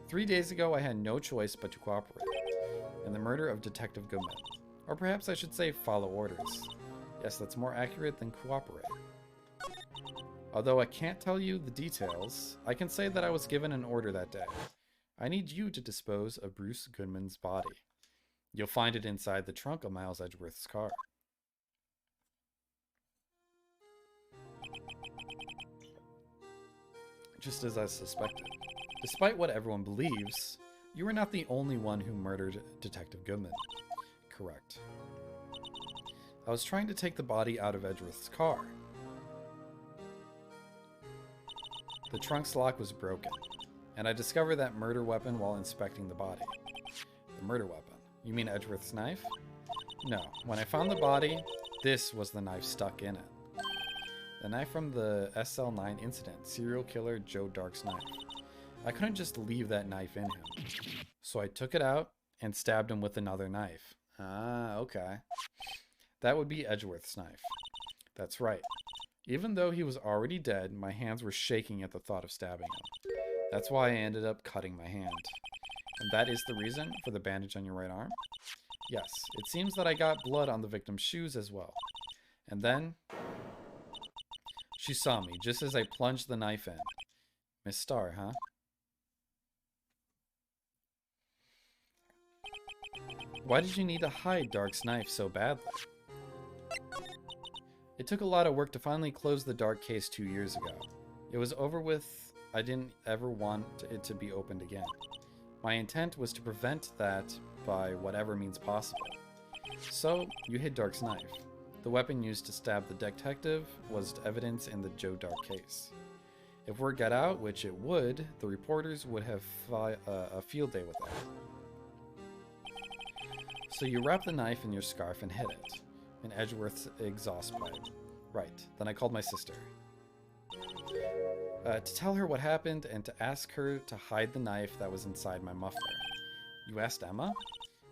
3 days ago, I had no choice but to cooperate in the murder of Detective Goodman. Or perhaps I should say follow orders. Yes, that's more accurate than cooperate. Although I can't tell you the details, I can say that I was given an order that day. I need you to dispose of Bruce Goodman's body. You'll find it inside the trunk of Miles Edgeworth's car. Just as I suspected. Despite what everyone believes, you were not the only one who murdered Detective Goodman. Correct. I was trying to take the body out of Edgeworth's car. The trunk's lock was broken, and I discovered that murder weapon while inspecting the body. The murder weapon? You mean Edgeworth's knife? No. When I found the body, this was the knife stuck in it. The knife from the SL9 incident, serial killer Joe Dark's knife. I couldn't just leave that knife in him. So I took it out and stabbed him with another knife. Ah, okay. That would be Edgeworth's knife. That's right. Even though he was already dead, my hands were shaking at the thought of stabbing him. That's why I ended up cutting my hand. And that is the reason for the bandage on your right arm? Yes, it seems that I got blood on the victim's shoes as well. And then she saw me just as I plunged the knife in. Miss Starr, huh? Why did you need to hide Dark's knife so badly? It took a lot of work to finally close the Dark case 2 years ago. It was over with. I didn't ever want it to be opened again. My intent was to prevent that by whatever means possible. So, you hid Dark's knife. The weapon used to stab the detective was evidence in the Joe Dark case. If word got out, which it would, the reporters would have a field day with that. So you wrapped the knife in your scarf and hid it. In Edgeworth's exhaust pipe. Right. Then I called my sister. To tell her what happened and to ask her to hide the knife that was inside my muffler. You asked Emma?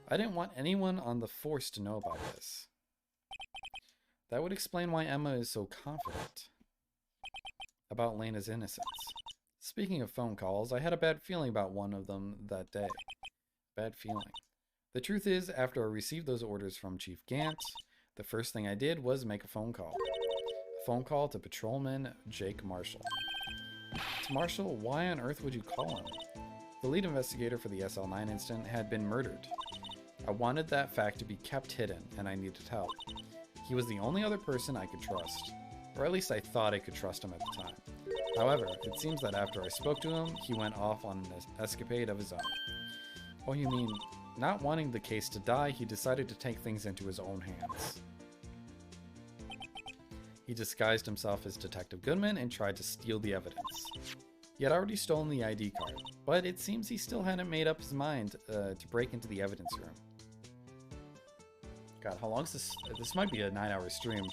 I didn't want anyone on the force to know about this. That would explain why Emma is so confident about Lena's innocence. Speaking of phone calls, I had a bad feeling about one of them that day. Bad feeling. The truth is, after I received those orders from Chief Gant, the first thing I did was make a phone call. A phone call to Patrolman Jake Marshall. To Marshall, why on earth would you call him? The lead investigator for the SL9 incident had been murdered. I wanted that fact to be kept hidden, and I needed help. He was the only other person I could trust, or at least I thought I could trust him at the time. However, it seems that after I spoke to him, he went off on an escapade of his own. Oh, you mean, not wanting the case to die, he decided to take things into his own hands. He disguised himself as Detective Goodman and tried to steal the evidence. He had already stolen the ID card, but it seems he still hadn't made up his mind to break into the evidence room. God, how long is this? This might be a 9-hour stream.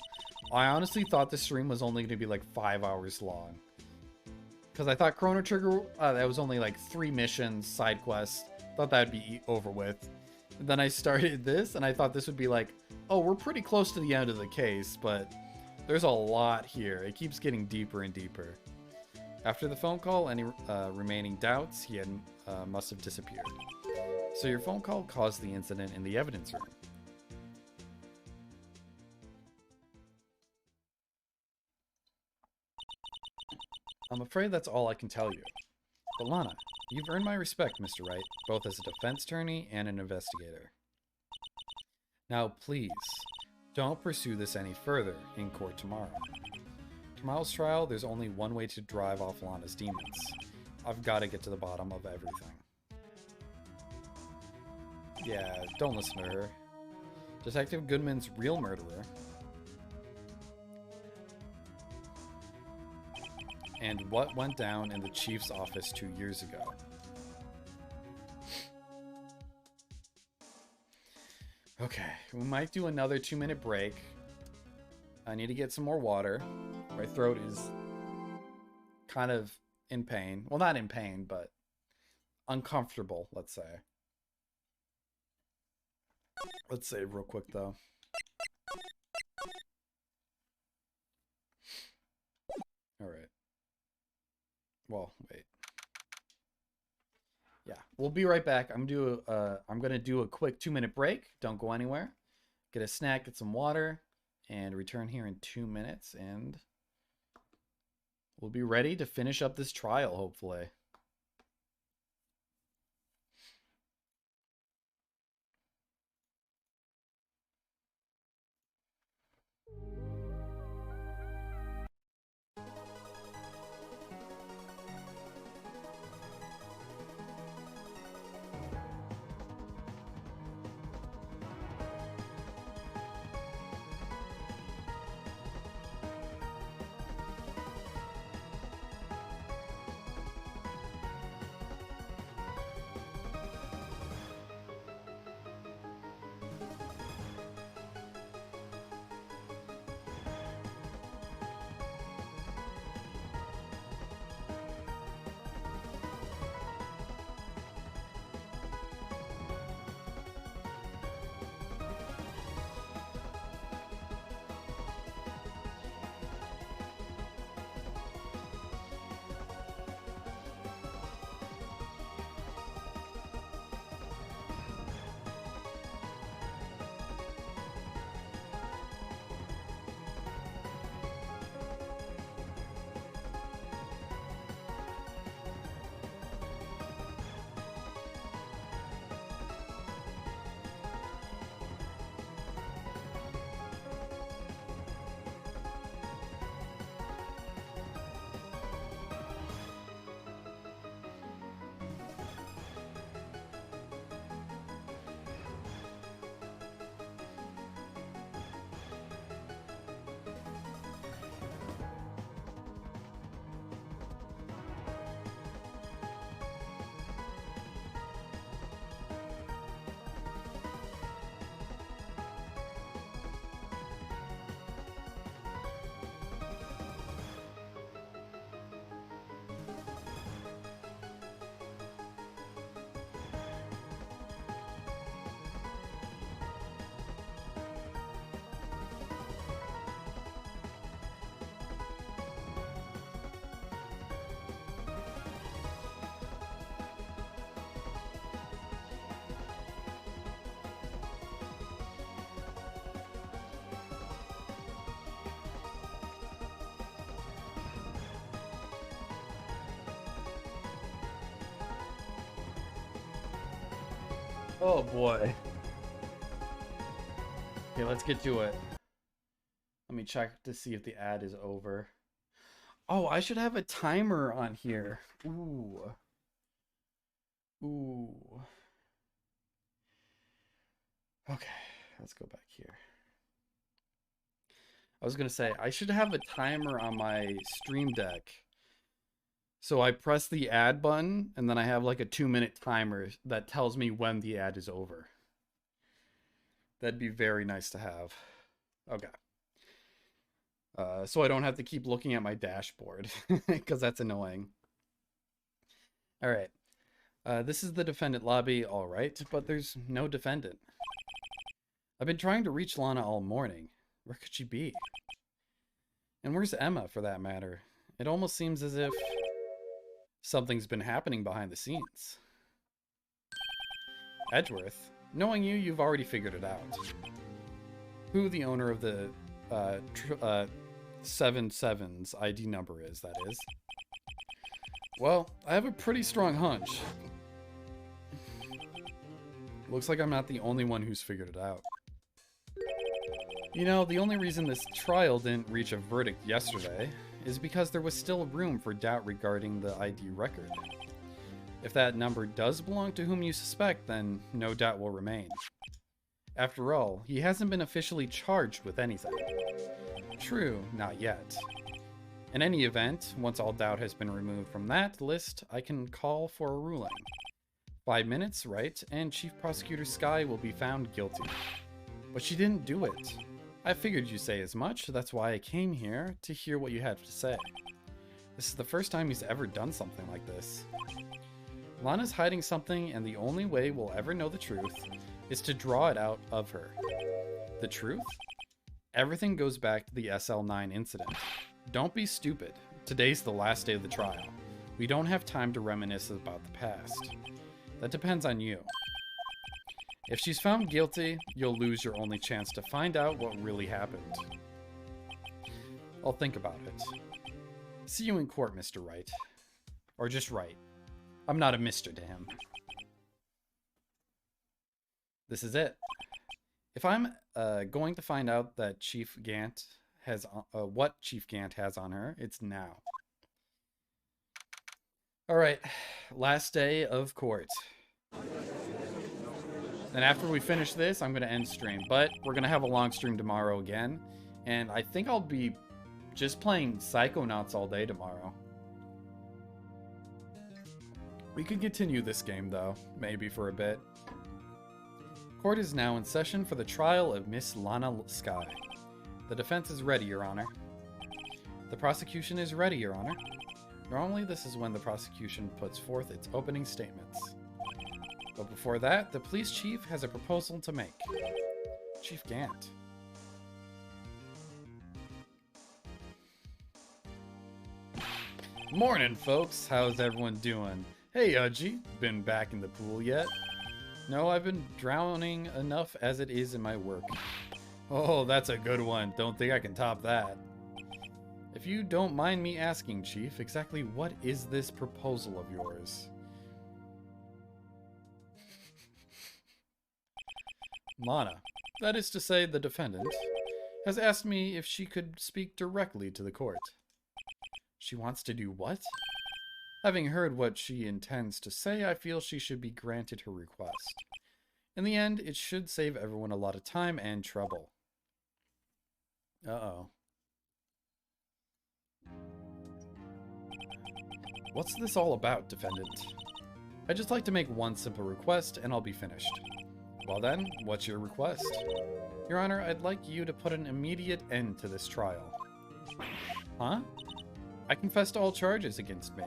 I honestly thought the stream was only going to be like 5 hours long. Because I thought Chrono Trigger, that was only like 3 missions, side quests. Thought that would be over with. And then I started this, and I thought this would be like Oh, we're pretty close to the end of the case, but there's a lot here. It keeps getting deeper and deeper. After the phone call, any remaining doubts he had must have disappeared. So your phone call caused the incident in the evidence room. I'm afraid that's all I can tell you. But Lana, you've earned my respect, Mr. Wright, both as a defense attorney and an investigator. Now, please, don't pursue this any further in court tomorrow. Tomorrow's trial, there's only one way to drive off Lana's demons. I've got to get to the bottom of everything. Yeah, don't listen to her. Detective Goodman's real murderer. And what went down in the chief's office 2 years ago. Okay, we might do another 2-minute break. I need to get some more water. My throat is kind of in pain. Well, not in pain, but uncomfortable, let's say. Let's save real quick, though. All right. Well, wait. Yeah, we'll be right back. I'm gonna do a quick 2-minute break. Don't go anywhere. Get a snack, get some water, and return here in 2 minutes, and we'll be ready to finish up this trial, hopefully. Oh boy. Okay, let's get to it. Let me check to see if the ad is over. Oh, I should have a timer on here. Ooh. Ooh. Okay, let's go back here. I was gonna say, I should have a timer on my Stream Deck. So I press the ad button, and then I have like a 2-minute timer that tells me when the ad is over. That'd be very nice to have. Okay. So I don't have to keep looking at my dashboard, because that's annoying. All right. This is the defendant lobby, all right, but there's no defendant. I've been trying to reach Lana all morning. Where could she be? And where's Emma, for that matter? It almost seems as if something's been happening behind the scenes. Edgeworth, knowing you, you've already figured it out. Who the owner of the 77's ID number is, that is. Well, I have a pretty strong hunch. Looks like I'm not the only one who's figured it out. You know, the only reason this trial didn't reach a verdict yesterday is because there was still room for doubt regarding the ID record. If that number does belong to whom you suspect, then no doubt will remain. After all, he hasn't been officially charged with anything. True, not yet. In any event, once all doubt has been removed from that list, I can call for a ruling. 5 minutes, right, and Chief Prosecutor Skye will be found guilty. But she didn't do it. I figured you'd say as much, that's why I came here, to hear what you had to say. This is the first time he's ever done something like this. Lana's hiding something, and the only way we'll ever know the truth is to draw it out of her. The truth? Everything goes back to the SL9 incident. Don't be stupid. Today's the last day of the trial. We don't have time to reminisce about the past. That depends on you. If she's found guilty, you'll lose your only chance to find out what really happened. I'll think about it. See you in court, Mr. Wright. Or just Wright. I'm not a mister to him. This is it. If I'm going to find out that Chief Gant has what Chief Gant has on her, it's now. All right, last day of court. And after we finish this, I'm going to end stream. But we're going to have a long stream tomorrow again. And I think I'll be just playing Psychonauts all day tomorrow. We could continue this game, though. Maybe for a bit. Court is now in session for the trial of Miss Lana Skye. The defense is ready, Your Honor. The prosecution is ready, Your Honor. Normally, this is when the prosecution puts forth its opening statements. But before that, the police chief has a proposal to make. Chief Gant. Morning, folks. How's everyone doing? Hey, Udgy. Been back in the pool yet? No, I've been drowning enough as it is in my work. Oh, that's a good one. Don't think I can top that. If you don't mind me asking, Chief, exactly what is this proposal of yours? Lana, that is to say the defendant, has asked me if she could speak directly to the court. She wants to do what? Having heard what she intends to say, I feel she should be granted her request. In the end, it should save everyone a lot of time and trouble. Uh-oh. What's this all about, defendant? I'd just like to make one simple request, and I'll be finished. Well then, what's your request? Your Honor, I'd like you to put an immediate end to this trial. Huh? I confess to all charges against me.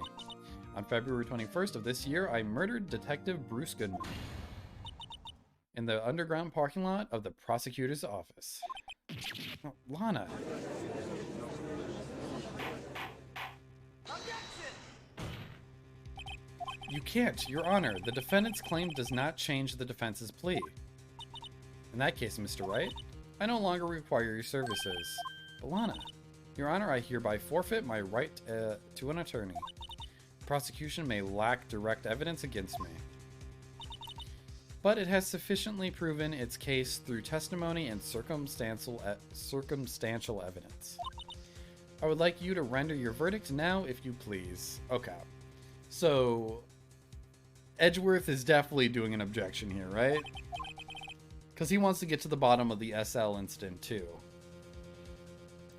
On February 21st of this year, I murdered Detective Bruce Goodman in the underground parking lot of the prosecutor's office. Oh, Lana. You can't, Your Honor. The defendant's claim does not change the defense's plea. In that case, Mr. Wright, I no longer require your services. But Lana, Your Honor, I hereby forfeit my right to an attorney. The prosecution may lack direct evidence against me, but it has sufficiently proven its case through testimony and circumstantial evidence. I would like you to render your verdict now, if you please. Okay. So, Edgeworth is definitely doing an objection here, right? Because he wants to get to the bottom of the SL incident, too.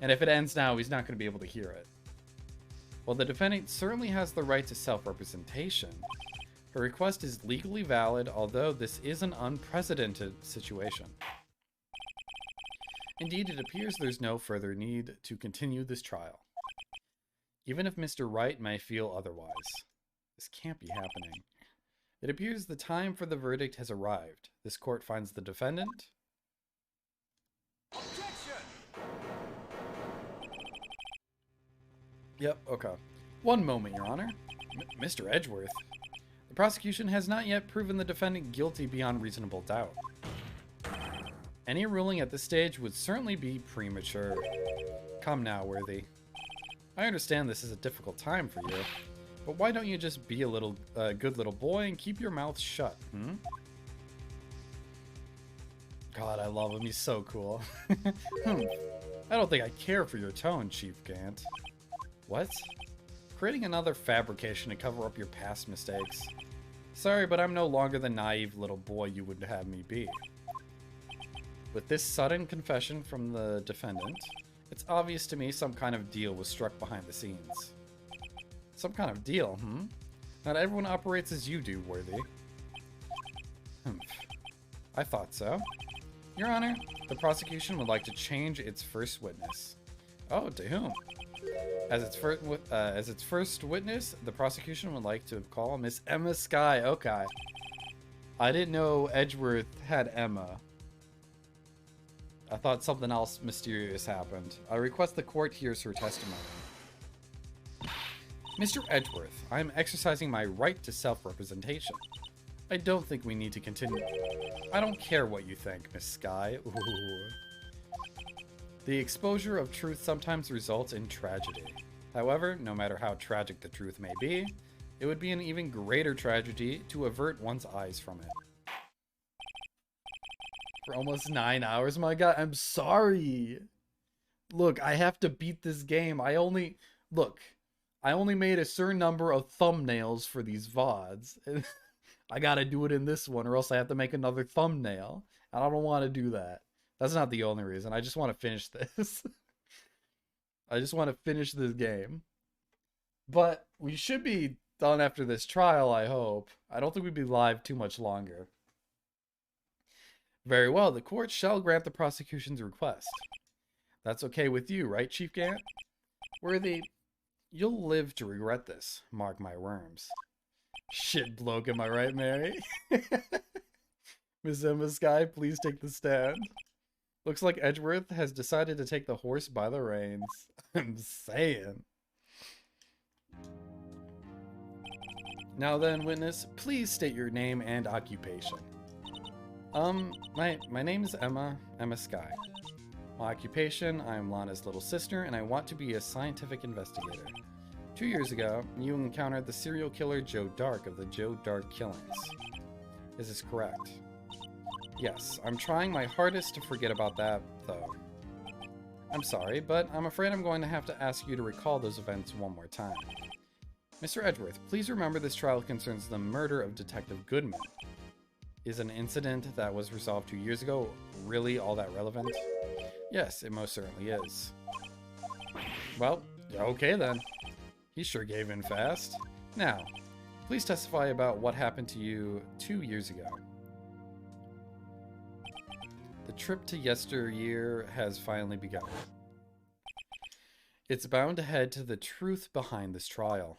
And if it ends now, he's not going to be able to hear it. While the defendant certainly has the right to self-representation, her request is legally valid, although this is an unprecedented situation. Indeed, it appears there's no further need to continue this trial. Even if Mr. Wright may feel otherwise. This can't be happening. It appears the time for the verdict has arrived. This court finds the defendant Yep, okay. One moment, Your Honor. Mr. Edgeworth. The prosecution has not yet proven the defendant guilty beyond reasonable doubt. Any ruling at this stage would certainly be premature. Come now, Worthy. I understand this is a difficult time for you, but why don't you just be a good little boy and keep your mouth shut, hmm? God, I love him. He's so cool. I don't think I care for your tone, Chief Gant. What? Creating another fabrication to cover up your past mistakes. Sorry, but I'm no longer the naive little boy you would have me be. With this sudden confession from the defendant, it's obvious to me some kind of deal was struck behind the scenes. Some kind of deal, hmm? Not everyone operates as you do, Worthy. I thought so. Your Honor, the prosecution would like to change its first witness. Oh, to whom? As its first witness, the prosecution would like to call Miss Emma Skye. Okay. I didn't know Edgeworth had Emma. I thought something else mysterious happened. I request the court hears her testimony. Mr. Edgeworth, I am exercising my right to self-representation. I don't think we need to continue. I don't care what you think, Miss Skye. Ooh. The exposure of truth sometimes results in tragedy. However, no matter how tragic the truth may be, it would be an even greater tragedy to avert one's eyes from it. For almost 9 hours, my god, I'm sorry. Look, I have to beat this game. I only made a certain number of thumbnails for these VODs. I gotta do it in this one, or else I have to make another thumbnail. And I don't want to do that. That's not the only reason. I just want to finish this. I just want to finish this game. But we should be done after this trial, I hope. I don't think we'd be live too much longer. Very well, the court shall grant the prosecution's request. That's okay with you, right, Chief Gant? Worthy, you'll live to regret this, mark my worms. Shit bloke, am I right, Mary? Miss Emma Skye, please take the stand. Looks like Edgeworth has decided to take the horse by the reins. I'm saying. Now then, witness, please state your name and occupation. My name is Emma Skye. My occupation, I'm Lana's little sister, and I want to be a scientific investigator. 2 years ago, you encountered the serial killer Joe Dark of the Joe Dark killings. Is this correct? Yes, I'm trying my hardest to forget about that, though. I'm sorry, but I'm afraid I'm going to have to ask you to recall those events one more time. Mr. Edgeworth, please remember this trial concerns the murder of Detective Goodman. Is an incident that was resolved 2 years ago really all that relevant? Yes, it most certainly is. Well, okay then. He sure gave in fast. Now, please testify about what happened to you 2 years ago. The trip to yesteryear has finally begun. It's bound to head to the truth behind this trial.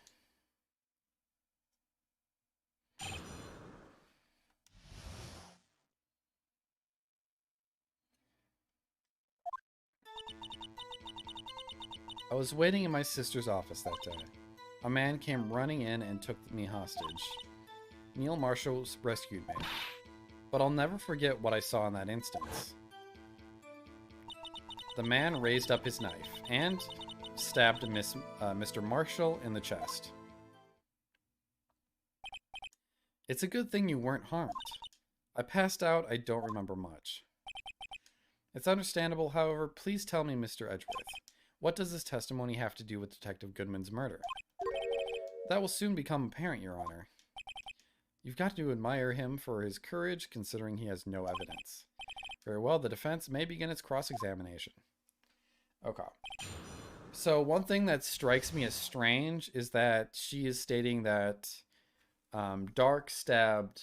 I was waiting in my sister's office that day. A man came running in and took me hostage. Neil Marshall rescued me. But I'll never forget what I saw in that instance. The man raised up his knife and stabbed Mr. Marshall in the chest. It's a good thing you weren't harmed. I passed out, I don't remember much. It's understandable, however, please tell me, Mr. Edgeworth, what does this testimony have to do with Detective Goodman's murder? That will soon become apparent, Your Honor. You've got to admire him for his courage, considering he has no evidence. Very well, the defense may begin its cross-examination. Okay. So one thing that strikes me as strange is that she is stating that Dark stabbed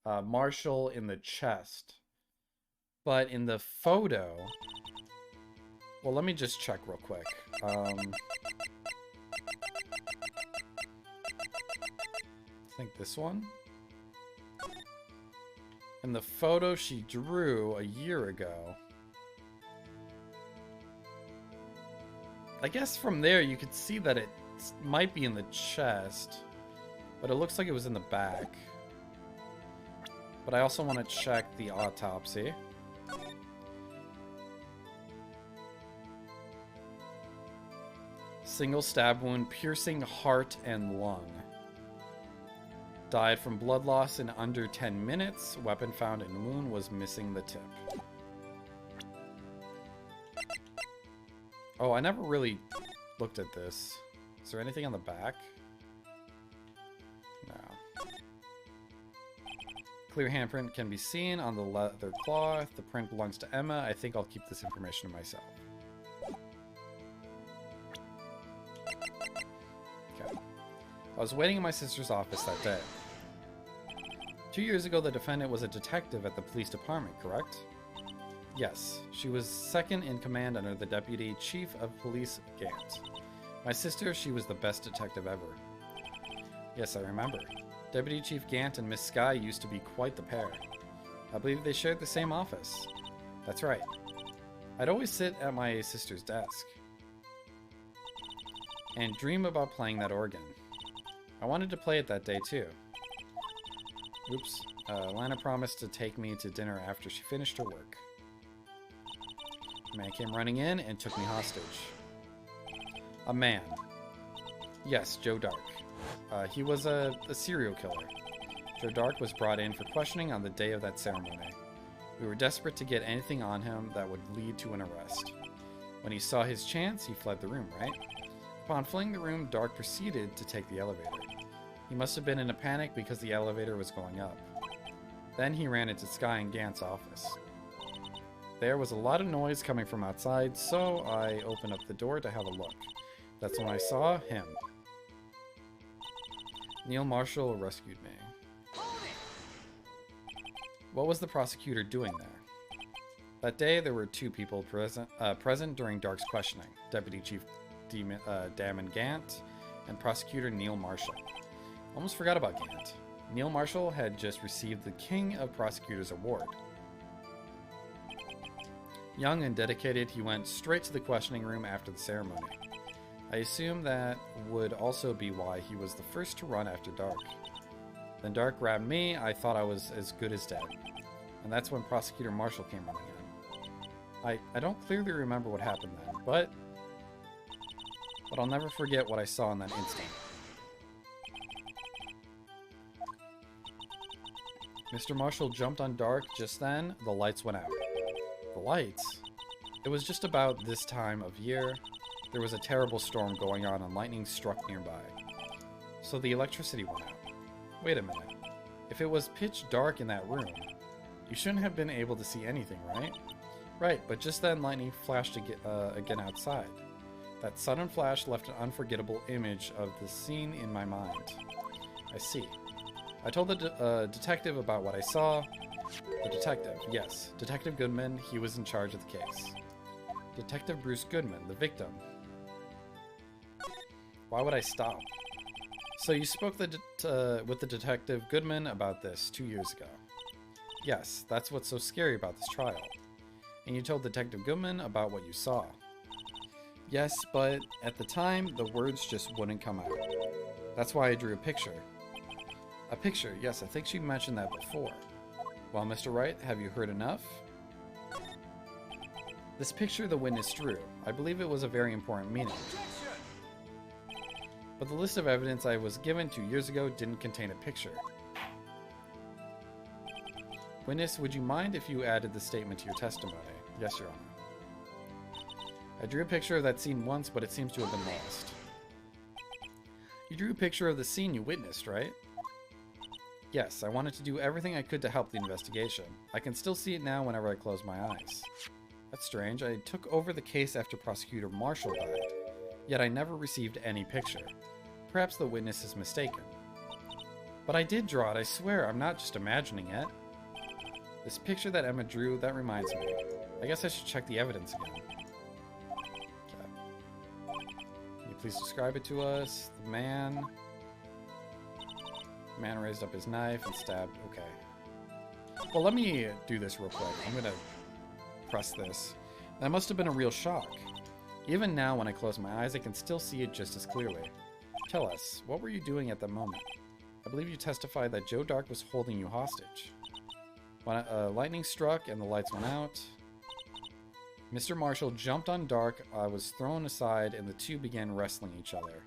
Marshall in the chest. But in the photo... Well, let me just check real quick. I think this one? In the photo she drew a year ago, I guess from there you could see that it might be in the chest, but it looks like it was in the back. But I also want to check the autopsy. Single stab wound, piercing heart and lung. Died from blood loss in under 10 minutes. Weapon found in wound was missing the tip. Oh, I never really looked at this. Is there anything on the back? No. Clear handprint can be seen on the leather cloth. The print belongs to Emma. I think I'll keep this information to myself. Okay. I was waiting in my sister's office that day. 2 years ago, the defendant was a detective at the police department, correct? Yes. She was second in command under the deputy chief of police, Gant. My sister, she was the best detective ever. Yes, I remember. Deputy Chief Gant and Miss Skye used to be quite the pair. I believe they shared the same office. That's right. I'd always sit at my sister's desk and dream about playing that organ. I wanted to play it that day too. Oops. Lana promised to take me to dinner after she finished her work. A man came running in and took me hostage. A man. Yes, Joe Dark. He was a serial killer. Joe Dark was brought in for questioning on the day of that ceremony. We were desperate to get anything on him that would lead to an arrest. When he saw his chance, he fled the room, right? Upon fleeing the room, Dark proceeded to take the elevator. He must have been in a panic because the elevator was going up. Then he ran into Skye and Gant's office. There was a lot of noise coming from outside, so I opened up the door to have a look. That's when I saw him. Neil Marshall rescued me. What was the prosecutor doing there? That day, there were 2 people present during Dark's questioning. Deputy Chief Damon Gant and Prosecutor Neil Marshall. Almost forgot about Gant. Neil Marshall had just received the King of Prosecutors Award. Young and dedicated, he went straight to the questioning room after the ceremony. I assume that would also be why he was the first to run after Dark. Then Dark grabbed me. I thought I was as good as dead. And that's when Prosecutor Marshall came running in. I don't clearly remember what happened then, but I'll never forget what I saw in that instant. Mr. Marshall jumped on Dark just then. The lights went out. The lights? It was just about this time of year. There was a terrible storm going on and lightning struck nearby. So the electricity went out. Wait a minute. If it was pitch dark in that room, you shouldn't have been able to see anything, right? Right, but just then lightning flashed again outside. That sudden flash left an unforgettable image of the scene in my mind. I see. I told the detective about what I saw. The detective, yes. Detective Goodman, he was in charge of the case. Detective Bruce Goodman, the victim. Why would I stop? So you spoke with the Detective Goodman about this 2 years ago. Yes, that's what's so scary about this trial. And you told Detective Goodman about what you saw. Yes, but at the time, the words just wouldn't come out. That's why I drew a picture. A picture, yes, I think she mentioned that before. Well, Mr. Wright, have you heard enough? This picture the witness drew, I believe it was a very important meaning. But the list of evidence I was given 2 years ago didn't contain a picture. Witness, would you mind if you added the statement to your testimony? Yes, Your Honor. I drew a picture of that scene once, but it seems to have been lost. You drew a picture of the scene you witnessed, right? Yes, I wanted to do everything I could to help the investigation. I can still see it now whenever I close my eyes. That's strange. I took over the case after Prosecutor Marshall died, yet I never received any picture. Perhaps the witness is mistaken. But I did draw it, I swear. I'm not just imagining it. This picture that Emma drew, that reminds me. I guess I should check the evidence again. Okay. Can you please describe it to us? The man raised up his knife and stabbed. Okay. Well, let me do this real quick. I'm gonna press this. That must have been a real shock. Even now, when I close my eyes, I can still see it just as clearly. Tell us, what were you doing at the moment? I believe you testified that Joe Dark was holding you hostage. When lightning struck and the lights went out, Mr. Marshall jumped on Dark, was thrown aside, and the two began wrestling each other.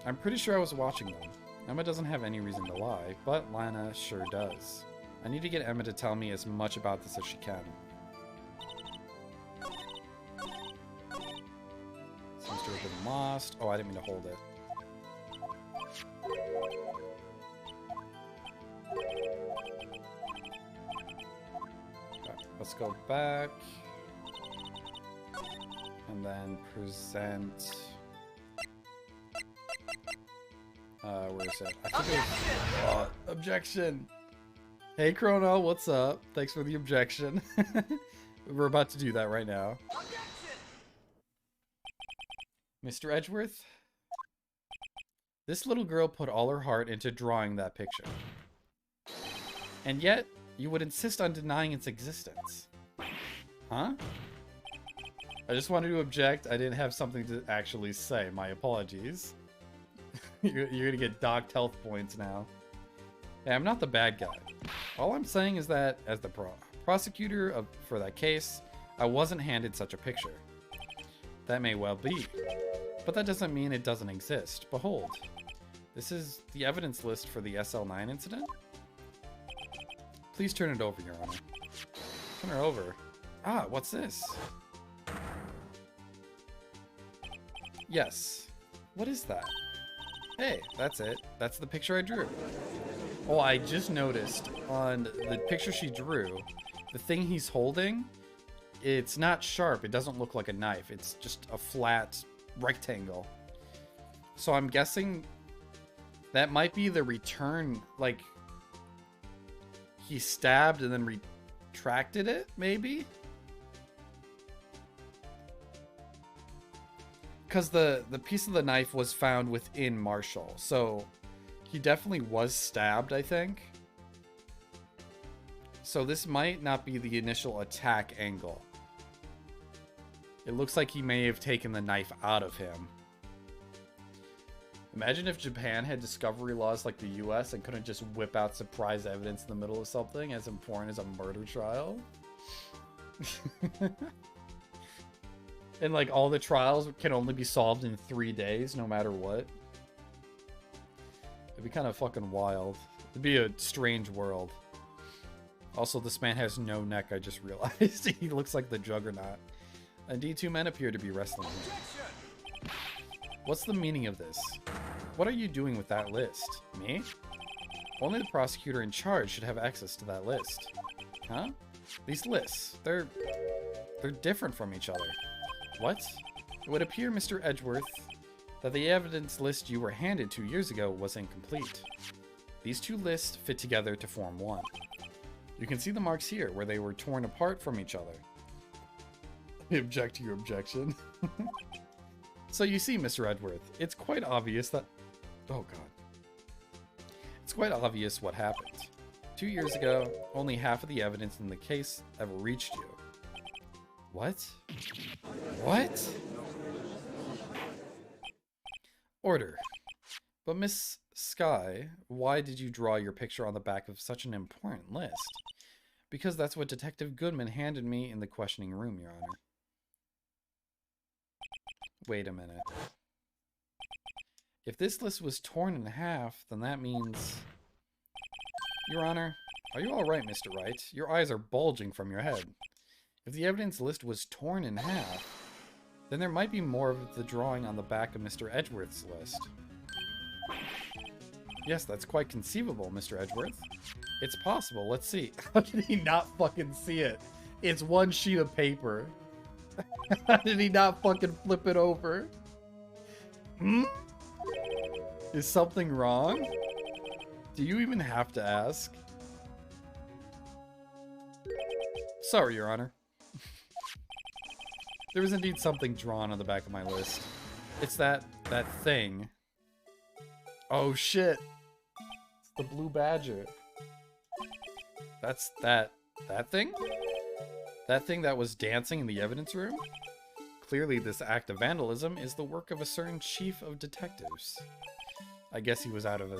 I'm pretty sure I was watching them. Emma doesn't have any reason to lie, but Lana sure does. I need to get Emma to tell me as much about this as she can. Seems to have been lost. Oh, I didn't mean to hold it. Okay, let's go back. And then present... where is it? I think it was, objection! Hey Chrono, what's up? Thanks for the objection. We're about to do that right now. Mr. Edgeworth? This little girl put all her heart into drawing that picture. And yet, you would insist on denying its existence. Huh? I just wanted to object. I didn't have something to actually say. My apologies. You're gonna get docked health points now. Hey, I'm not the bad guy. All I'm saying is that, as the prosecutor for that case, I wasn't handed such a picture. That may well be. But that doesn't mean it doesn't exist. Behold. This is the evidence list for the SL9 incident? Please turn it over, Your Honor. Turn her over. Ah, what's this? Yes. What is that? Hey, that's it. That's the picture I drew. Oh, I just noticed on the picture she drew, the thing he's holding, it's not sharp. It doesn't look like a knife. It's just a flat rectangle. So I'm guessing that might be the return, like he stabbed and then retracted it, maybe? Because the piece of the knife was found within Marshall, so he definitely was stabbed, I think. So this might not be the initial attack angle. It looks like he may have taken the knife out of him. Imagine if Japan had discovery laws like the US and couldn't just whip out surprise evidence in the middle of something as important as a murder trial. And like all the trials can only be solved in 3 days, no matter what. It'd be kind of fucking wild. It'd be a strange world. Also, this man has no neck, I just realized. He looks like the Juggernaut. Indeed, two men appear to be wrestling him. What's the meaning of this? What are you doing with that list? Me? Only the prosecutor in charge should have access to that list. Huh? These lists, they're different from each other. What? It would appear, Mr. Edgeworth, that the evidence list you were handed 2 years ago was incomplete. These two lists fit together to form one. You can see the marks here, where they were torn apart from each other. I object to your objection. So you see, Mr. Edgeworth, it's quite obvious that... Oh, God. It's quite obvious what happened. 2 years ago, only half of the evidence in the case ever reached you. What? What? Order. But Miss Sky, why did you draw your picture on the back of such an important list? Because that's what Detective Goodman handed me in the questioning room, Your Honor. Wait a minute. If this list was torn in half, then that means... Your Honor, are you alright, Mr. Wright? Your eyes are bulging from your head. If the evidence list was torn in half, then there might be more of the drawing on the back of Mr. Edgeworth's list. Yes, that's quite conceivable, Mr. Edgeworth. It's possible. Let's see. How did he not fucking see it? It's one sheet of paper. How did he not fucking flip it over? Hmm? Is something wrong? Do you even have to ask? Sorry, Your Honor. There was indeed something drawn on the back of my list. It's that thing. Oh shit. It's the blue badger. That's that thing? That thing that was dancing in the evidence room? Clearly, this act of vandalism is the work of a certain chief of detectives. I guess he was out of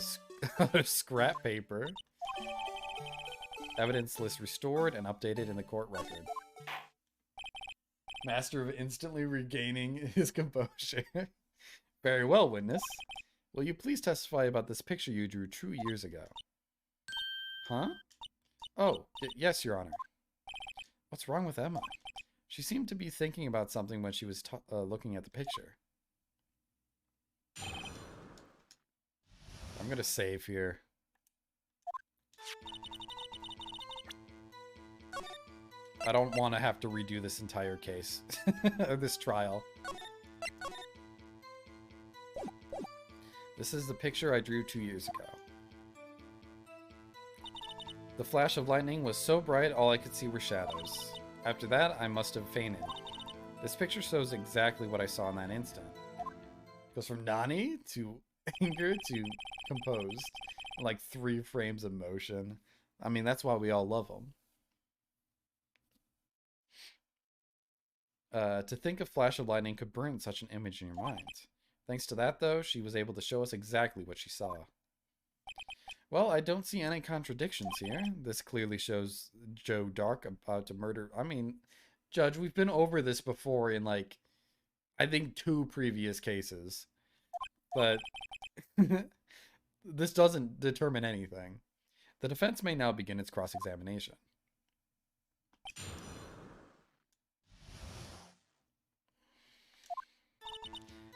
out of scrap paper. Evidence list restored and updated in the court record. Master of instantly regaining his composure. Very well, witness. Will you please testify about this picture you drew 2 years ago? Huh? Oh, yes, Your Honor. What's wrong with Emma? She seemed to be thinking about something when she was looking at the picture. I'm gonna save here. I don't want to have to redo this entire case. Or this trial. This is the picture I drew 2 years ago. The flash of lightning was so bright all I could see were shadows. After that, I must have fainted. This picture shows exactly what I saw in that instant. Goes from Nani to anger to composed. In like 3 frames of motion. I mean, that's why we all love them. To think a flash of lightning could burn such an image in your mind. Thanks to that, though, she was able to show us exactly what she saw. Well, I don't see any contradictions here. This clearly shows Joe Dark about to murder... I mean, Judge, we've been over this before in, like, I think 2 previous cases. But this doesn't determine anything. The defense may now begin its cross-examination.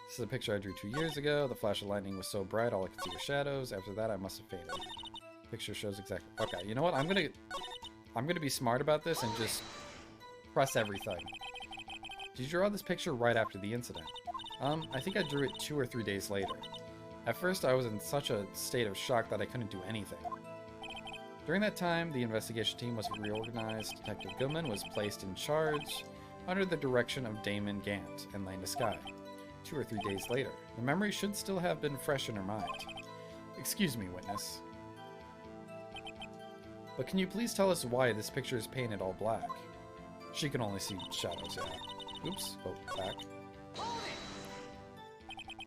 This is a picture I drew 2 years ago. The flash of lightning was so bright, all I could see were shadows. After that, I must have fainted. Picture shows exactly... Okay, you know what? I'm gonna be smart about this and just press everything. Did you draw this picture right after the incident? I think I drew it 2 or 3 days later. At first, I was in such a state of shock that I couldn't do anything. During that time, the investigation team was reorganized. Detective Goodman was placed in charge under the direction of Damon Gant and Lena Sky. 2 or 3 days later. The memory should still have been fresh in her mind. Excuse me, witness. But can you please tell us why this picture is painted all black? She can only see shadows, yeah. Oops, go back.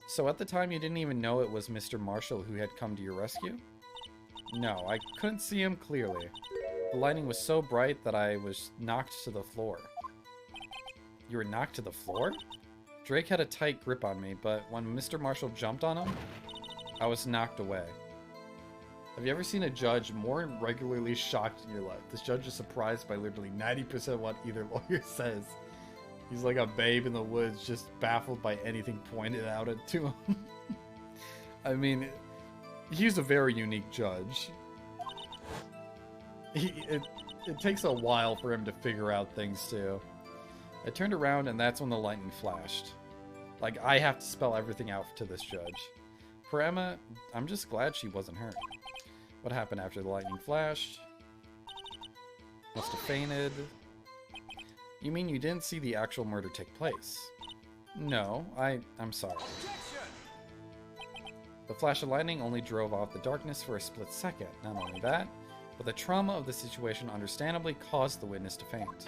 So at the time you didn't even know it was Mr. Marshall who had come to your rescue? No, I couldn't see him clearly. The lighting was so bright that I was knocked to the floor. You were knocked to the floor? Drake had a tight grip on me, but when Mr. Marshall jumped on him, I was knocked away. Have you ever seen a judge more regularly shocked in your life? This judge is surprised by literally 90% of what either lawyer says. He's like a babe in the woods, just baffled by anything pointed out to him. I mean, he's a very unique judge. It takes a while for him to figure out things, too. I turned around and that's when the lightning flashed. Like, I have to spell everything out to this judge. For Emma, I'm just glad she wasn't hurt. What happened after the lightning flashed? Must have fainted. You mean you didn't see the actual murder take place? No, I'm sorry. The flash of lightning only drove off the darkness for a split second. Not only that, but the trauma of the situation understandably caused the witness to faint.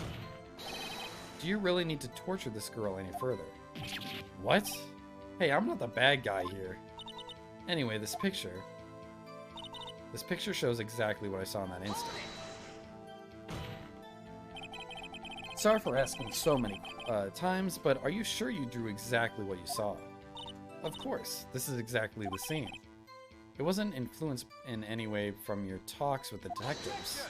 Do you really need to torture this girl any further? What? Hey, I'm not the bad guy here. Anyway, this picture shows exactly what I saw in that instant. Sorry for asking so many times, but are you sure you drew exactly what you saw? Of course, this is exactly the scene. It wasn't influenced in any way from your talks with the detectives.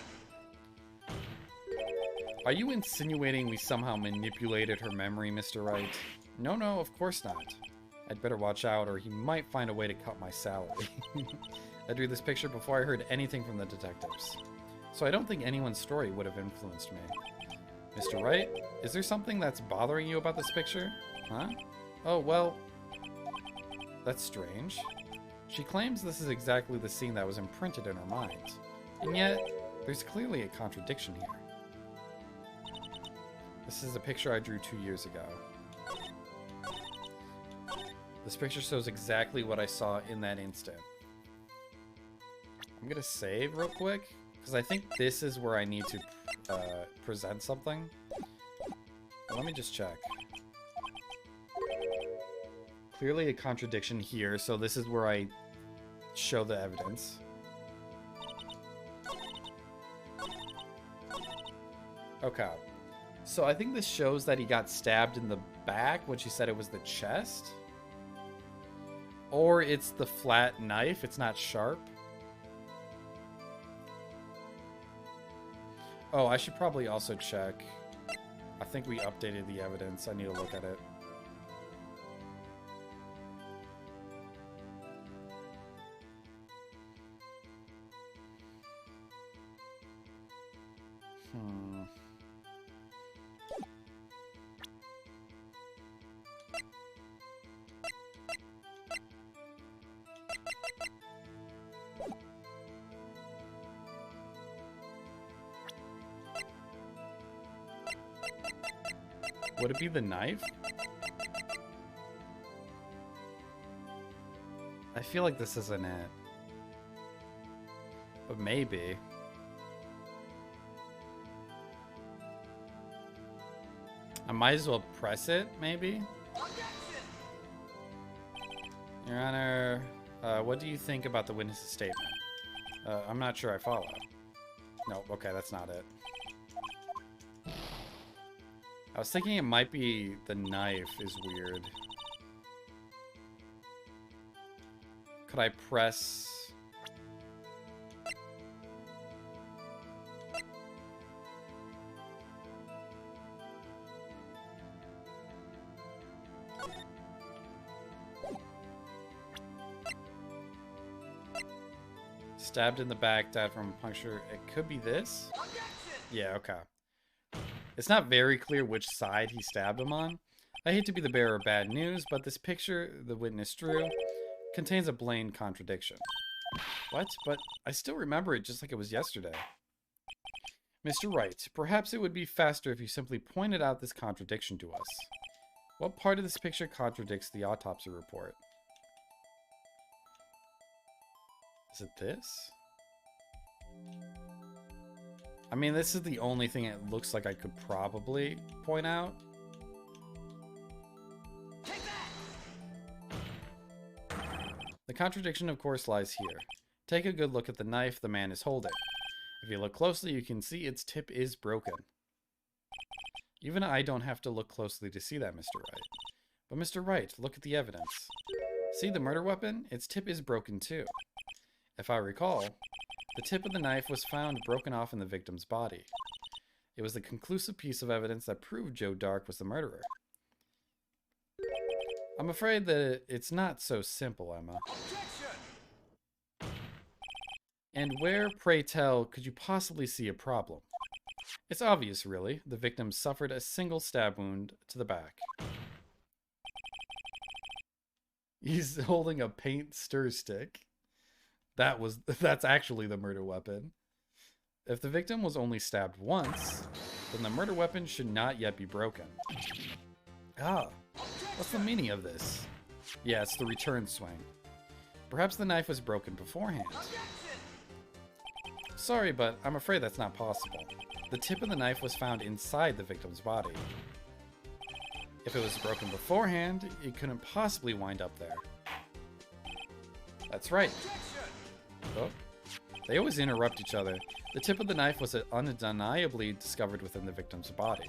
Are you insinuating we somehow manipulated her memory, Mr. Wright? No, of course not. I'd better watch out or he might find a way to cut my salary. I drew this picture before I heard anything from the detectives. So I don't think anyone's story would have influenced me. Mr. Wright, is there something that's bothering you about this picture? Huh? Oh, well... That's strange. She claims this is exactly the scene that was imprinted in her mind. And yet, there's clearly a contradiction here. This is a picture I drew 2 years ago. This picture shows exactly what I saw in that instant. I'm gonna save real quick, because I think this is where I need to present something. Let me just check. Clearly a contradiction here, so this is where I show the evidence. Okay. So I think this shows that he got stabbed in the back when she said it was the chest. Or it's the flat knife, it's not sharp. Oh, I should probably also check. I think we updated the evidence. I need to look at it. Would it be the knife? I feel like this isn't it. But maybe. I might as well press it, maybe? Your Honor, what do you think about the witness's statement? I'm not sure I follow. No, okay, that's not it. I was thinking it might be the knife is weird. Could I press... Stabbed in the back, died from a puncture. It could be this? Yeah, okay. It's not very clear which side he stabbed him on. I hate to be the bearer of bad news, but this picture the witness drew contains a blatant contradiction. What? But I still remember it just like it was yesterday. Mr. Wright, perhaps it would be faster if you simply pointed out this contradiction to us. What part of this picture contradicts the autopsy report? Is it this? I mean, this is the only thing it looks like I could probably point out. The contradiction, of course, lies here. Take a good look at the knife the man is holding. If you look closely, you can see its tip is broken. Even I don't have to look closely to see that, Mr. Wright. But Mr. Wright, look at the evidence. See the murder weapon? Its tip is broken too. If I recall, the tip of the knife was found broken off in the victim's body. It was the conclusive piece of evidence that proved Joe Dark was the murderer. I'm afraid that it's not so simple, Emma. And where, pray tell, could you possibly see a problem? It's obvious, really. The victim suffered a single stab wound to the back. He's holding a paint stir stick. That's actually the murder weapon. If the victim was only stabbed once, then the murder weapon should not yet be broken. Ah, what's the meaning of this? Yeah, it's the return swing. Perhaps the knife was broken beforehand. Sorry, but I'm afraid that's not possible. The tip of the knife was found inside the victim's body. If it was broken beforehand, it couldn't possibly wind up there. That's right. Oh, they always interrupt each other. The tip of the knife was undeniably discovered within the victim's body.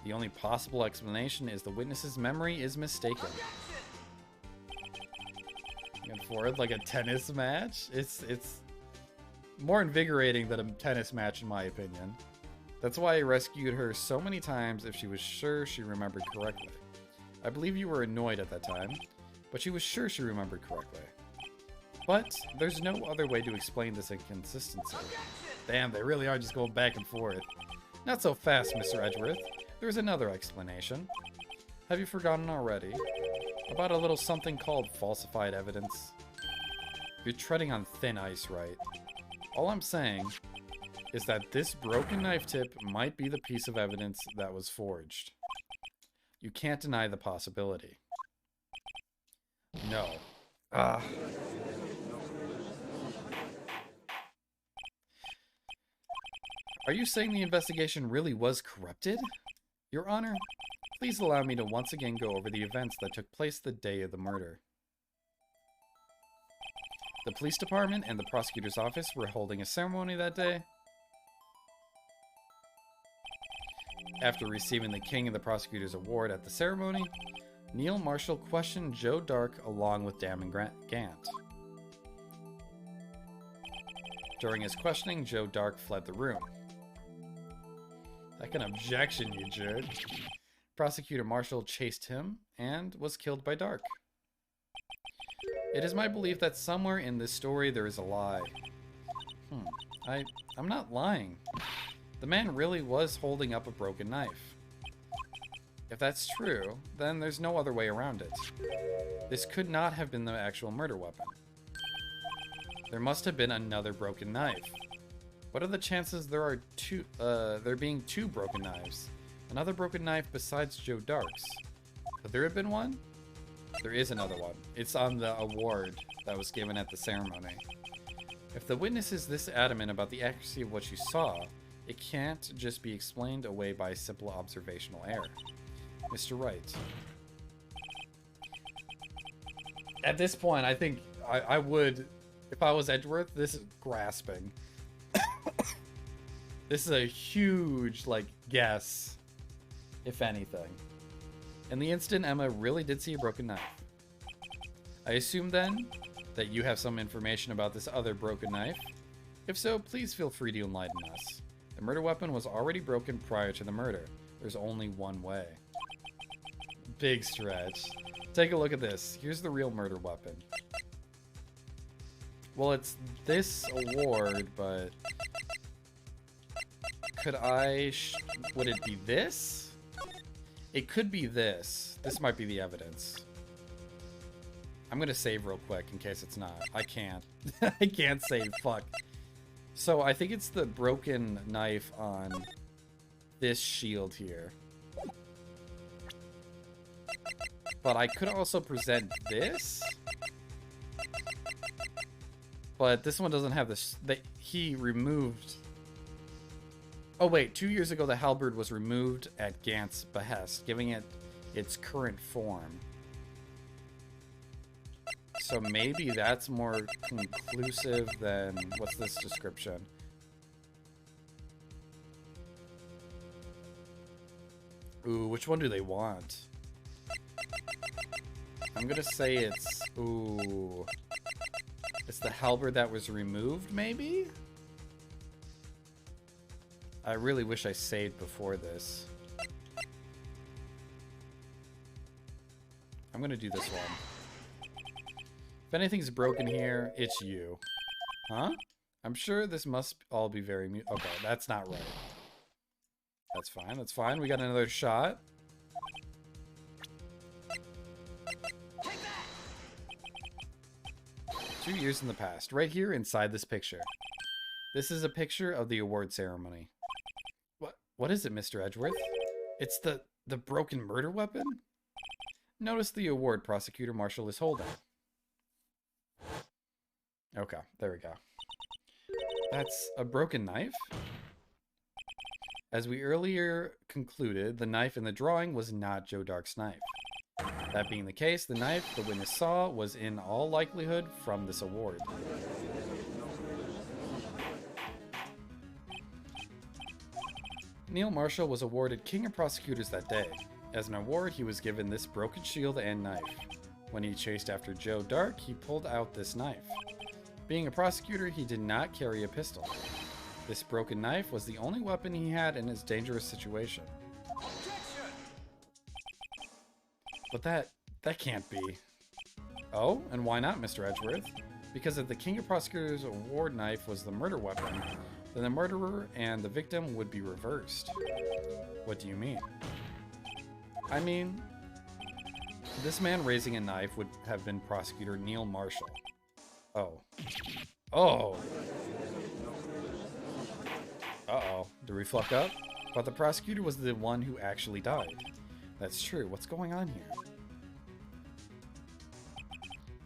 The only possible explanation is the witness's memory is mistaken. Going forward like a tennis match? It's more invigorating than a tennis match in my opinion. That's why I rescued her so many times if she was sure she remembered correctly. I believe you were annoyed at that time, but she was sure she remembered correctly. But there's no other way to explain this inconsistency. Damn, they really are just going back and forth. Not so fast, Mr. Edgeworth. There's another explanation. Have you forgotten already? About a little something called falsified evidence? You're treading on thin ice, right? All I'm saying is that this broken knife tip might be the piece of evidence that was forged. You can't deny the possibility. No. Are you saying the investigation really was corrupted? Your Honor, Please allow me to once again go over the events that took place the day of the murder. The police department and the prosecutor's office were holding a ceremony that day. After receiving the king and the prosecutor's award at the ceremony, Neil Marshall questioned Joe Dark along with Damon Gant. During his questioning, Joe Dark fled the room. Like an objection, you jerk. Prosecutor Marshall chased him and was killed by Dark. It is my belief that somewhere in this story there is a lie. I'm not lying. The man really was holding up a broken knife. If that's true, then there's no other way around it. This could not have been the actual murder weapon. There must have been another broken knife. What are the chances there being two broken knives? Another broken knife besides Joe Dark's? Could there have been one? There is another one. It's on the award that was given at the ceremony. If the witness is this adamant about the accuracy of what you saw, it can't just be explained away by simple observational error. Mr. Wright. At this point, I think I would, if I was Edgeworth, this is grasping. This is a huge, like, guess, if anything. In the instant, Emma really did see a broken knife. I assume, then, that you have some information about this other broken knife. If so, please feel free to enlighten us. The murder weapon was already broken prior to the murder. There's only one way. Big stretch. Take a look at this. Here's the real murder weapon. Well, it's this award, but... would it be this? It could be this. This might be the evidence. I'm gonna save real quick in case it's not. I can't. I can't save, fuck. So I think it's the broken knife on this shield here. But I could also present this. But this one doesn't have this. He removed... Oh wait, 2 years ago the halberd was removed at Gant's behest, giving it its current form. So maybe that's more conclusive than... What's this description? Ooh, which one do they want? I'm gonna say it's... Ooh... It's the halberd that was removed, maybe? I really wish I saved before this. I'm gonna do this one. If anything's broken here, it's you. Huh? I'm sure this must all be very okay, that's not right. That's fine, that's fine. We got another shot. 2 years in the past, right here inside this picture. This is a picture of the award ceremony. What is it, Mr. Edgeworth? It's the broken murder weapon? Notice the award Prosecutor Marshall is holding. Okay, there we go. That's a broken knife? As we earlier concluded, the knife in the drawing was not Joe Dark's knife. That being the case, the knife the witness saw was in all likelihood from this award. Neil Marshall was awarded King of Prosecutors that day. As an award, he was given this broken shield and knife. When he chased after Joe Dark, he pulled out this knife. Being a prosecutor, he did not carry a pistol. This broken knife was the only weapon he had in his dangerous situation. But that can't be. Oh, and why not, Mr. Edgeworth? Because if the King of Prosecutors' award knife was the murder weapon, then the murderer and the victim would be reversed. What do you mean? I mean, this man raising a knife would have been Prosecutor Neil Marshall. Oh. Oh! Uh-oh. Did we fuck up? But the prosecutor was the one who actually died. That's true. What's going on here?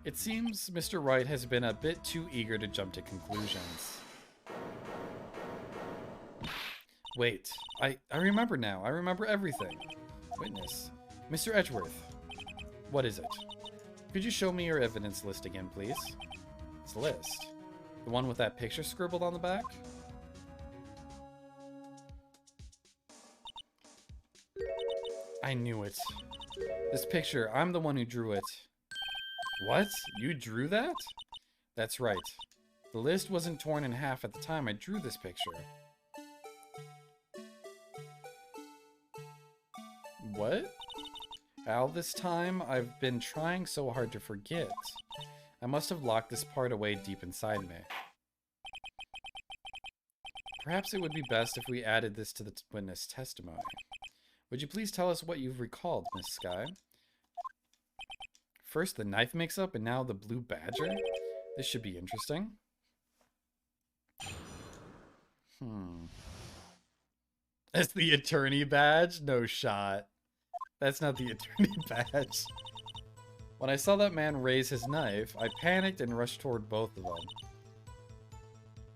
It seems Mr. Wright has been a bit too eager to jump to conclusions. Wait, I remember now. I remember everything. Witness. Mr. Edgeworth. What is it? Could you show me your evidence list again, please? It's a list. The one with that picture scribbled on the back? I knew it. This picture, I'm the one who drew it. What? You drew that? That's right. The list wasn't torn in half at the time I drew this picture. What? All this time, I've been trying so hard to forget. I must have locked this part away deep inside me. Perhaps it would be best if we added this to the witness testimony. Would you please tell us what you've recalled, Miss Sky? First the knife mix-up and now the blue badger? This should be interesting. That's the attorney badge? No shot. That's not the attorney badge. When I saw that man raise his knife, I panicked and rushed toward both of them.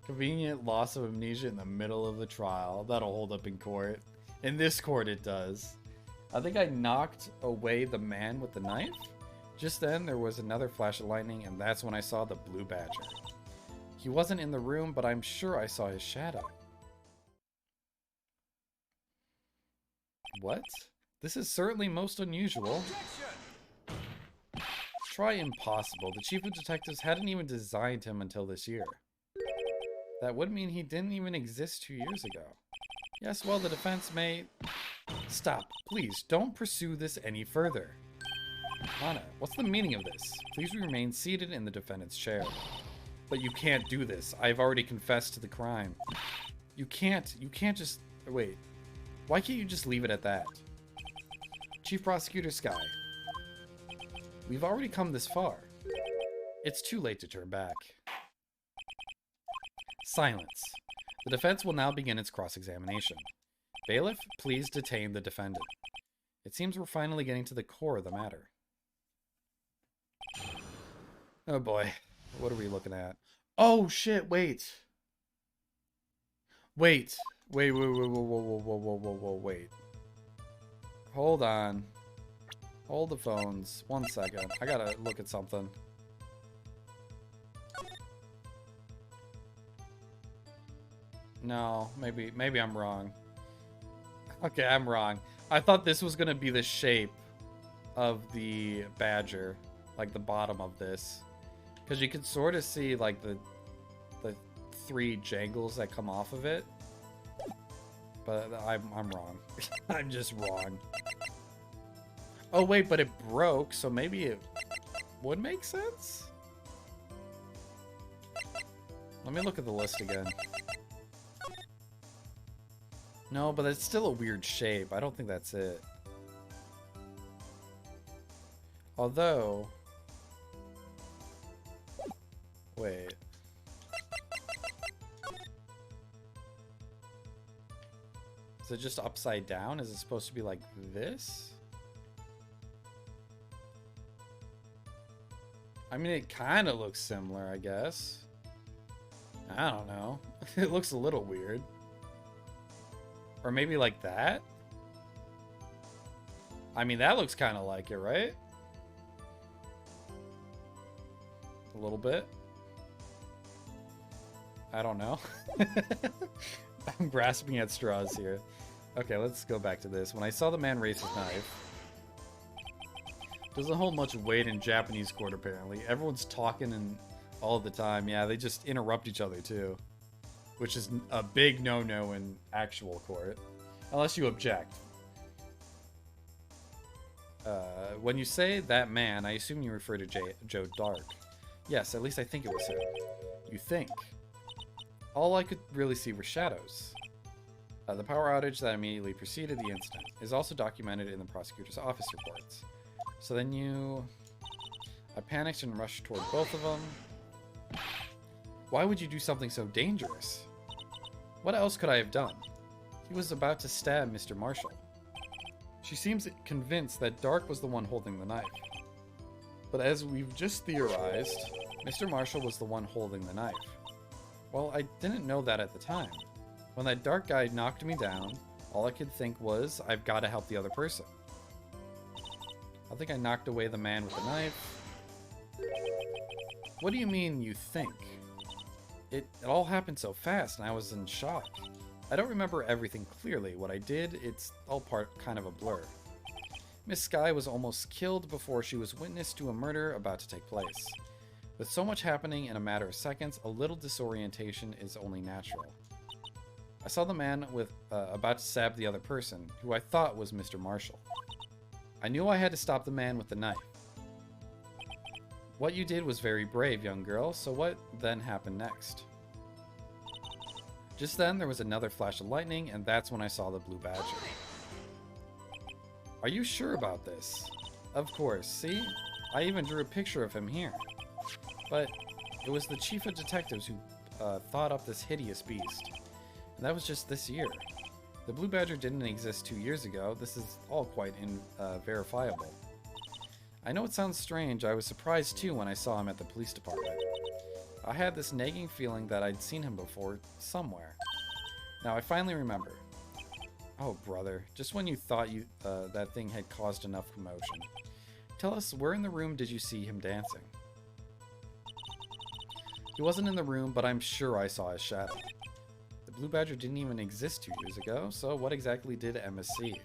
Convenient loss of amnesia in the middle of the trial. That'll hold up in court. In this court it does. I think I knocked away the man with the knife. Just then there was another flash of lightning, and that's when I saw the blue badger. He wasn't in the room, but I'm sure I saw his shadow. What? This is certainly most unusual. Try impossible. The chief of detectives hadn't even designed him until this year. That would mean he didn't even exist 2 years ago. Yes, well, the defense may... Stop. Please, don't pursue this any further. Anna, what's the meaning of this? Please remain seated in the defendant's chair. But you can't do this. I've already confessed to the crime. You can't just... Wait. Why can't you just leave it at that? Chief Prosecutor Sky. We've already come this far. It's too late to turn back. Silence. The defense will now begin its cross-examination. Bailiff, please detain the defendant. It seems we're finally getting to the core of the matter. Oh boy. What are we looking at? Oh shit, wait. Wait. Wait. Hold on. Hold the phones. 1 second. I gotta look at something. No, maybe I'm wrong. Okay, I'm wrong. I thought this was gonna be the shape of the badger, like the bottom of this, because you can sort of see like the 3 jangles that come off of it. But I'm wrong. I'm just wrong. Oh wait, but it broke, so maybe it would make sense? Let me look at the list again. No, but it's still a weird shape. I don't think that's it. Although... Wait. Is it just upside down? Is it supposed to be like this? I mean, it kind of looks similar, I guess. I don't know. It looks a little weird. Or maybe like that? I mean, that looks kind of like it, right? A little bit. I don't know. I'm grasping at straws here. Okay, let's go back to this. When I saw the man raise his knife... Doesn't hold much weight in Japanese court, apparently. Everyone's talking and all the time. Yeah, they just interrupt each other, too. Which is a big no-no in actual court. Unless you object. When you say that man, I assume you refer to Joe Dark. Yes, at least I think it was him. You think. All I could really see were shadows. The power outage that immediately preceded the incident is also documented in the prosecutor's office reports. So then I panicked and rushed toward both of them. Why would you do something so dangerous? What else could I have done? He was about to stab Mr. Marshall. She seems convinced that Dark was the one holding the knife. But as we've just theorized, Mr. Marshall was the one holding the knife. Well, I didn't know that at the time. When that Dark guy knocked me down, all I could think was, I've got to help the other person. I think I knocked away the man with the knife. What do you mean, you think? It all happened so fast, and I was in shock. I don't remember everything clearly. What I did, it's all kind of a blur. Miss Sky was almost killed before she was witness to a murder about to take place. With so much happening in a matter of seconds, a little disorientation is only natural. I saw the man about to stab the other person, who I thought was Mr. Marshall. I knew I had to stop the man with the knife. What you did was very brave, young girl, so what then happened next? Just then, there was another flash of lightning, and that's when I saw the blue badger. Are you sure about this? Of course, see? I even drew a picture of him here. But it was the chief of detectives who thought up this hideous beast. And that was just this year. The blue badger didn't exist 2 years ago. This is all quite verifiable. I know it sounds strange. I was surprised too when I saw him at the police department. I had this nagging feeling that I'd seen him before somewhere. Now I finally remember. Oh brother, just when you thought that thing had caused enough commotion. Tell us, where in the room did you see him dancing? He wasn't in the room, but I'm sure I saw his shadow. The blue badger didn't even exist 2 years ago, so what exactly did Emma see?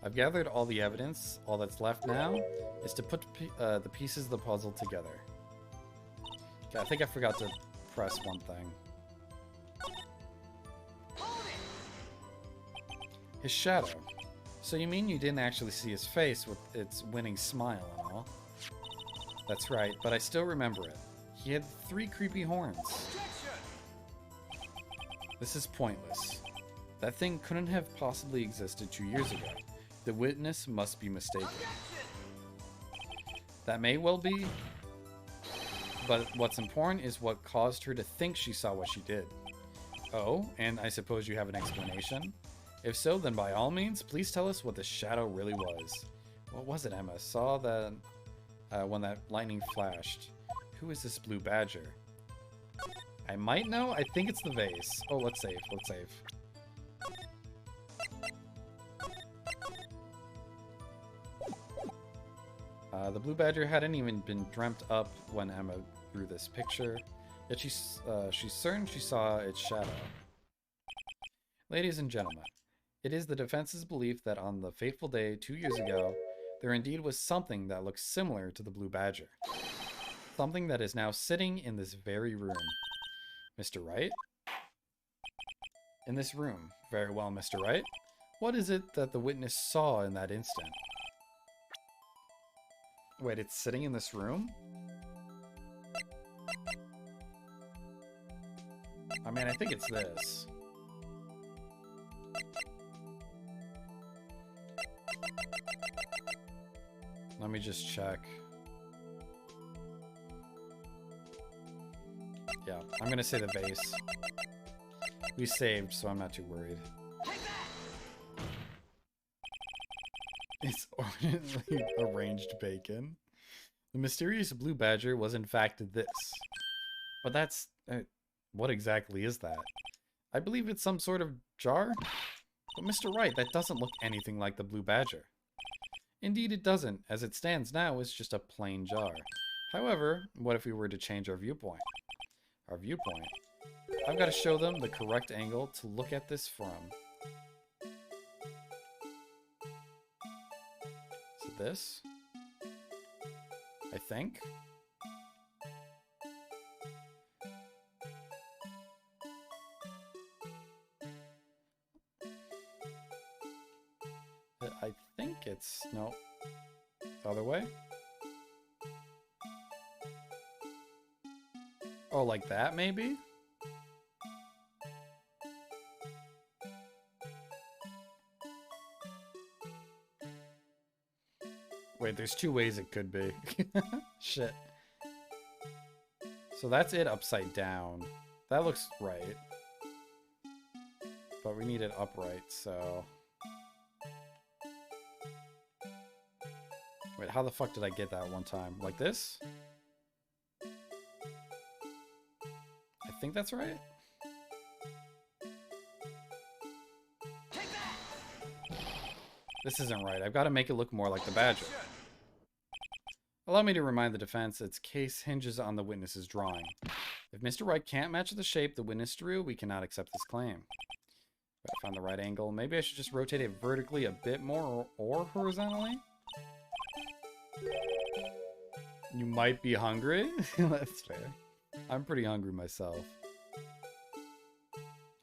I've gathered all the evidence. All that's left now is to put the pieces of the puzzle together. Okay, I think I forgot to press one thing. His shadow. So you mean you didn't actually see his face with its winning smile and all? That's right, but I still remember it. He had 3 creepy horns. This is pointless. That thing couldn't have possibly existed 2 years ago. The witness must be mistaken. That may well be, but what's important is what caused her to think she saw what she did. Oh, and I suppose you have an explanation? If so, then by all means, please tell us what the shadow really was. What was it Emma saw that when that lightning flashed? Who is this blue badger? I might know. I think it's the vase. Oh, let's save. Let's save. The blue badger hadn't even been dreamt up when Emma drew this picture, yet she's certain she saw its shadow. Ladies and gentlemen, it is the defense's belief that on the fateful day 2 years ago, there indeed was something that looked similar to the blue badger. Something that is now sitting in this very room. Mr. Wright? In this room. Very well, Mr. Wright. What is it that the witness saw in that instant? Wait, it's sitting in this room? I mean, I think it's this. Let me just check. Yeah, I'm gonna say the vase. We saved, so I'm not too worried. It's ornately arranged bacon. The mysterious blue badger was in fact this. But that's... what exactly is that? I believe it's some sort of jar? But Mr. Wright, that doesn't look anything like the blue badger. Indeed it doesn't. As it stands now, it's just a plain jar. However, what if we were to change our viewpoint? Our viewpoint? I've got to show them the correct angle to look at this from. Is it this? I think. I think it's... no. The other way? Oh, like that, maybe? Wait, there's 2 ways it could be. Shit. So that's it upside down. That looks right. But we need it upright, so... Wait, how the fuck did I get that one time? Like this? I think that's right. This isn't right. I've got to make it look more like the badger. Allow me to remind the defense its case hinges on the witness's drawing. If Mr. Wright can't match the shape the witness drew, we cannot accept this claim. Gotta find the right angle. Maybe I should just rotate it vertically a bit more or horizontally? You might be hungry? That's fair. I'm pretty hungry myself.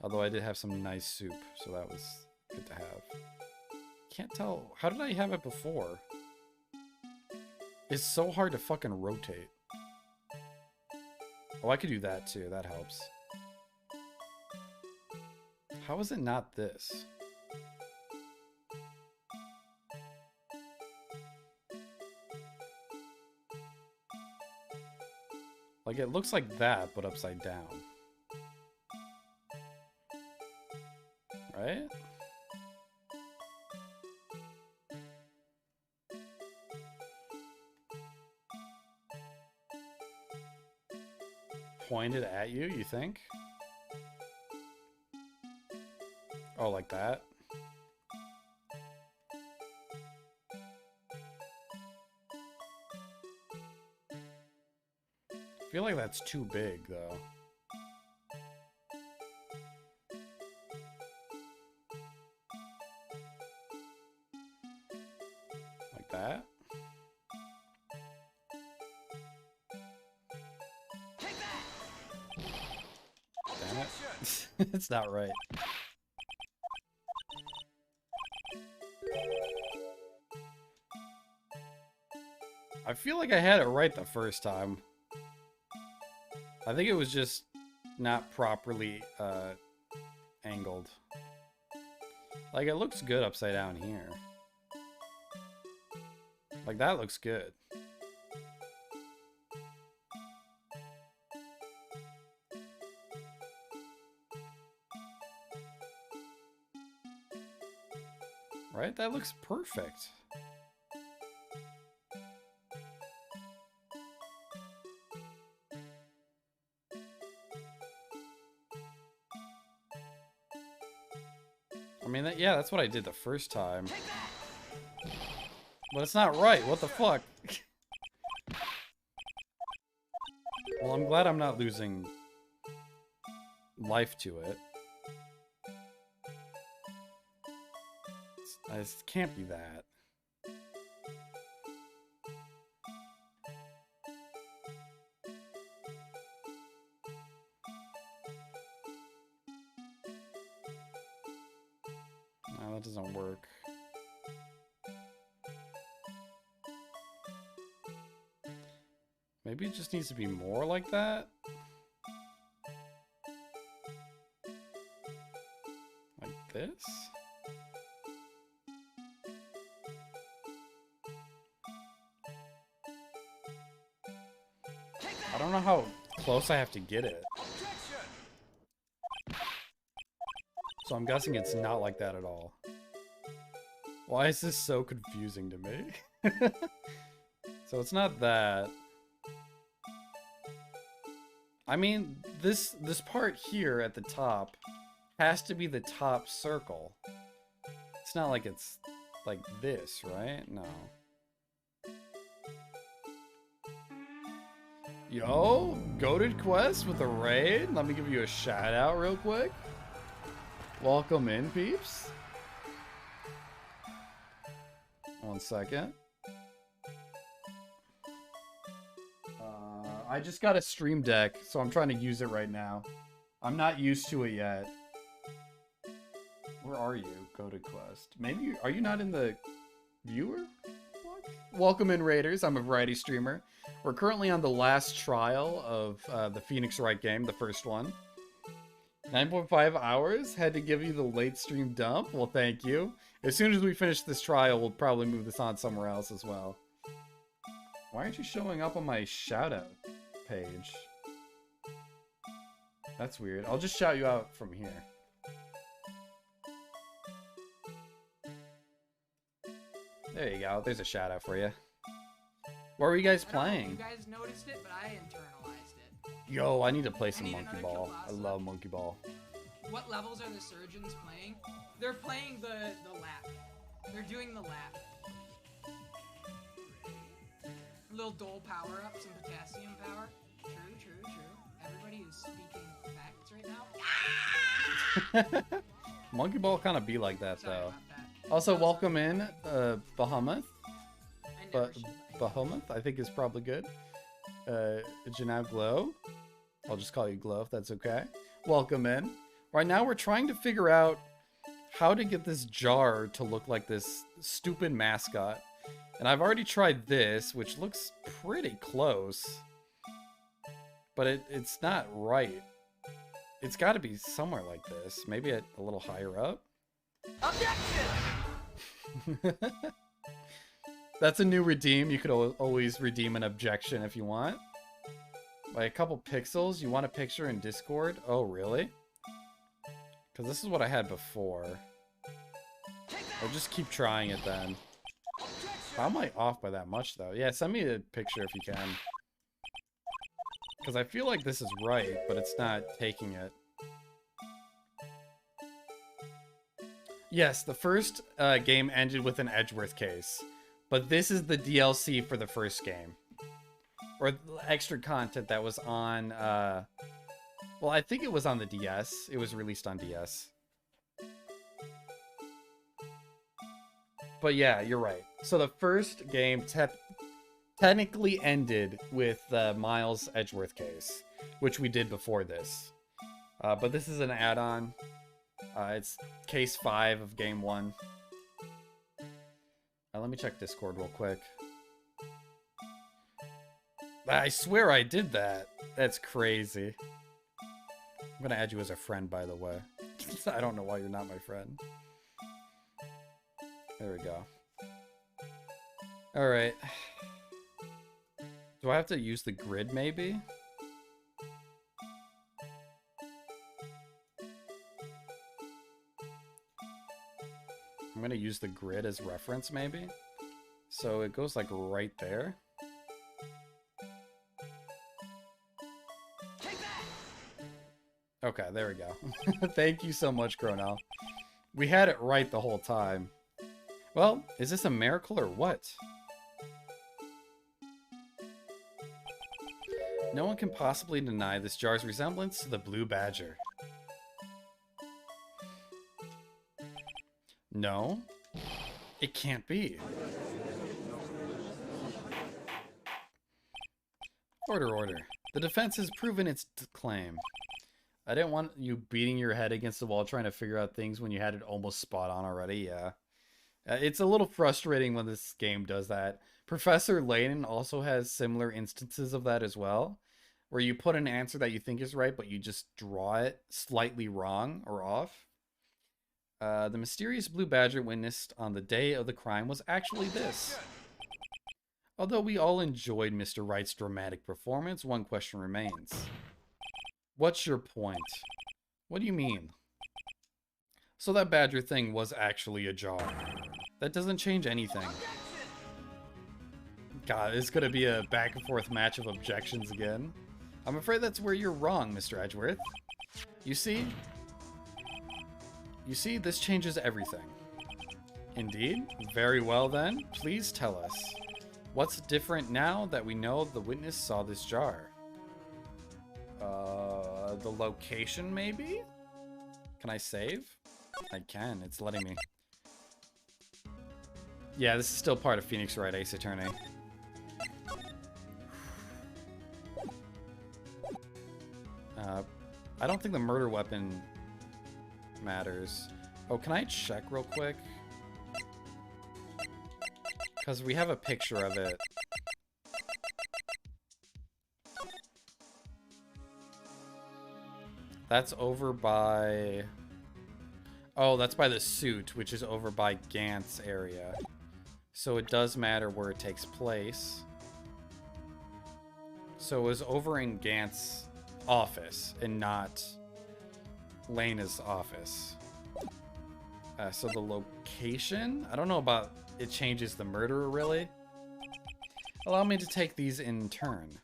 Although I did have some nice soup, so that was good to have. Can't tell. How did I have it before? It's so hard to fucking rotate. Oh, I could do that too. That helps. How is it not this? Like, it looks like that, but upside down. Right? Pointed at you, you think? Oh, like that? I feel like that's too big, though. Like that? Damn it. It's not right. I feel like I had it right the first time. I think it was just not properly angled. Like, it looks good upside down here. Like, that looks good. Right? That looks perfect. I mean, yeah, that's what I did the first time. But it's not right. What the fuck? Well, I'm glad I'm not losing life to it. It can't be that. No, that doesn't work. Maybe it just needs to be more like that? Like this? I don't know how close I have to get it. So I'm guessing it's not like that at all. Why is this so confusing to me? So it's not that. I mean, this part here at the top has to be the top circle. It's not like it's like this, right? No. Yo, goated quest with a raid. Let me give you a shout out real quick. Welcome in, peeps. 1 second. I just got a stream deck, so I'm trying to use it right now. I'm not used to it yet. Where are you? Goated quest. Maybe are you not in the viewer? Welcome in, Raiders. I'm a variety streamer. We're currently on the last trial of the Phoenix Wright game, the first one. 9.5 hours. Had to give you the late stream dump. Well, thank you. As soon as we finish this trial, we'll probably move this on somewhere else as well. Why aren't you showing up on my shoutout page? That's weird. I'll just shout you out from here. There you go. There's a shout out for you. What were you guys playing? You guys noticed it, but I internalized it. Yo, I need to play some Monkey Ball. I love Monkey Ball. What levels are the surgeons playing? They're playing the lap. They're doing the lap. Little dole power up, some potassium power. True. Everybody is speaking facts right now. Monkey Ball kind of be like that, Sorry though. about that. Also, welcome in, Bahamut. I never should lie. Bahamut, I think is probably good. Janab Glow. I'll just call you Glow if that's okay. Welcome in. Right now, we're trying to figure out how to get this jar to look like this stupid mascot. And I've already tried this, which looks pretty close. But it's not right. It's got to be somewhere like this. Maybe a little higher up. Objection! That's a new redeem. You could always redeem an objection if you want. By a couple pixels. You want a picture in Discord? Oh, really? Because this is what I had before. I'll just keep trying it then. How am I off by that much, though? Yeah, send me a picture if you can. Because I feel like this is right, but it's not taking it. Yes, the first game ended with an Edgeworth case. But this is the DLC for the first game. Or the extra content that was on... well, I think it was on the DS. It was released on DS. But yeah, you're right. So the first game technically ended with Miles Edgeworth case, which we did before this. But this is an add-on. It's case 5 of game 1. Let me check Discord real quick. I swear I did that. That's crazy. I'm gonna add you as a friend, by the way. I don't know why you're not my friend. There we go. Alright. Do I have to use the grid, maybe? I'm gonna use the grid as reference, maybe? So it goes, like, right there. Okay, there we go. Thank you so much, Chronel. We had it right the whole time. Well, is this a miracle or what? No one can possibly deny this jar's resemblance to the blue badger. No, it can't be. Order. The defense has proven its claim. I didn't want you beating your head against the wall trying to figure out things when you had it almost spot on already, yeah. It's a little frustrating when this game does that. Professor Layton also has similar instances of that as well, where you put an answer that you think is right, but you just draw it slightly wrong or off. The mysterious blue badger witnessed on the day of the crime was actually this. Although we all enjoyed Mr. Wright's dramatic performance, one question remains. What's your point? What do you mean? So that badger thing was actually a jar. That doesn't change anything. God, it's gonna be a back and forth match of objections again. I'm afraid that's where you're wrong, Mr. Edgeworth. You see, this changes everything. Indeed? Very well then, please tell us. What's different now that we know the witness saw this jar? The location, maybe? Can I save? I can, it's letting me. Yeah, this is still part of Phoenix Wright Ace Attorney. I don't think the murder weapon matters. Oh, can I check real quick? Because we have a picture of it. That's over by... Oh, that's by the suit, which is over by Gant's area. So it does matter where it takes place. So it was over in Gant's office and not Lena's office. So the location? I don't know about it changes the murderer, really. Allow me to take these in turn.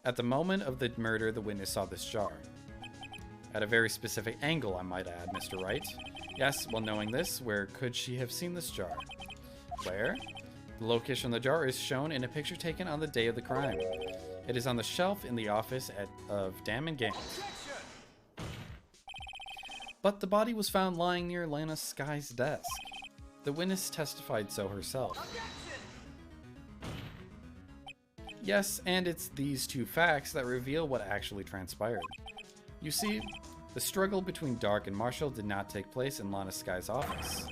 At the moment of the murder, the witness saw this jar. At a very specific angle, I might add, Mr. Wright. Yes, well, knowing this, where could she have seen this jar? Where? The location of the jar is shown in a picture taken on the day of the crime. It is on the shelf in the office of Dam and Gans. But the body was found lying near Lana Sky's desk. The witness testified so herself. Yes, and it's these two facts that reveal what actually transpired. You see, the struggle between Dark and Marshall did not take place in Lana Sky's office.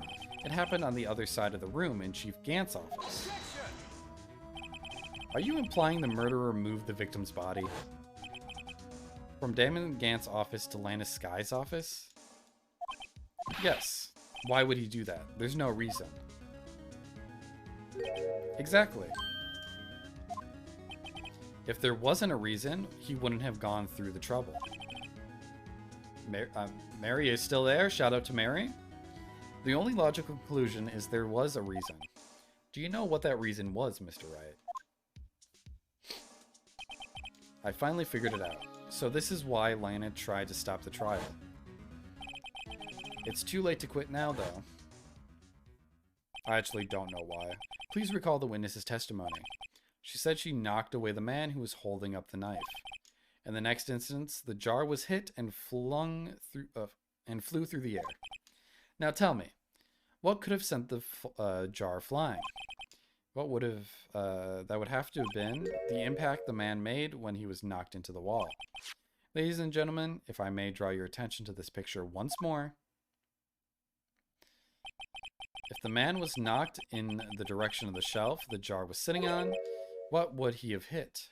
It happened on the other side of the room in Chief Gant's office. Are you implying the murderer moved the victim's body from Damon Gant's office to Lana Sky's office? Yes. Why would he do that? There's no reason. Exactly. If there wasn't a reason, he wouldn't have gone through the trouble. Mary is still there. Shout out to Mary. The only logical conclusion is there was a reason. Do you know what that reason was, Mr. Wright? I finally figured it out. So this is why Lana tried to stop the trial. It's too late to quit now, though. I actually don't know why. Please recall the witness's testimony. She said she knocked away the man who was holding up the knife. In the next instance, the jar was hit and flew through the air. Now tell me, what could have sent the jar flying? What would have that would have to have been the impact the man made when he was knocked into the wall. Ladies and gentlemen, if I may draw your attention to this picture once more. If the man was knocked in the direction of the shelf the jar was sitting on, what would he have hit?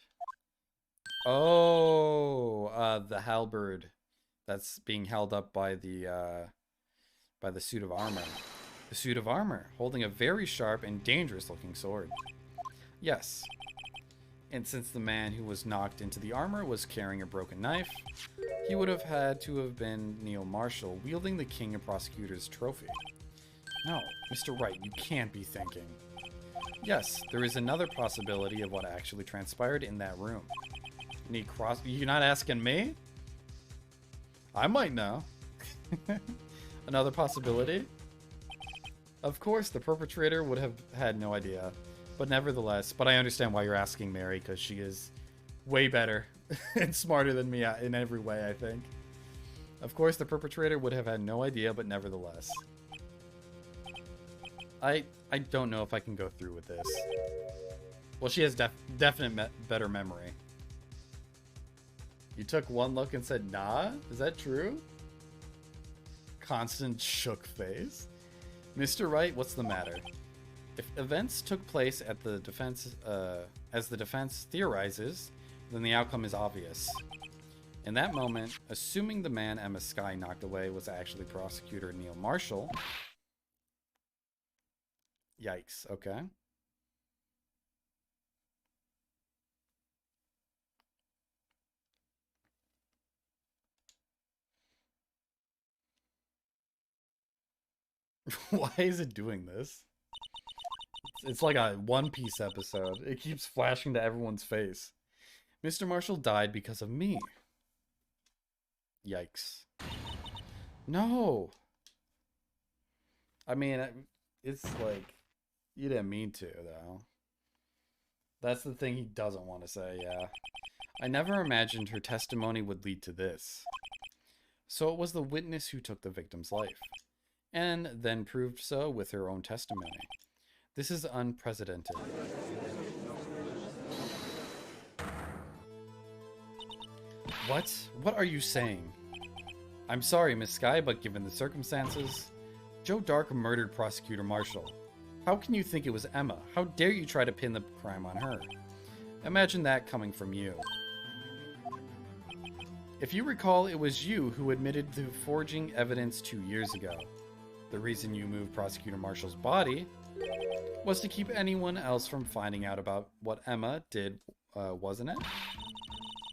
Oh, the halberd that's being held up by the suit of armor. The suit of armor, holding a very sharp and dangerous looking sword. Yes. And since the man who was knocked into the armor was carrying a broken knife, he would have had to have been Neil Marshall wielding the King of Prosecutors trophy. No, Mr. Wright, you can't be thinking. Yes, there is another possibility of what actually transpired in that room. You're not asking me? I might know. Another possibility? Of course, the perpetrator would have had no idea. But nevertheless, I understand why you're asking, Mary, because she is way better and smarter than me in every way, I think. Of course, the perpetrator would have had no idea, but nevertheless. I don't know if I can go through with this. Well, she has definite better memory. You took one look and said, nah? Is that true? Constant shook face. Mr. Wright, what's the matter? If events took place at the defense, as the defense theorizes, then the outcome is obvious. In that moment, assuming the man Emma Skye knocked away was actually prosecutor Neil Marshall. Yikes, okay. Why is it doing this? It's like a One Piece episode. It keeps flashing to everyone's face. Mr. Marshall died because of me. Yikes. No! I mean, it's like, you didn't mean to, though. That's the thing he doesn't want to say, yeah. I never imagined her testimony would lead to this. So it was the witness who took the victim's life, and then proved so with her own testimony. This is unprecedented. What? What are you saying? I'm sorry, Miss Skye, but given the circumstances, Joe Dark murdered Prosecutor Marshall. How can you think it was Emma? How dare you try to pin the crime on her? Imagine that coming from you. If you recall, it was you who admitted to forging evidence 2 years ago. The reason you moved Prosecutor Marshall's body was to keep anyone else from finding out about what Emma did, wasn't it?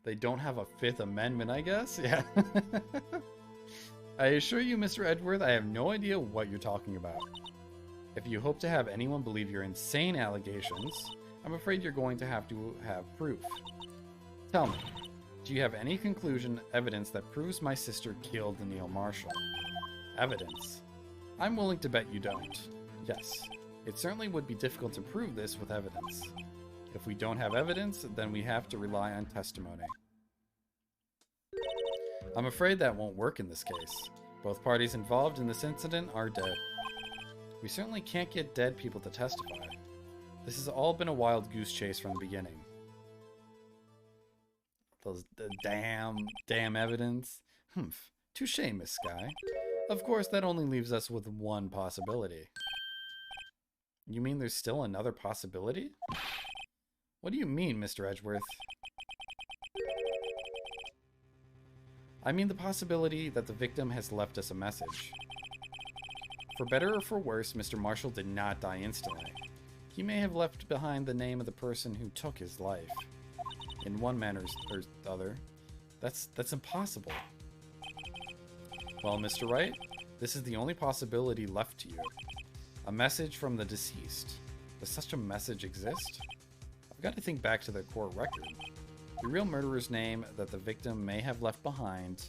They don't have a Fifth Amendment, I guess? Yeah. I assure you, Mr. Edgeworth, I have no idea what you're talking about. If you hope to have anyone believe your insane allegations, I'm afraid you're going to have proof. Tell me, do you have any conclusion, evidence that proves my sister killed Neil Marshall? Evidence? I'm willing to bet you don't. Yes. It certainly would be difficult to prove this with evidence. If we don't have evidence, then we have to rely on testimony. I'm afraid that won't work in this case. Both parties involved in this incident are dead. We certainly can't get dead people to testify. This has all been a wild goose chase from the beginning. The damn evidence. Humph. Touché, Miss Sky. Of course, that only leaves us with one possibility. You mean there's still another possibility? What do you mean, Mr. Edgeworth? I mean the possibility that the victim has left us a message. For better or for worse, Mr. Marshall did not die instantly. He may have left behind the name of the person who took his life. In one manner or other. That's impossible. Well, Mr. Wright, this is the only possibility left to you. A message from the deceased. Does such a message exist? I've got to think back to the court record. The real murderer's name that the victim may have left behind.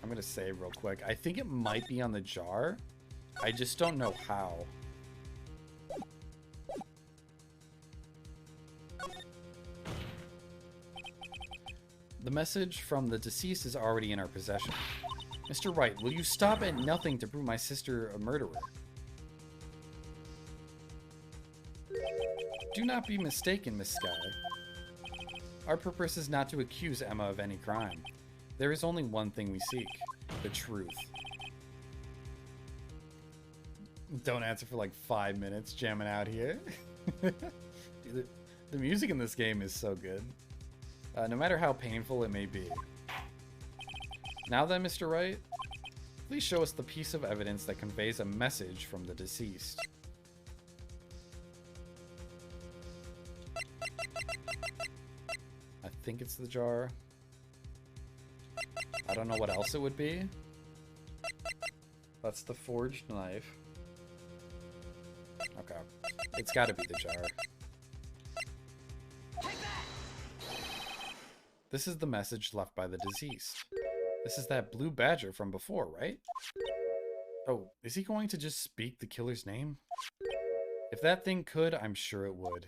I'm going to save real quick. I think it might be on the jar. I just don't know how. The message from the deceased is already in our possession. Mr. Wright, will you stop at nothing to prove my sister a murderer? Do not be mistaken, Miss Sky. Our purpose is not to accuse Emma of any crime. There is only one thing we seek, the truth. Don't answer for like 5 minutes, jamming out here. The music in this game is so good. No matter how painful it may be. Now then, Mr. Wright, please show us the piece of evidence that conveys a message from the deceased. I think it's the jar. I don't know what else it would be. That's the forged knife. Okay. It's gotta be the jar. This is the message left by the deceased. This is that blue badger from before, right? Oh, is he going to just speak the killer's name? If that thing could, I'm sure it would.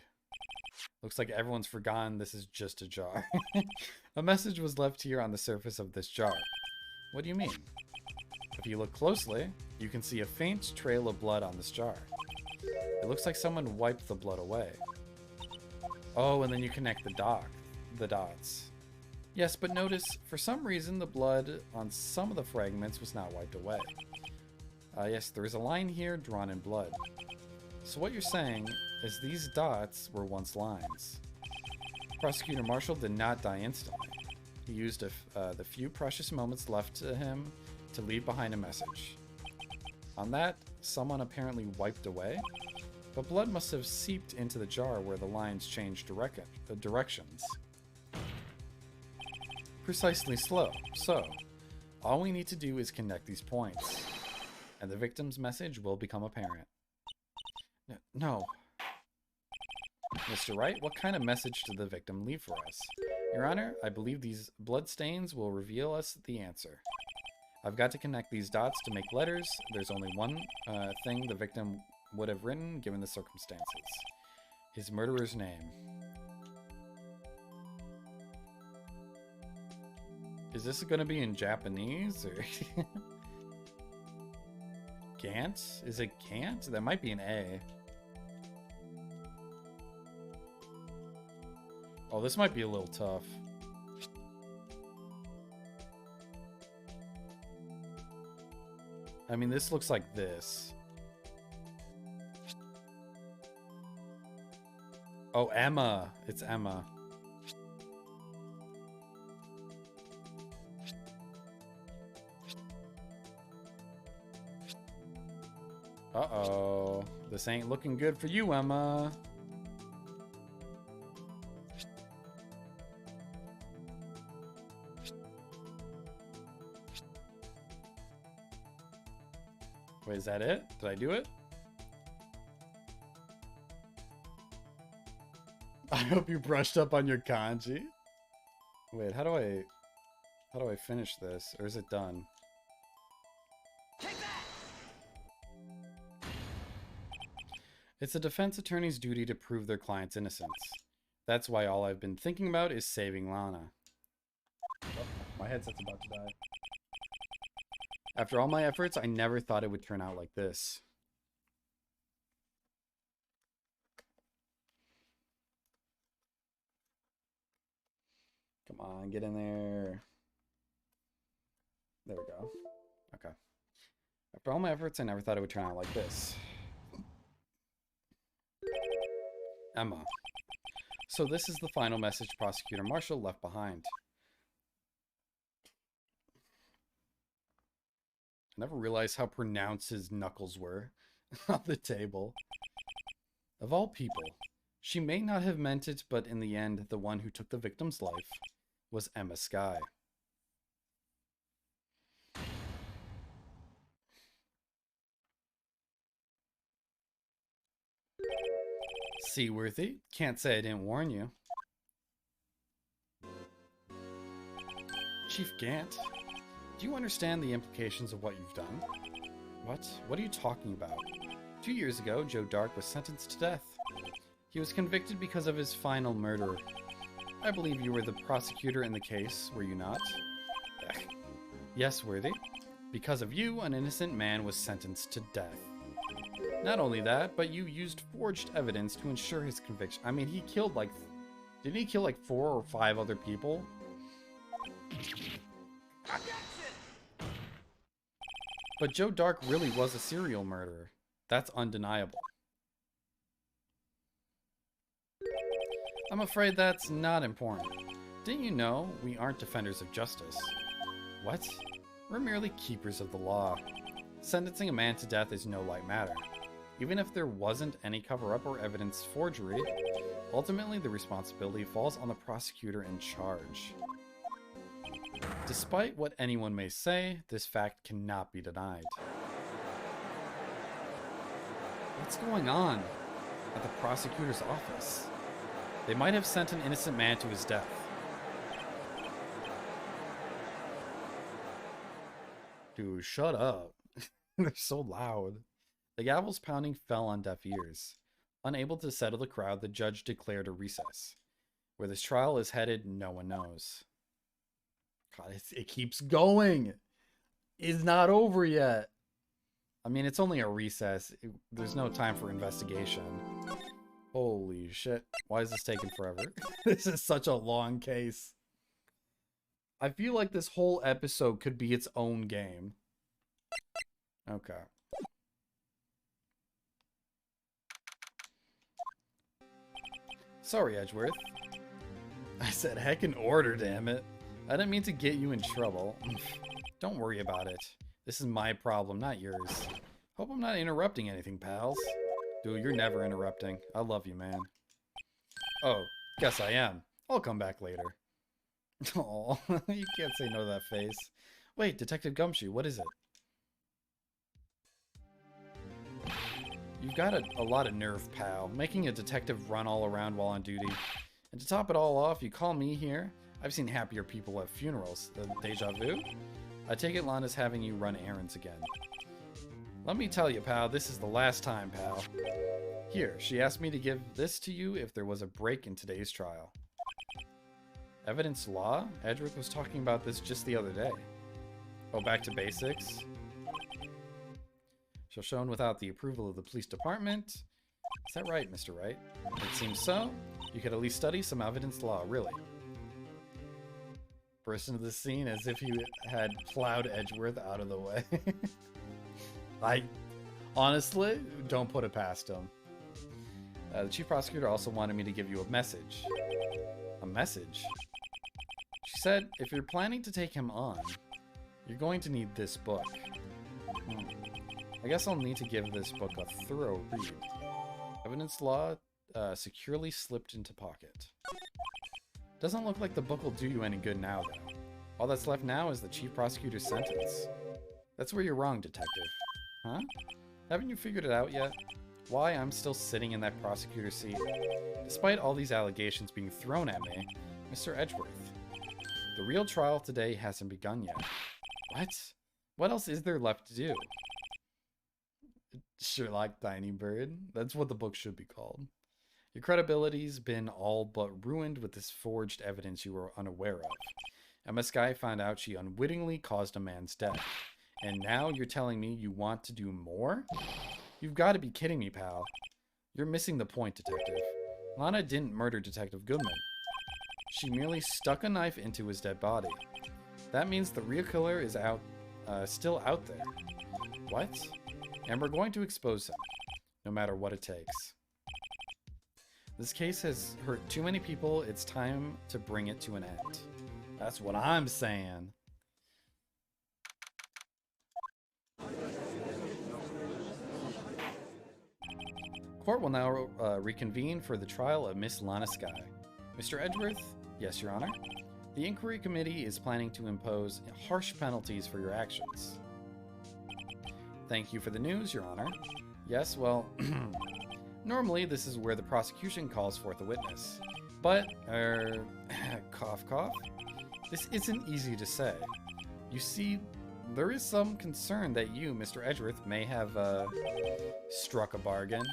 Looks like everyone's forgotten this is just a jar. A message was left here on the surface of this jar. What do you mean? If you look closely, you can see a faint trail of blood on this jar. It looks like someone wiped the blood away. Oh, and then you connect the dots. Yes, but notice, for some reason, the blood on some of the fragments was not wiped away. Yes, there is a line here drawn in blood. So what you're saying is these dots were once lines. Prosecutor Marshall did not die instantly. He used the few precious moments left to him to leave behind a message. On that, someone apparently wiped away, but blood must have seeped into the jar where the lines changed directions. Precisely so. All we need to do is connect these points, and the victim's message will become apparent. No. Mr. Wright, what kind of message did the victim leave for us? Your Honor, I believe these bloodstains will reveal us the answer. I've got to connect these dots to make letters. There's only one thing the victim would have written given the circumstances. His murderer's name. Is this going to be in Japanese or Gant? Is it Gant? That might be an A. Oh, this might be a little tough. I mean, this looks like this. Oh, Emma. It's Emma. Uh-oh. This ain't looking good for you, Emma. Wait, is that it? Did I do it? I hope you brushed up on your kanji. Wait, how do I finish this? Or is it done? Take that! It's a defense attorney's duty to prove their client's innocence. That's why all I've been thinking about is saving Lana. Oh, my headset's about to die. After all my efforts, I never thought it would turn out like this. Come on, get in there. There we go. Okay. After all my efforts, I never thought it would turn out like this. Emma. So this is the final message Prosecutor Marshall left behind. I never realized how pronounced his knuckles were on the table. Of all people, she may not have meant it, but in the end, the one who took the victim's life was Emma Skye. Seaworthy, can't say I didn't warn you. Chief Gant, do you understand the implications of what you've done? What? What are you talking about? 2 years ago, Joe Dark was sentenced to death. He was convicted because of his final murder. I believe you were the prosecutor in the case, were you not? Yes, Worthy. Because of you, an innocent man was sentenced to death. Not only that, but you used forged evidence to ensure his conviction. I mean, he killed like... Didn't he kill like 4 or 5 other people? But Joe Dark really was a serial murderer. That's undeniable. I'm afraid that's not important. Didn't you know we aren't defenders of justice? What? We're merely keepers of the law. Sentencing a man to death is no light matter. Even if there wasn't any cover-up or evidence forgery, ultimately the responsibility falls on the prosecutor in charge. Despite what anyone may say, this fact cannot be denied. What's going on at the prosecutor's office? They might have sent an innocent man to his death. Dude, shut up. They're so loud. The gavel's pounding fell on deaf ears. Unable to settle the crowd, the judge declared a recess. Where this trial is headed, no one knows. God, it keeps going. It's not over yet. I mean, it's only a recess. There's no time for investigation. Holy shit. Why is this taking forever? This is such a long case. I feel like this whole episode could be its own game. Okay. Sorry, Edgeworth. I said heck in order, damn it. I didn't mean to get you in trouble. Don't worry about it. This is my problem, not yours. Hope I'm not interrupting anything, pals. Dude, you're never interrupting. I love you, man. Oh, guess I am. I'll come back later. Oh, you can't say no to that face. Wait, Detective Gumshoe, what is it? You've got a lot of nerve, pal. Making a detective run all around while on duty. And to top it all off, you call me here? I've seen happier people at funerals. Deja vu? I take it Lana's having you run errands again. Let me tell you, pal, this is the last time, pal. Here, she asked me to give this to you if there was a break in today's trial. Evidence law? Edgeworth was talking about this just the other day. Oh, back to basics? Shall shown without the approval of the police department. Is that right, Mr. Wright? It seems so. You could at least study some evidence law, really. Burst into the scene as if he had plowed Edgeworth out of the way. I honestly don't put it past him. The chief prosecutor also wanted me to give you a message. A message? She said, if you're planning to take him on, you're going to need this book. I guess I'll need to give this book a thorough read. Evidence law securely slipped into pocket. Doesn't look like the book will do you any good now, though. All that's left now is the chief prosecutor's sentence. That's where you're wrong, detective. Huh? Haven't you figured it out yet? Why I'm still sitting in that prosecutor's seat? Despite all these allegations being thrown at me, Mr. Edgeworth, the real trial today hasn't begun yet. What? What else is there left to do? Sherlock Tiny Bird. That's what the book should be called. Your credibility's been all but ruined with this forged evidence you were unaware of. Emma Skye found out she unwittingly caused a man's death. And now you're telling me you want to do more? You've got to be kidding me, pal. You're missing the point, Detective. Lana didn't murder Detective Goodman. She merely stuck a knife into his dead body. That means the real killer is still out there. What? And we're going to expose him, no matter what it takes. This case has hurt too many people. It's time to bring it to an end. That's what I'm saying. Court will now reconvene for the trial of Miss Lana Skye. Mr. Edgeworth? Yes, Your Honor. The inquiry committee is planning to impose harsh penalties for your actions. Thank you for the news, Your Honor. Yes, well, normally this is where the prosecution calls forth a witness. But, cough cough, this isn't easy to say. You see, there is some concern that you, Mr. Edgeworth, may have, struck a bargain.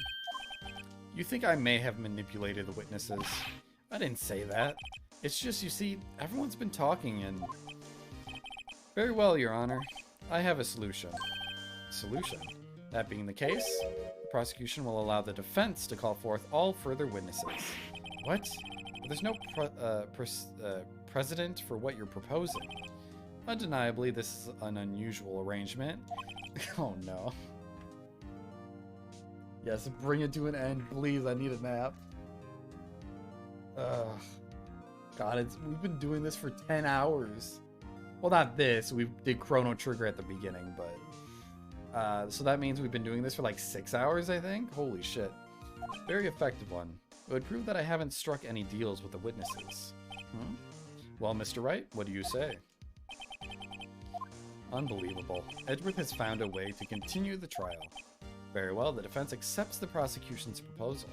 You think I may have manipulated the witnesses. I didn't say that. It's just, you see, everyone's been talking and... Very well, Your Honor. I have a solution. Solution? That being the case, the prosecution will allow the defense to call forth all further witnesses. What? There's no precedent for what you're proposing. Undeniably, this is an unusual arrangement. Oh no. Yes, bring it to an end, please. I need a nap. Ugh. God, we've been doing this for 10 hours. Well, not this. We did Chrono Trigger at the beginning, but... so that means we've been doing this for like 6 hours, I think? Holy shit. Very effective one. It would prove that I haven't struck any deals with the witnesses. Hmm? Well, Mr. Wright, what do you say? Unbelievable. Edgeworth has found a way to continue the trial. Very well, the defense accepts the prosecution's proposal.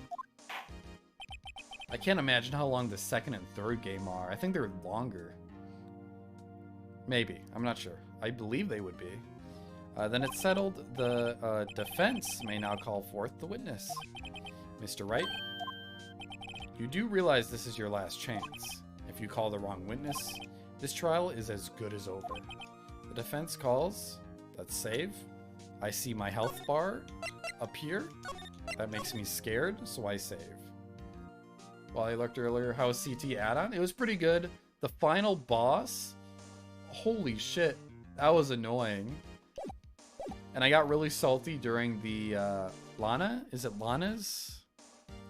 I can't imagine how long the second and third game are. I think they're longer. Maybe. I'm not sure. I believe they would be. Then it's settled. The defense may now call forth the witness. Mr. Wright, you do realize this is your last chance. If you call the wrong witness, this trial is as good as over. The defense calls. Let's save. I see my health bar appear. That makes me scared, so I save. While I looked earlier, how was CT add-on? It was pretty good. The final boss, holy shit, that was annoying. And I got really salty during the Lana? Is it Lana's?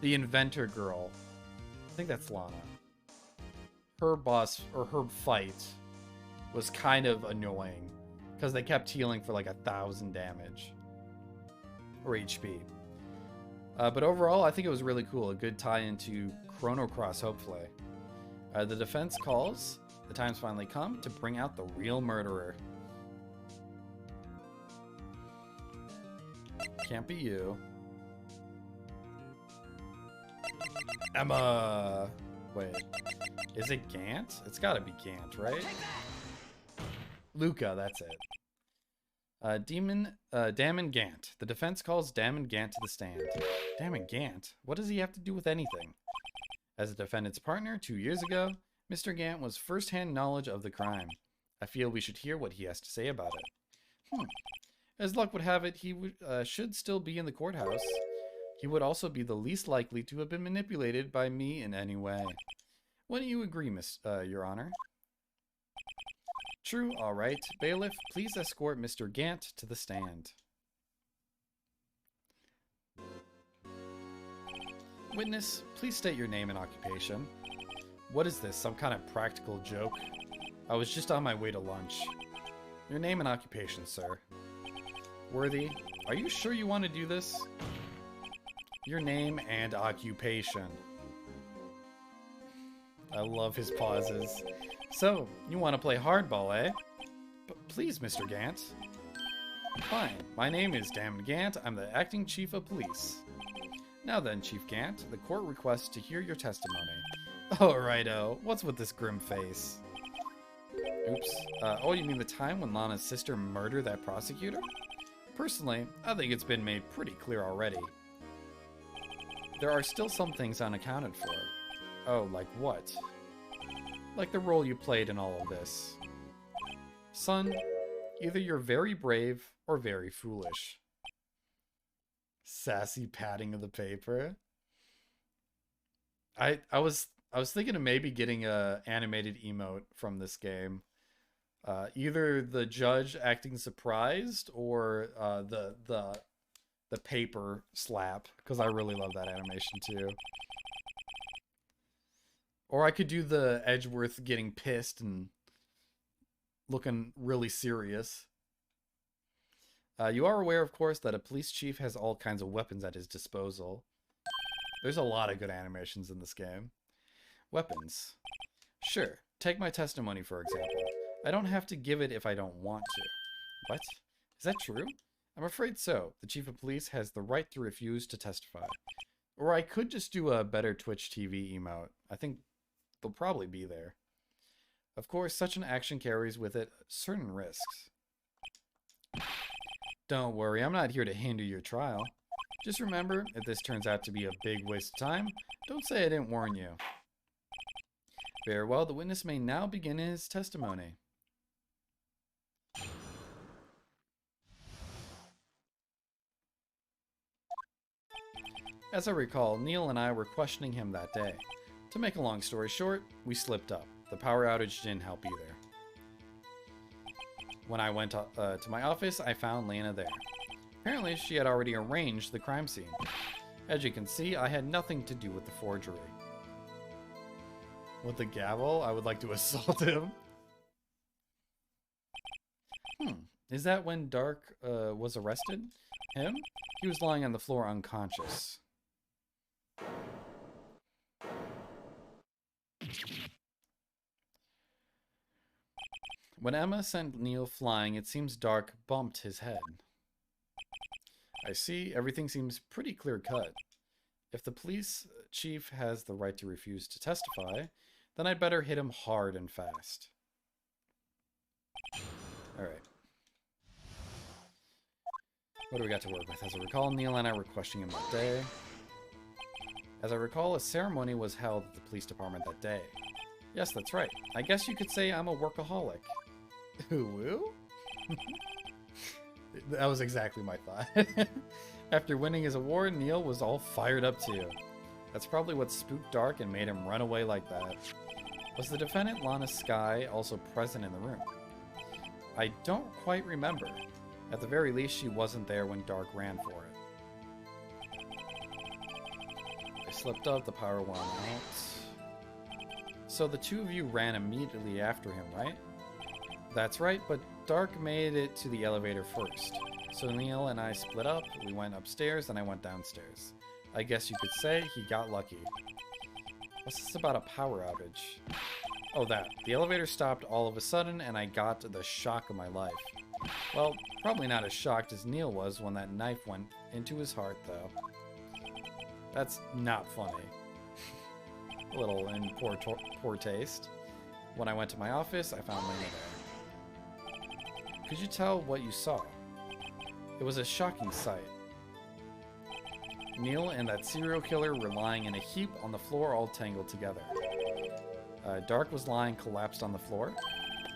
The inventor girl. I think that's Lana. Her boss, or her fight, was kind of annoying. Because they kept healing for like 1,000 damage. Or HP. But overall, I think it was really cool. A good tie into Chrono Cross, hopefully. The defense calls. The time's finally come to bring out the real murderer. Can't be you. Emma! Wait. Is it Gant? It's gotta be Gant, right? Luca, that's it. Damon Gant. The defense calls Damon Gant to the stand. Damon Gant? What does he have to do with anything? As a defendant's partner 2 years ago, Mr. Gant was first-hand knowledge of the crime. I feel we should hear what he has to say about it. As luck would have it, he should still be in the courthouse. He would also be the least likely to have been manipulated by me in any way. Wouldn't you agree, Your Honor? True, all right. Bailiff, please escort Mr. Gant to the stand. Witness, please state your name and occupation. What is this, some kind of practical joke? I was just on my way to lunch. Your name and occupation, sir. Worthy, are you sure you want to do this? Your name and occupation. I love his pauses. So, you want to play hardball, eh? But please, Mr. Gant. Fine. My name is Damon Gant. I'm the acting chief of police. Now then, Chief Gant, the court requests to hear your testimony. Oh, righto. What's with this grim face? Oops. Oh, you mean the time when Lana's sister murdered that prosecutor? Personally, I think it's been made pretty clear already. There are still some things unaccounted for. Oh, like what? Like the role you played in all of this. Son, either you're very brave or very foolish. Sassy patting of the paper. I was thinking of maybe getting a animated emote from this game. Either the judge acting surprised or the paper slap, because I really love that animation too. Or I could do the Edgeworth getting pissed and looking really serious. You are aware, of course, that a police chief has all kinds of weapons at his disposal. There's a lot of good animations in this game. Weapons. Sure, take my testimony for example. I don't have to give it if I don't want to. What? Is that true? I'm afraid so. The chief of police has the right to refuse to testify. Or I could just do a better Twitch TV emote. I think they'll probably be there. Of course, such an action carries with it certain risks. Don't worry, I'm not here to hinder your trial. Just remember, if this turns out to be a big waste of time, don't say I didn't warn you. Very well, the witness may now begin his testimony. As I recall, Neil and I were questioning him that day. To make a long story short, we slipped up. The power outage didn't help either. When I went to my office, I found Lena there. Apparently, she had already arranged the crime scene. As you can see, I had nothing to do with the forgery. With the gavel, I would like to assault him. Is that when Dark was arrested? Him? He was lying on the floor unconscious. When Emma sent Neil flying, it seems Dark bumped his head. I see, everything seems pretty clear-cut. If the police chief has the right to refuse to testify, then I'd better hit him hard and fast. Alright. What do we got to work with? As I recall, Neil and I were questioning him that day. As I recall, a ceremony was held at the police department that day. Yes, that's right. I guess you could say I'm a workaholic. Woo? That was exactly my thought. After winning his award, Neil was all fired up too. That's probably what spooked Dark and made him run away like that. Was the defendant, Lana Skye, also present in the room? I don't quite remember. At the very least, she wasn't there when Dark ran for it. I slipped up, the power went out. So the two of you ran immediately after him, right? That's right, but Dark made it to the elevator first. So Neil and I split up, we went upstairs, and I went downstairs. I guess you could say he got lucky. What's this about a power outage? Oh, that. The elevator stopped all of a sudden, and I got the shock of my life. Well, probably not as shocked as Neil was when that knife went into his heart, though. That's not funny. A little in poor taste. When I went to my office, I found Lena there. Could you tell what you saw? It was a shocking sight. Neil and that serial killer were lying in a heap on the floor, all tangled together. Dark was lying collapsed on the floor.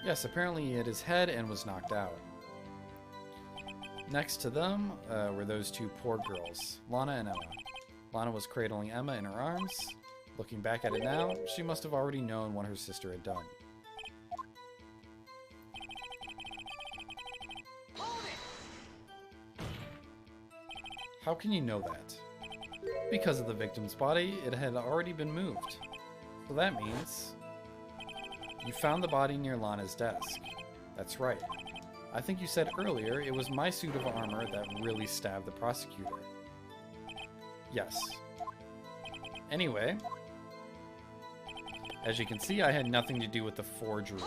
Yes, apparently he hit his head and was knocked out. Next to them were those two poor girls, Lana and Emma. Lana was cradling Emma in her arms. Looking back at it now, she must have already known what her sister had done. How can you know that? Because of the victim's body, it had already been moved. So that means you found the body near Lana's desk. That's right. I think you said earlier it was my suit of armor that really stabbed the prosecutor. Yes. Anyway, as you can see, I had nothing to do with the forgery.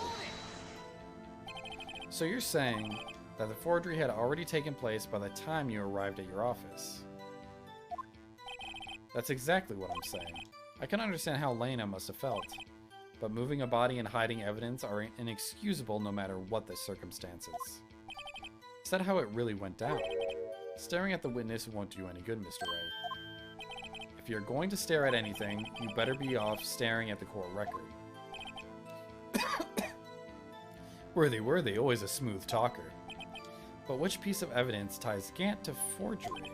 So you're saying that the forgery had already taken place by the time you arrived at your office. That's exactly what I'm saying. I can understand how Lena must have felt, but moving a body and hiding evidence are inexcusable no matter what the circumstances. Is that how it really went down? Staring at the witness won't do you any good, Mr. Wright. If you're going to stare at anything, you better be off staring at the court record. Worthy, always a smooth talker. But which piece of evidence ties Gant to forgery?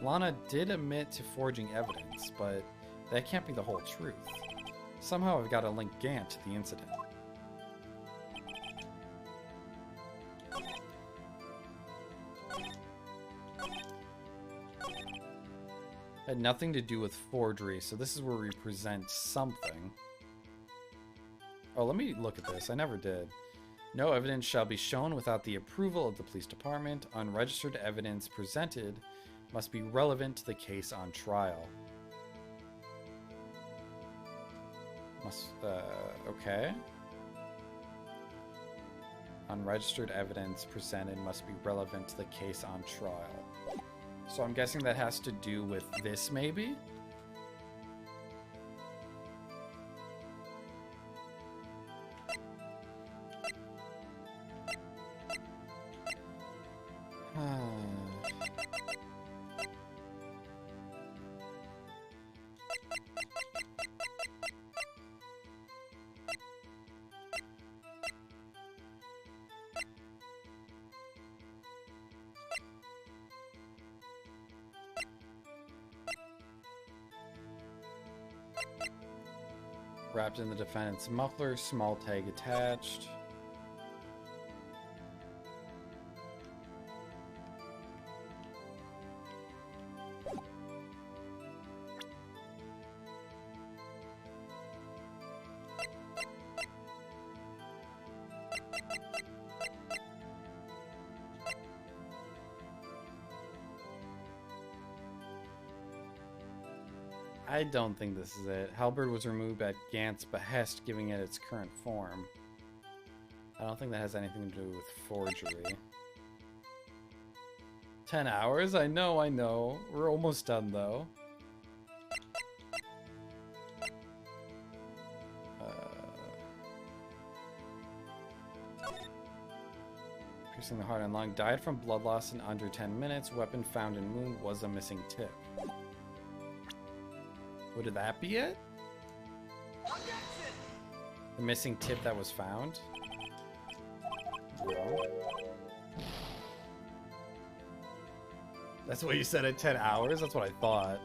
Lana did admit to forging evidence, but that can't be the whole truth. Somehow I've got to link Gant to the incident. Had nothing to do with forgery, so this is where we present something. Oh, let me look at this. I never did. No evidence shall be shown without the approval of the police department. Unregistered evidence presented must be relevant to the case on trial. Okay. Unregistered evidence presented must be relevant to the case on trial. So I'm guessing that has to do with this, maybe? Wrapped in the defendant's muffler, small tag attached. I don't think this is it. Halberd was removed at Gant's behest, giving it its current form. I don't think that has anything to do with forgery. 10 hours? I know. We're almost done, though. Piercing the heart and lung. Died from blood loss in under 10 minutes. Weapon found in wound was a missing tip. Would that be it? The missing tip that was found? No. That's what you said at 10 hours? That's what I thought.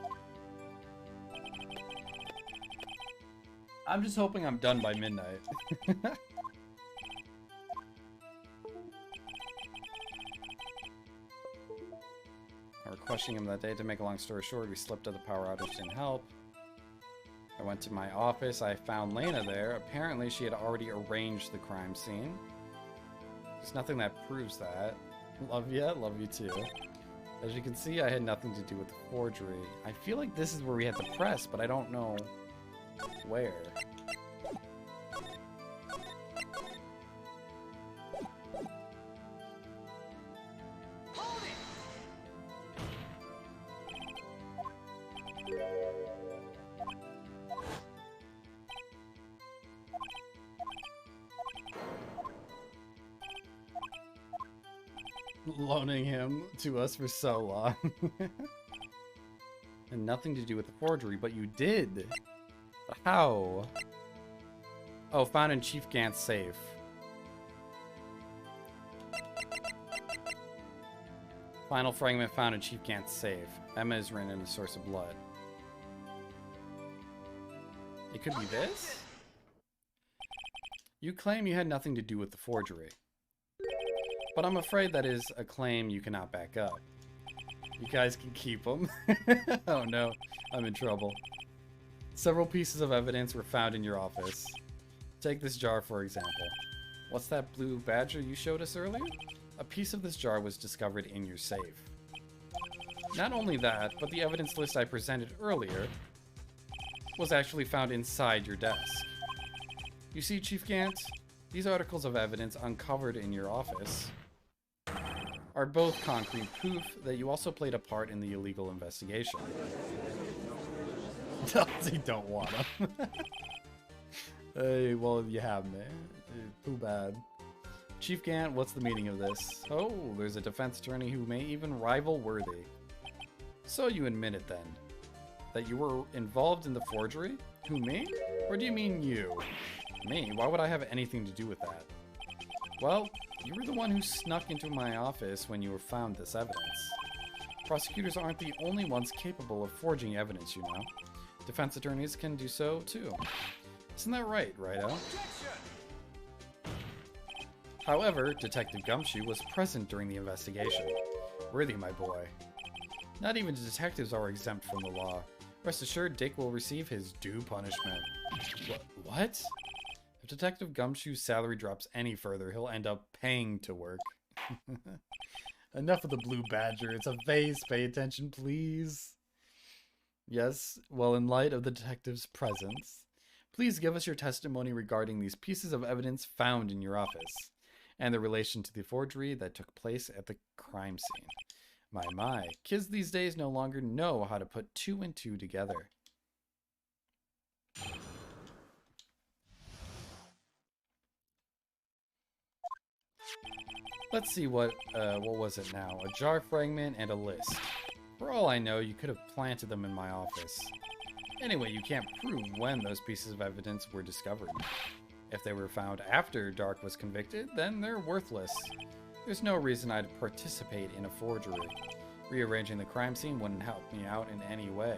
I'm just hoping I'm done by midnight. I were questioning him that day. To make a long story short, we slipped at the power outage, didn't help. I went to my office. I found Lena there. Apparently, she had already arranged the crime scene. There's nothing that proves that. Love you too. As you can see, I had nothing to do with the forgery. I feel like this is where we had the press, but I don't know where. Loaning him to us for so long. And nothing to do with the forgery, but you did. How? Oh, found in Chief Gant's safe. Final fragment found in Chief Gant's safe. Emma is written in a source of blood. It could be this? You claim you had nothing to do with the forgery. But I'm afraid that is a claim you cannot back up. You guys can keep them. Oh no, I'm in trouble. Several pieces of evidence were found in your office. Take this jar for example. What's that blue badger you showed us earlier? A piece of this jar was discovered in your safe. Not only that, but the evidence list I presented earlier was actually found inside your desk. You see, Chief Gant, these articles of evidence uncovered in your office are both concrete proof that you also played a part in the illegal investigation. They don't want them. Hey, well, you have me. Too bad. Chief Gant, what's the meaning of this? Oh, there's a defense attorney who may even rival Worthy. So you admit it then? That you were involved in the forgery? Who, me? Or do you mean you? Me? Why would I have anything to do with that? Well, you were the one who snuck into my office when you were found this evidence. Prosecutors aren't the only ones capable of forging evidence, you know. Defense attorneys can do so, too. Isn't that right, Righto? However, Detective Gumshoe was present during the investigation. Worthy, my boy. Not even detectives are exempt from the law. Rest assured, Dick will receive his due punishment. What? If Detective Gumshoe's salary drops any further, he'll end up paying to work. Enough of the blue badger. It's a vase. Pay attention, please. Yes, well, in light of the detective's presence, please give us your testimony regarding these pieces of evidence found in your office and the relation to the forgery that took place at the crime scene. My, kids these days no longer know how to put 2 and 2 together. Let's see, what was it now? A jar fragment and a list. For all I know, you could have planted them in my office. Anyway, you can't prove when those pieces of evidence were discovered. If they were found after Dark was convicted, then they're worthless. There's no reason I'd participate in a forgery. Rearranging the crime scene wouldn't help me out in any way.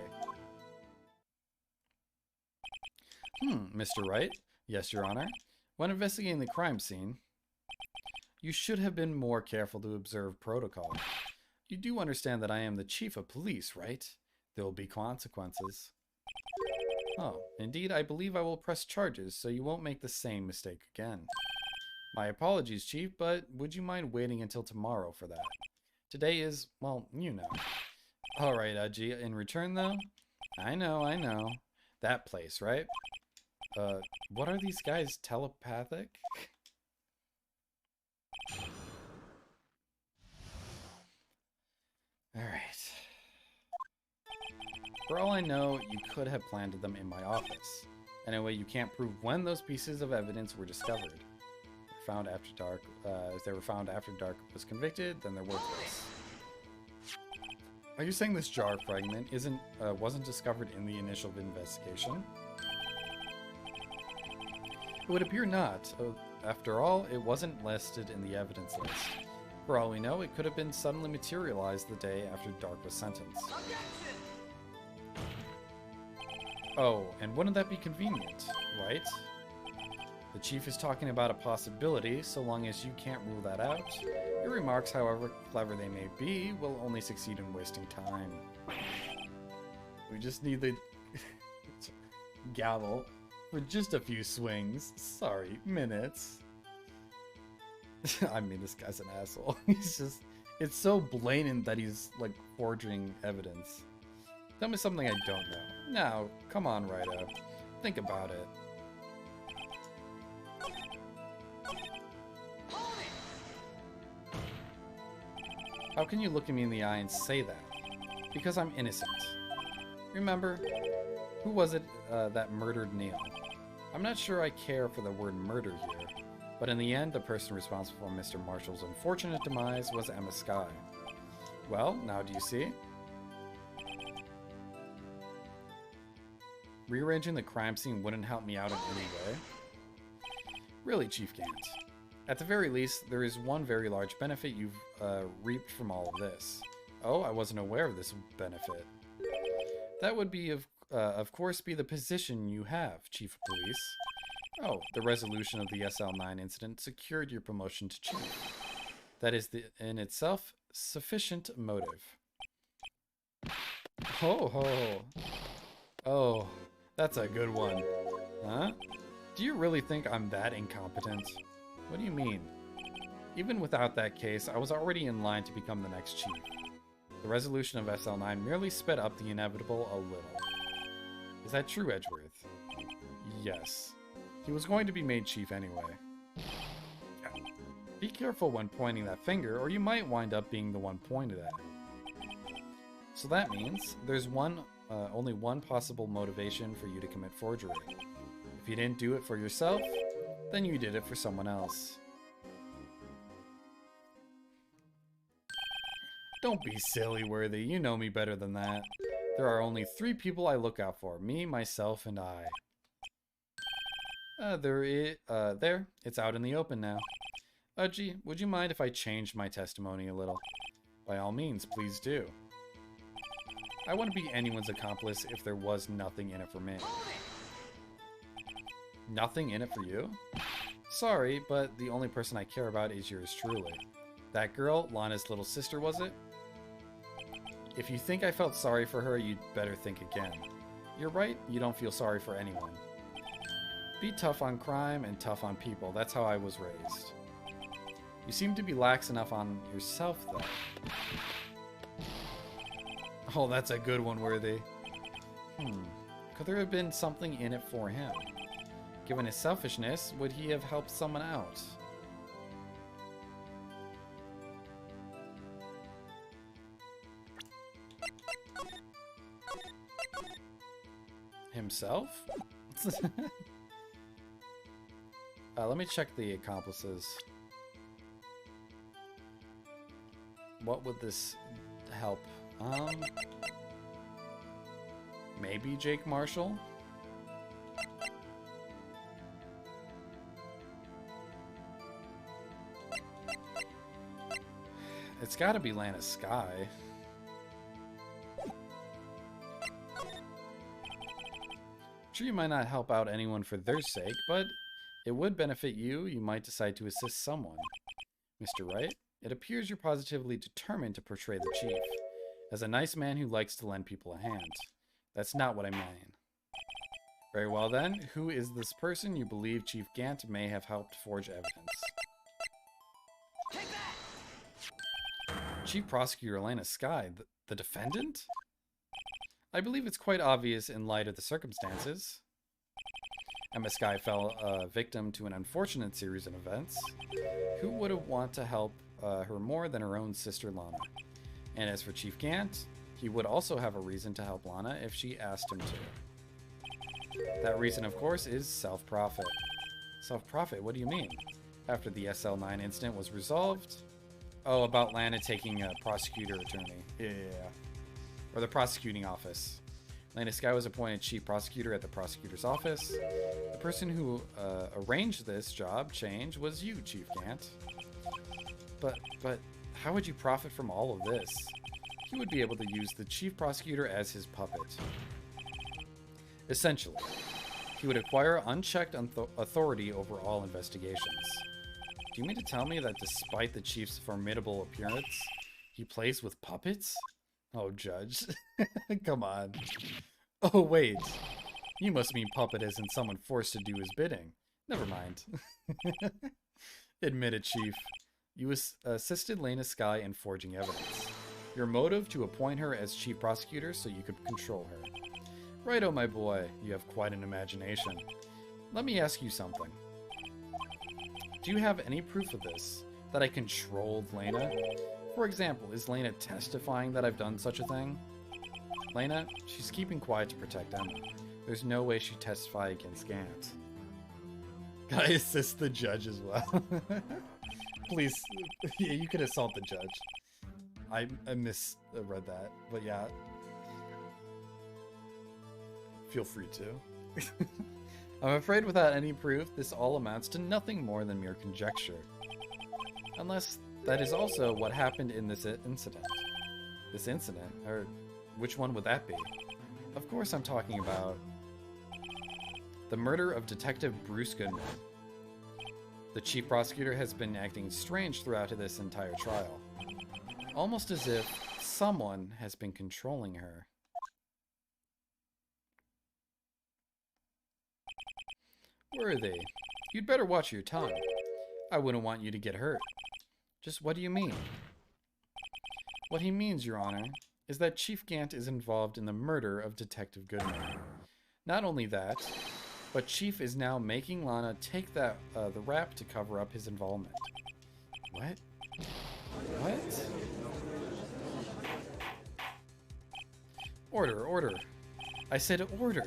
Mr. Wright? Yes, Your Honor. When investigating the crime scene, you should have been more careful to observe protocol. You do understand that I am the chief of police, right? There will be consequences. Oh, indeed, I believe I will press charges, so you won't make the same mistake again. My apologies, Chief, but would you mind waiting until tomorrow for that? Today is, well, you know. Alright, Udgy, in return, though? I know. That place, right? What are these guys, telepathic? Alright. For all I know, you could have planted them in my office. Anyway, you can't prove when those pieces of evidence were discovered. Found after Dark. If they were found after Dark was convicted, then they're worthless. Are you saying this jar fragment wasn't discovered in the initial investigation? It would appear not. After all, it wasn't listed in the evidence list. For all we know, it could have been suddenly materialized the day after Dark was sentenced. Oh, and wouldn't that be convenient, right? The chief is talking about a possibility, so long as you can't rule that out. Your remarks, however clever they may be, will only succeed in wasting time. We just need the gavel for just a few swings. Sorry, minutes. I mean, this guy's an asshole. He's just... It's so blatant that he's, like, forging evidence. Tell me something I don't know. Now, come on, Righto. Think about it. How can you look at me in the eye and say that? Because I'm innocent. Remember, who was it that murdered Neil? I'm not sure I care for the word murder here, but in the end, the person responsible for Mr. Marshall's unfortunate demise was Emma Skye. Well, now do you see? Rearranging the crime scene wouldn't help me out in any way. Really, Chief Gant. At the very least, there is one very large benefit you've reaped from all of this. Oh, I wasn't aware of this benefit. That would be, of course, be the position you have, Chief of Police. Oh, the resolution of the SL9 incident secured your promotion to Chief. That is, in itself, sufficient motive. Oh, that's a good one. Huh? Do you really think I'm that incompetent? What do you mean? Even without that case, I was already in line to become the next chief. The resolution of SL9 merely sped up the inevitable a little. Is that true, Edgeworth? Yes. He was going to be made chief anyway. Be careful when pointing that finger, or you might wind up being the one pointed at. So that means there's only one possible motivation for you to commit forgery. If you didn't do it for yourself, then you did it for someone else. Don't be silly, Worthy. You know me better than that. There are only 3 people I look out for. Me, myself, and I. There. It's out in the open now. Gee, would you mind if I changed my testimony a little? By all means, please do. I wouldn't be anyone's accomplice if there was nothing in it for me. Nothing in it for you? Sorry, but the only person I care about is yours truly. That girl, Lana's little sister, was it? If you think I felt sorry for her, you'd better think again. You're right, you don't feel sorry for anyone. Be tough on crime and tough on people. That's how I was raised. You seem to be lax enough on yourself, though. Oh, that's a good one, Worthy. Could there have been something in it for him? Given his selfishness, would he have helped someone out? Himself? Let me check the accomplices. What would this help? Maybe Jake Marshall? It's gotta be Lana Sky. Sure, you might not help out anyone for their sake, but it would benefit you. You might decide to assist someone. Mr. Wright, it appears you're positively determined to portray the chief as a nice man who likes to lend people a hand. That's not what I mean. Very well then, who is this person you believe Chief Gant may have helped forge evidence? Chief Prosecutor Elena Sky, the defendant? I believe it's quite obvious in light of the circumstances. Emma Sky fell victim to an unfortunate series of events. Who would have want to help her more than her own sister Lana? And as for Chief Gant, he would also have a reason to help Lana if she asked him to. That reason, of course, is self-profit. Self-profit? What do you mean? After the SL9 incident was resolved? Oh, about Lana taking a prosecutor attorney. Yeah. Or the prosecuting office. Lana Sky was appointed chief prosecutor at the prosecutor's office. The person who arranged this job change was you, Chief Gant. But how would you profit from all of this? He would be able to use the chief prosecutor as his puppet. Essentially, he would acquire unchecked authority over all investigations. Do you mean to tell me that despite the chief's formidable appearance, he plays with puppets? Oh, Judge. Come on. Oh, wait. You must mean puppet as in someone forced to do his bidding. Never mind. Admit it, Chief. You assisted Lana Sky in forging evidence. Your motive to appoint her as chief prosecutor so you could control her. Righto, my boy. You have quite an imagination. Let me ask you something. Do you have any proof of this? That I controlled Lana? For example, is Lana testifying that I've done such a thing? Lana, she's keeping quiet to protect Emma. There's no way she'd testify against Gant. Can I assist the judge as well? Please, yeah, you can assault the judge. I misread that, but yeah. Feel free to. I'm afraid without any proof, this all amounts to nothing more than mere conjecture. Unless that is also what happened in this incident. This incident? Or which one would that be? Of course I'm talking about the murder of Detective Bruce Goodman. The chief prosecutor has been acting strange throughout this entire trial. Almost as if someone has been controlling her. Worthy, you'd better watch your tongue. I wouldn't want you to get hurt. Just what do you mean? What he means, Your Honor, is that Chief Gant is involved in the murder of Detective Goodman. Not only that, but Chief is now making Lana take the rap to cover up his involvement. What? What? Order, order. I said order.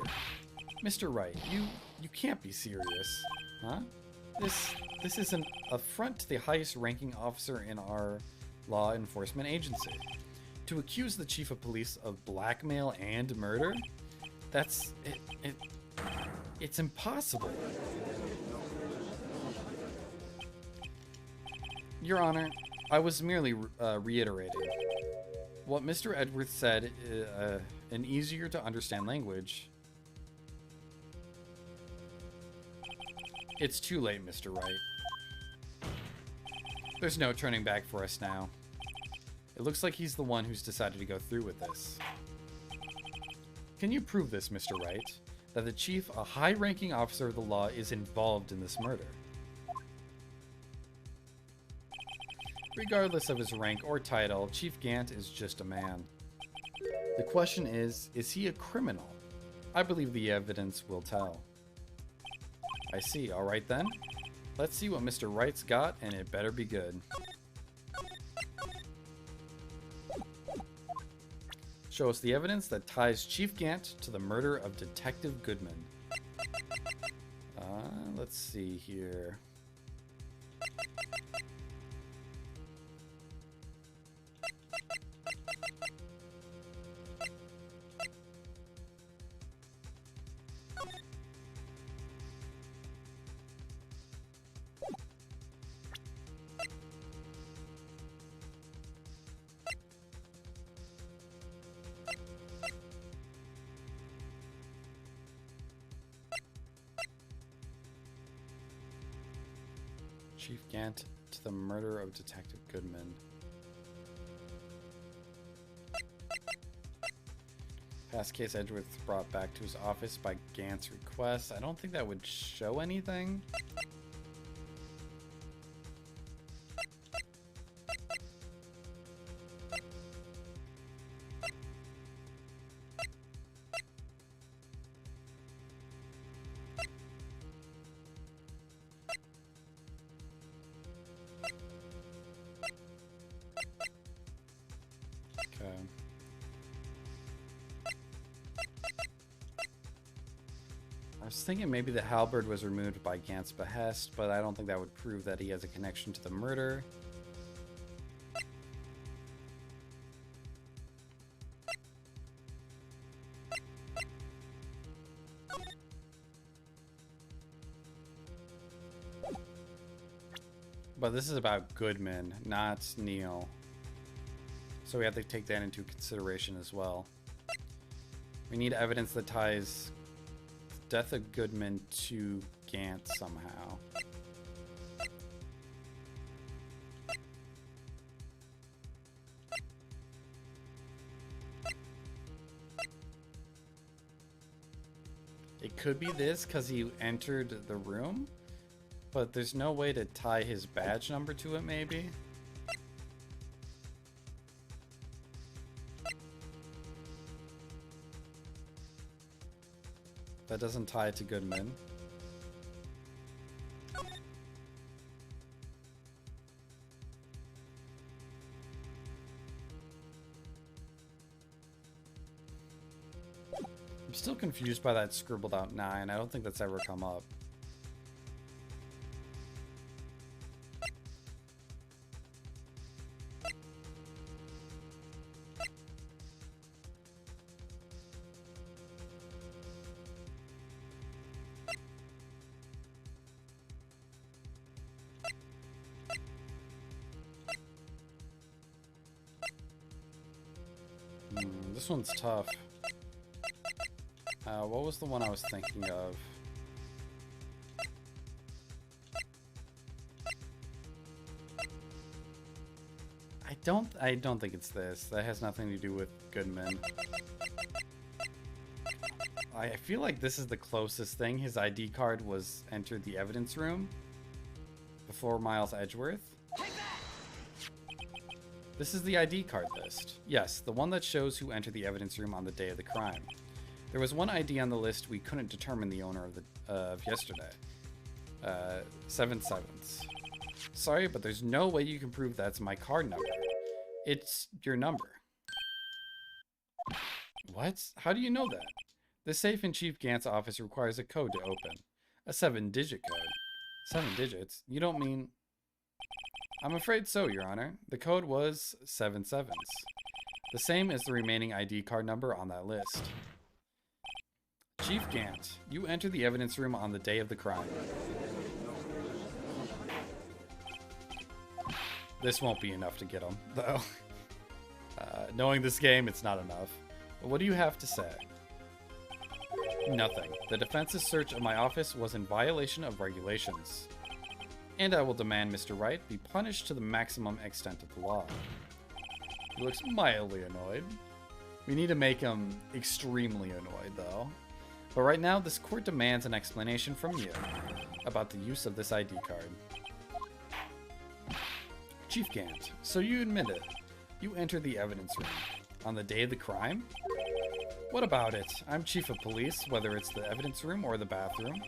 Mr. Wright, you can't be serious. Huh? This is an affront to the highest ranking officer in our law enforcement agency. To accuse the chief of police of blackmail and murder? That's... It's impossible. Your Honor, I was merely reiterating what Mr. Edgeworth said in easier to understand language. It's too late, Mr. Wright. There's no turning back for us now. It looks like he's the one who's decided to go through with this. Can you prove this, Mr. Wright? That the chief, a high-ranking officer of the law, is involved in this murder? Regardless of his rank or title, Chief Gant is just a man. The question is he a criminal? I believe the evidence will tell. I see. All right then. Let's see what Mr. Wright's got, and it better be good. Show us the evidence that ties Chief Gant to the murder of Detective Goodman. Let's see here. Chief Gant to the murder of Detective Goodman. Past case Edgeworth brought back to his office by Gant's request. I don't think that would show anything. I was thinking maybe the halberd was removed by Gant's behest, but I don't think that would prove that he has a connection to the murder. But this is about Goodman, not Neil. So we have to take that into consideration as well. We need evidence that ties the death of Goodman to Gant somehow. It could be this because he entered the room, but there's no way to tie his badge number to it, maybe? That doesn't tie it to Goodman. I'm still confused by that scribbled out 9. I don't think that's ever come up. This one's tough. What was the one I was thinking of? I don't think it's this. That has nothing to do with Goodman. I feel like this is the closest thing. His ID card was entered the evidence room before Miles Edgeworth. This is the ID card list. Yes, the one that shows who entered the evidence room on the day of the crime. There was one ID on the list we couldn't determine the owner of yesterday. 7 7s. Sorry, but there's no way you can prove that's my card number. It's your number. What? How do you know that? The safe in Chief Gant's office requires a code to open. A 7-digit code. 7 digits? You don't mean... I'm afraid so, Your Honor. The code was 7 7s. The same as the remaining ID card number on that list. Chief Gant, you enter the evidence room on the day of the crime. This won't be enough to get him, though. Knowing this game, it's not enough. But what do you have to say? Nothing. The defense's search of my office was in violation of regulations. And I will demand Mr. Wright be punished to the maximum extent of the law. He looks mildly annoyed. We need to make him extremely annoyed, though. But right now, this court demands an explanation from you about the use of this ID card. Chief Gant, so you admit it. You entered the evidence room on the day of the crime? What about it? I'm chief of police, whether it's the evidence room or the bathroom.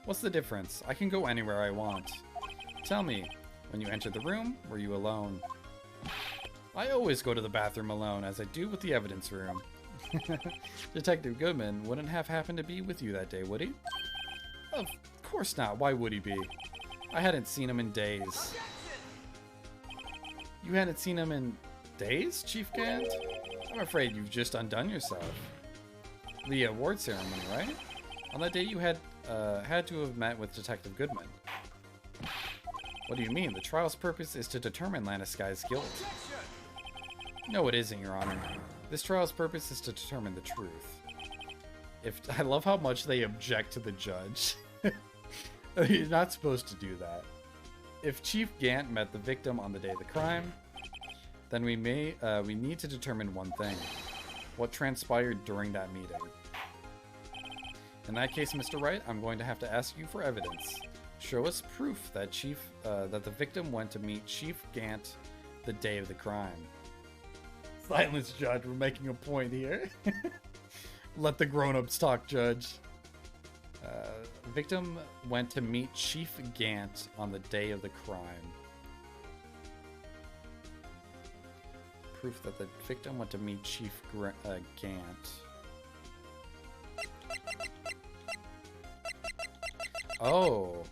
What's the difference? I can go anywhere I want. Tell me, when you entered the room, were you alone? I always go to the bathroom alone, as I do with the evidence room. Detective Goodman wouldn't have happened to be with you that day, would he? Of course not. Why would he be? I hadn't seen him in days. You hadn't seen him in days, Chief Gant? I'm afraid you've just undone yourself. The award ceremony, right? On that day you had to have met with Detective Goodman. What do you mean? The trial's purpose is to determine Landeskai's guilt. No, it isn't, Your Honor. This trial's purpose is to determine the truth. I love how much they object to the judge. You're not supposed to do that. If Chief Gant met the victim on the day of the crime, then we need to determine one thing. What transpired during that meeting? In that case, Mr. Wright, I'm going to have to ask you for evidence. Show us proof that that the victim went to meet Chief Gant the day of the crime. Silence, Judge. We're making a point here. Let the grown-ups talk, Judge. The victim went to meet Chief Gant on the day of the crime. Proof that the victim went to meet Chief Gant. Oh.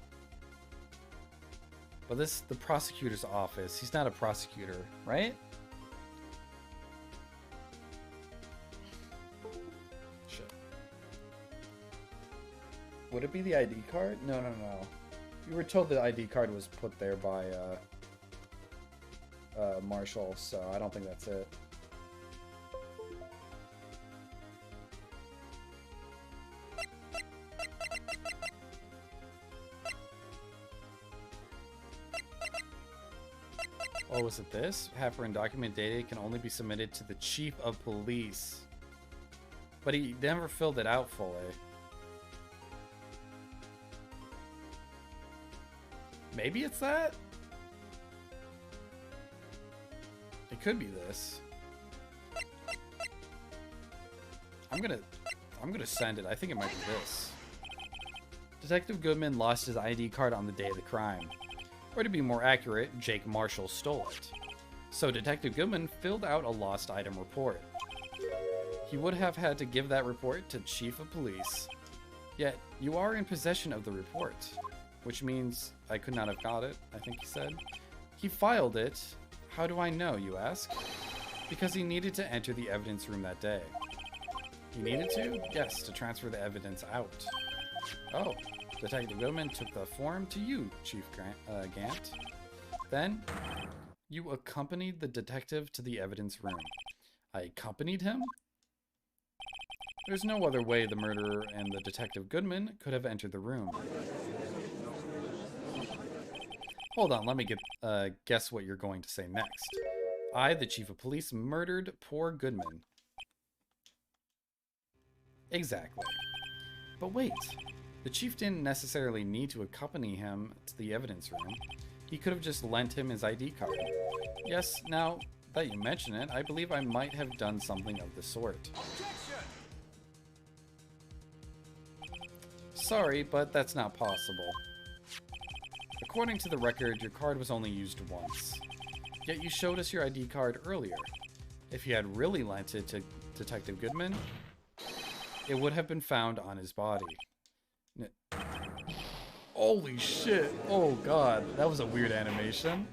But this is the prosecutor's office. He's not a prosecutor, right? Shit. Would it be the ID card? No. You were told the ID card was put there by Marshall, so I don't think that's it. Oh, was it this? Happer and document data can only be submitted to the Chief of Police. But he never filled it out fully. Maybe it's that? It could be this. I'm gonna send it. I think it might be this. Detective Goodman lost his ID card on the day of the crime. Or to be more accurate, Jake Marshall stole it. So Detective Goodman filled out a lost item report. He would have had to give that report to Chief of Police. Yet, you are in possession of the report. Which means I could not have got it, I think he said. He filed it. How do I know, you ask? Because he needed to enter the evidence room that day. He needed to? Yes, to transfer the evidence out. Oh, Detective Goodman took the form to you, Chief Gant. Then, you accompanied the detective to the evidence room. I accompanied him? There's no other way the murderer and the Detective Goodman could have entered the room. Hold on, let me guess what you're going to say next. I, the Chief of Police, murdered poor Goodman. Exactly. But wait. The chief didn't necessarily need to accompany him to the evidence room. He could have just lent him his ID card. Yes, now that you mention it, I believe I might have done something of the sort. Sorry, but that's not possible. According to the record, your card was only used once. Yet you showed us your ID card earlier. If you had really lent it to Detective Goodman, it would have been found on his body. Holy shit. Oh god, that was a weird animation.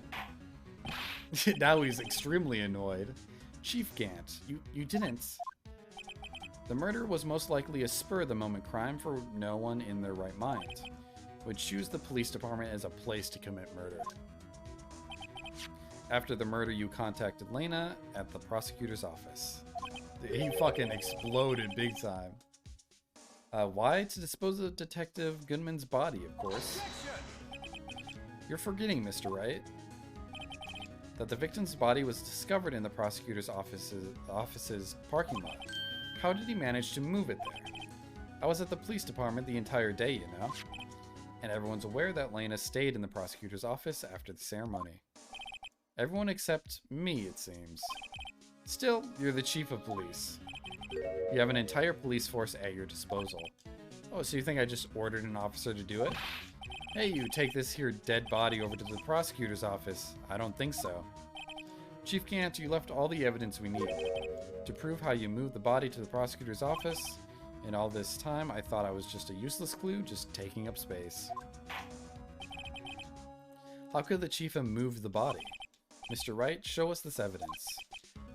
Now he's extremely annoyed. Chief Gant, you didn't. The murder was most likely a spur-of-the-moment crime, for no one in their right mind would choose the police department as a place to commit murder. After the murder, you contacted Lena at the prosecutor's office. He fucking exploded big time. Why? To dispose of Detective Goodman's body, of course. You're forgetting, Mr. Wright, that the victim's body was discovered in the prosecutor's office's parking lot. How did he manage to move it there? I was at the police department the entire day, you know. And everyone's aware that Lena stayed in the prosecutor's office after the ceremony. Everyone except me, it seems. Still, you're the chief of police. You have an entire police force at your disposal. Oh, so you think I just ordered an officer to do it? Hey, you take this here dead body over to the prosecutor's office. I don't think so. Chief Gant, you left all the evidence we need to prove how you moved the body to the prosecutor's office. And all this time, I thought I was just a useless clue, just taking up space. How could the chief have moved the body? Mr. Wright, show us this evidence.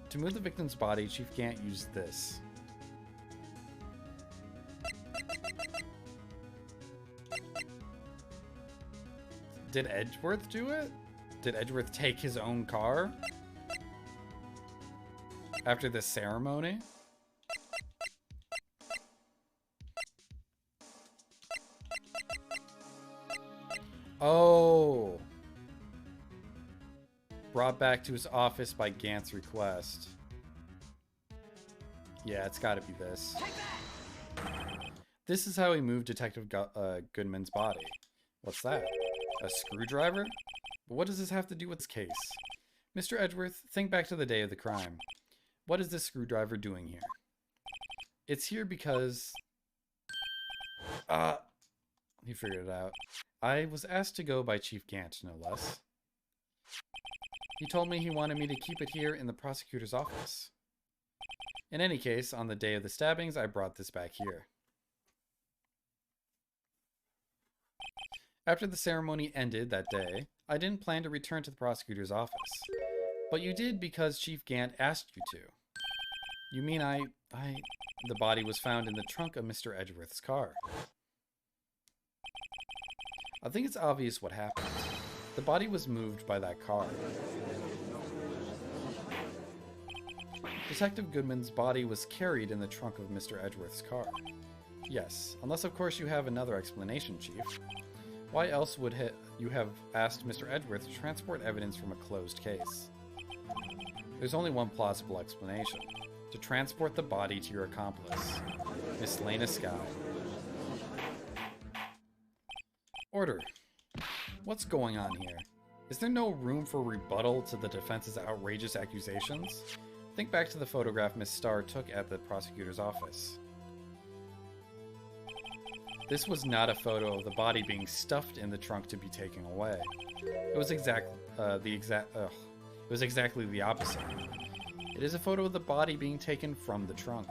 To move the victim's body, Chief Gant used this. Did Edgeworth do it? Did Edgeworth take his own car? After the ceremony? Oh. Brought back to his office by Gant's request. Yeah, it's gotta be this. This is how he moved Detective Goodman's body. What's that? A screwdriver? But what does this have to do with this case? Mr. Edgeworth, think back to the day of the crime. What is this screwdriver doing here? It's here because... he figured it out. I was asked to go by Chief Gant, no less. He told me he wanted me to keep it here in the prosecutor's office. In any case, on the day of the stabbings, I brought this back here. After the ceremony ended that day, I didn't plan to return to the prosecutor's office. But you did because Chief Gant asked you to. You mean the body was found in the trunk of Mr. Edgeworth's car. I think it's obvious what happened. The body was moved by that car. Detective Goodman's body was carried in the trunk of Mr. Edgeworth's car. Yes, unless of course you have another explanation, Chief. Why else would you have asked Mr. Edgeworth to transport evidence from a closed case? There's only one plausible explanation. To transport the body to your accomplice, Miss Lena Sky. Order. What's going on here? Is there no room for rebuttal to the defense's outrageous accusations? Think back to the photograph Miss Starr took at the prosecutor's office. This was not a photo of the body being stuffed in the trunk to be taken away. It was exactly the opposite. It is a photo of the body being taken from the trunk.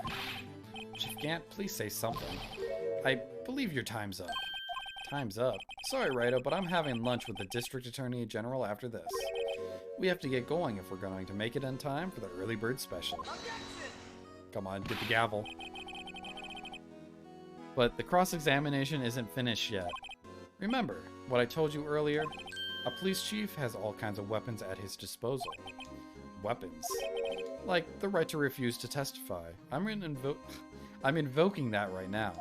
Chief Gant, please say something. I believe your time's up. Time's up. Sorry, Wright, but I'm having lunch with the District Attorney General after this. We have to get going if we're going to make it in time for the early bird special. Come on, get the gavel. But the cross-examination isn't finished yet. Remember what I told you earlier? A police chief has all kinds of weapons at his disposal. Weapons. Like the right to refuse to testify. I'm invoking that right now.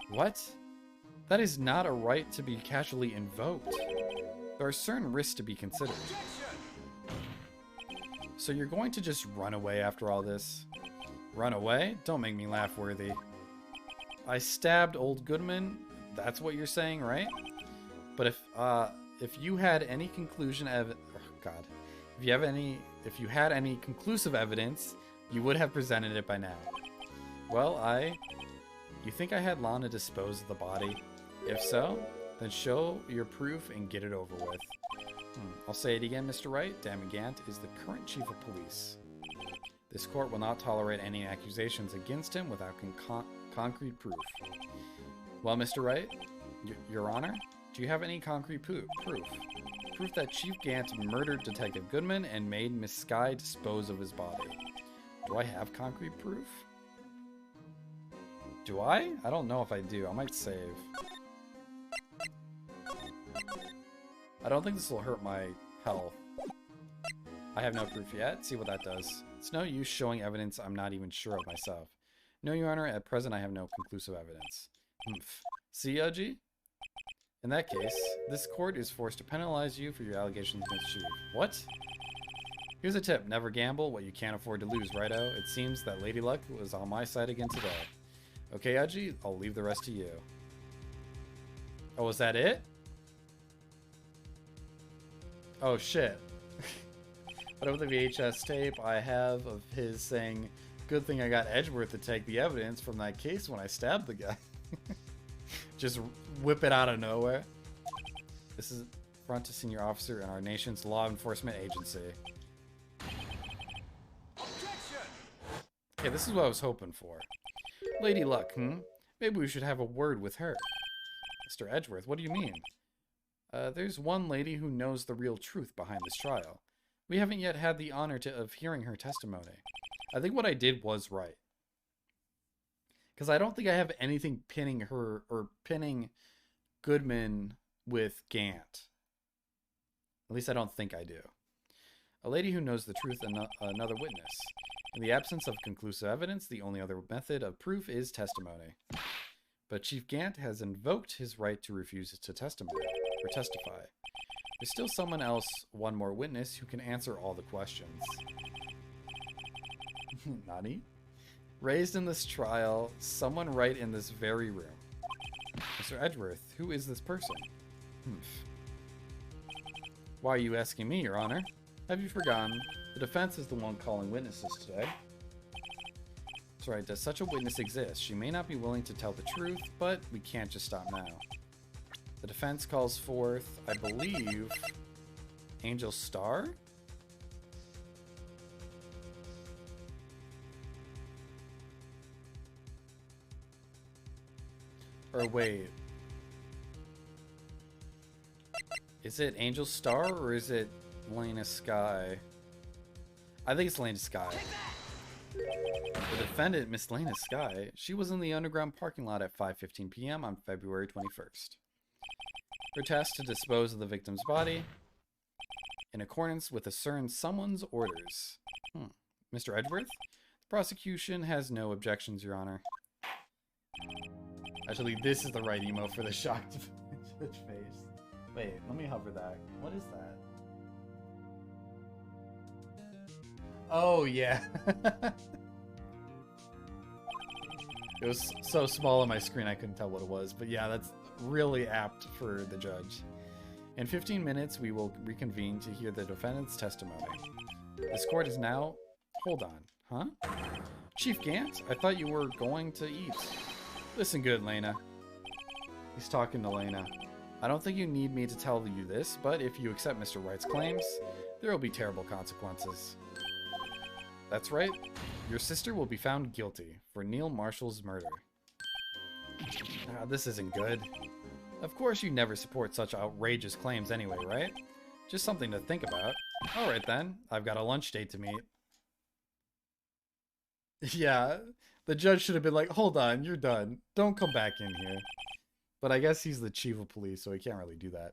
What? That is not a right to be casually invoked. There are certain risks to be considered. So you're going to just run away after all this? Run away? Don't make me laugh, Worthy. I stabbed old Goodman? That's what you're saying, right? But if you had any conclusion if you had any conclusive evidence, you would have presented it by now. Well, you think I had Lana dispose of the body? If so, then show your proof and get it over with. I'll say it again, Mr. Wright. Damon Gant is the current chief of police. This court will not tolerate any accusations against him without concrete proof. Well, Mr. Wright, Your Honor, do you have any concrete proof? Proof that Chief Gant murdered Detective Goodman and made Miss Sky dispose of his body. Do I have concrete proof? Do I? I don't know if I do. I might save. I don't think this will hurt my health. I have no proof yet. See what that does. It's no use showing evidence I'm not even sure of myself. No, Your Honor, at present I have no conclusive evidence. Humph. See, Uji? In that case, this court is forced to penalize you for your allegations of mischief. What? Here's a tip. Never gamble what you can't afford to lose, righto? It seems that Lady Luck was on my side again today. Okay, Uji, I'll leave the rest to you. Oh, was that it? Oh, shit. Whatever the VHS tape I have of his saying, good thing I got Edgeworth to take the evidence from that case when I stabbed the guy. Just whip it out of nowhere. This is front to senior officer in our nation's law enforcement agency. Objection! Okay, this is what I was hoping for. Lady Luck, Maybe we should have a word with her. Mr. Edgeworth, what do you mean? There's one lady who knows the real truth behind this trial. We haven't yet had the honor of hearing her testimony. I think what I did was right. Because I don't think I have anything pinning her or pinning Goodman with Gant. At least I don't think I do. A lady who knows the truth and another witness. In the absence of conclusive evidence, the only other method of proof is testimony. But Chief Gant has invoked his right to refuse to testify. There's still someone else, one more witness, who can answer all the questions. Nani? Raised in this trial, someone right in this very room. Mr. Edgeworth, who is this person? Why are you asking me, Your Honor? Have you forgotten? The defense is the one calling witnesses today. That's right, does such a witness exist? She may not be willing to tell the truth, but we can't just stop now. The defense calls forth, I believe, Angel Star? Or wait. Is it Angel Star or is it Lena Sky? I think it's Lena Sky. The defendant, Miss Lena Sky, she was in the underground parking lot at 5:15 p.m. on February 21st. Her task to dispose of the victim's body in accordance with a certain someone's orders. Mr. Edgeworth? The prosecution has no objections, Your Honor. Actually, this is the right emo for the shocked judge face. Wait, let me hover that. What is that? Oh, yeah. It was so small on my screen I couldn't tell what it was. But yeah, that's really apt for the judge. In 15 minutes, we will reconvene to hear the defendant's testimony. This court is now... Hold on. Huh? Chief Gant? I thought you were going to eat. Listen good, Lena. He's talking to Lena. I don't think you need me to tell you this, but if you accept Mr. Wright's claims, there will be terrible consequences. That's right. Your sister will be found guilty for Neil Marshall's murder. This isn't good. Of course you never support such outrageous claims anyway, right? Just something to think about. Alright then, I've got a lunch date to meet. Yeah, the judge should have been like, hold on, you're done. Don't come back in here. But I guess he's the chief of police, so he can't really do that.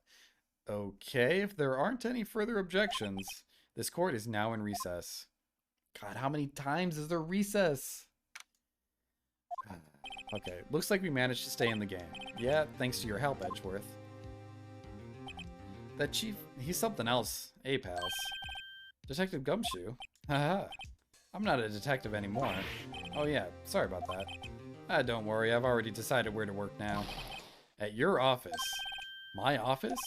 Okay, if there aren't any further objections, this court is now in recess. God, how many times is there recess? Okay, looks like we managed to stay in the game. Yeah, thanks to your help, Edgeworth. That chief, he's something else. Hey, pals. Detective Gumshoe? Haha. I'm not a detective anymore. Oh yeah, sorry about that. Don't worry, I've already decided where to work now. At your office. My office?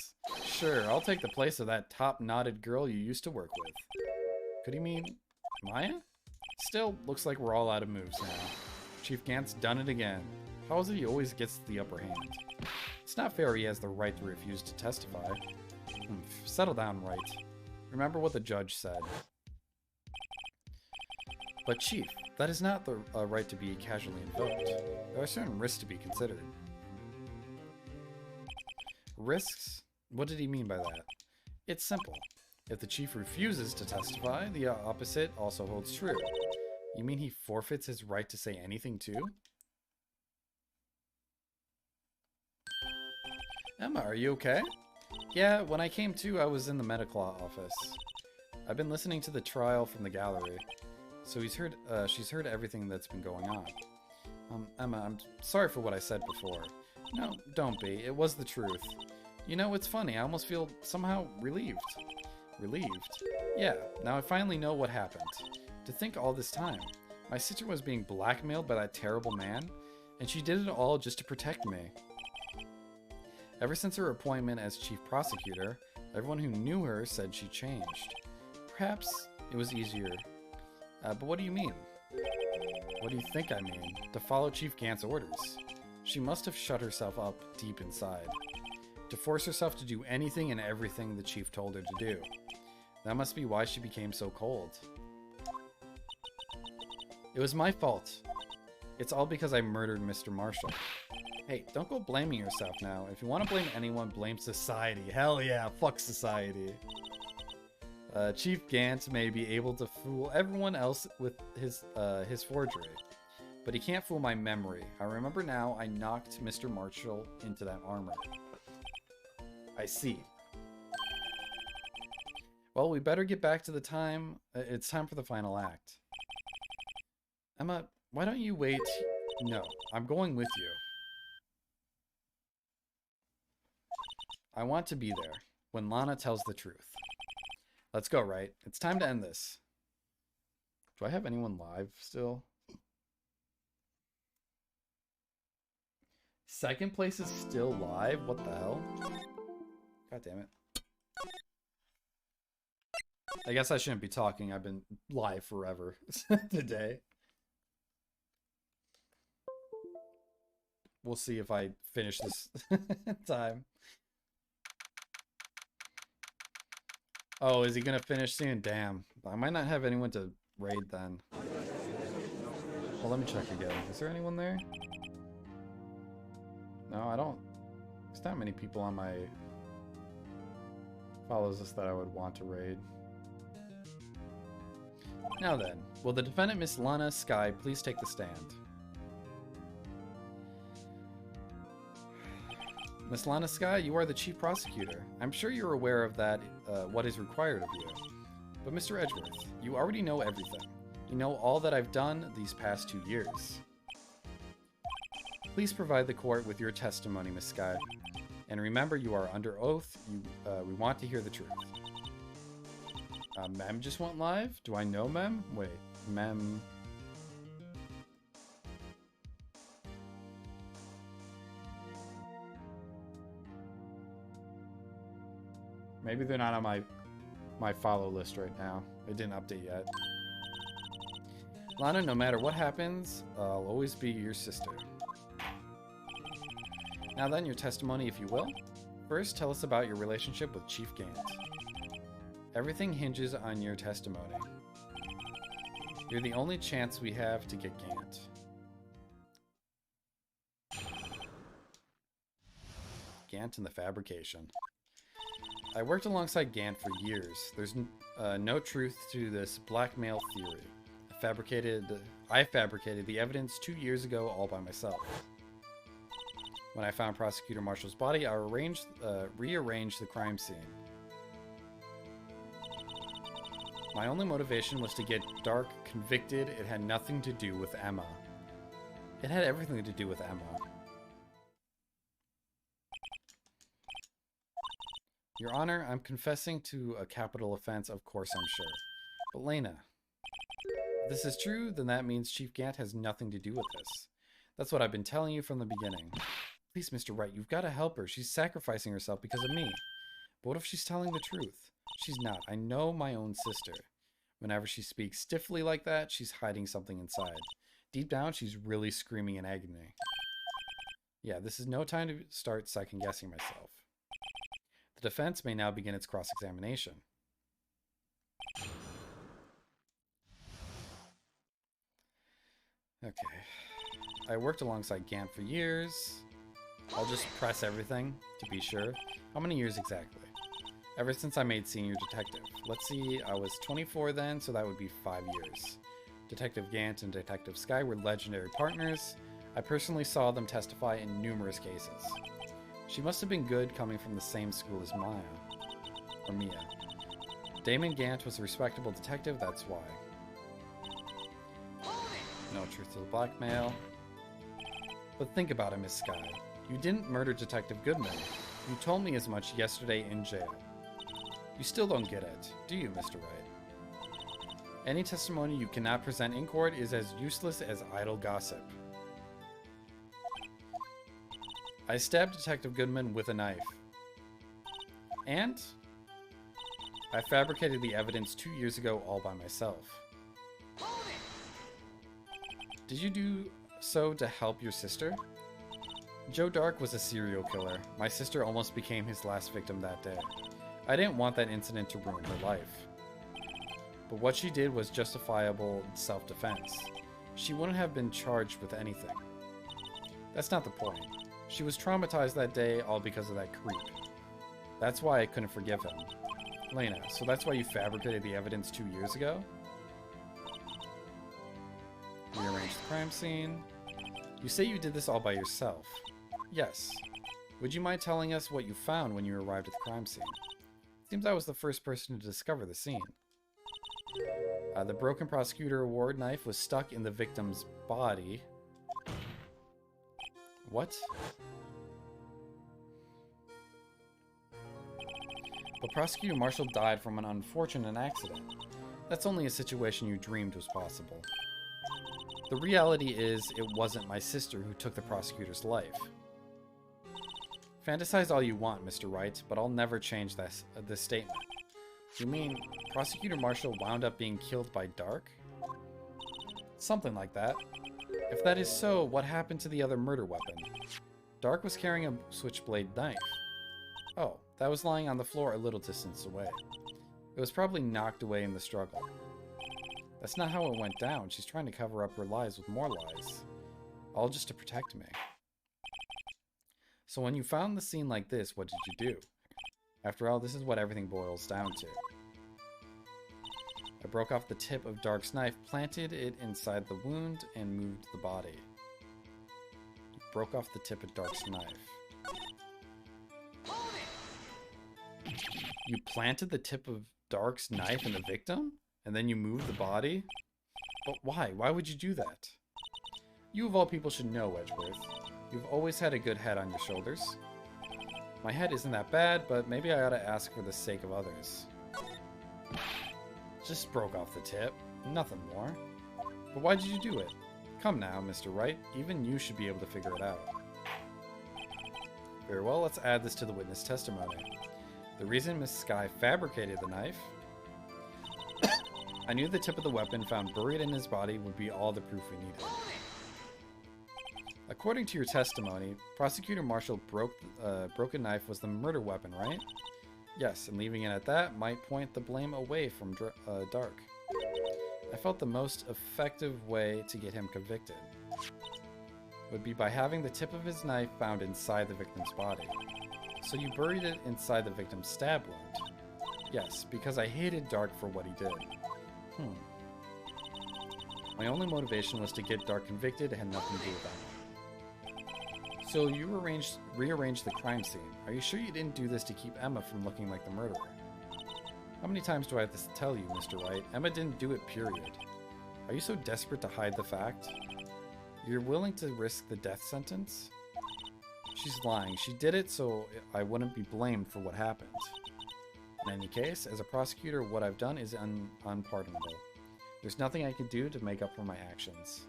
Sure, I'll take the place of that top-knotted girl you used to work with. Could he mean Maya? Still, looks like we're all out of moves now. Chief Gant's done it again. How is it he always gets the upper hand? It's not fair he has the right to refuse to testify. Settle down, Wright. Remember what the judge said. But Chief, that is not the right to be casually invoked. There are certain risks to be considered. Risks? What did he mean by that? It's simple. If the chief refuses to testify, the opposite also holds true. You mean he forfeits his right to say anything too? Emma, are you okay? Yeah, when I came to, I was in the medical office. I've been listening to the trial from the gallery. So she's heard everything that's been going on. Emma, I'm sorry for what I said before. No, don't be. It was the truth. You know, it's funny. I almost feel somehow relieved. Relieved? Yeah, now I finally know what happened. To think all this time, my sister was being blackmailed by that terrible man, and she did it all just to protect me. Ever since her appointment as chief prosecutor, everyone who knew her said she changed. Perhaps it was easier. But what do you mean? What do you think I mean? To follow Chief Gant's orders. She must have shut herself up deep inside. To force herself to do anything and everything the chief told her to do. That must be why she became so cold. It was my fault. It's all because I murdered Mr. Marshall. Hey, don't go blaming yourself now. If you want to blame anyone, blame society. Hell yeah, fuck society. Chief Gant may be able to fool everyone else with his forgery, but he can't fool my memory. I remember now I knocked Mr. Marshall into that armor. I see. Well, we better get back to the time. It's time for the final act. Emma, why don't you wait? No, I'm going with you. I want to be there when Lana tells the truth. Let's go, Wright. It's time to end this. Do I have anyone live still? Second place is still live? What the hell? God damn it. I guess I shouldn't be talking. I've been live forever today. We'll see if I finish this time. Oh, is he gonna finish soon? Damn. I might not have anyone to raid then. Well, let me check again. Is there anyone there? No, I don't. There's not many people on my follows list that I would want to raid. Now then, will the defendant, Miss Lana Skye, please take the stand? Miss Lana Skye, you are the chief prosecutor. I'm sure you're aware of that, what is required of you. But Mr. Edgeworth, you already know everything. You know all that I've done these past 2 years. Please provide the court with your testimony, Miss Skye. And remember, you are under oath. We want to hear the truth. Mem just went live? Do I know Mem? Wait, Mem... Maybe they're not on my follow list right now. It didn't update yet. Lana, no matter what happens, I'll always be your sister. Now then, your testimony, if you will. First, tell us about your relationship with Chief Gant. Everything hinges on your testimony. You're the only chance we have to get Gant. Gant and the fabrication. I worked alongside Gant for years. There's no truth to this blackmail theory. I fabricated the evidence 2 years ago all by myself. When I found Prosecutor Marshall's body, I rearranged the crime scene. My only motivation was to get Dark convicted. It had nothing to do with Emma. It had everything to do with Emma. Your Honor, I'm confessing to a capital offense, of course I'm sure. But Lena, if this is true, then that means Chief Gant has nothing to do with this. That's what I've been telling you from the beginning. Please, Mr. Wright, you've got to help her. She's sacrificing herself because of me. But what if she's telling the truth? She's not. I know my own sister. Whenever she speaks stiffly like that, she's hiding something inside. Deep down, she's really screaming in agony. Yeah, this is no time to start second-guessing myself. The defense may now begin its cross-examination. Okay. I worked alongside Gant for years. I'll just press everything to be sure. How many years exactly? Ever since I made senior detective. Let's see, I was 24 then, so that would be 5 years. Detective Gant and Detective Sky were legendary partners. I personally saw them testify in numerous cases. She must have been good coming from the same school as Mia. Damon Gant was a respectable detective, that's why. No truth to the blackmail. But think about it, Miss Sky. You didn't murder Detective Goodman. You told me as much yesterday in jail. You still don't get it, do you, Mr. Wright? Any testimony you cannot present in court is as useless as idle gossip. I stabbed Detective Goodman with a knife. And I fabricated the evidence 2 years ago all by myself. Did you do so to help your sister? Joe Dark was a serial killer. My sister almost became his last victim that day. I didn't want that incident to ruin her life. But what she did was justifiable self-defense. She wouldn't have been charged with anything. That's not the point. She was traumatized that day all because of that creep. That's why I couldn't forgive him. Lena, so that's why you fabricated the evidence 2 years ago? Rearrange the crime scene. You say you did this all by yourself. Yes. Would you mind telling us what you found when you arrived at the crime scene? Seems I was the first person to discover the scene. The broken prosecutor award knife was stuck in the victim's body. What? But Prosecutor Marshall died from an unfortunate accident. That's only a situation you dreamed was possible. The reality is, it wasn't my sister who took the prosecutor's life. Fantasize all you want, Mr. Wright, but I'll never change this statement. You mean Prosecutor Marshall wound up being killed by Dark? Something like that. If that is so, what happened to the other murder weapon? Dark was carrying a switchblade knife. Oh, that was lying on the floor a little distance away. It was probably knocked away in the struggle. That's not how it went down. She's trying to cover up her lies with more lies. All just to protect me. So when you found the scene like this, what did you do? After all, this is what everything boils down to. I broke off the tip of Dark's knife, planted it inside the wound, and moved the body. You broke off the tip of Dark's knife. You planted the tip of Dark's knife in the victim? And then you moved the body? But why? Why would you do that? You of all people should know, Wedgeworth. You've always had a good head on your shoulders. My head isn't that bad, but maybe I ought to ask for the sake of others. Just broke off the tip. Nothing more. But why did you do it? Come now, Mr. Wright. Even you should be able to figure it out. Very well, let's add this to the witness testimony. The reason Miss Sky fabricated the knife... I knew the tip of the weapon found buried in his body would be all the proof we needed. According to your testimony, Prosecutor Marshall broken knife was the murder weapon, right? Yes, and leaving it at that might point the blame away from Dark. I felt the most effective way to get him convicted would be by having the tip of his knife found inside the victim's body. So you buried it inside the victim's stab wound. Yes, because I hated Dark for what he did. My only motivation was to get Dark convicted. It had nothing to do with Emma. So you rearranged the crime scene. Are you sure you didn't do this to keep Emma from looking like the murderer? How many times do I have to tell you, Mr. Wright? Emma didn't do it, period. Are you so desperate to hide the fact? You're willing to risk the death sentence? She's lying. She did it so I wouldn't be blamed for what happened. In any case, as a prosecutor, what I've done is unpardonable. There's nothing I can do to make up for my actions.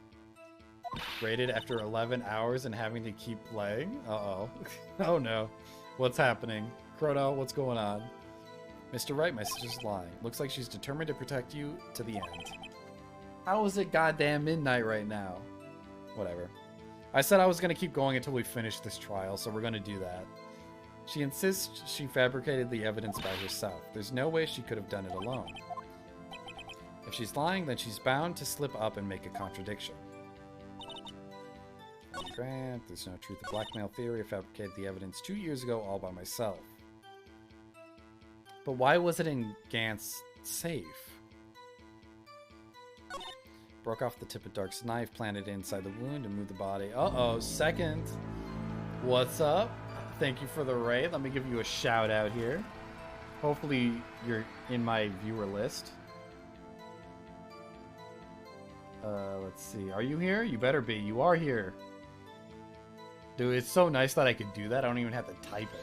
Rated after 11 hours and having to keep playing? Uh-oh. Oh no. What's happening? Chrono, what's going on? Mr. Wright, my sister's lying. Looks like she's determined to protect you to the end. How is it goddamn midnight right now? Whatever. I said I was going to keep going until we finish this trial, so we're going to do that. She insists she fabricated the evidence by herself. There's no way she could have done it alone. If she's lying, then she's bound to slip up and make a contradiction. Grant, there's no truth to blackmail theory. I fabricated the evidence 2 years ago all by myself. But why was it in Gant's safe? Broke off the tip of Dark's knife, planted it inside the wound, and moved the body. Uh-oh, second. What's up? Thank you for the raid. Let me give you a shout out here. Hopefully you're in my viewer list. Let's see. Are you here? You better be. You are here. Dude, it's so nice that I could do that. I don't even have to type it.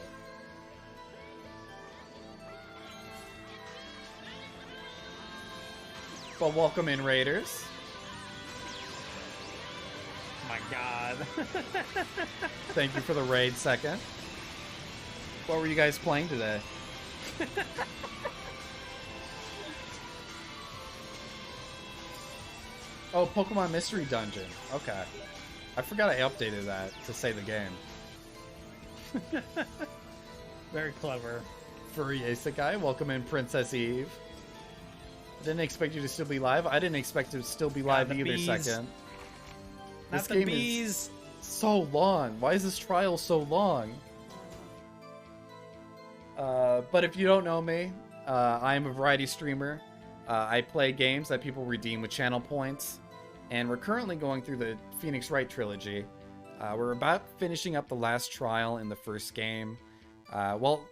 Well, welcome in, Raiders. My God. Thank you for the raid, second. What were you guys playing today? Oh, Pokemon Mystery Dungeon. Okay. I forgot I updated that to say the game. Very clever. Furry Isekai. Welcome in, Princess Eve. I didn't expect you to still be live. I didn't expect to still be live either, bees. second. Not This the game bees. is so long. Why is this trial so long? But if you don't know me, I am a variety streamer. I play games that people redeem with channel points. And we're currently going through the Phoenix Wright trilogy. We're about finishing up the last trial in the first game. Well,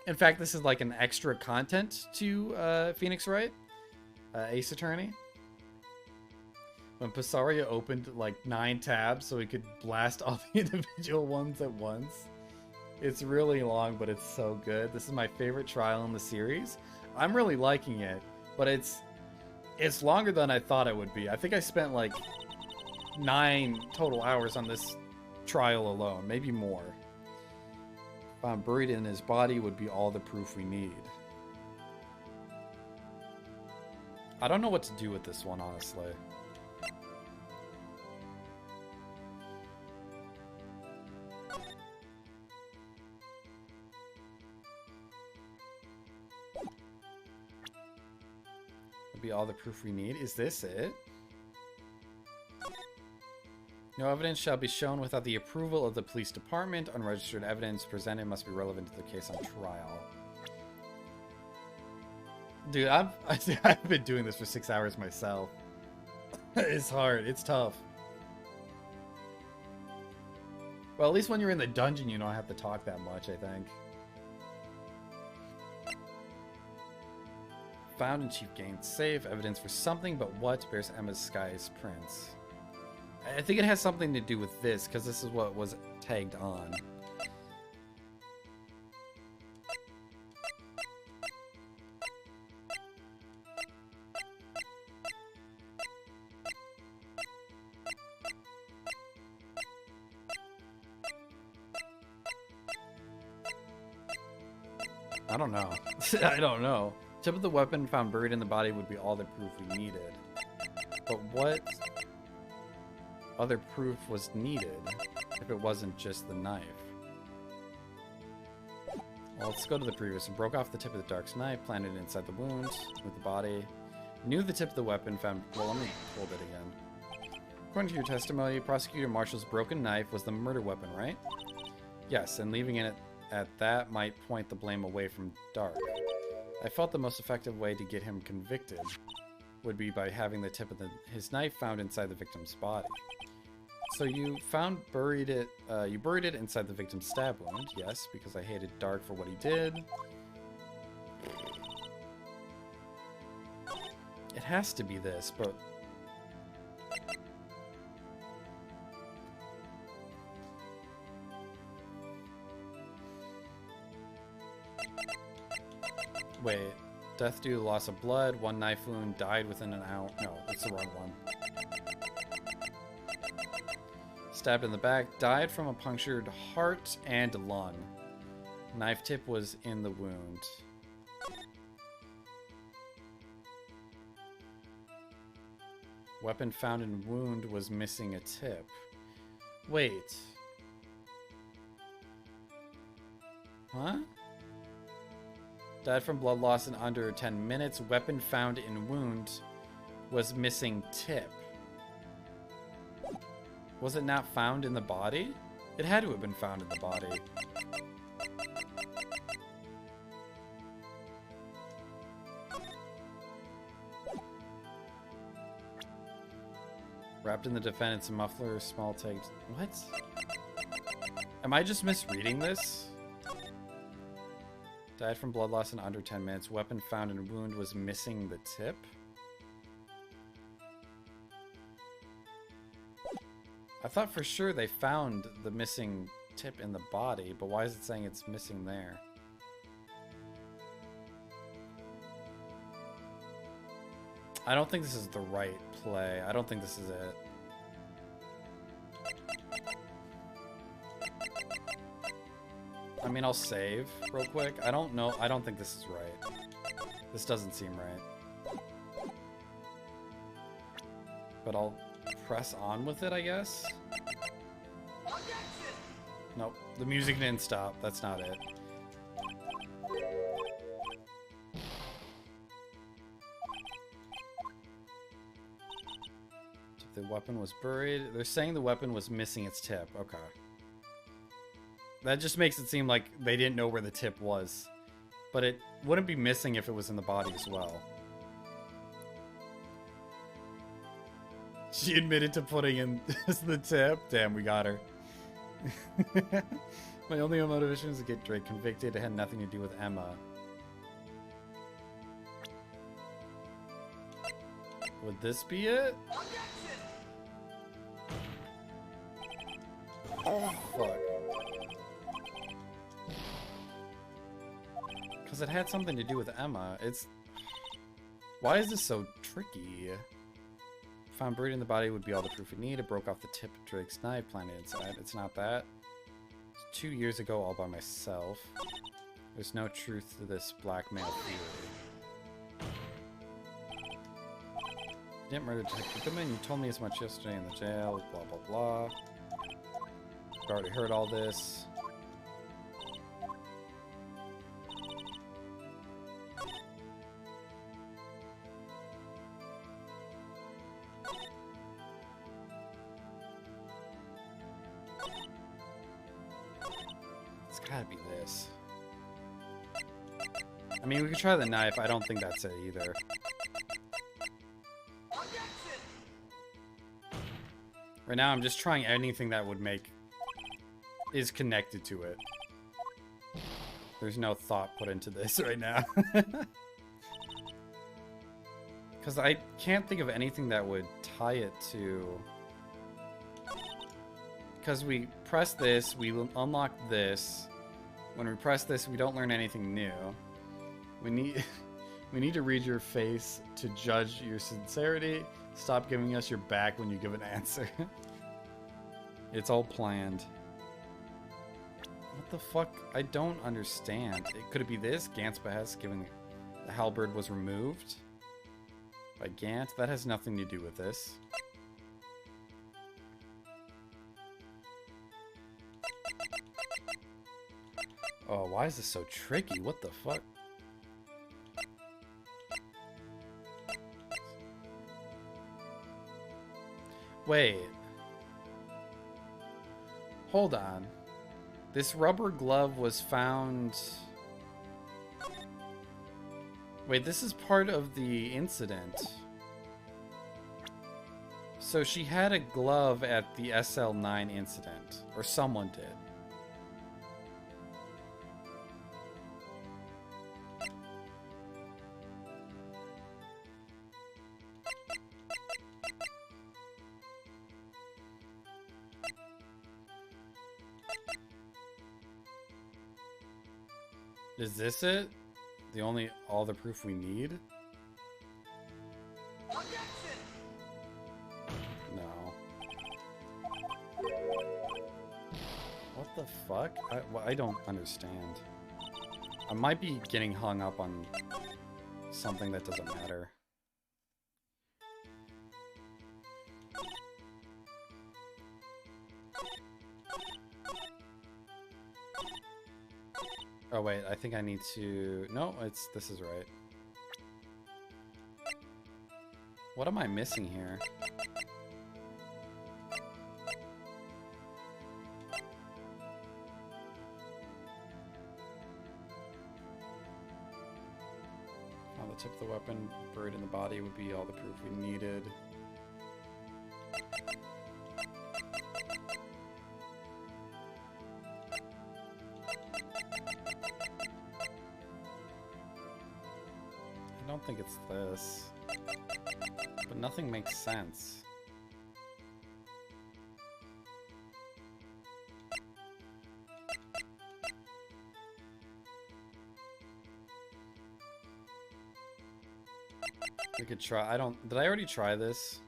in fact, this is like an extra content to Phoenix Wright, Ace Attorney. When Pasaria opened like 9 tabs so he could blast all the individual ones at once. It's really long, but it's so good. This is my favorite trial in the series. I'm really liking it, but it's longer than I thought it would be. I think I spent like 9 total hours on this trial alone, maybe more. Found buried in his body would be all the proof we need. I don't know what to do with this one, honestly. Be all the proof we need. Is this it? No evidence shall be shown without the approval of the police department. Unregistered evidence presented must be relevant to the case on trial. Dude, I've been doing this for 6 hours myself. It's hard. It's tough. Well, at least when you're in the dungeon, you don't have to talk that much, I think. Found in Chief Gaines' safe. Evidence for something, but what? Bears Emma's Sky's prints. I think it has something to do with this, because this is what was tagged on. I don't know. I don't know. Tip of the weapon found buried in the body would be all the proof we needed. But what other proof was needed if it wasn't just the knife? Well, let's go to the previous. Broke off the tip of the Dark's knife, planted it inside the wound with the body. Knew the tip of the weapon found... Well, let me hold it again. According to your testimony, Prosecutor Marshall's broken knife was the murder weapon, right? Yes, and leaving it at that might point the blame away from Dark. I felt the most effective way to get him convicted would be by having the tip of his knife found inside the victim's body. So you buried it inside the victim's stab wound, yes, because I hated Dark for what he did. It has to be this, but... Wait, death due to loss of blood, 1 knife wound, died within an hour. No, that's the wrong one. Stabbed in the back, died from a punctured heart and lung. Knife tip was in the wound. Weapon found in wound was missing a tip. Wait. Huh? Died from blood loss in under 10 minutes. Weapon found in wound was missing tip. Was it not found in the body? It had to have been found in the body. Wrapped in the defendant's muffler, small tag. What? Am I just misreading this? Died from blood loss in under 10 minutes. Weapon found in wound was missing the tip. I thought for sure they found the missing tip in the body, but why is it saying it's missing there? I don't think this is the right play. I don't think this is it. I mean, I'll save real quick. I don't know. I don't think this is right. This doesn't seem right. But I'll press on with it, I guess. Nope. The music didn't stop. That's not it. The weapon was buried. They're saying the weapon was missing its tip. Okay. That just makes it seem like they didn't know where the tip was. But it wouldn't be missing if it was in the body as well. She admitted to putting in the tip. Damn, we got her. My only motivation is to get Drake convicted. It had nothing to do with Emma. Would this be it? Oh, fuck. Because it had something to do with Emma. It's... Why is this so tricky? Found buried in the body would be all the proof we need. It broke off the tip of Drake's knife planted inside. It's not that. It's 2 years ago all by myself. There's no truth to this blackmail theory. You didn't murder Detective Goodman. You told me as much yesterday in the jail. Blah, blah, blah. I've already heard all this. It's gotta be this. I mean, we could try the knife. I don't think that's it either. Right now, I'm just trying anything that would make... is connected to it. There's no thought put into this right now. Because I can't think of anything that would tie it to... Because we press this, we will unlock this. When we press this, we don't learn anything new. We need to read your face to judge your sincerity. Stop giving us your back when you give an answer. It's all planned. What the fuck? I don't understand. Could it be this? Gant's behest, given the halberd was removed by Gant? That has nothing to do with this. Oh, why is this so tricky? What the fuck? Wait. Hold on. This rubber glove was found... Wait, this is part of the incident. So she had a glove at the SL9 incident. Or someone did. Is this it? All the proof we need? No. What the fuck? I don't understand. I might be getting hung up on something that doesn't matter. Oh wait, I think I need to... No, this is right. What am I missing here? On the tip of the weapon, buried in the body would be all the proof we needed. What's this? But nothing makes sense. We could try. I don't. Did I already try this?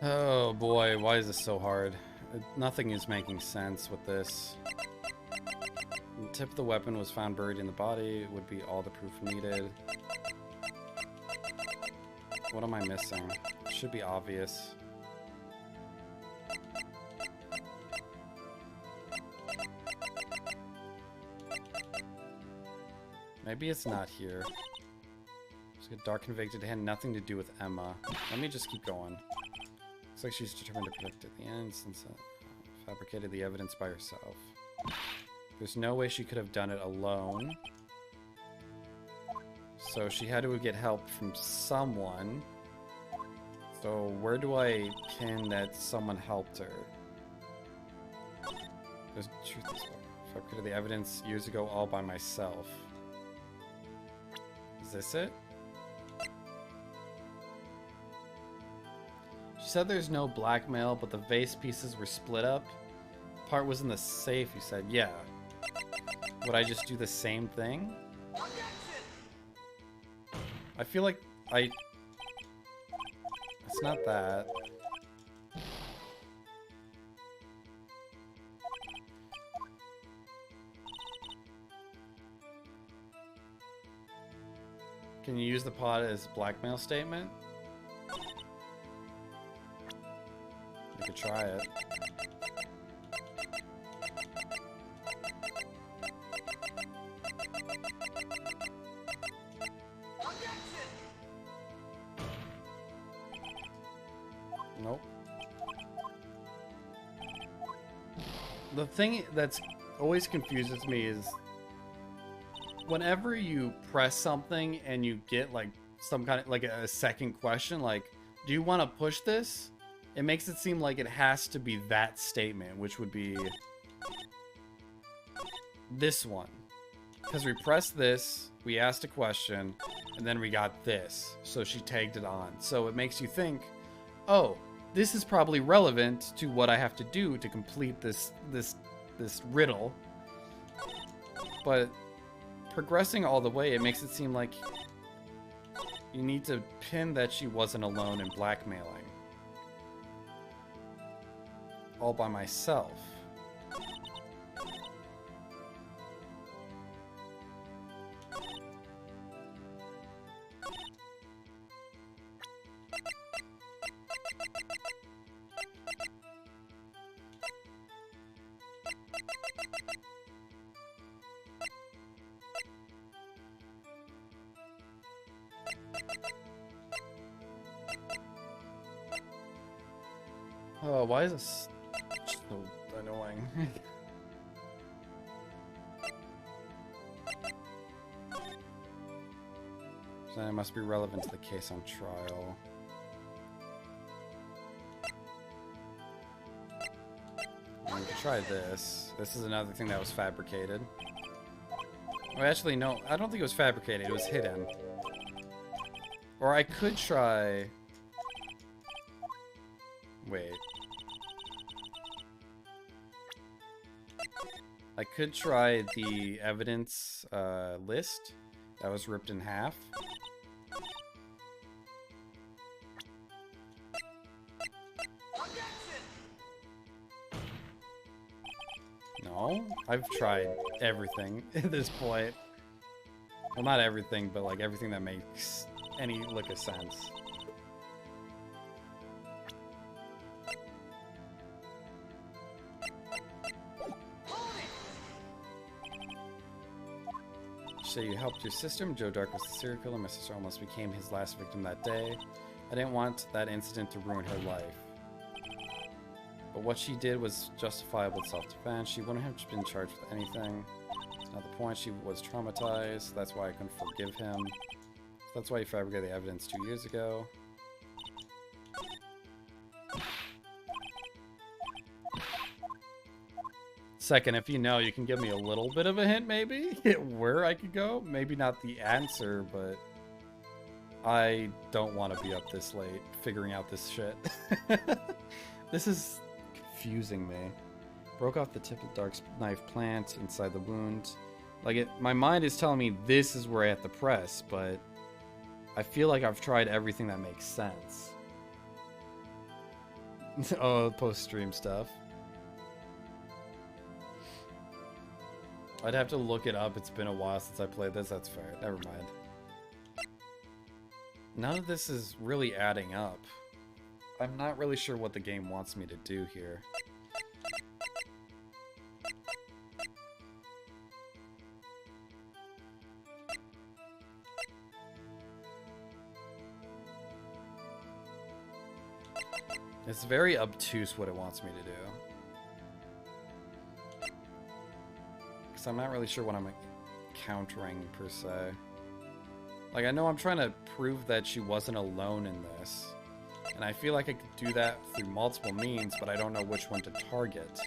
Oh boy, why is this so hard? Nothing is making sense with this. The tip of the weapon was found buried in the body. It would be all the proof needed. What am I missing? It should be obvious. Maybe it's not here. Just a dark convicted hand, nothing to do with Emma. Let me just keep going. Looks like she's determined to protect at the end since fabricated the evidence by herself. There's no way she could have done it alone. So she had to get help from someone. So where do I pin that someone helped her? There's truth this way. Fabricated the evidence years ago all by myself. Is this it? She said there's no blackmail, but the vase pieces were split up. Part was in the safe, you said. Yeah. Would I just do the same thing? I feel like it's not that. Can you use the pot as blackmail statement? You could try it. Nope. The thing that's always confuses me is whenever you press something and you get like some kind of like a second question, like, do you want to push this? It makes it seem like it has to be that statement, which would be this one. Because we pressed this, we asked a question, and then we got this. So she tagged it on. So it makes you think, oh, this is probably relevant to what I have to do to complete this riddle. But progressing all the way, it makes it seem like you need to pin that she wasn't alone in blackmailing. All by myself. Oh, why is this so annoying? So it must be relevant to the case on trial. And we could try this. This is another thing that was fabricated. Well, actually, no. I don't think it was fabricated. It was hidden. Or I could try... Wait. I could try the evidence list that was ripped in half. No, I've tried everything at this point. Well, not everything, but like everything that makes any lick of sense. So you helped your sister. Joe Dark was the serial killer. My sister almost became his last victim that day. I didn't want that incident to ruin her life. But what she did was justifiable self-defense. She wouldn't have been charged with anything. That's not the point. She was traumatized. That's why I couldn't forgive him. That's why he fabricated the evidence 2 years ago. Second, if you know, you can give me a little bit of a hint, maybe? Where I could go? Maybe not the answer, but... I don't want to be up this late figuring out this shit. This is confusing me. Broke off the tip of Dark's knife plant inside the wound. Like, my mind is telling me this is where I have to press, but I feel like I've tried everything that makes sense. Oh, post-stream stuff. I'd have to look it up. It's been a while since I played this. That's fair. Never mind. None of this is really adding up. I'm not really sure what the game wants me to do here. It's very obtuse what it wants me to do. Because I'm not really sure what I'm countering, per se. Like, I know I'm trying to prove that she wasn't alone in this. And I feel like I could do that through multiple means, but I don't know which one to target.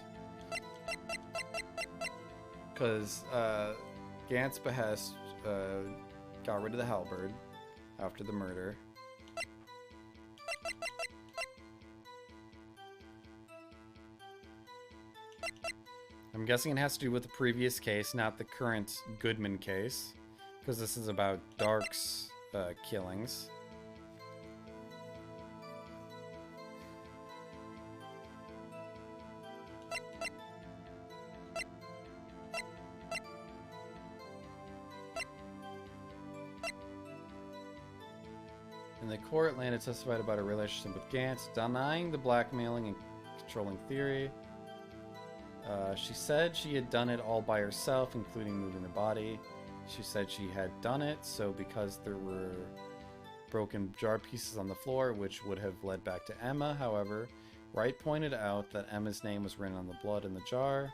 Because, Gant's behest, got rid of the halberd after the murder. I'm guessing it has to do with the previous case, not the current Goodman case. Because this is about Dark's killings. In the court, Lana testified about her relationship with Gant, denying the blackmailing and controlling theory. She said she had done it all by herself, including moving the body. She said she had done it, so because there were broken jar pieces on the floor, which would have led back to Emma. However, Wright pointed out that Emma's name was written on the blood in the jar.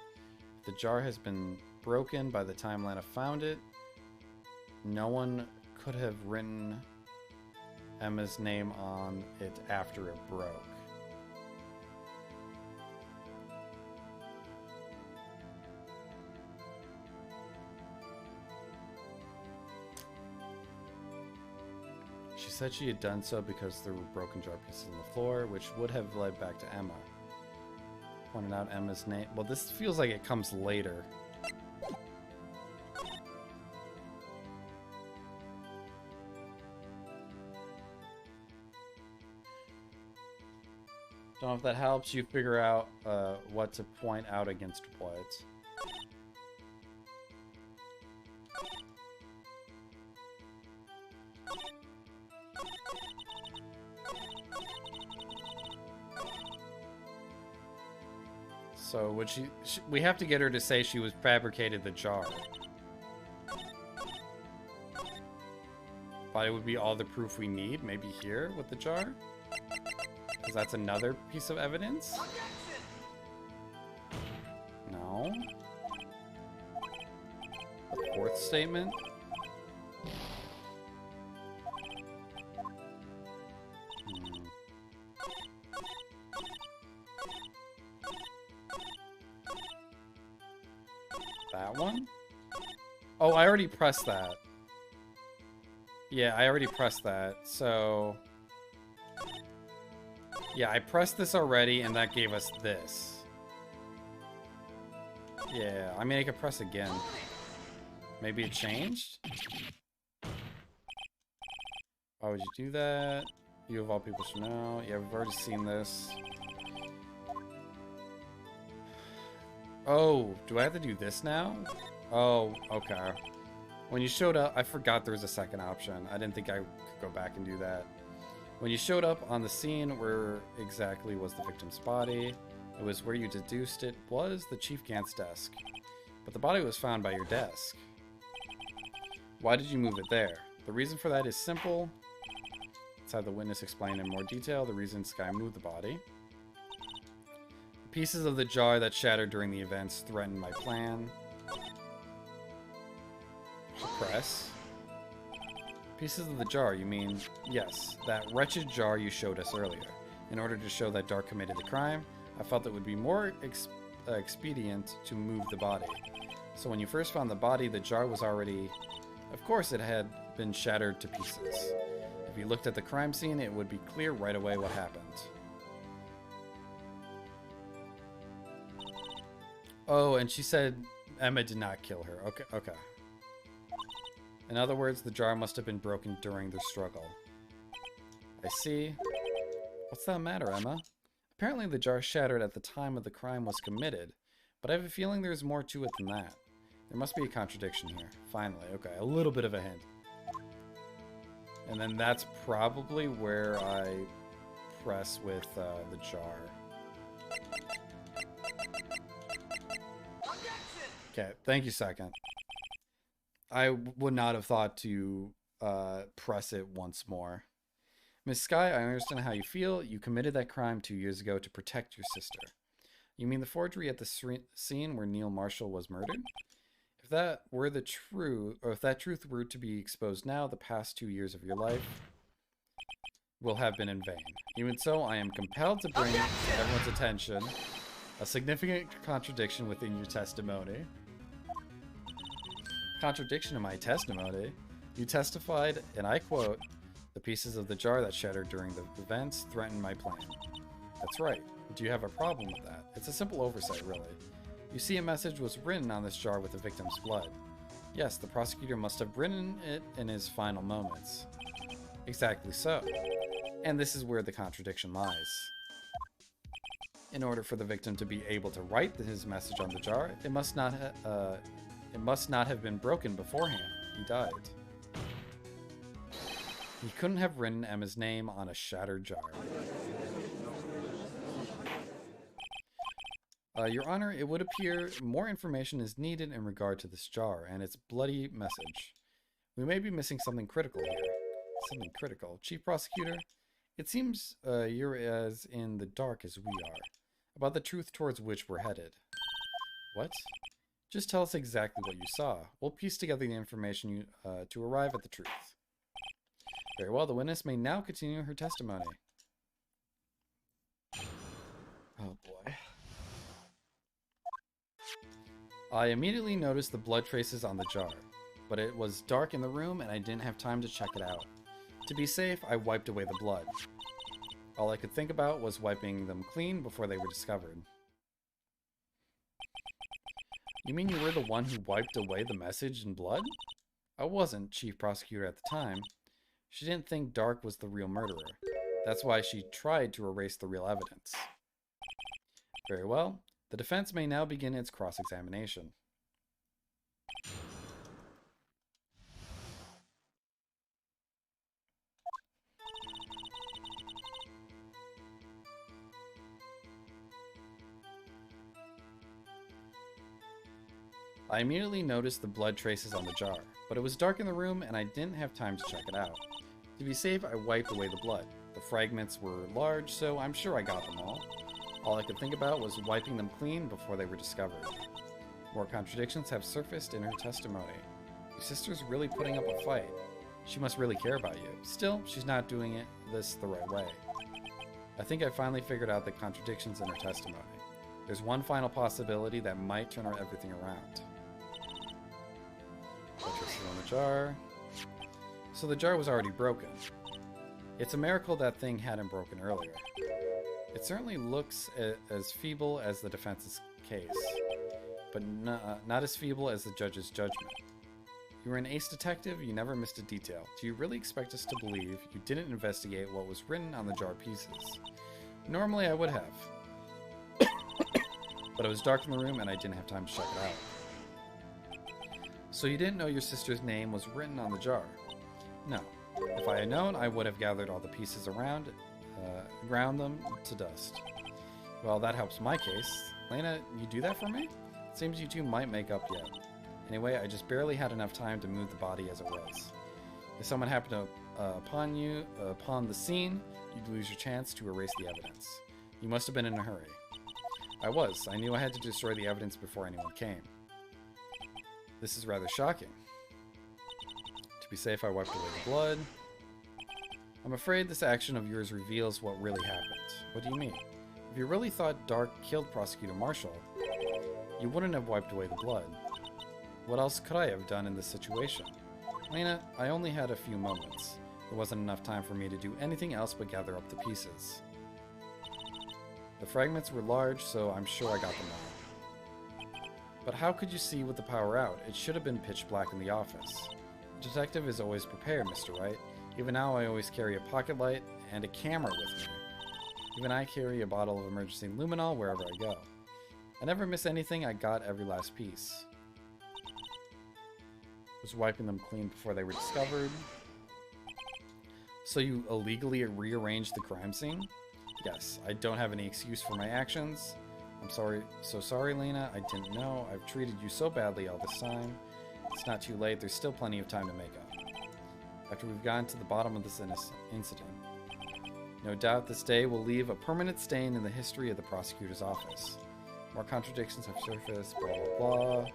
The jar has been broken by the time Lana found it. No one could have written Emma's name on it after it broke. She said she had done so because there were broken jar pieces on the floor, which would have led back to Emma. Pointed out Emma's name. Well, this feels like it comes later. Don't know if that helps you figure out what to point out against what. So would she we have to get her to say she was fabricated the jar. But it would be all the proof we need, maybe here with the jar? Because that's another piece of evidence? No. A fourth statement? That one? Oh, I already pressed that. Yeah, I already pressed that, so... Yeah, I pressed this already, and that gave us this. Yeah, I mean, I could press again. Maybe it changed? Why would you do that? You of all people should know. Yeah, we've already seen this. Oh, do I have to do this now? Oh, okay. When you showed up, I forgot there was a second option. I didn't think I could go back and do that. When you showed up on the scene, where exactly was the victim's body? It was where you deduced it was the Chief Gant's desk. But the body was found by your desk. Why did you move it there? The reason for that is simple. Let's have the witness explain in more detail the reason Sky moved the body. The pieces of the jar that shattered during the events threatened my plan. Press. Pieces of the jar, you mean? Yes, that wretched jar you showed us earlier. In order to show that Dark committed the crime, I felt it would be more expedient to move the body. So when you first found the body, the jar was already... Of course, it had been shattered to pieces. If you looked at the crime scene, it would be clear right away what happened. Oh, and she said Emma did not kill her. Okay, okay. In other words, the jar must have been broken during their struggle. I see. What's that matter, Emma? Apparently the jar shattered at the time of the crime was committed, but I have a feeling there's more to it than that. There must be a contradiction here. Finally, okay, a little bit of a hint. And then that's probably where I press with the jar. Okay, thank you, second. I would not have thought to press it once more. Miss Sky, I understand how you feel. You committed that crime 2 years ago to protect your sister. You mean the forgery at the scene where Neil Marshall was murdered? If that were the truth, or if that truth were to be exposed now, the past 2 years of your life will have been in vain. Even so, I am compelled to bring to everyone's attention a significant contradiction within your testimony. Contradiction in my testimony? You testified, and I quote, "The pieces of the jar that shattered during the events threatened my plan." That's right. Do you have a problem with that? It's a simple oversight, really. You see, a message was written on this jar with the victim's blood. Yes, the prosecutor must have written it in his final moments. Exactly so. And this is where the contradiction lies. In order for the victim to be able to write his message on the jar, it must not have been broken beforehand. He died. He couldn't have written Emma's name on a shattered jar. Your Honor, it would appear more information is needed in regard to this jar and its bloody message. We may be missing something critical here. Something critical. Chief Prosecutor, it seems you're as in the dark as we are about the truth towards which we're headed. What? Just tell us exactly what you saw. We'll piece together the information to arrive at the truth. Very well, the witness may now continue her testimony. Oh boy. I immediately noticed the blood traces on the jar, but it was dark in the room and I didn't have time to check it out. To be safe, I wiped away the blood. All I could think about was wiping them clean before they were discovered. You mean you were the one who wiped away the message in blood? I wasn't Chief Prosecutor at the time. She didn't think Dark was the real murderer. That's why she tried to erase the real evidence. Very well. The defense may now begin its cross-examination. I immediately noticed the blood traces on the jar, but it was dark in the room and I didn't have time to check it out. To be safe, I wiped away the blood. The fragments were large, so I'm sure I got them all. All I could think about was wiping them clean before they were discovered. More contradictions have surfaced in her testimony. Your sister's really putting up a fight. She must really care about you. Still, she's not doing this the right way. I think I finally figured out the contradictions in her testimony. There's one final possibility that might turn everything around. Put this on the jar. So the jar was already broken. It's a miracle that thing hadn't broken earlier. It certainly looks as feeble as the defense's case, but not as feeble as the judge's judgment. You were an ace detective, you never missed a detail. Do you really expect us to believe you didn't investigate what was written on the jar pieces? Normally I would have. But it was dark in the room and I didn't have time to check it out. So you didn't know your sister's name was written on the jar? No. If I had known, I would have gathered all the pieces around, ground them to dust. Well, that helps my case. Lena, you do that for me? It seems you two might make up yet. Anyway, I just barely had enough time to move the body as it was. If someone happened to upon the scene, you'd lose your chance to erase the evidence. You must have been in a hurry. I was. I knew I had to destroy the evidence before anyone came. This is rather shocking. To be safe, I wiped away the blood. I'm afraid this action of yours reveals what really happened. What do you mean? If you really thought Dark killed Prosecutor Marshall, You wouldn't have wiped away the blood. What else could I have done in this situation? Lena, I only had a few moments. There wasn't enough time for me to do anything else but gather up the pieces. The fragments were large, so I'm sure I got them all. But how could you see with the power out? It should have been pitch black in the office. A detective is always prepared, Mr. Wright. Even now, I always carry a pocket light and a camera with me. Even I carry a bottle of emergency luminol wherever I go. I never miss anything. I got every last piece. Was wiping them clean before they were discovered. So you illegally rearranged the crime scene? Yes, I don't have any excuse for my actions. I'm sorry, so sorry, Lena. I didn't know. I've treated you so badly all this time. It's not too late. There's still plenty of time to make up. After we've gotten to the bottom of this incident. No doubt this day will leave a permanent stain in the history of the prosecutor's office. More contradictions have surfaced, blah, blah, blah.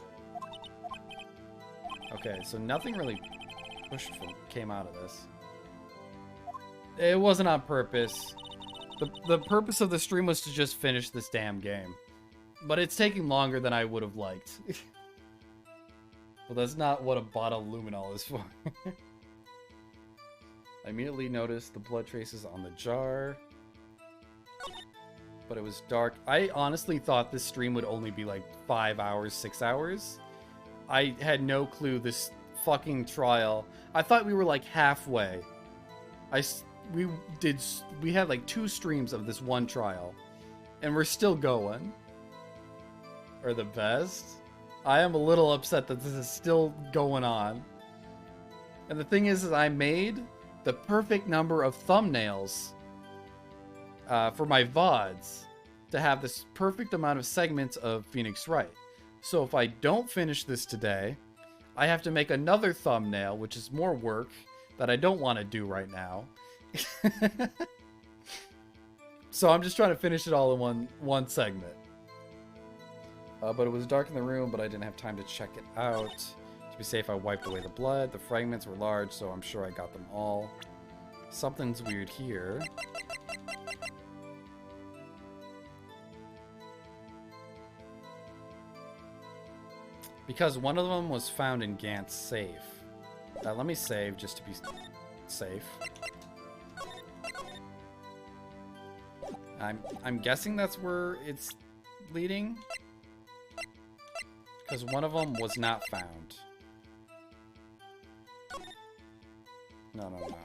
Okay, so nothing really came out of this. It wasn't on purpose. The purpose of the stream was to just finish this damn game. But it's taking longer than I would have liked. Well, that's not what a bottle of luminol is for. I immediately noticed the blood traces on the jar. But it was dark. I honestly thought this stream would only be like 5 hours, 6 hours. I had no clue this fucking trial. I thought we were like halfway. We had like 2 streams of this one trial. And we're still going. Are the best. I am a little upset that this is still going on. And the thing is I made the perfect number of thumbnails for my VODs to have this perfect amount of segments of Phoenix Wright. So if I don't finish this today, I have to make another thumbnail, which is more work that I don't want to do right now. So I'm just trying to finish it all in one segment. But it was dark in the room, but I didn't have time to check it out. To be safe, I wiped away the blood. The fragments were large, so I'm sure I got them all. Something's weird here. Because one of them was found in Gant's safe. Let me save just to be safe. I'm guessing that's where it's leading. Because one of them was not found. No.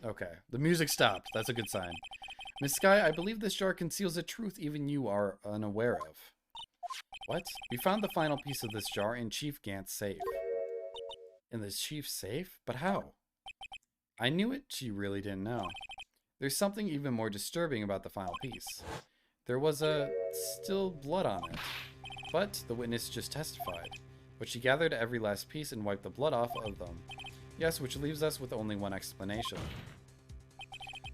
Okay, the music stopped. That's a good sign. Miss Sky, I believe this jar conceals a truth even you are unaware of. What? We found the final piece of this jar in Chief Gant's safe. In the chief's safe? But how? I knew it, she really didn't know. There's something even more disturbing about the final piece. There was still blood on it. But the witness just testified. But she gathered every last piece and wiped the blood off of them. Yes, which leaves us with only one explanation.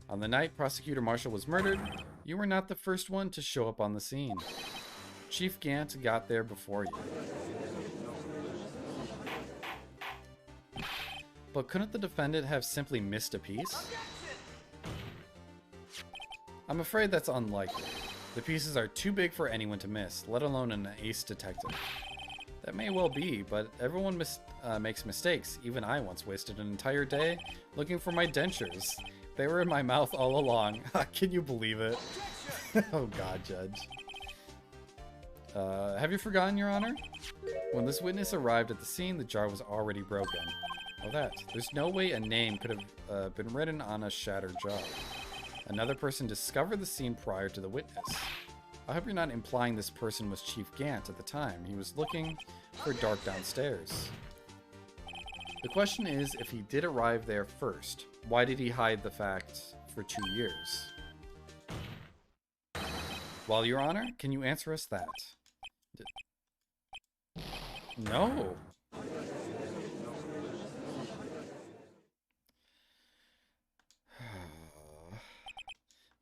On the night Prosecutor Marshall was murdered, you were not the first one to show up on the scene. Chief Gant got there before you. But couldn't the defendant have simply missed a piece? I'm afraid that's unlikely. The pieces are too big for anyone to miss, let alone an ace detective. That may well be, but everyone makes mistakes. Even I once wasted an entire day looking for my dentures. They were in my mouth all along. Can you believe it? Oh god, Judge. Have you forgotten, Your Honor? When this witness arrived at the scene, the jar was already broken. Oh, that. There's no way a name could have been written on a shattered jar. Another person discovered the scene prior to the witness. I hope you're not implying this person was Chief Gant at the time. He was looking for Dark downstairs. The question is, if he did arrive there first, why did he hide the fact for 2 years? Well, Your Honor, can you answer us that? No.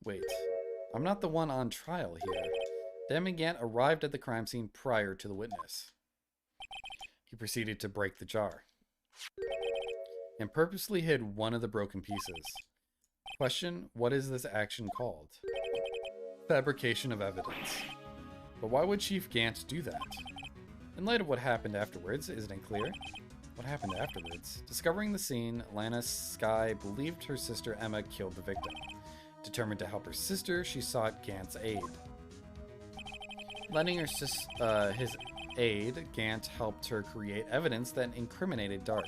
Wait, I'm not the one on trial here. Damon Gant arrived at the crime scene prior to the witness. He proceeded to break the jar and purposely hid one of the broken pieces. Question, what is this action called? fabrication of evidence. But why would Chief Gant do that? In light of what happened afterwards, isn't it clear? What happened afterwards? Discovering the scene, Lana Skye believed her sister Emma killed the victim. Determined to help her sister, she sought Gant's aid. Lending her his aid, Gant helped her create evidence that incriminated Dark.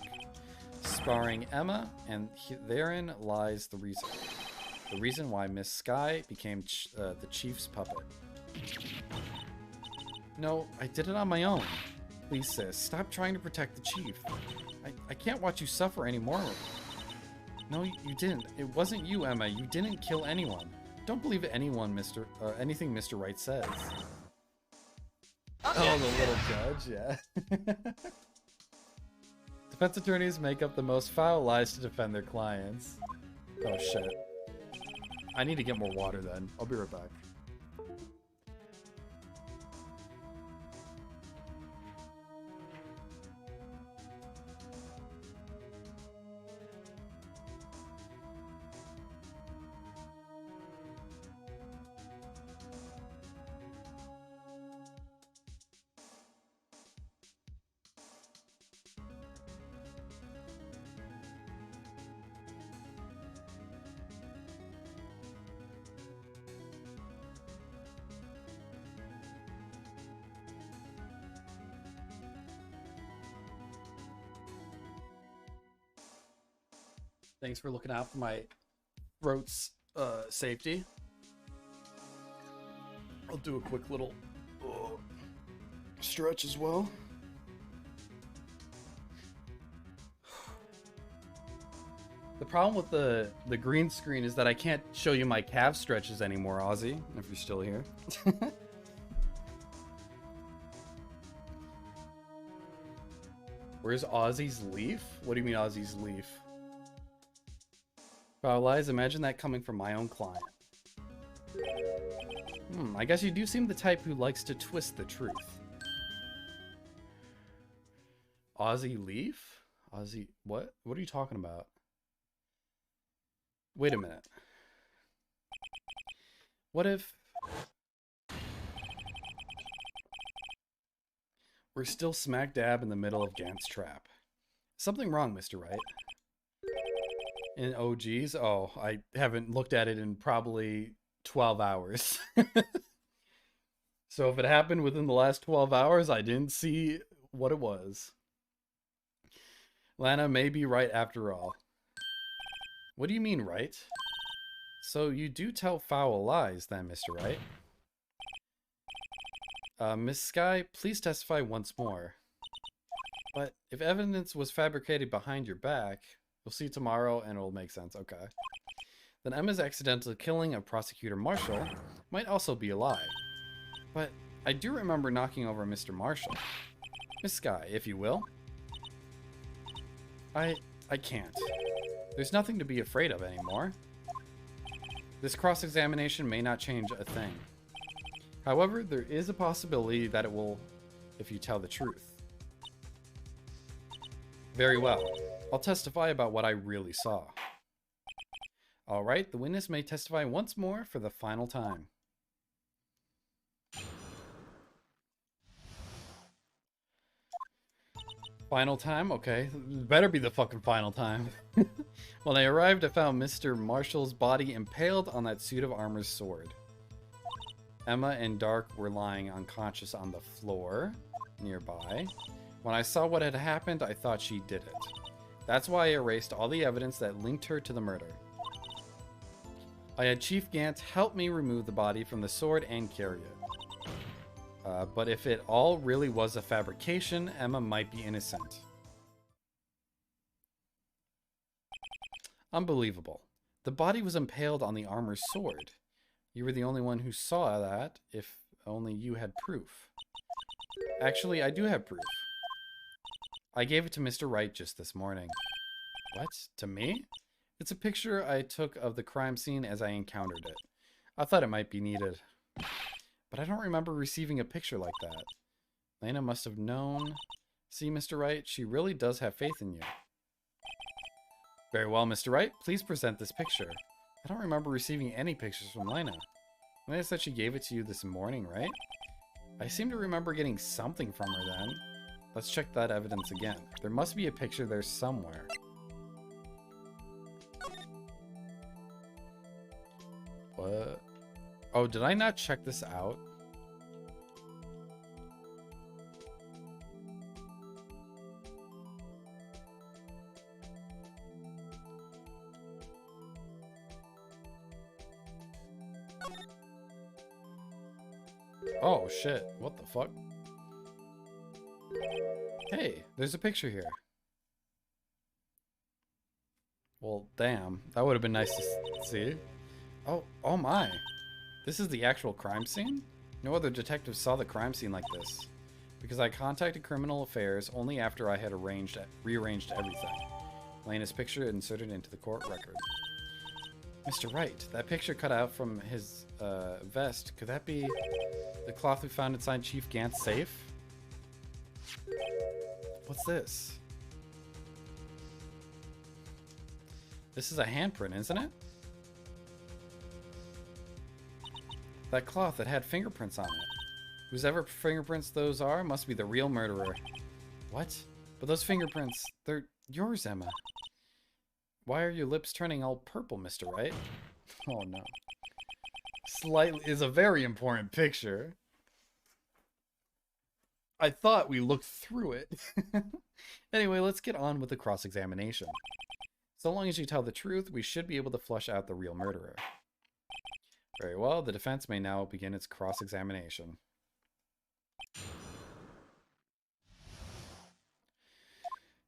Sparring Emma, and therein lies the reason. The reason why Miss Skye became the Chief's puppet. No, I did it on my own. Please, sis, stop trying to protect the Chief. I can't watch you suffer anymore. No, you didn't. It wasn't you, Emma. You didn't kill anyone. Don't believe anything Mr. Wright says. Okay. Oh, the little judge, yeah. Defense attorneys make up the most foul lies to defend their clients. Oh, shit. I need to get more water then. I'll be right back. Thanks for looking out for my throat's safety. I'll do a quick little stretch as well. The problem with the green screen is that I can't show you my calf stretches anymore, Ozzy, if you're still here. Where's Ozzy's leaf? What do you mean Ozzy's leaf? Wow, lies, imagine that coming from my own client. I guess you do seem the type who likes to twist the truth. Ozzy leaf? Ozzy, what? What are you talking about? Wait a minute. What if... we're still smack dab in the middle of Gant's trap? Something wrong, Mr. Wright. In OGs? Oh, I haven't looked at it in probably 12 hours. So if it happened within the last 12 hours, I didn't see what it was. Lana may be right after all. What do you mean, right? So you do tell foul lies then, Mr. Wright? Miss Skye, please testify once more. But if evidence was fabricated behind your back... we'll see tomorrow and it'll make sense. Okay. Then Emma's accidental killing of Prosecutor Marshall might also be a lie. But I do remember knocking over Mr. Marshall. Miss Skye, if you will. I can't. There's nothing to be afraid of anymore. This cross-examination may not change a thing. However, there is a possibility that it will if you tell the truth. Very well. I'll testify about what I really saw. All right, the witness may testify once more for the final time. Final time? Okay. Better be the fucking final time. When I arrived, I found Mr. Marshall's body impaled on that suit of armor's sword. Emma and Dark were lying unconscious on the floor nearby. When I saw what had happened, I thought she did it. That's why I erased all the evidence that linked her to the murder. I had Chief Gant help me remove the body from the sword and carry it. But if it all really was a fabrication, Emma might be innocent. Unbelievable. The body was impaled on the armor's sword. You were the only one who saw that, if only you had proof. Actually, I do have proof. I gave it to Mr. Wright just this morning. What? To me? It's a picture I took of the crime scene as I encountered it. I thought it might be needed. But I don't remember receiving a picture like that. Lena must have known. See, Mr. Wright, she really does have faith in you. Very well, Mr. Wright, please present this picture. I don't remember receiving any pictures from Lena. Amanda said she gave it to you this morning, right? I seem to remember getting something from her then. Let's check that evidence again. There must be a picture there somewhere. What? Oh, did I not check this out? Oh shit, what the fuck? Hey, there's a picture here. Well, damn, that would have been nice to see. Oh my. This is the actual crime scene? No other detective saw the crime scene like this. Because I contacted Criminal Affairs only after I had rearranged everything. Lena's picture inserted into the court record. Mr. Wright, that picture cut out from his vest, could that be the cloth we found inside Chief Gant's safe? What's this? This is a handprint, isn't it? That cloth that had fingerprints on it. Whosever fingerprints those are must be the real murderer. What? But those fingerprints, they're yours, Emma. Why are your lips turning all purple, Mr. Wright? Oh no. Slightly is a very important picture. I thought we looked through it. Anyway, let's get on with the cross-examination. So long as you tell the truth, we should be able to flush out the real murderer. Very well, the defense may now begin its cross-examination.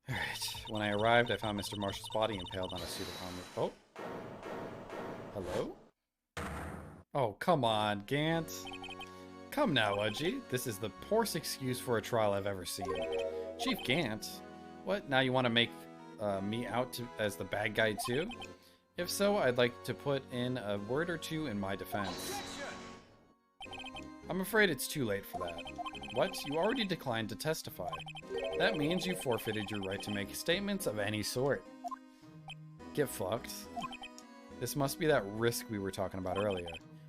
Alright, when I arrived, I found Mr. Marshall's body impaled on a suit of armor. Oh? Hello? Oh, come on, Gant. Come now, Udgy. This is the poorest excuse for a trial I've ever seen. Chief Gant? What, now you want to make me out as the bad guy too? If so, I'd like to put in a word or two in my defense. I'm afraid it's too late for that. What? You already declined to testify. That means you forfeited your right to make statements of any sort. Get fucked. This must be that risk we were talking about earlier.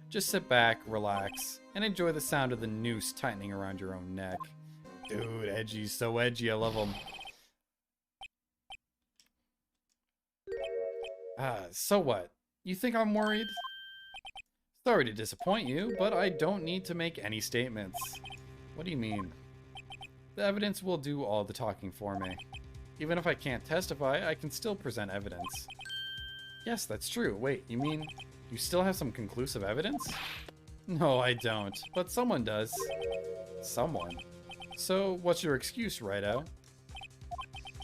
Just sit back, relax, and enjoy the sound of the noose tightening around your own neck. Dude, edgy, so edgy, I love him. So what? You think I'm worried? Sorry to disappoint you, but I don't need to make any statements. What do you mean? The evidence will do all the talking for me. Even if I can't testify, I can still present evidence. Yes, that's true. Wait, you mean you still have some conclusive evidence? No, I don't, but someone does. Someone? So, what's your excuse, Righto?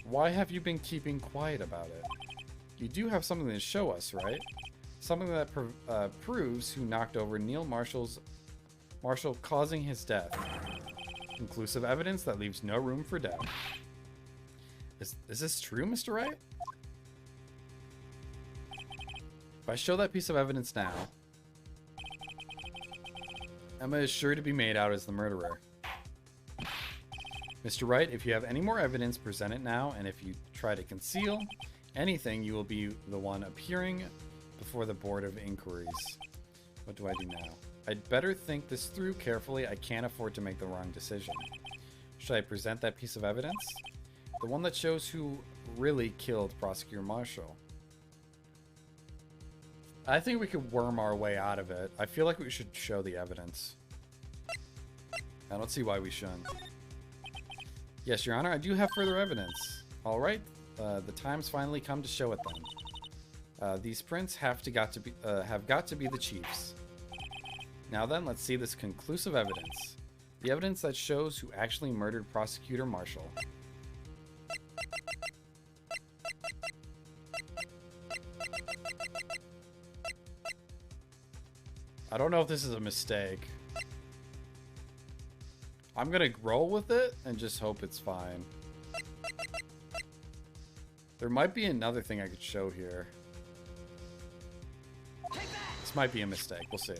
Why have you been keeping quiet about it? You do have something to show us, right? Something that proves who knocked over Neil Marshall, causing his death. Conclusive evidence that leaves no room for doubt. Is this true, Mr. Wright? If I show that piece of evidence now, Emma is sure to be made out as the murderer. Mr. Wright, if you have any more evidence, present it now, and if you try to conceal anything, you will be the one appearing before the Board of Inquiries. What do I do now? I'd better think this through carefully. I can't afford to make the wrong decision. Should I present that piece of evidence? The one that shows who really killed Prosecutor Marshall. I think we could worm our way out of it. I feel like we should show the evidence. I don't see why we shouldn't. Yes, Your Honor, I do have further evidence. All right, the time's finally come to show it then. These prints have got to be the Chief's. Now then, let's see this conclusive evidence. The evidence that shows who actually murdered Prosecutor Marshall. I don't know if this is a mistake. I'm gonna roll with it and just hope it's fine. There might be another thing I could show here. This might be a mistake, we'll see.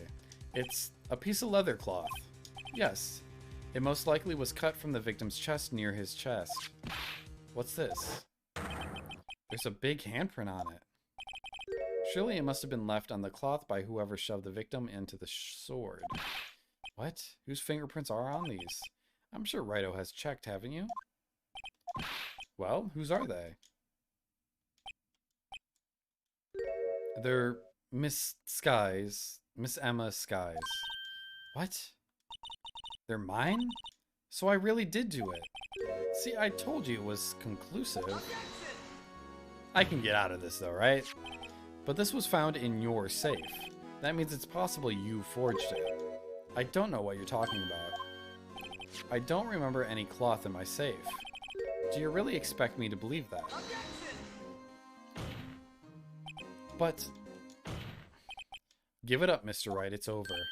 It's a piece of leather cloth. Yes, it most likely was cut from the victim's chest near his chest. What's this? There's a big handprint on it. Surely it must have been left on the cloth by whoever shoved the victim into the sword. What? Whose fingerprints are on these? I'm sure Righto has checked, haven't you? Well, whose are they? They're Miss Skies. Miss Emma Skies. What? They're mine? So I really did do it. See, I told you it was conclusive. I can get out of this though, right? But this was found in your safe. That means it's possible you forged it. I don't know what you're talking about. I don't remember any cloth in my safe. Do you really expect me to believe that? But... Give it up, Mr. Wright, it's over.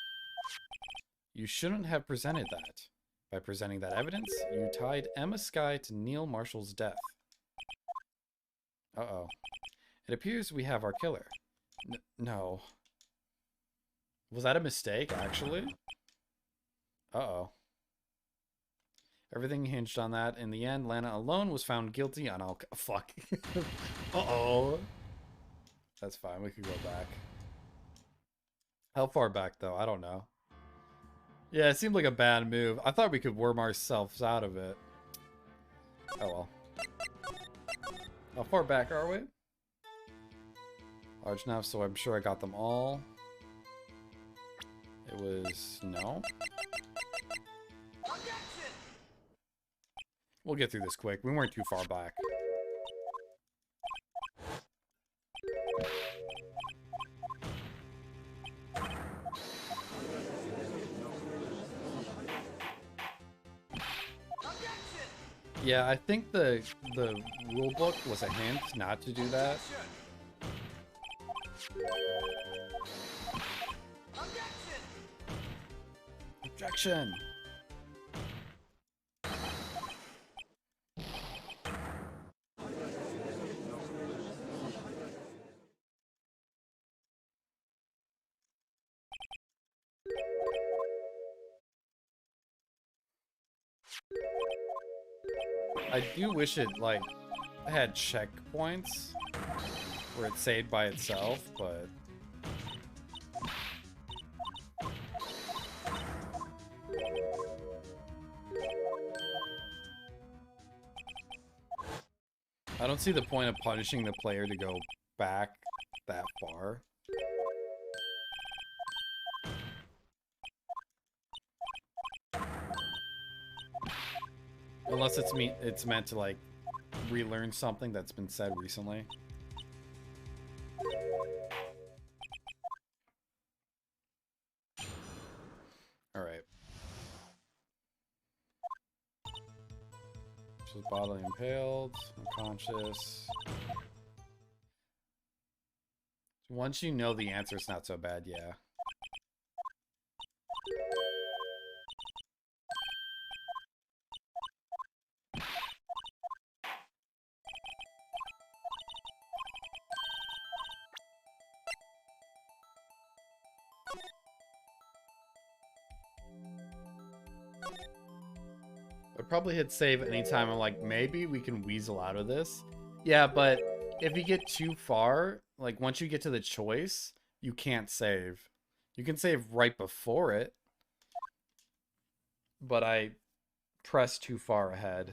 You shouldn't have presented that. By presenting that evidence, you tied Emma Sky to Neil Marshall's death. Uh-oh. It appears we have our killer. No. Was that a mistake, actually? Uh-oh. Everything hinged on that. In the end, Lana alone was found guilty on all... Fuck. Uh-oh. That's fine. We could go back. How far back, though? I don't know. Yeah, it seemed like a bad move. I thought we could worm ourselves out of it. Oh, well. How far back are we? Large enough, so I'm sure I got them all. It was... no. We'll get through this quick. We weren't too far back. Yeah, I think the rule book was a hint not to do that. Objection! I do wish it, like, had checkpoints where it saved by itself, but... I don't see the point of punishing the player to go back that far. Unless it's meant to, like, relearn something that's been said recently. Alright. She's bodily impaled, unconscious. Once you know the answer, it's not so bad, yeah. I probably hit save anytime I'm like, maybe we can weasel out of this. Yeah, but if you get too far, like once you get to the choice, you can't save. You can save right before it, but I pressed too far ahead.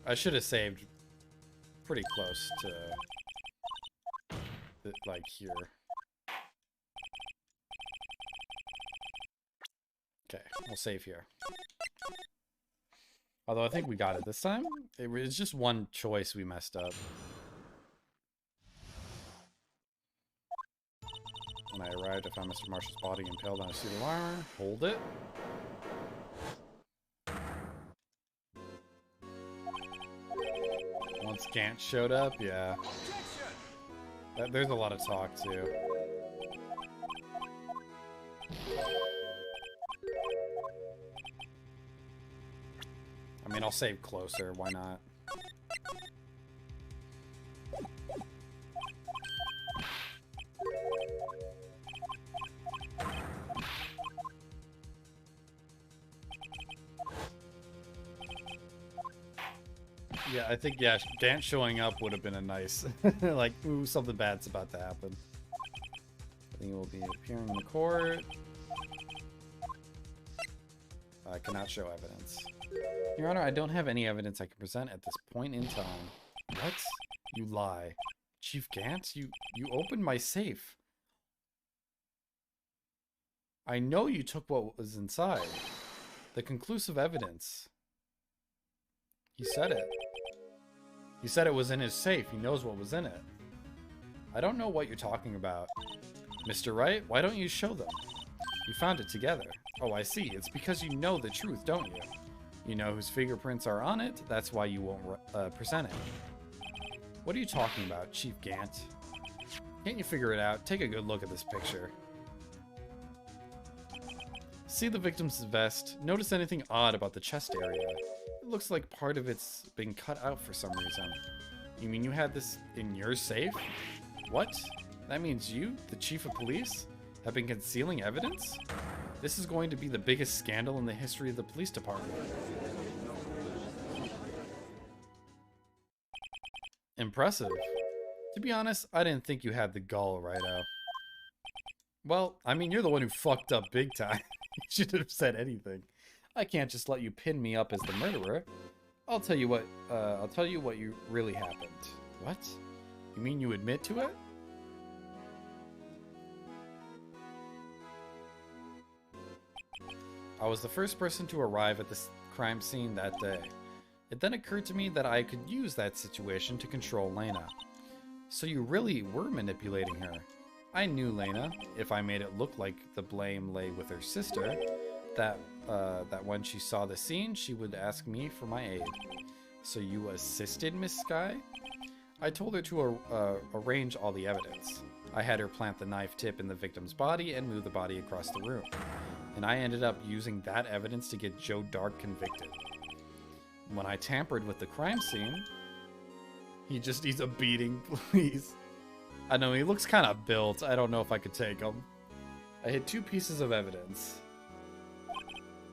I should have saved pretty close to, like, here. Okay, we'll save here. Although I think we got it this time. It was just one choice we messed up. When I arrived, I found Mr. Marshall's body impaled on a suit of armor. Hold it. Once Gant showed up, yeah. There's a lot of talk, too. I mean, I'll save closer, why not? Yeah, I think, yeah, Gant showing up would have been a nice, like, ooh, something bad's about to happen. I think it will be appearing in the court. I cannot show evidence. Your Honor, I don't have any evidence I can present at this point in time. What? You lie. Chief Gant, you opened my safe. I know you took what was inside. The conclusive evidence. He said it. He said it was in his safe. He knows what was in it. I don't know what you're talking about. Mr. Wright, why don't you show them? You found it together. Oh, I see. It's because you know the truth, don't you? You know whose fingerprints are on it. That's why you won't present it. What are you talking about, Chief Gant? Can't you figure it out? Take a good look at this picture. See the victim's vest. Notice anything odd about the chest area. It looks like part of it's been cut out for some reason. You mean you had this in your safe? What? That means you, the chief of police, have been concealing evidence? This is going to be the biggest scandal in the history of the police department. Impressive. To be honest, I didn't think you had the gall, Righto. Well, I mean, you're the one who fucked up big time. You shouldn't have said anything. I can't just let you pin me up as the murderer. I'll tell you what you really happened. What? You mean you admit to it? I was the first person to arrive at this crime scene that day. It then occurred to me that I could use that situation to control Lena. So you really were manipulating her. I knew Lena, if I made it look like the blame lay with her sister, that when she saw the scene, she would ask me for my aid. So you assisted Miss Sky? I told her to arrange all the evidence. I had her plant the knife tip in the victim's body and move the body across the room. And I ended up using that evidence to get Joe Dark convicted. When I tampered with the crime scene, he just needs a beating, please. I know, he looks kind of built. I don't know if I could take him. I hid 2 pieces of evidence.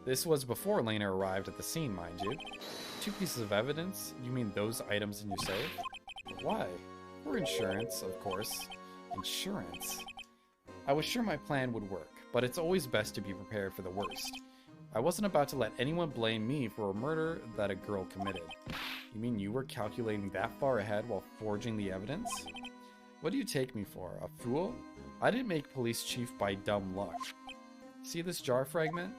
This was before Lena arrived at the scene, mind you. 2 pieces of evidence? You mean those items in your safe? Why? For insurance, of course. Insurance? I was sure my plan would work, but it's always best to be prepared for the worst. I wasn't about to let anyone blame me for a murder that a girl committed. You mean you were calculating that far ahead while forging the evidence? What do you take me for, a fool? I didn't make police chief by dumb luck. See this jar fragment?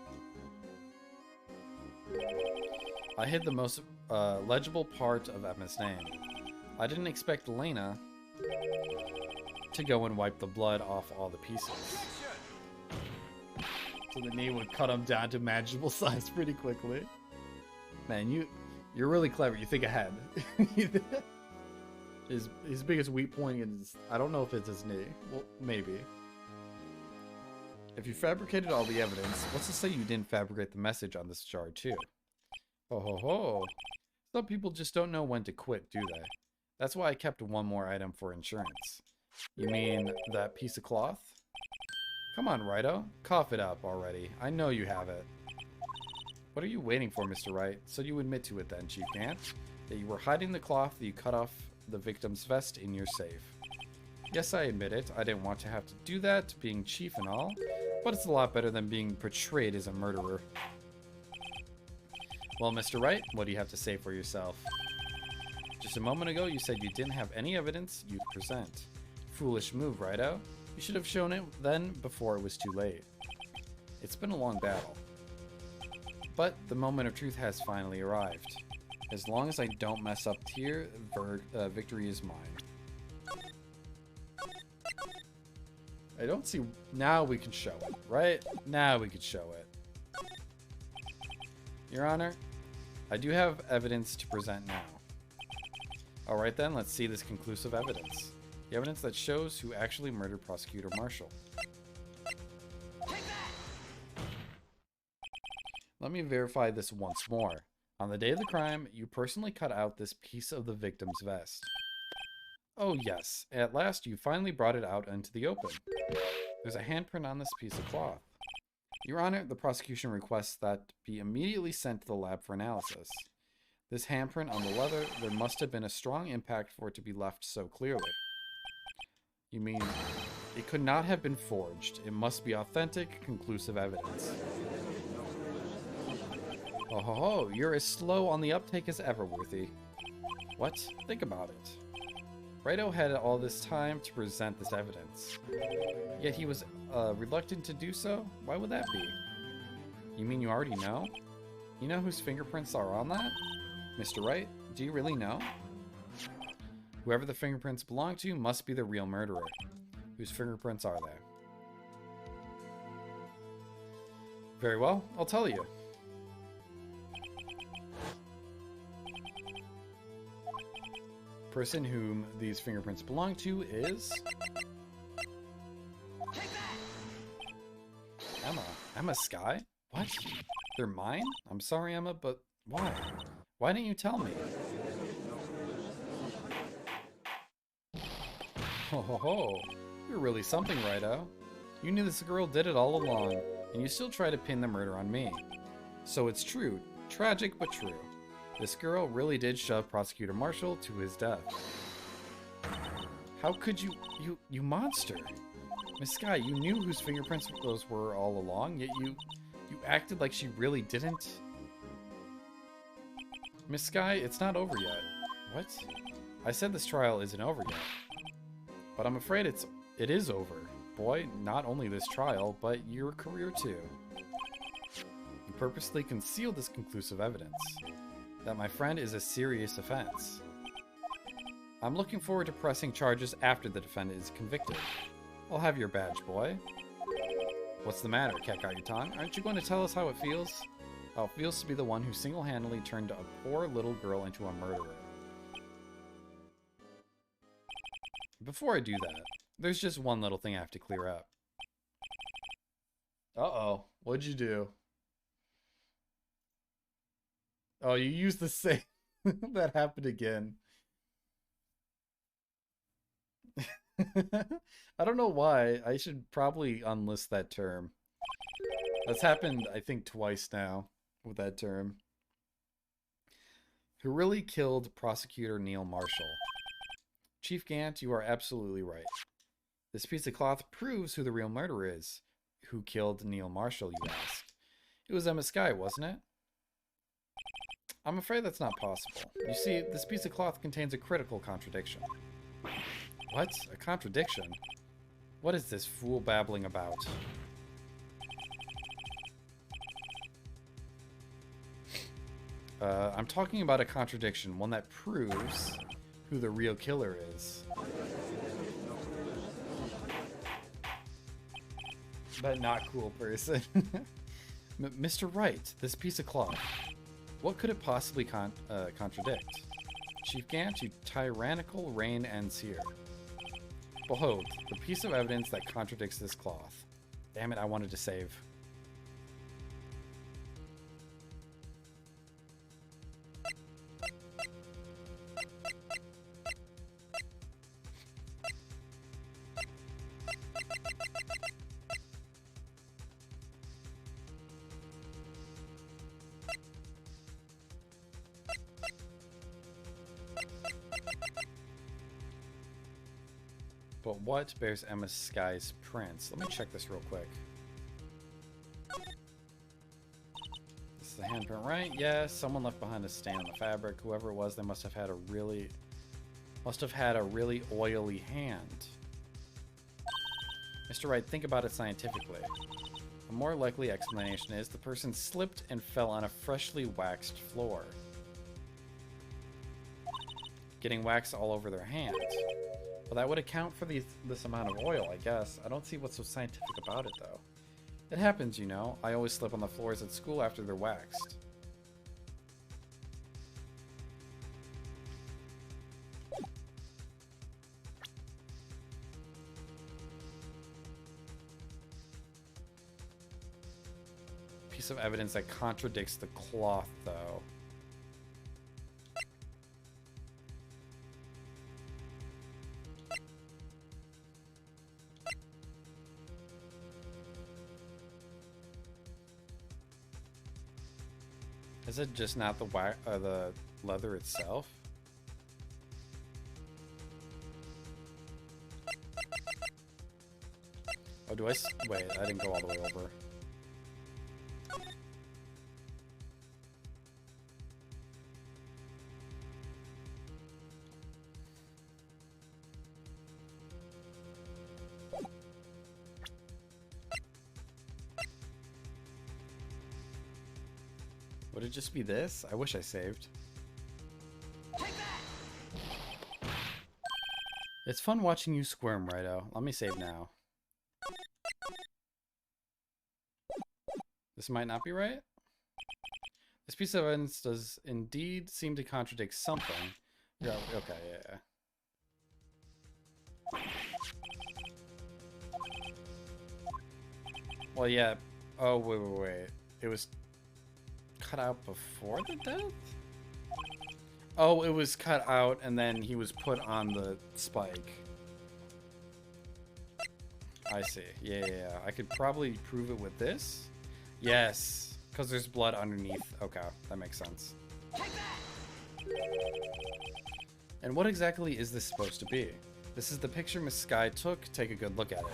I hid the most legible part of Emma's name. I didn't expect Lena to go and wipe the blood off all the pieces. So the knee would cut him down to manageable size pretty quickly. Man, you're really clever. You think ahead. His biggest weak point is, I don't know if it's his knee. Well, maybe. If you fabricated all the evidence, what's to say you didn't fabricate the message on this jar too? Ho ho ho. Some people just don't know when to quit, do they? That's why I kept one more item for insurance. You mean that piece of cloth? Come on, Righto. Cough it up already. I know you have it. What are you waiting for, Mr. Wright? So you admit to it then, Chief Gant, that you were hiding the cloth that you cut off the victim's vest in your safe. Yes, I admit it. I didn't want to have to do that, being chief and all, but it's a lot better than being portrayed as a murderer. Well, Mr. Wright, what do you have to say for yourself? Just a moment ago, you said you didn't have any evidence you could present. Foolish move, Righto. You should have shown it then before it was too late. It's been a long battle. But the moment of truth has finally arrived. As long as I don't mess up here, victory is mine. I don't see... Now we can show it, right? Now we could show it. Your Honor, I do have evidence to present now. Alright then, let's see this conclusive evidence. The evidence that shows who actually murdered Prosecutor Marshall. Let me verify this once more. On the day of the crime, you personally cut out this piece of the victim's vest. Oh yes, at last you finally brought it out into the open. There's a handprint on this piece of cloth. Your Honor, the prosecution requests that be immediately sent to the lab for analysis. This handprint on the leather, there must have been a strong impact for it to be left so clearly. You mean, it could not have been forged. It must be authentic, conclusive evidence. Oh ho ho, you're as slow on the uptake as ever, Worthy. What? Think about it. Wright had all this time to present this evidence. Yet he was reluctant to do so? Why would that be? You mean you already know? You know whose fingerprints are on that? Mr. Wright, do you really know? Whoever the fingerprints belong to must be the real murderer. Whose fingerprints are they? Very well, I'll tell you. Person whom these fingerprints belong to is... Emma Skye? What? They're mine? I'm sorry, Emma, but why? Why didn't you tell me? Ho ho ho. You're really something, Righto. You knew this girl did it all along, and you still try to pin the murder on me. So it's true. Tragic, but true. This girl really did shove Prosecutor Marshall to his death. How could you monster? Miss Skye, you knew whose fingerprints those were all along, yet you acted like she really didn't. Miss Skye, it's not over yet. What? I said this trial isn't over yet. But I'm afraid it is over. Boy, not only this trial, but your career too. You purposely concealed this conclusive evidence. That, my friend, is a serious offense. I'm looking forward to pressing charges after the defendant is convicted. I'll have your badge, boy. What's the matter, Cat Got Your Tongue? Aren't you going to tell us how it feels? How it feels to be the one who single-handedly turned a poor little girl into a murderer. Before I do that, there's just one little thing I have to clear up. Uh-oh. What'd you do? Oh, you used the same. That happened again. I don't know why. I should probably unlist that term. That's happened, I think, twice now with that term. Who really killed Prosecutor Neil Marshall? Chief Gant, you are absolutely right. This piece of cloth proves who the real murderer is. Who killed Neil Marshall, you asked? It was Emma Skye, wasn't it? I'm afraid that's not possible. You see, this piece of cloth contains a critical contradiction. What? A contradiction? What is this fool babbling about? I'm talking about a contradiction, one that proves who the real killer is. But not cool person. Mr. Wright, this piece of cloth. What could it possibly contradict? Chief Gant, you tyrannical reign ends here. Behold, the piece of evidence that contradicts this cloth. Damn it, I wanted to save. But what bears Emma Skye's prints? Let me check this real quick. This is the handprint, right? Yes, someone left behind a stain on the fabric. Whoever it was, they must have had a really oily hand. Mr. Wright, think about it scientifically. A more likely explanation is the person slipped and fell on a freshly waxed floor, getting wax all over their hand. Well, that would account for this amount of oil, I guess. I don't see what's so scientific about it, though. It happens, you know. I always slip on the floors at school after they're waxed. Piece of evidence that contradicts the cloth, though. Is it just not the leather itself? Oh, do I... Wait, I didn't go all the way over. Would it just be this? I wish I saved. It's fun watching you squirm, Righto. Let me save now. This might not be right. This piece of evidence does indeed seem to contradict something. Yeah, okay, yeah. Well, yeah. Oh, wait. It was cut out before the death? Oh, it was cut out and then he was put on the spike. I see. Yeah. I could probably prove it with this. Yes, because there's blood underneath. Okay, that makes sense. And what exactly is this supposed to be? This is the picture Miss Sky took. Take a good look at it.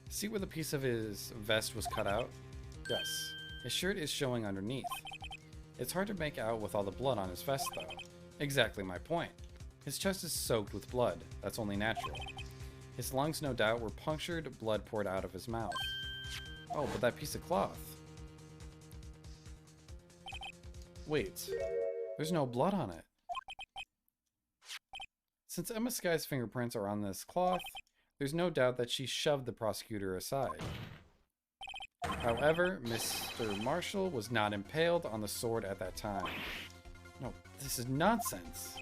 See where the piece of his vest was cut out? Yes. His shirt is showing underneath. It's hard to make out with all the blood on his vest, though. Exactly my point. His chest is soaked with blood. That's only natural. His lungs, no doubt, were punctured, blood poured out of his mouth. Oh, but that piece of cloth. Wait. There's no blood on it. Since Emma Sky's fingerprints are on this cloth, there's no doubt that she shoved the prosecutor aside. However, Mr. Marshall was not impaled on the sword at that time. No, this is nonsense.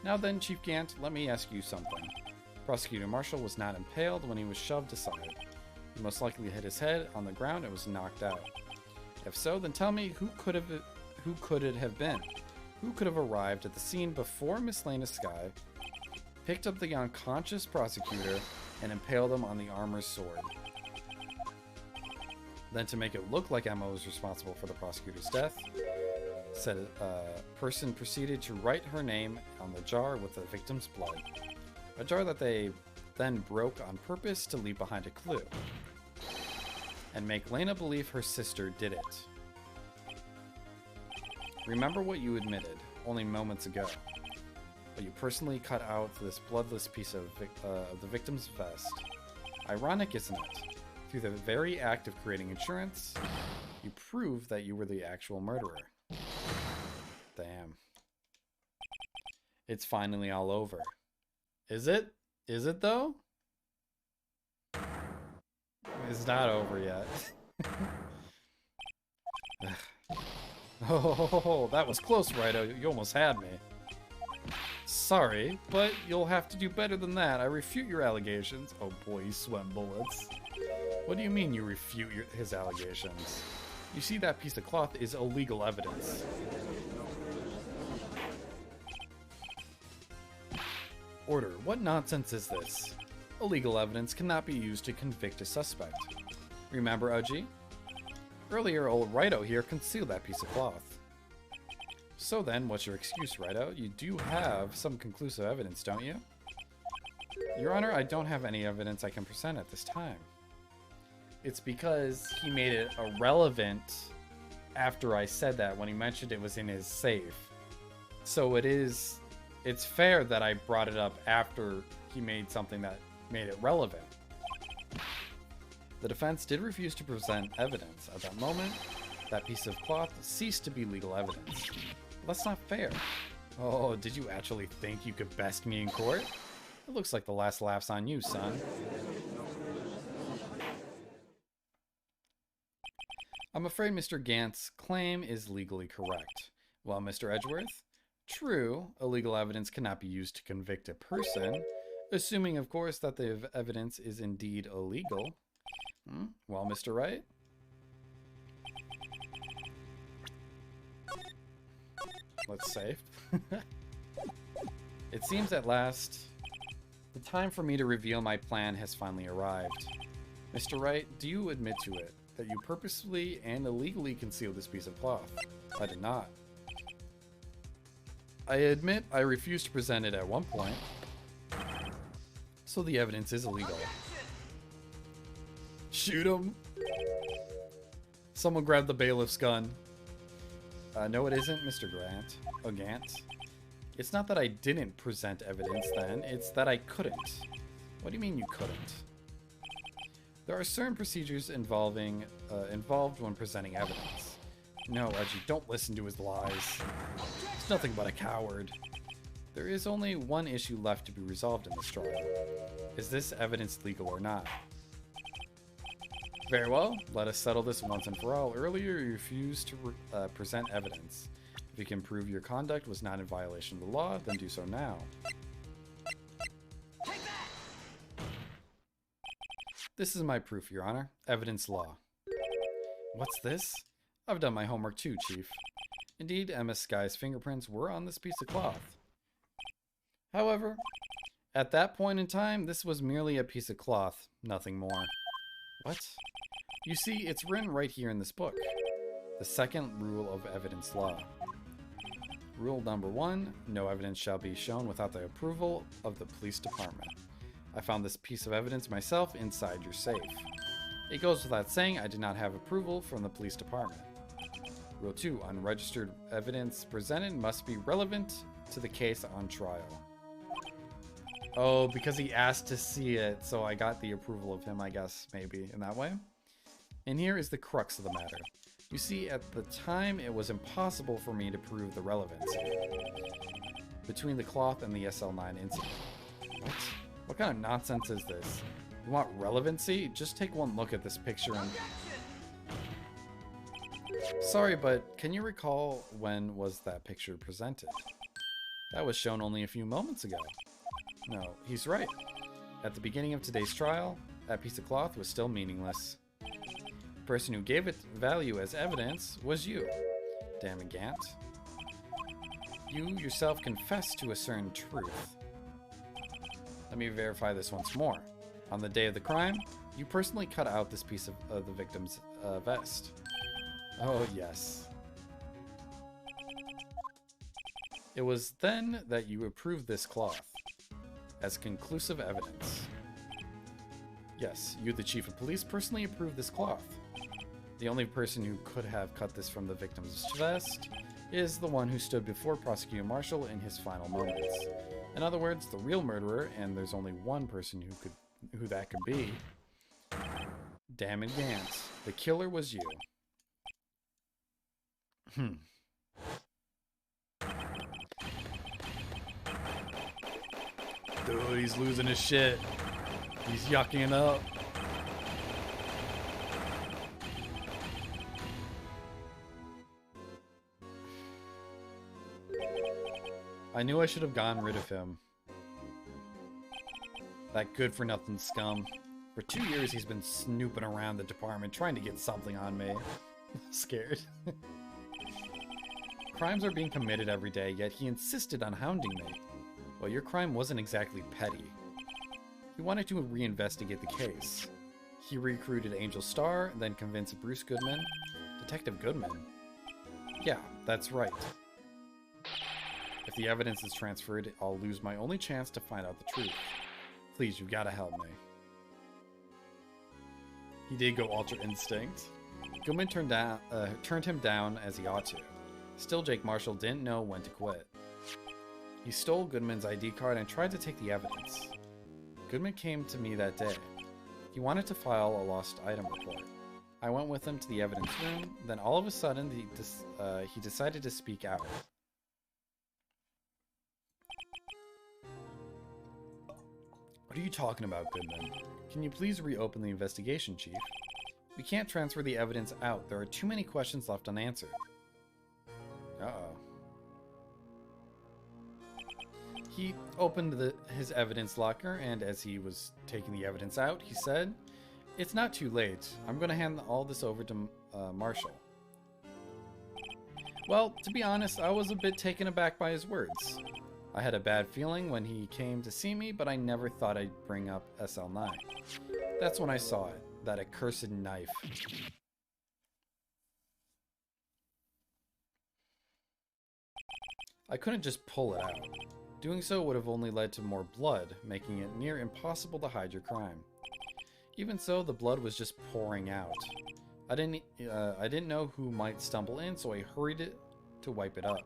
Now then, Chief Gant, let me ask you something. Prosecutor Marshall was not impaled when he was shoved aside. He most likely hit his head on the ground and was knocked out. If so, then tell me, who could it have been? Who could have arrived at the scene before Miss Lena Sky, picked up the unconscious prosecutor, and impaled him on the armor's sword? Then, to make it look like Emma was responsible for the prosecutor's death, said person proceeded to write her name on the jar with the victim's blood. A jar that they then broke on purpose to leave behind a clue. And make Lena believe her sister did it. Remember what you admitted, only moments ago. But you personally cut out this bloodless piece of the victim's vest. Ironic, isn't it? Through the very act of creating insurance, you prove that you were the actual murderer. Damn. It's finally all over. Is it? Is it though? It's not over yet. Oh, that was close, Righto. You almost had me. Sorry, but you'll have to do better than that. I refute your allegations. Oh boy, he's sweating bullets. What do you mean you refute his allegations? You see, that piece of cloth is illegal evidence. Order, what nonsense is this? Illegal evidence cannot be used to convict a suspect. Remember, Uji? Earlier, old Righto here concealed that piece of cloth. So then, what's your excuse, Righto? You do have some conclusive evidence, don't you? Your Honor, I don't have any evidence I can present at this time. It's because he made it irrelevant after I said that, when he mentioned it was in his safe. So it's fair that I brought it up after he made something that made it relevant. The defense did refuse to present evidence. At that moment, that piece of cloth ceased to be legal evidence. That's not fair. Oh, did you actually think you could best me in court? It looks like the last laugh's on you, son. I'm afraid Mr. Gant's claim is legally correct. Well, Mr. Edgeworth? True, illegal evidence cannot be used to convict a person, assuming, of course, that the evidence is indeed illegal. Well, Mr. Wright? Let's save. It seems at last the time for me to reveal my plan has finally arrived. Mr. Wright, do you admit to it, that you purposefully and illegally concealed this piece of cloth? I did not. I admit I refused to present it at one point, so the evidence is illegal. Shoot him! Someone grab the bailiff's gun. No, it isn't, Mr. Grant. Oh, Gant. It's not that I didn't present evidence then, it's that I couldn't. What do you mean you couldn't? There are certain procedures involved when presenting evidence. No, Reggie, don't listen to his lies. He's nothing but a coward. There is only one issue left to be resolved in this trial. Is this evidence legal or not? Very well, let us settle this once and for all. Earlier, you refused to present evidence. If you can prove your conduct was not in violation of the law, then do so now. This is my proof, Your Honor. Evidence law. What's this? I've done my homework too, Chief. Indeed, MS Sky's fingerprints were on this piece of cloth. However, at that point in time, this was merely a piece of cloth, nothing more. What? You see, it's written right here in this book. The second rule of evidence law. Rule number 1, no evidence shall be shown without the approval of the police department. I found this piece of evidence myself inside your safe. It goes without saying I did not have approval from the police department. Rule 2, unregistered evidence presented must be relevant to the case on trial. Oh, because he asked to see it, so I got the approval of him, I guess, maybe, in that way. And here is the crux of the matter. You see, at the time, it was impossible for me to prove the relevancy between the cloth and the SL9 incident. What? What kind of nonsense is this? You want relevancy? Just take one look at this picture and... Sorry, but can you recall when was that picture presented? That was shown only a few moments ago. No, he's right. At the beginning of today's trial, that piece of cloth was still meaningless. The person who gave it value as evidence was you. Damn it, Gant. You yourself confessed to a certain truth. Let me verify this once more. On the day of the crime, you personally cut out this piece of the victim's vest. Oh, yes. It was then that you approved this cloth as conclusive evidence. Yes, you, the chief of police, personally approved this cloth. The only person who could have cut this from the victim's vest is the one who stood before Prosecutor Marshall in his final moments. In other words, the real murderer, and there's only one person who that could be. Damn it, Gant. The killer was you. Dude, he's losing his shit. He's yucking up. I knew I should have gotten rid of him. That good-for-nothing scum. For 2 years, he's been snooping around the department trying to get something on me. I'm scared. Crimes are being committed every day, yet he insisted on hounding me. Well, your crime wasn't exactly petty. He wanted to reinvestigate the case. He recruited Angel Starr, then convinced Bruce Goodman. Detective Goodman? Yeah, that's right. If the evidence is transferred, I'll lose my only chance to find out the truth. Please, you've got to help me. He did go Ultra Instinct. Goodman turned him down as he ought to. Still, Jake Marshall didn't know when to quit. He stole Goodman's ID card and tried to take the evidence. Goodman came to me that day. He wanted to file a lost item report. I went with him to the evidence room, then all of a sudden he decided to speak out. What are you talking about, Goodman? Can you please reopen the investigation, Chief? We can't transfer the evidence out. There are too many questions left unanswered. Uh-oh. He opened his evidence locker, and as he was taking the evidence out, he said, "It's not too late. I'm going to hand all this over to Marshall." Well, to be honest, I was a bit taken aback by his words. I had a bad feeling when he came to see me, but I never thought I'd bring up SL9. That's when I saw it, that accursed knife. I couldn't just pull it out. Doing so would have only led to more blood, making it near impossible to hide your crime. Even so, the blood was just pouring out. I didn't know who might stumble in, so I hurried it to wipe it up.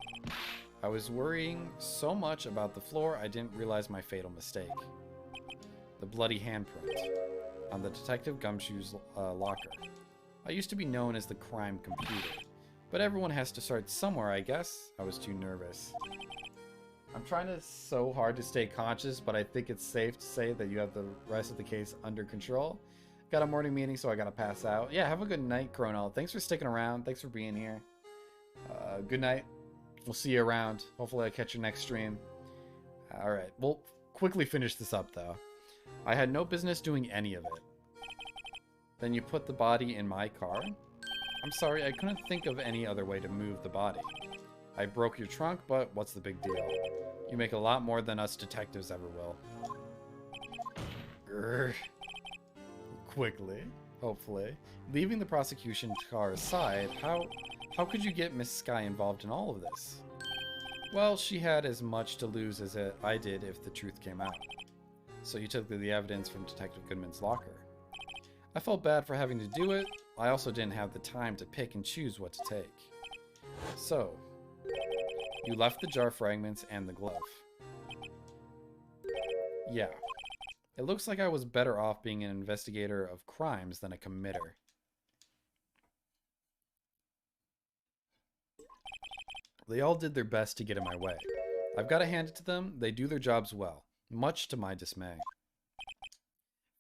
I was worrying so much about the floor, I didn't realize my fatal mistake. The bloody handprint on the Detective Gumshoe's locker. I used to be known as the crime computer, but everyone has to start somewhere, I guess. I was too nervous. I'm trying so hard to stay conscious, but I think it's safe to say that you have the rest of the case under control. Got a morning meeting, so I gotta pass out. Yeah, have a good night, Chrono. Thanks for sticking around. Thanks for being here. Good night. We'll see you around. Hopefully I catch your next stream. Alright, we'll quickly finish this up, though. I had no business doing any of it. Then you put the body in my car? I'm sorry, I couldn't think of any other way to move the body. I broke your trunk, but what's the big deal? You make a lot more than us detectives ever will. Grr. Quickly, hopefully. Leaving the prosecution car aside, how could you get Miss Sky involved in all of this? Well, she had as much to lose as I did if the truth came out. So you took the evidence from Detective Goodman's locker. I felt bad for having to do it. I also didn't have the time to pick and choose what to take. So, you left the jar fragments and the glove. Yeah. It looks like I was better off being an investigator of crimes than a committer. They all did their best to get in my way. I've got to hand it to them, they do their jobs well, much to my dismay.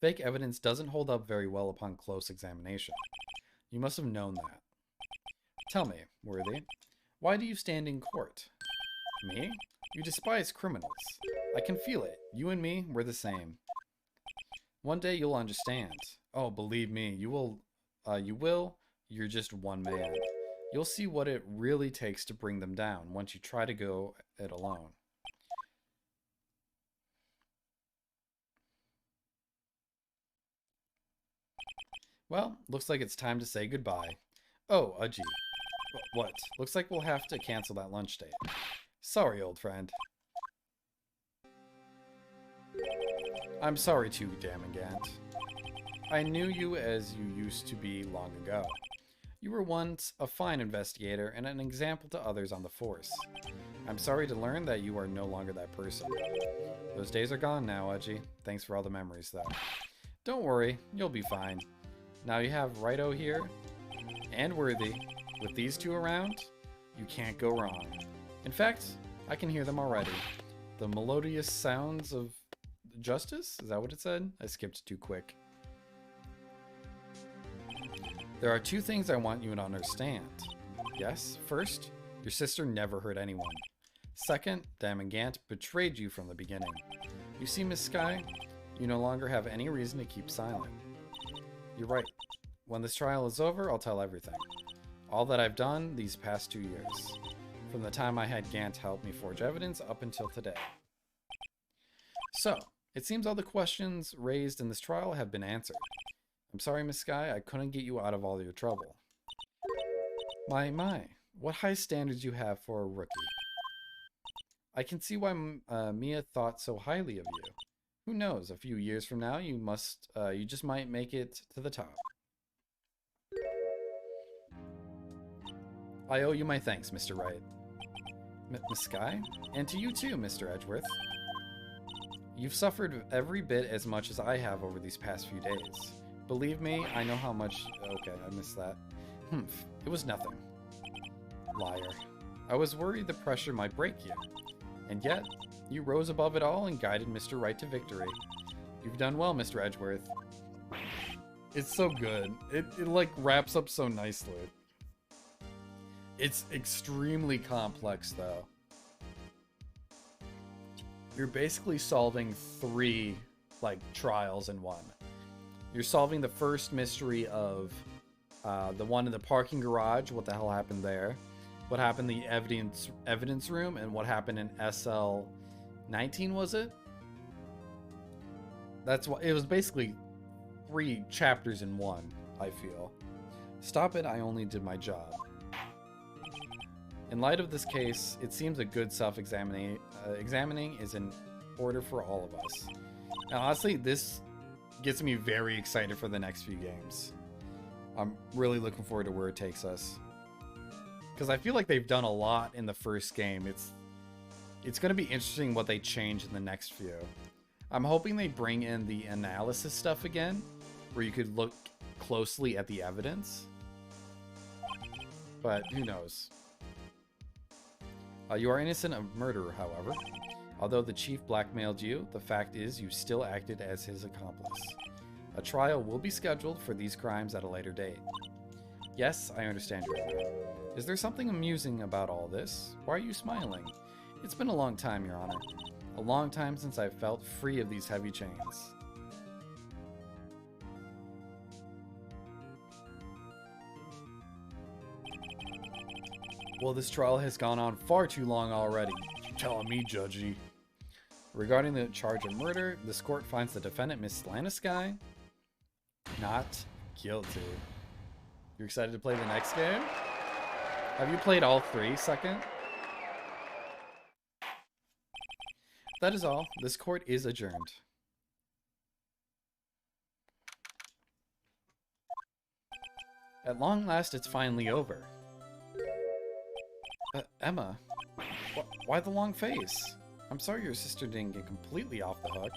Fake evidence doesn't hold up very well upon close examination. You must have known that. Tell me, Worthy, why do you stand in court? Me? You despise criminals. I can feel it. You and me, we're the same. One day you'll understand. Oh, believe me, you will. You're just one man. You'll see what it really takes to bring them down once you try to go it alone. Well, looks like it's time to say goodbye. Oh, Udgy. What? Looks like we'll have to cancel that lunch date. Sorry, old friend. I'm sorry too, Damagant. I knew you as you used to be long ago. You were once a fine investigator and an example to others on the force. I'm sorry to learn that you are no longer that person. Those days are gone now, Udgy. Thanks for all the memories, though. Don't worry, you'll be fine. Now you have Wright here, and Worthy. With these two around, you can't go wrong. In fact, I can hear them already. The melodious sounds of justice? Is that what it said? I skipped too quick. There are two things I want you to understand. Yes, first, your sister never hurt anyone. Second, Damagant betrayed you from the beginning. You see, Miss Sky, you no longer have any reason to keep silent. You're right. When this trial is over, I'll tell everything. All that I've done these past 2 years. From the time I had Gant help me forge evidence up until today. So, it seems all the questions raised in this trial have been answered. I'm sorry, Miss Sky, I couldn't get you out of all your trouble. My, what high standards you have for a rookie. I can see why Mia thought so highly of you. Who knows, a few years from now, you just might make it to the top. I owe you my thanks, Mr. Wright. Miss Sky? And to you too, Mr. Edgeworth. You've suffered every bit as much as I have over these past few days. Believe me, I know how much... Okay, I missed that. It was nothing. Liar. I was worried the pressure might break you. And yet, you rose above it all and guided Mr. Wright to victory. You've done well, Mr. Edgeworth. It's so good. It like wraps up so nicely. It's extremely complex, though. You're basically solving 3, like, trials in one. You're solving the first mystery of the one in the parking garage, what the hell happened there, what happened in the evidence room, and what happened in SL19, was it? That's what it was. Basically 3 chapters in one, I feel. Stop it, I only did my job. In light of this case, it seems a good examining is in order for all of us. Now, honestly, this gets me very excited for the next few games. I'm really looking forward to where it takes us. Because I feel like they've done a lot in the first game. It's going to be interesting what they change in the next few. I'm hoping they bring in the analysis stuff again, where you could look closely at the evidence. But who knows? You are innocent of murder, however. Although the chief blackmailed you, the fact is you still acted as his accomplice. A trial will be scheduled for these crimes at a later date. Yes, I understand your honor. Is there something amusing about all this? Why are you smiling? It's been a long time, Your Honor. A long time since I've felt free of these heavy chains. Well, this trial has gone on far too long already. You're telling me, Judgy. Regarding the charge of murder, this court finds the defendant, Miss Slanisky, not guilty. You're excited to play the next game? Have you played all three, Second? That is all. This court is adjourned. At long last, it's finally over. Emma, why the long face? I'm sorry your sister didn't get completely off the hook,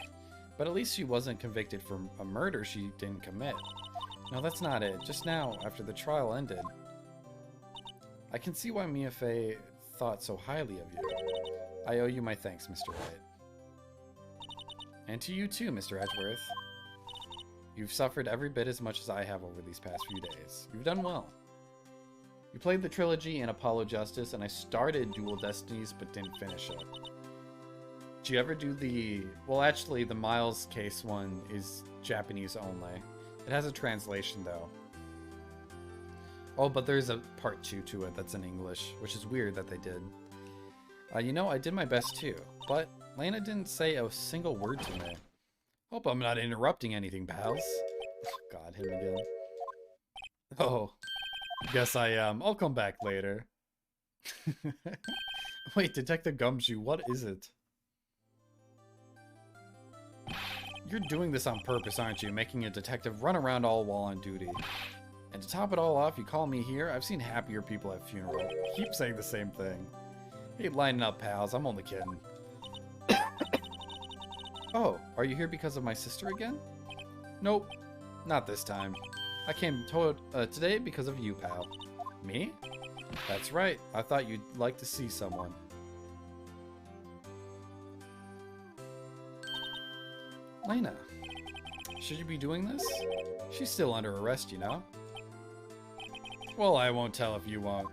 but at least she wasn't convicted for a murder she didn't commit. No, that's not it. Just now, after the trial ended. I can see why Mia Fey thought so highly of you. I owe you my thanks, Mr. Wright. And to you too, Mr. Edgeworth. You've suffered every bit as much as I have over these past few days. You've done well. You played the Trilogy and Apollo Justice, and I started Dual Destinies but didn't finish it. Did you ever do the... Well, actually, the Miles case one is Japanese only. It has a translation, though. Oh, but there's a part 2 to it that's in English, which is weird that they did. You know, I did my best too, but Lena didn't say a single word to me. Hope I'm not interrupting anything, pals. God, him again. Oh, guess I am. I'll come back later. Wait, Detective Gumshoe, what is it? You're doing this on purpose, aren't you? Making a detective run around all while on duty. And to top it all off, you call me here? I've seen happier people at funerals. Keep saying the same thing. Hey, lighten up, pals. I'm only kidding. Oh, are you here because of my sister again? Nope, not this time. I came today because of you, pal. Me? That's right. I thought you'd like to see someone. Lena, should you be doing this? She's still under arrest, you know? Well, I won't tell if you won't.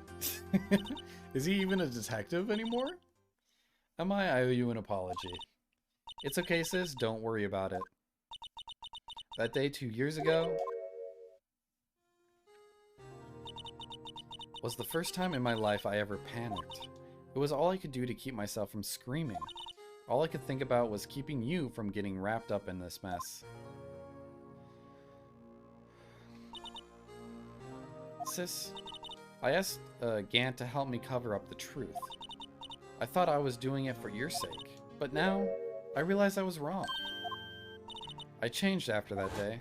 Is he even a detective anymore? Emma, I owe you an apology. It's okay, sis. Don't worry about it. That day 2 years ago was the first time in my life I ever panicked. It was all I could do to keep myself from screaming. All I could think about was keeping you from getting wrapped up in this mess. Sis, I asked Gant to help me cover up the truth. I thought I was doing it for your sake, but now I realize I was wrong. I changed after that day.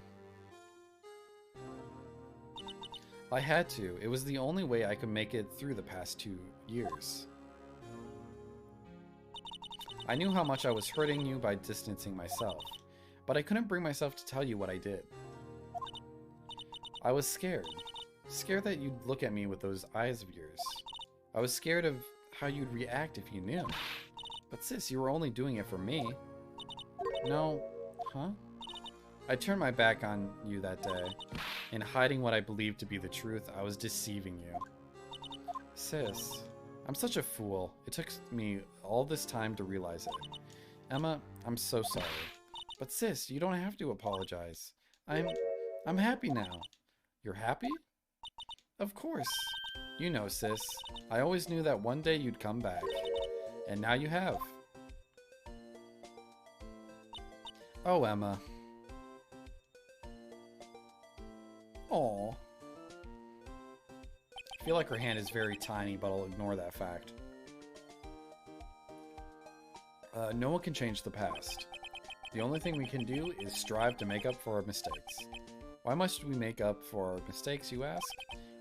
I had to. It was the only way I could make it through the past 2 years. I knew how much I was hurting you by distancing myself, but I couldn't bring myself to tell you what I did. I was scared. Scared that you'd look at me with those eyes of yours. I was scared of how you'd react if you knew. But sis, you were only doing it for me. No. Huh? I turned my back on you that day. In hiding what I believed to be the truth, I was deceiving you. Sis, I'm such a fool. It took me all this time to realize it. Emma, I'm so sorry. But sis, you don't have to apologize. I'm happy now. You're happy? Of course. You know, sis. I always knew that one day you'd come back. And now you have. Oh, Emma. Aw. I feel like her hand is very tiny, but I'll ignore that fact. No one can change the past. The only thing we can do is strive to make up for our mistakes. Why must we make up for our mistakes, you ask?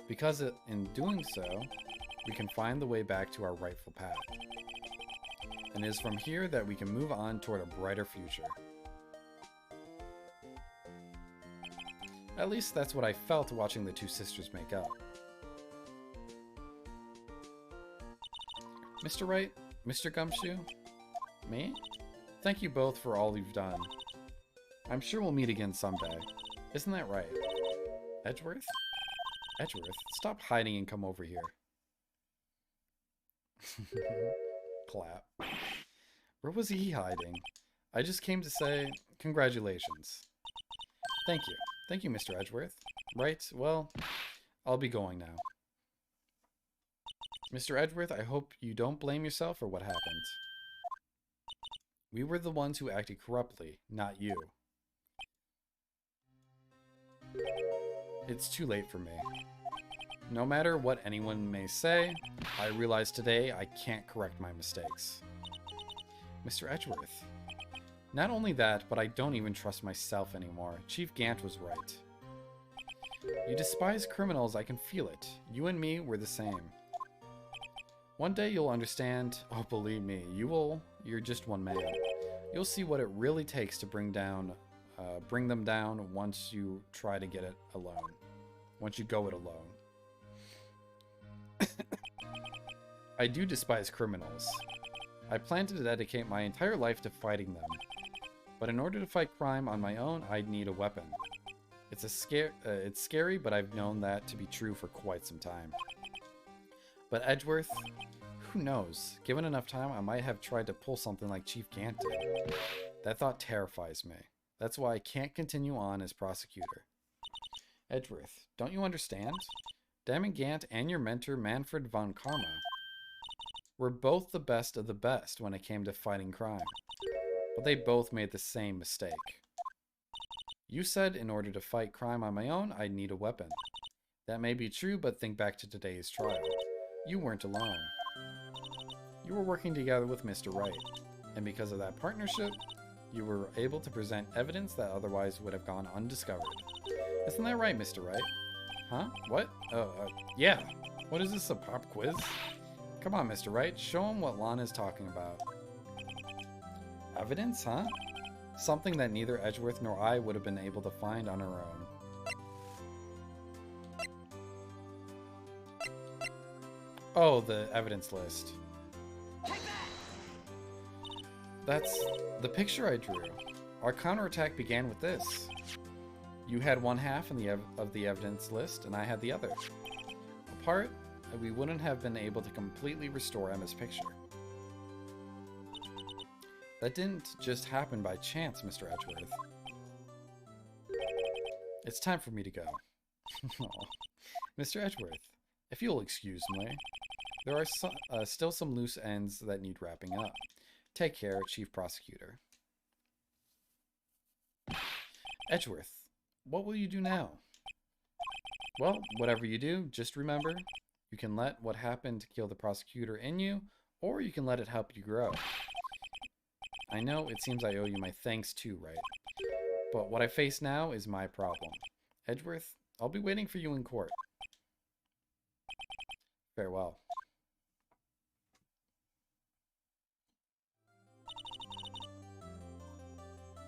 Because in doing so, we can find the way back to our rightful path. And it is from here that we can move on toward a brighter future. At least that's what I felt watching the two sisters make up. Mr. Wright, Mr. Gumshoe, me? Thank you both for all you've done. I'm sure we'll meet again someday. Isn't that right? Edgeworth? Edgeworth, stop hiding and come over here. Clap. Where was he hiding? I just came to say congratulations. Thank you. Thank you, Mr. Edgeworth. Right, well, I'll be going now. Mr. Edgeworth, I hope you don't blame yourself for what happened. We were the ones who acted corruptly, not you. It's too late for me. No matter what anyone may say, I realize today I can't correct my mistakes. Mr. Edgeworth. Not only that, but I don't even trust myself anymore. Chief Gant was right. You despise criminals, I can feel it. You and me were the same. One day you'll understand. Oh, believe me, you will. You're just one man. You'll see what it really takes to bring them down once you try to get it alone. Once you go it alone. I do despise criminals. I plan to dedicate my entire life to fighting them. But in order to fight crime on my own, I'd need a weapon. It's scary, but I've known that to be true for quite some time. But Edgeworth, who knows? Given enough time, I might have tried to pull something like Chief Gant did. That thought terrifies me. That's why I can't continue on as prosecutor. Edgeworth, don't you understand? Damon Gant and your mentor, Manfred von Karma, were both the best of the best when it came to fighting crime. But they both made the same mistake. You said in order to fight crime on my own, I'd need a weapon. That may be true, but think back to today's trial. You weren't alone. You were working together with Mr. Wright, and because of that partnership, you were able to present evidence that otherwise would have gone undiscovered. Isn't that right, Mr. Wright? Huh? What? Yeah. What is this, a pop quiz? Come on, Mr. Wright, show him what Lana's talking about. Evidence, huh? Something that neither Edgeworth nor I would have been able to find on our own. Oh, the evidence list. That's the picture I drew. Our counterattack began with this. You had one half of the evidence list, and I had the other. Apart, we wouldn't have been able to completely restore Emma's picture. That didn't just happen by chance, Mr. Edgeworth. It's time for me to go. Mr. Edgeworth, if you'll excuse me, there are still some loose ends that need wrapping up. Take care, Chief Prosecutor. Edgeworth, what will you do now? Well, whatever you do, just remember, you can let what happened kill the prosecutor in you, or you can let it help you grow. I know it seems I owe you my thanks too, right? But what I face now is my problem. Edgeworth, I'll be waiting for you in court. Farewell.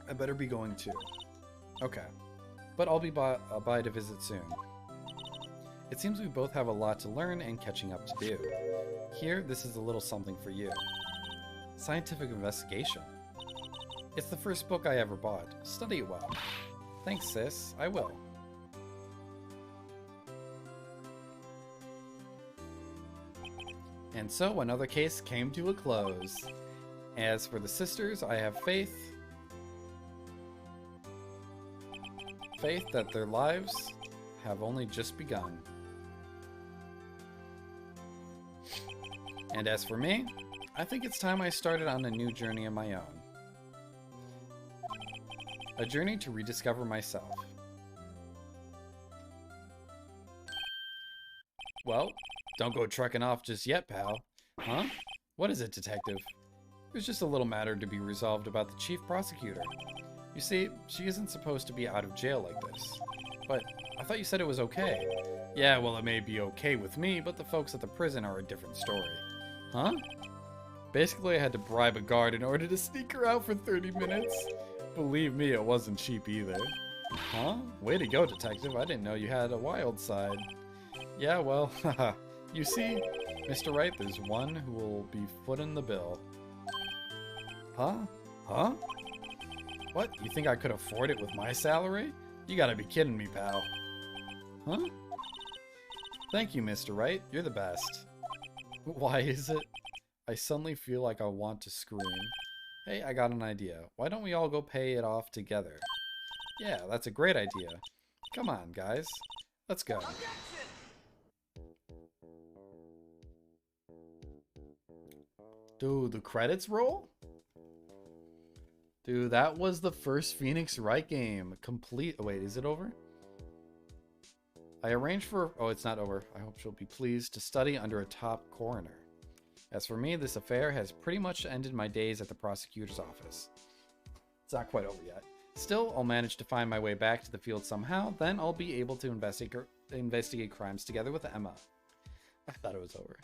I better be going too. Okay. But I'll be by to visit soon. It seems we both have a lot to learn and catching up to do. Here, this is a little something for you. Scientific investigation. It's the first book I ever bought. Study it well. Thanks, sis. I will. And so another case came to a close. As for the sisters, I have faith that their lives have only just begun. And as for me, I think it's time I started on a new journey of my own. A journey to rediscover myself. Well, don't go trucking off just yet, pal. Huh? What is it, detective? There's just a little matter to be resolved about the chief prosecutor. You see, she isn't supposed to be out of jail like this. But I thought you said it was okay. Yeah, well, it may be okay with me, but the folks at the prison are a different story. Huh? Basically, I had to bribe a guard in order to sneak her out for 30 minutes. Believe me, it wasn't cheap either. Huh? Way to go, detective. I didn't know you had a wild side. Yeah, well, haha. You see, Mr. Wright, there's one who will be footing the bill. Huh? Huh? What? You think I could afford it with my salary? You gotta be kidding me, pal. Huh? Thank you, Mr. Wright. You're the best. Why is it? I suddenly feel like I want to scream. Hey, I got an idea. Why don't we all go pay it off together? Yeah, that's a great idea. Come on, guys. Let's go. Dude, the credits roll? Dude, that was the first Phoenix Wright game. Complete. Oh, wait, is it over? I arranged for... Oh, it's not over. I hope she'll be pleased to study under a top coroner. As for me, this affair has pretty much ended my days at the prosecutor's office. It's not quite over yet. Still, I'll manage to find my way back to the field somehow. Then I'll be able to investigate crimes together with Emma. I thought it was over.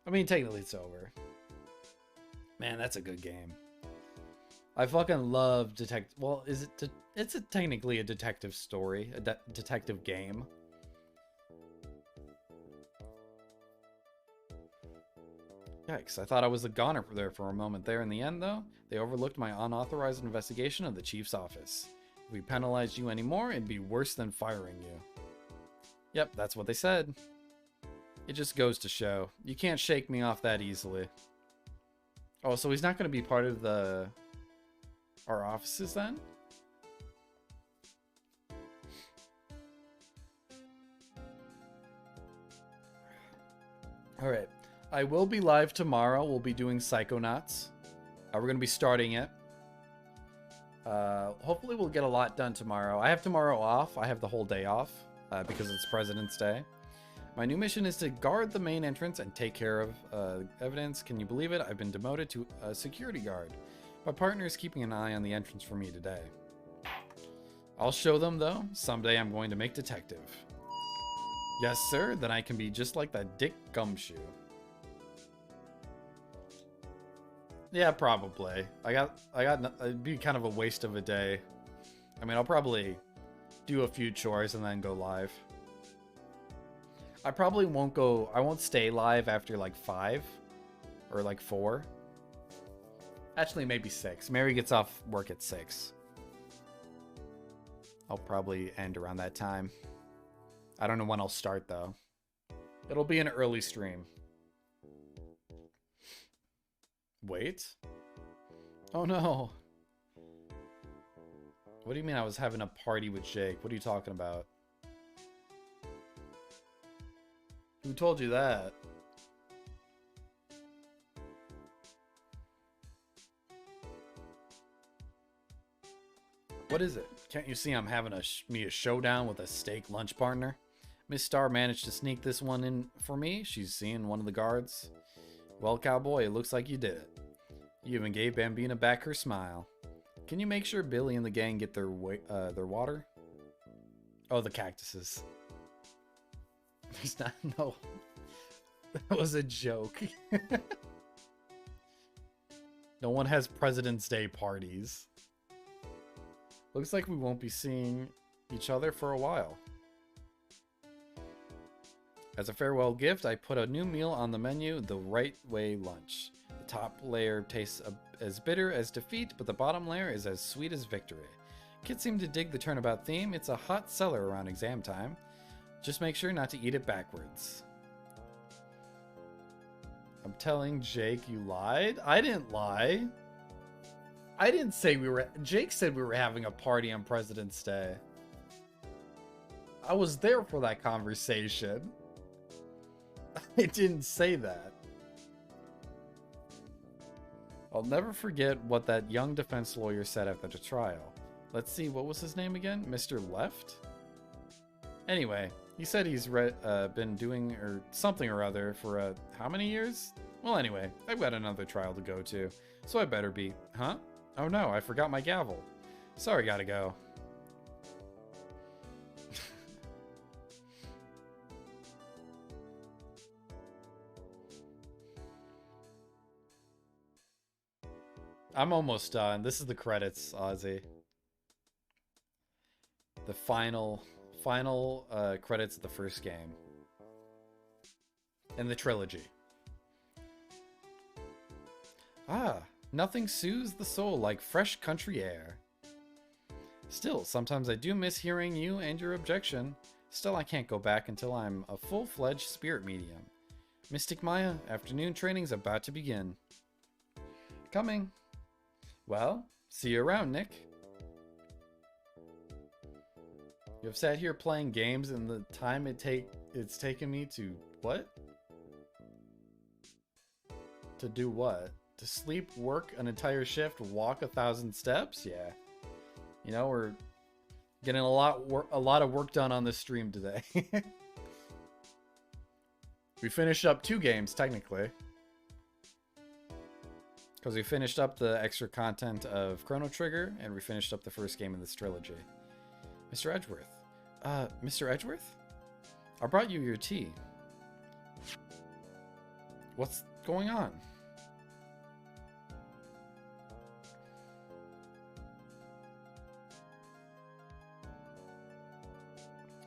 I mean, technically it's over. Man, that's a good game. I fucking love detective. Well, is it? It's technically a detective story, a detective game. Yikes! I thought I was a goner there for a moment there. In the end, though, they overlooked my unauthorized investigation of the chief's office. If we penalized you anymore, it'd be worse than firing you. Yep, that's what they said. It just goes to show you can't shake me off that easily. Oh, so he's not going to be part of our offices then? All right. I will be live tomorrow. We'll be doing Psychonauts. We're going to be starting it. Hopefully we'll get a lot done tomorrow. I have tomorrow off. I have the whole day off because it's President's Day. My new mission is to guard the main entrance and take care of evidence. Can you believe it? I've been demoted to a security guard. My partner is keeping an eye on the entrance for me today. I'll show them, though. Someday I'm going to make detective. Yes, sir. Then I can be just like that Dick Gumshoe. Yeah, probably. It'd be kind of a waste of a day. I mean, I'll probably do a few chores and then go live. I probably won't go, I won't stay live after like 5 or like 4. Actually, maybe 6. Mary gets off work at 6. I'll probably end around that time. I don't know when I'll start though. It'll be an early stream. Wait. Oh no. What do you mean I was having a party with Jake? What are you talking about? Who told you that? What is it? Can't you see I'm having me a showdown with a steak lunch partner? Miss Star managed to sneak this one in for me. She's seeing one of the guards. Well, cowboy, it looks like you did it. You even gave Bambina back her smile. Can you make sure Billy and the gang get their water? Oh, the cactuses. There's not, no. That was a joke. No one has President's Day parties. Looks like we won't be seeing each other for a while. As a farewell gift, I put a new meal on the menu, the Right Way lunch. The top layer tastes as bitter as defeat, but the bottom layer is as sweet as victory. Kids seem to dig the turnabout theme. It's a hot seller around exam time. Just make sure not to eat it backwards. I'm telling Jake you lied? I didn't lie. I didn't say we were... Jake said we were having a party on President's Day. I was there for that conversation. I didn't say that. I'll never forget what that young defense lawyer said after the trial. Let's see, what was his name again? Mr. Left? Anyway, He said he's been doing or something or other for how many years? Well, anyway, I've got another trial to go to, so I better be. Huh? Oh no, I forgot my gavel. Sorry, gotta go. I'm almost done. This is the credits, Ozzy. The final credits of the first game. And the trilogy. Ah, nothing soothes the soul like fresh country air. Still, sometimes I do miss hearing you and your objection. Still, I can't go back until I'm a full-fledged spirit medium. Mystic Maya, afternoon training's about to begin. Coming. Well, see you around, Nick. You have sat here playing games in the time it's taken me to what? To do what? To sleep, work an entire shift, walk 1,000 steps? Yeah. You know, we're getting a lot of work done on this stream today. We finished up 2 games technically. Because we finished up the extra content of Chrono Trigger, and we finished up the first game in this trilogy. Mr. Edgeworth. Mr. Edgeworth? I brought you your tea. What's going on?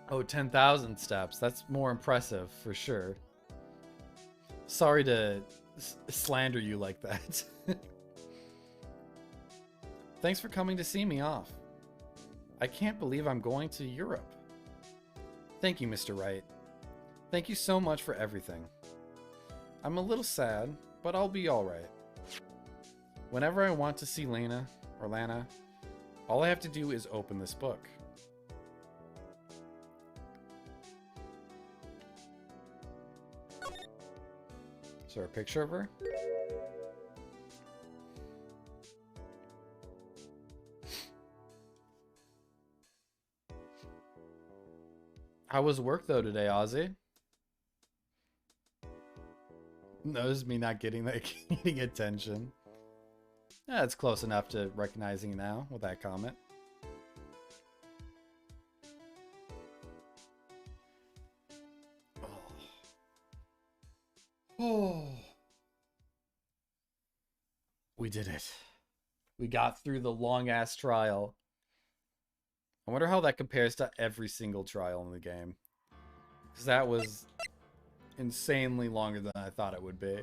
Oh, 10,000 steps. That's more impressive, for sure. Sorry to slander you like that. Thanks for coming to see me off. I can't believe I'm going to Europe. Thank you, Mr. Wright. Thank you so much for everything. I'm a little sad, but I'll be alright. Whenever I want to see Lana, all I have to do is open this book. Is there a picture of her? How was work though today, Ozzy? Notice me not getting attention. Yeah, it's close enough to recognizing now with that comment. Oh. We did it. We got through the long-ass trial. I wonder how that compares to every single trial in the game. Because that was insanely longer than I thought it would be.